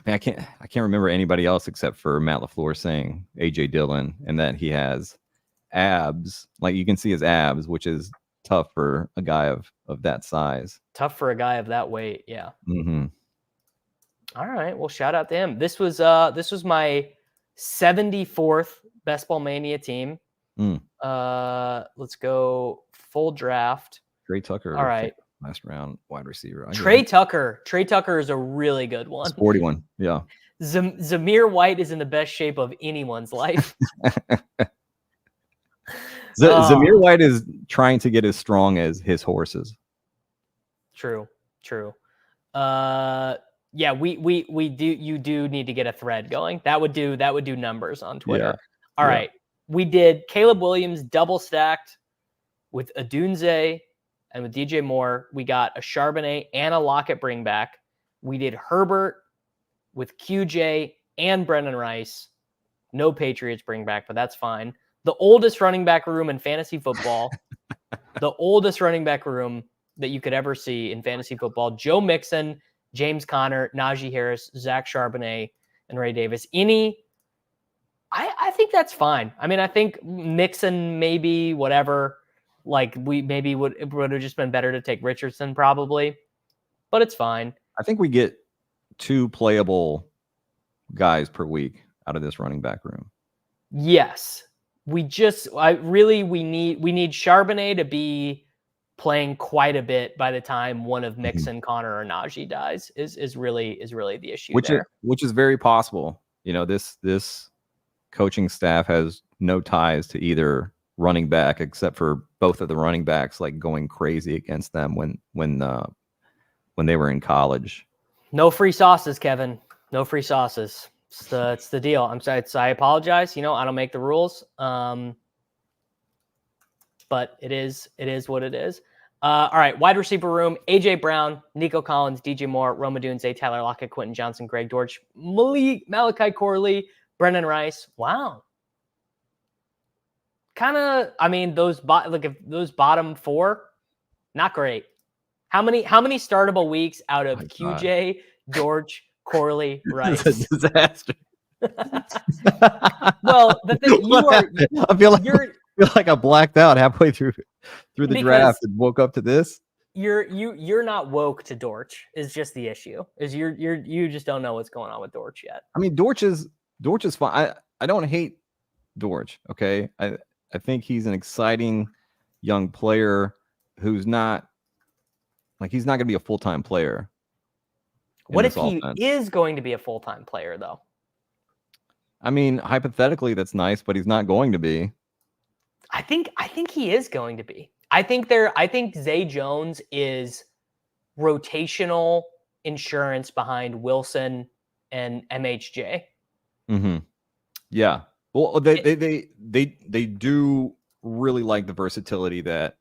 S3: mean, I can't remember anybody else except for Matt LaFleur saying AJ Dillon and that he has abs. Like, you can see his abs, which is tough for a guy of that size.
S1: Tough for a guy of that weight, yeah.
S3: Mm-hmm.
S1: All right, well, shout out to him. This was my 74th Best Ball Mania team. Let's go full draft.
S3: Trey Tucker.
S1: All right.
S3: Last round wide receiver.
S1: Trey Tucker is a really good one.
S3: It's 41. Yeah.
S1: Zamir White is in the best shape of anyone's life.
S3: Zamir White is trying to get as strong as his horses.
S1: True. Yeah, we do. You do need to get a thread going. That would do numbers on Twitter.
S3: Yeah.
S1: All right. We did Caleb Williams double stacked with Adunze and with DJ Moore. We got a Charbonnet and a Lockett bring back. We did Herbert with QJ and Brendan Rice. No Patriots bring back, but that's fine. The oldest running back room in fantasy football. The oldest running back room that you could ever see in fantasy football. Joe Mixon, James Conner, Najee Harris, Zach Charbonnet, and Ray Davis. I think that's fine. I mean, I think Mixon maybe whatever. Like, we maybe would have just been better to take Richardson probably, but it's fine.
S3: I think we get 2 playable guys per week out of this running back room.
S1: Yes, we need Charbonnet to be playing quite a bit by the time one of Mixon, Connor, or Najee dies is really the issue.
S3: Which is very possible. You know, this coaching staff has no ties to either running back, except for both of the running backs like going crazy against them when they were in college.
S1: No free sauces, Kevin. No free sauces. It's the deal. I'm sorry. I apologize. You know, I don't make the rules. But it is what it is. All right. Wide receiver room: AJ Brown, Nico Collins, DJ Moore, Rome Odunze, Tyler Lockett, Quentin Johnson, Greg Dortch, Malachi Corley, Brendan Rice. Wow. Kind of, I mean, those bottom 4, not great. How many startable weeks out of QJ, George, Corley, Rice?
S3: It's a disaster.
S1: Well, the thing
S3: I feel like I blacked out halfway through the draft and woke up to this.
S1: You're not woke to Dortch is just the issue. Is you just don't know what's going on with Dortch yet.
S3: I mean, Dortch is fine. I don't hate Dortch. Okay, I think he's an exciting young player who's not he's not going to be a full-time player.
S1: What if he is going to be a full-time player, though?
S3: I mean, hypothetically, that's nice, but he's not going to be.
S1: I think he is going to be. I think Zay Jones is rotational insurance behind Wilson and MHJ.
S3: Mm-hmm. Yeah. Well, they do really like the versatility that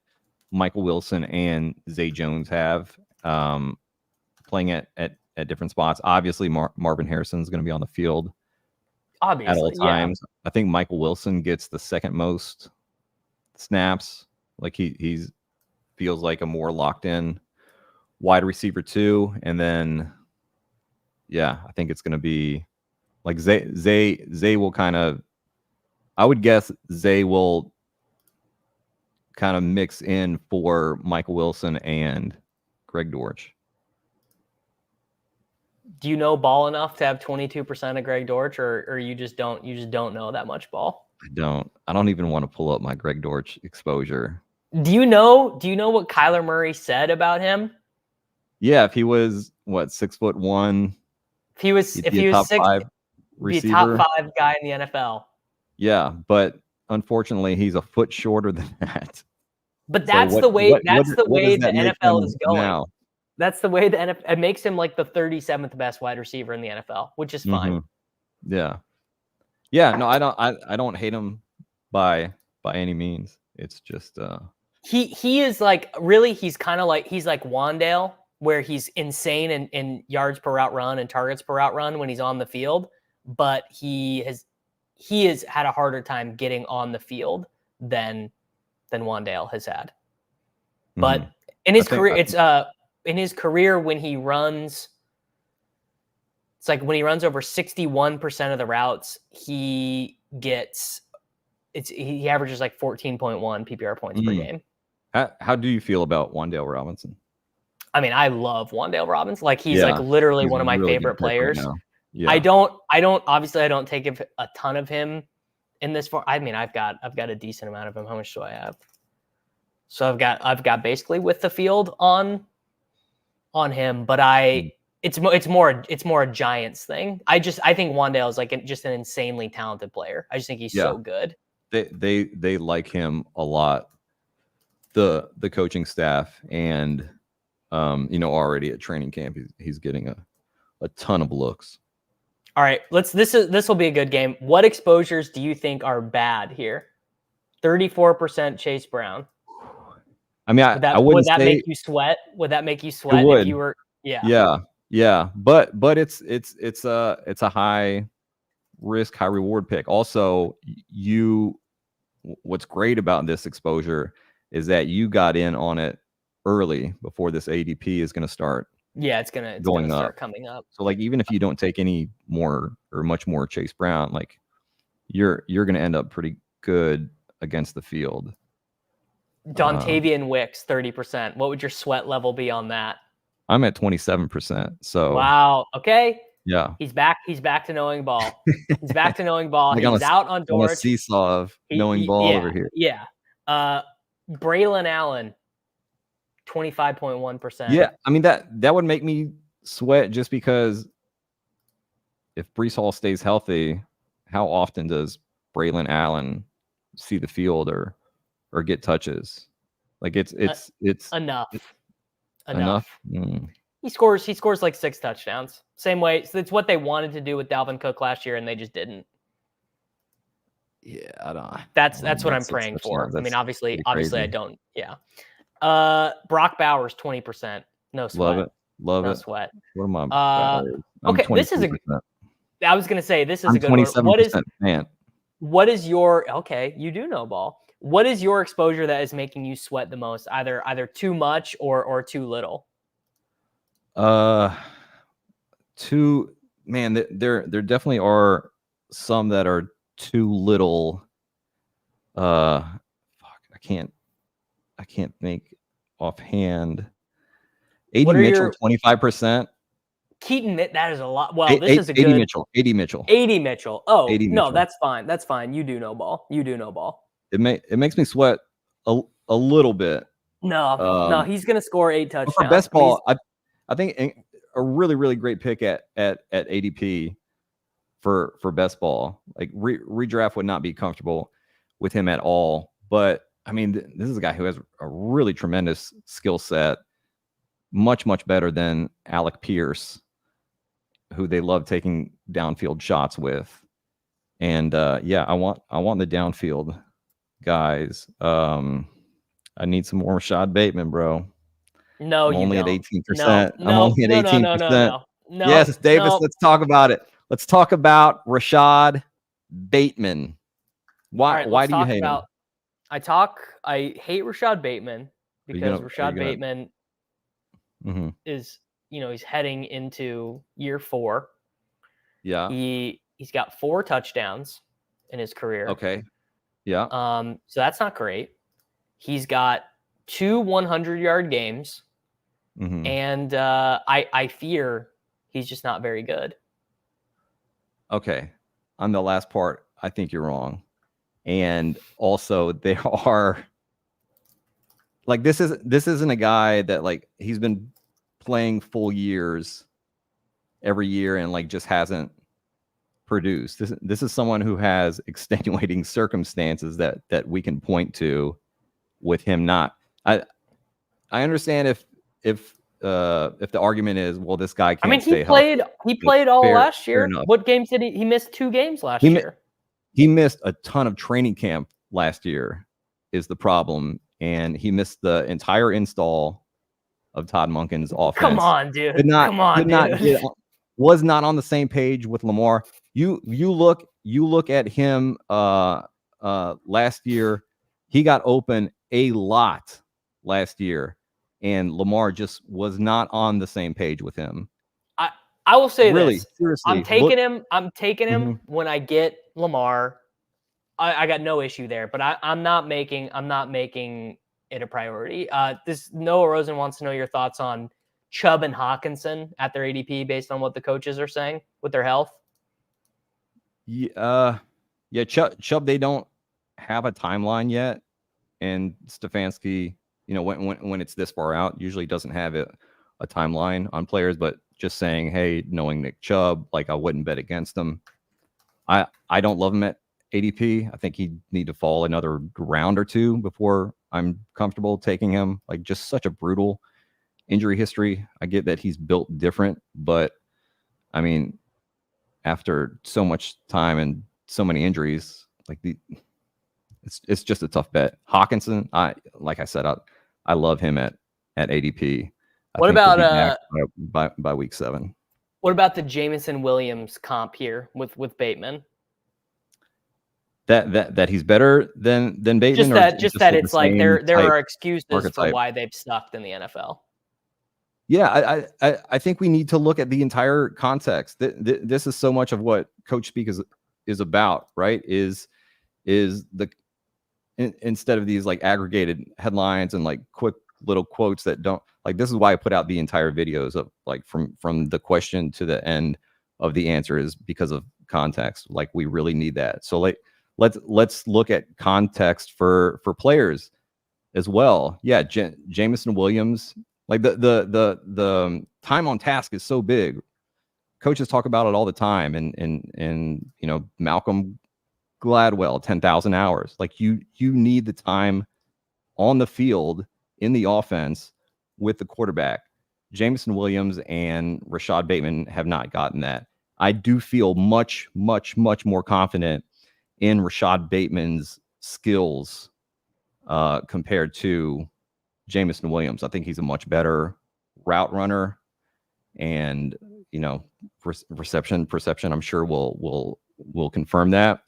S3: Michael Wilson and Zay Jones have, playing at different spots. Obviously, Marvin Harrison is going to be on the field at all times. Yeah. I think Michael Wilson gets the second most snaps. Like he's feels like a more locked in wide receiver too. And then, yeah, I think it's going to be like Zay will kind of. I would guess Zay will kind of mix in for Michael Wilson and Greg Dortch.
S1: Do you know ball enough to have 22% of Greg Dortch, or you just don't know that much ball?
S3: I don't even want to pull up my Greg Dortch exposure.
S1: Do you know what Kyler Murray said about him?
S3: Yeah, if he was 6'1",
S1: If he was
S3: he'd be a top 5
S1: be a top
S3: receiver.
S1: 5 guy in the NFL.
S3: Yeah, but unfortunately, he's a foot shorter than that.
S1: But
S3: So
S1: that's the way
S3: what does
S1: the
S3: that make
S1: NFL
S3: him
S1: is going.
S3: now?
S1: That's the way the NFL, it makes him like the 37th best wide receiver in the NFL, which is fine.
S3: Mm-hmm. Yeah. No, I don't hate him by any means. It's just
S1: he is like, really, he's kind of like, he's like Wandale, where he's insane in yards per route run and targets per route run when he's on the field, but he has had a harder time getting on the field than Wandale has had. But in his career, it's in his career when he runs, it's like when he runs over 61% of the routes, he averages like 14.1 PPR points per game.
S3: How do you feel about Wandale Robinson?
S1: I mean, I love Wandale Robinson. Like he's like literally one of my
S3: really
S1: favorite players.
S3: Right yeah.
S1: I don't take a ton of him in this form. I mean, I've got a decent amount of him. How much do I have? So I've got basically with the field on him, but it's more a Giants thing. I think Wandale is like just an insanely talented player. I just think he's so good.
S3: They like him a lot. The coaching staff and already at training camp he's getting a ton of looks.
S1: All right, this will be a good game. What exposures do you think are bad here? 34% Chase Brown.
S3: I mean, would that
S1: make you sweat? Would that make you sweat if you were?
S3: Yeah. But it's a high risk, high reward pick. Also, what's great about this exposure is that you got in on it early before this ADP is going to start.
S1: Yeah, it's gonna start coming up.
S3: So like, even if you don't take any more or much more Chase Brown, like you're going to end up pretty good against the field.
S1: Dontavian Wicks, 30%. What would your sweat level be on that?
S3: I'm at 27%. So
S1: wow. Okay.
S3: Yeah.
S1: He's back to knowing ball. He's back to knowing ball.
S3: Like
S1: he's out on Dortch.
S3: On a seesaw of knowing ball over here.
S1: Yeah. Braylon Allen, 25.1%.
S3: Yeah. I mean, that would make me sweat just because if Breece Hall stays healthy, how often does Braylon Allen see the field or get touches? Like it's
S1: enough. He scores like 6 touchdowns. Same way. So it's what they wanted to do with Dalvin Cook last year, and they just didn't.
S3: Yeah, I don't.
S1: That's what I'm praying for. I mean, obviously I don't. Yeah. Brock Bowers, 20%. No sweat.
S3: Love it.
S1: No sweat.
S3: What am I?
S1: Okay, this is I was gonna say this is a good one.
S3: 27% man.
S1: What is your you do know ball. What is your exposure that is making you sweat the most? Either too much or too little?
S3: There definitely are some that are too little. I can't think offhand. AD Mitchell, 25%.
S1: Keaton, that is a lot. Well, this is a good.
S3: AD Mitchell.
S1: Oh,
S3: AD Mitchell.
S1: No, that's fine. That's fine. You do know ball.
S3: It makes me sweat a little bit.
S1: No, he's gonna score 8 touchdowns.
S3: For best ball, I think a really, really great pick at ADP for best ball. Like redraft would not be comfortable with him at all. But I mean, this is a guy who has a really tremendous skill set, much better than Alec Pierce, who they love taking downfield shots with. And I want the downfield guys. I need some more Rashad Bateman, bro.
S1: No,
S3: I'm only
S1: at
S3: 18%. I'm only at 18%.
S1: No.
S3: Yes, Davis, let's talk about it. Let's talk about Rashad Bateman. Why do you hate him?
S1: I hate Rashad Bateman because Rashad Bateman is, he's heading into year 4.
S3: Yeah.
S1: He's got 4 touchdowns in his career.
S3: Okay. Yeah.
S1: So that's not great. He's got 2 100-yard games. And I fear he's just not very good.
S3: Okay. On the last part, I think you're wrong. And also, there are like this isn't a guy that like he's been playing full years every year and like just hasn't produced. This is someone who has extenuating circumstances that we can point to with him not. I understand if the argument is, well, this guy can't stay healthy.
S1: He played all last
S3: Fair
S1: year.
S3: enough.
S1: What games did he missed 2 games last year?
S3: He missed a ton of training camp last year is the problem, and he missed the entire install of Todd Monken's offense.
S1: Come on, dude. Dude.
S3: Was not on the same page with Lamar. You look at him last year. He got open a lot last year, and Lamar just was not on the same page with him.
S1: I will say
S3: really,
S1: this.
S3: seriously,
S1: I'm taking him when I get Lamar. I got no issue there, but I'm not making it a priority. Noah Rosen wants to know your thoughts on Chubb and Hawkinson at their ADP based on what the coaches are saying with their health.
S3: Yeah, Chubb, they don't have a timeline yet, and Stefanski, when it's this far out, usually doesn't have a timeline on players. But just saying, hey, knowing Nick Chubb, like I wouldn't bet against him. I don't love him at ADP. I think he'd need to fall another round or 2 before I'm comfortable taking him. Like just such a brutal injury history. I get that he's built different, but I mean, after so much time and so many injuries, like it's just a tough bet. Hawkinson, like I said, I love him at ADP.
S1: What about
S3: by week 7?
S1: What about the Jameson Williams comp here with Bateman?
S3: That he's better than Bateman.
S1: Just that it's like there are excuses for why they've sucked in the NFL.
S3: Yeah, I think we need to look at the entire context. This is so much of what Coach Speak is about, right? Is instead of these like aggregated headlines and like quick little quotes that don't, like, this is why I put out the entire videos of like from the question to the end of the answer, is because of context. Like we really need that. So like let's look at context for players as well. Yeah, Jameson Williams. Like the time on task is so big. Coaches talk about it all the time, and Malcolm Gladwell, 10,000 hours. Like you need the time on the field in the offense with the quarterback. Jameson Williams and Rashad Bateman have not gotten that. I do feel much, much, much more confident in Rashad Bateman's skills compared to Jameson Williams. I think he's a much better route runner, and perception. I'm sure will confirm that.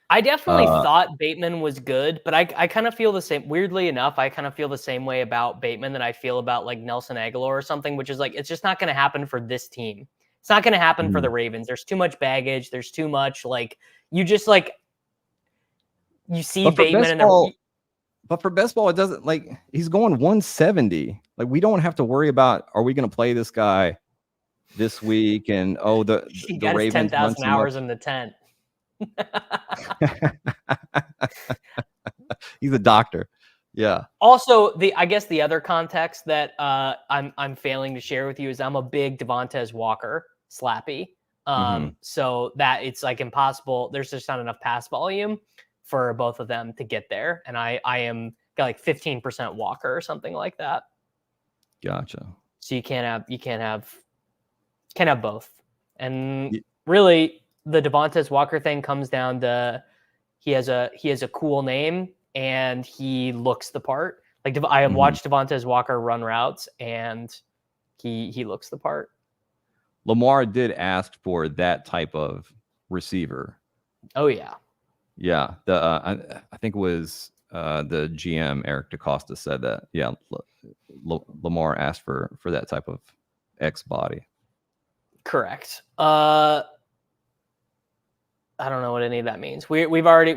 S1: I definitely thought Bateman was good, but I kind of feel the same. Weirdly enough, I kind of feel the same way about Bateman that I feel about like Nelson Aguilar or something, which is like it's just not going to happen for this team. It's not going to happen for the Ravens. There's too much baggage. There's too much like you just like you see Bateman and
S3: but for best ball, it doesn't, like, he's going 170. Like, we don't have to worry about, are we going to play this guy this week? And the Ravens
S1: 10,000 hours in the tent.
S3: He's a doctor. Yeah.
S1: Also, I guess the other context that I'm failing to share with you is I'm a big Devontae Walker slappy. So that it's like impossible. There's just not enough pass volume for both of them to get there. And I am got like 15% Walker or something like that.
S3: Gotcha.
S1: So you can't have both. And really the Devontae Walker thing comes down to he has a cool name and he looks the part. Like I have watched Devontae Walker run routes and he looks the part.
S3: Lamar did ask for that type of receiver.
S1: Oh yeah.
S3: Yeah, I think it was the GM Eric DeCosta said that. Yeah, Lamar asked for that type of X body.
S1: Correct. I don't know what any of that means. We've said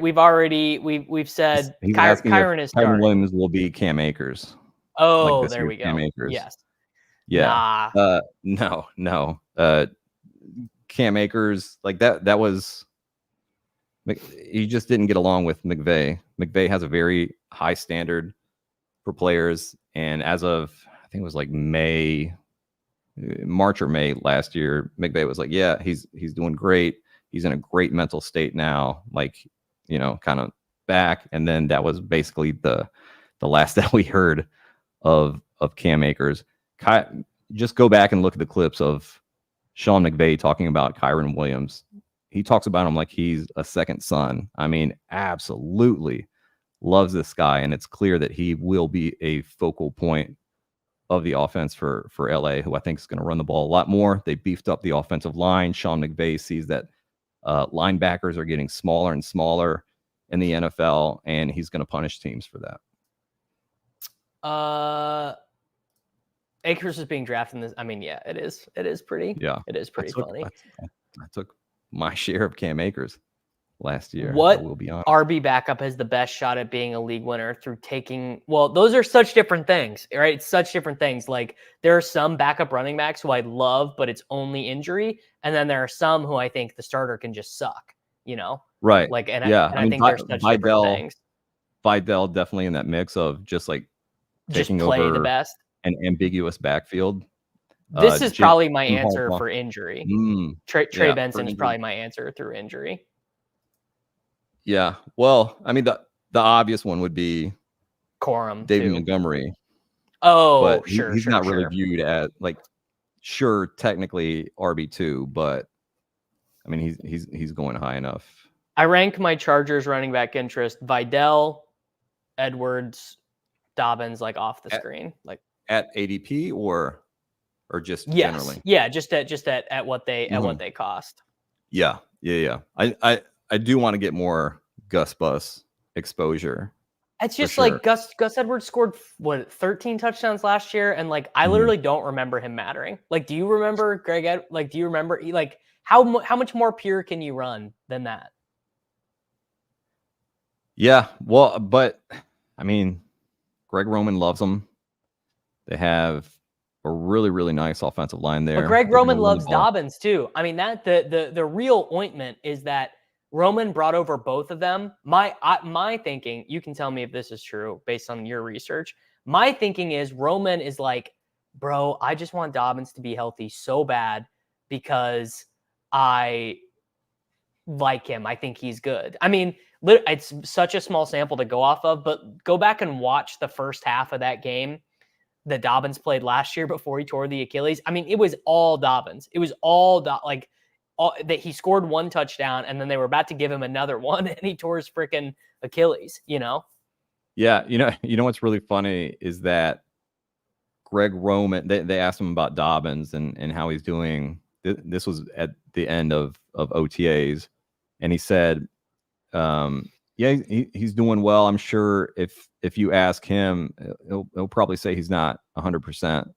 S1: Kyron is starting.
S3: Kyron Williams will be Cam Akers.
S1: Oh, there we go.
S3: Cam Akers.
S1: Yes.
S3: Yeah. Nah. No. Cam Akers, like that was. He just didn't get along with McVay. McVay has a very high standard for players. And as of, I think it was like March or May last year, McVay was like, yeah, he's doing great. He's in a great mental state now, like, kind of back. And then that was basically the last that we heard of Cam Akers. Just go back and look at the clips of Sean McVay talking about Kyren Williams. He talks about him like he's a second son. I mean, absolutely loves this guy. And it's clear that he will be a focal point of the offense for LA, who I think is going to run the ball a lot more. They beefed up the offensive line. Sean McVay sees that linebackers are getting smaller and smaller in the NFL, and he's going to punish teams for that.
S1: Akers is being drafted in this. I mean, yeah, it is. It is pretty.
S3: Yeah,
S1: it is pretty funny.
S3: I took my share of Cam Akers last year.
S1: What
S3: will be honest.
S1: RB backup has the best shot at being a league winner through taking? Well, those are such different things, right? It's such different things. Like there are some backup running backs who I love, but it's only injury, and then there are some who I think the starter can just suck.
S3: Right?
S1: Like, and
S3: yeah,
S1: I think there's such different things.
S3: Vidal definitely in that mix of just like
S1: just
S3: taking
S1: play
S3: over
S1: the best.
S3: An ambiguous backfield.
S1: This is probably my answer for injury. Trey Benson is probably my answer through injury.
S3: Yeah. Well, I mean, the obvious one would be
S1: Corum,
S3: David Montgomery.
S1: Oh,
S3: but
S1: sure.
S3: He's not really viewed as technically RB2, but I mean, he's going high enough.
S1: I rank my Chargers running back interest Vidal, Edwards, Dobbins, like off the screen, like
S3: at ADP or just generally.
S1: Yeah, just at what they cost.
S3: Yeah. I do want to get more Gus Bus exposure.
S1: It's just like Gus Edwards scored 13 touchdowns last year, and like I literally don't remember him mattering. Like, do you remember Greg? Like, do you remember how much more pure can you run than that?
S3: Yeah, well, but I mean, Greg Roman loves him. They have a really, really nice offensive line there.
S1: But Greg Roman loves Dobbins too. I mean, that the real ointment is that Roman brought over both of them. My thinking, you can tell me if this is true based on your research. My thinking is Roman is like, bro, I just want Dobbins to be healthy so bad because I like him. I think he's good. I mean, it's such a small sample to go off of, but go back and watch the first half of that game that Dobbins played last year before he tore the Achilles. I mean, it was all Dobbins. It was all that he scored one touchdown and then they were about to give him another one and he tore his freaking Achilles, Yeah.
S3: What's really funny is that Greg Roman, they asked him about Dobbins and how he's doing. This was at the end of OTAs. And he said, he's doing well. I'm sure if you ask him, he'll probably say he's not 100%,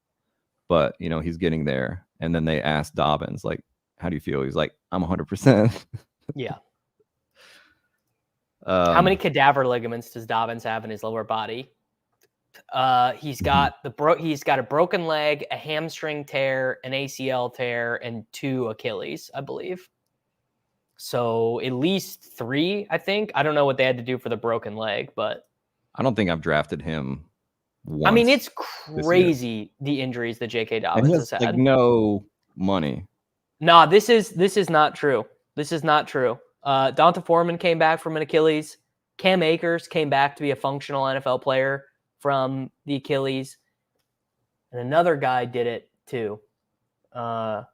S3: but he's getting there. And then they asked Dobbins, like, how do you feel? He's like, I'm 100%.
S1: Yeah. How many cadaver ligaments does Dobbins have in his lower body? He's got a broken leg, a hamstring tear, an ACL tear, and 2 Achilles, I believe. So at least 3, I think. I don't know what they had to do for the broken leg, but
S3: I don't think I've drafted him once.
S1: I mean, it's crazy the injuries that J.K. Dobbins has had.
S3: Like no money.
S1: Nah, this is not true. This is not true. Donta Foreman came back from an Achilles. Cam Akers came back to be a functional NFL player from the Achilles. And another guy did it too. I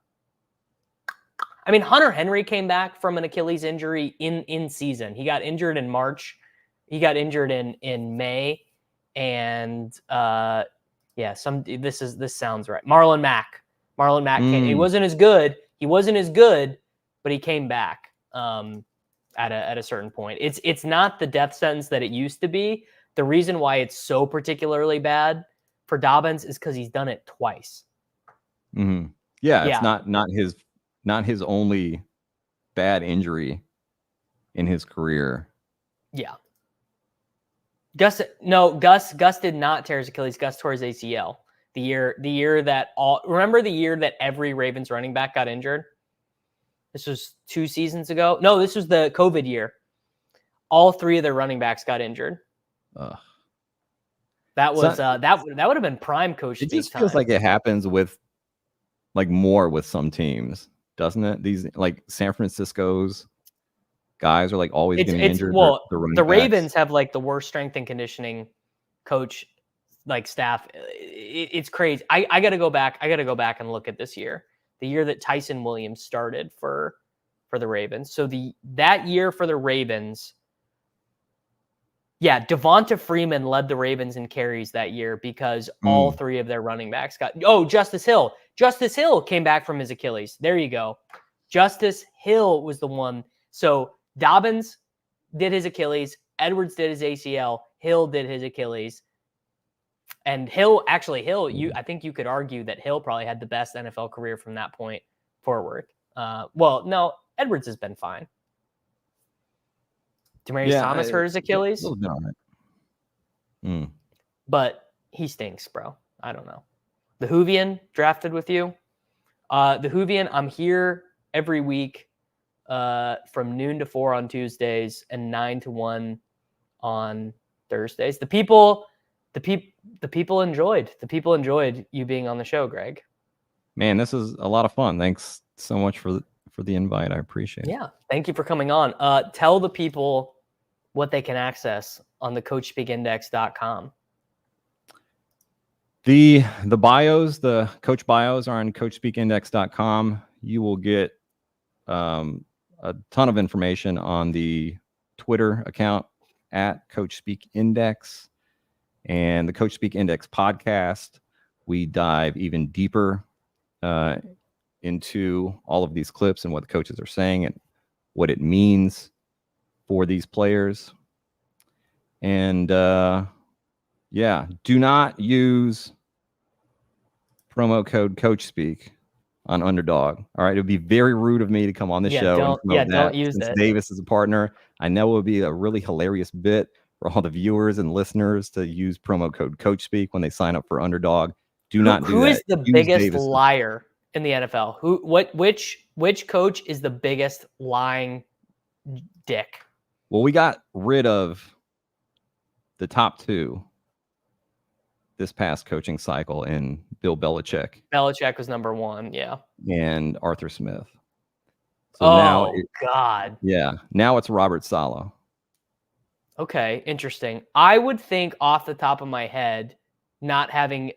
S1: mean, Hunter Henry came back from an Achilles injury in season. He got injured in March. He got injured in May. And this sounds right. Marlon Mack came. He wasn't as good. But he came back at a certain point. It's not the death sentence that it used to be. The reason why it's so particularly bad for Dobbins is because he's done it twice.
S3: Mm-hmm. Yeah, it's not his only bad injury in his career.
S1: Yeah. Gus did not tear his Achilles. Gus tore his ACL. The year that every Ravens running back got injured? This was 2 seasons ago. No, this was the COVID year. All 3 of their running backs got injured. That was that would have been prime coach
S3: It
S1: speak
S3: just feels
S1: time.
S3: like it happens with like more with some teams, doesn't it? These like San Francisco's guys are like always getting injured.
S1: Well,
S3: the running
S1: the
S3: backs.
S1: Ravens have like the worst strength and conditioning coach like staff. It's crazy. I got to go back. I got to go back and look at this year, the year that Tyson Williams started for the Ravens. So that year for the Ravens, yeah, Devonta Freeman led the Ravens in carries that year because all three of their running backs got. Oh, Justice Hill. Justice Hill came back from his Achilles. There you go. Justice Hill was the one. So Dobbins did his Achilles. Edwards did his ACL. Hill did his Achilles. And Hill, I think you could argue that Hill probably had the best NFL career from that point forward. Well, no, Edwards has been fine. Demaryius Thomas hurt his Achilles.
S3: A little bit on it.
S1: But he stinks, bro. I don't know. The Hoovian drafted with you. The Hoovian, I'm here every week from noon to 4 on Tuesdays and 9 to 1 on Thursdays. The people enjoyed you being on the show, Greg.
S3: Man, this is a lot of fun. Thanks so much for the invite. I appreciate it.
S1: Yeah, thank you for coming on. Tell the people what they can access on the CoachSpeakIndex.com.
S3: The bios, the coach bios are on CoachSpeakIndex.com. You will get a ton of information on the Twitter account at CoachSpeakIndex and the Coach Speak Index podcast. We dive even deeper into all of these clips and what the coaches are saying and what it means for these players. And do not use promo code CoachSpeak on Underdog. All right, it would be very rude of me to come on the show and promote that.
S1: Don't use
S3: since
S1: it.
S3: Davis is a partner. I know it would be a really hilarious bit for all the viewers and listeners to use promo code CoachSpeak when they sign up for Underdog. Do not do that.
S1: Who is the biggest
S3: Davis.
S1: liar in the NFL? Which coach is the biggest lying dick?
S3: Well, we got rid of the top two this past coaching cycle in Bill Belichick.
S1: Belichick was number one, yeah.
S3: And Arthur Smith. So
S1: God.
S3: Yeah. Now it's Robert Saleh.
S1: Okay, interesting. I would think off the top of my head, not having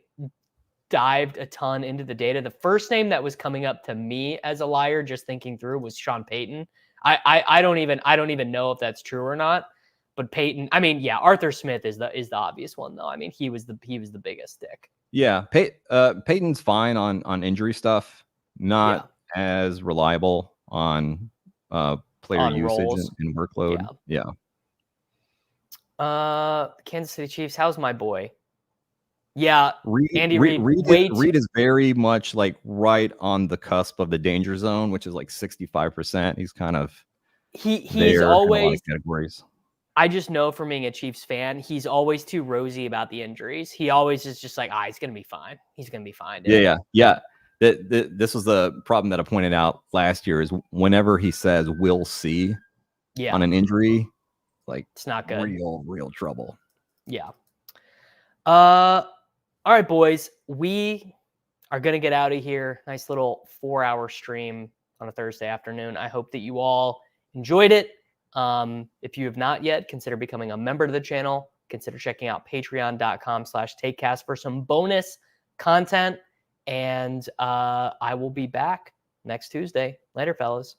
S1: dived a ton into the data, the first name that was coming up to me as a liar, just thinking through, was Sean Payton. I don't even know if that's true or not. But Peyton, I mean, yeah, Arthur Smith is the obvious one though. I mean, he was the biggest dick.
S3: Yeah, Peyton's fine on injury stuff, not as reliable on player
S1: On
S3: usage
S1: roles.
S3: and workload. Yeah.
S1: Kansas City Chiefs. How's my boy? Yeah, Andy
S3: Reid.
S1: Reid.
S3: Reid is very much like right on the cusp of the danger zone, which is like 65%. He's kind of
S1: he's always
S3: categories.
S1: I just know from being a Chiefs fan, he's always too rosy about the injuries. He always is just like, he's going to be fine. He's going to be fine. Dude.
S3: Yeah. This was the problem that I pointed out last year is whenever he says, we'll see on an injury, like
S1: it's not good.
S3: Real trouble.
S1: Yeah. All right, boys, we are going to get out of here. Nice little 4-hour stream on a Thursday afternoon. I hope that you all enjoyed it. If you have not yet, consider becoming a member to the channel. Consider checking out patreon.com/takecast for some bonus content. And I will be back next Tuesday. Later, fellas.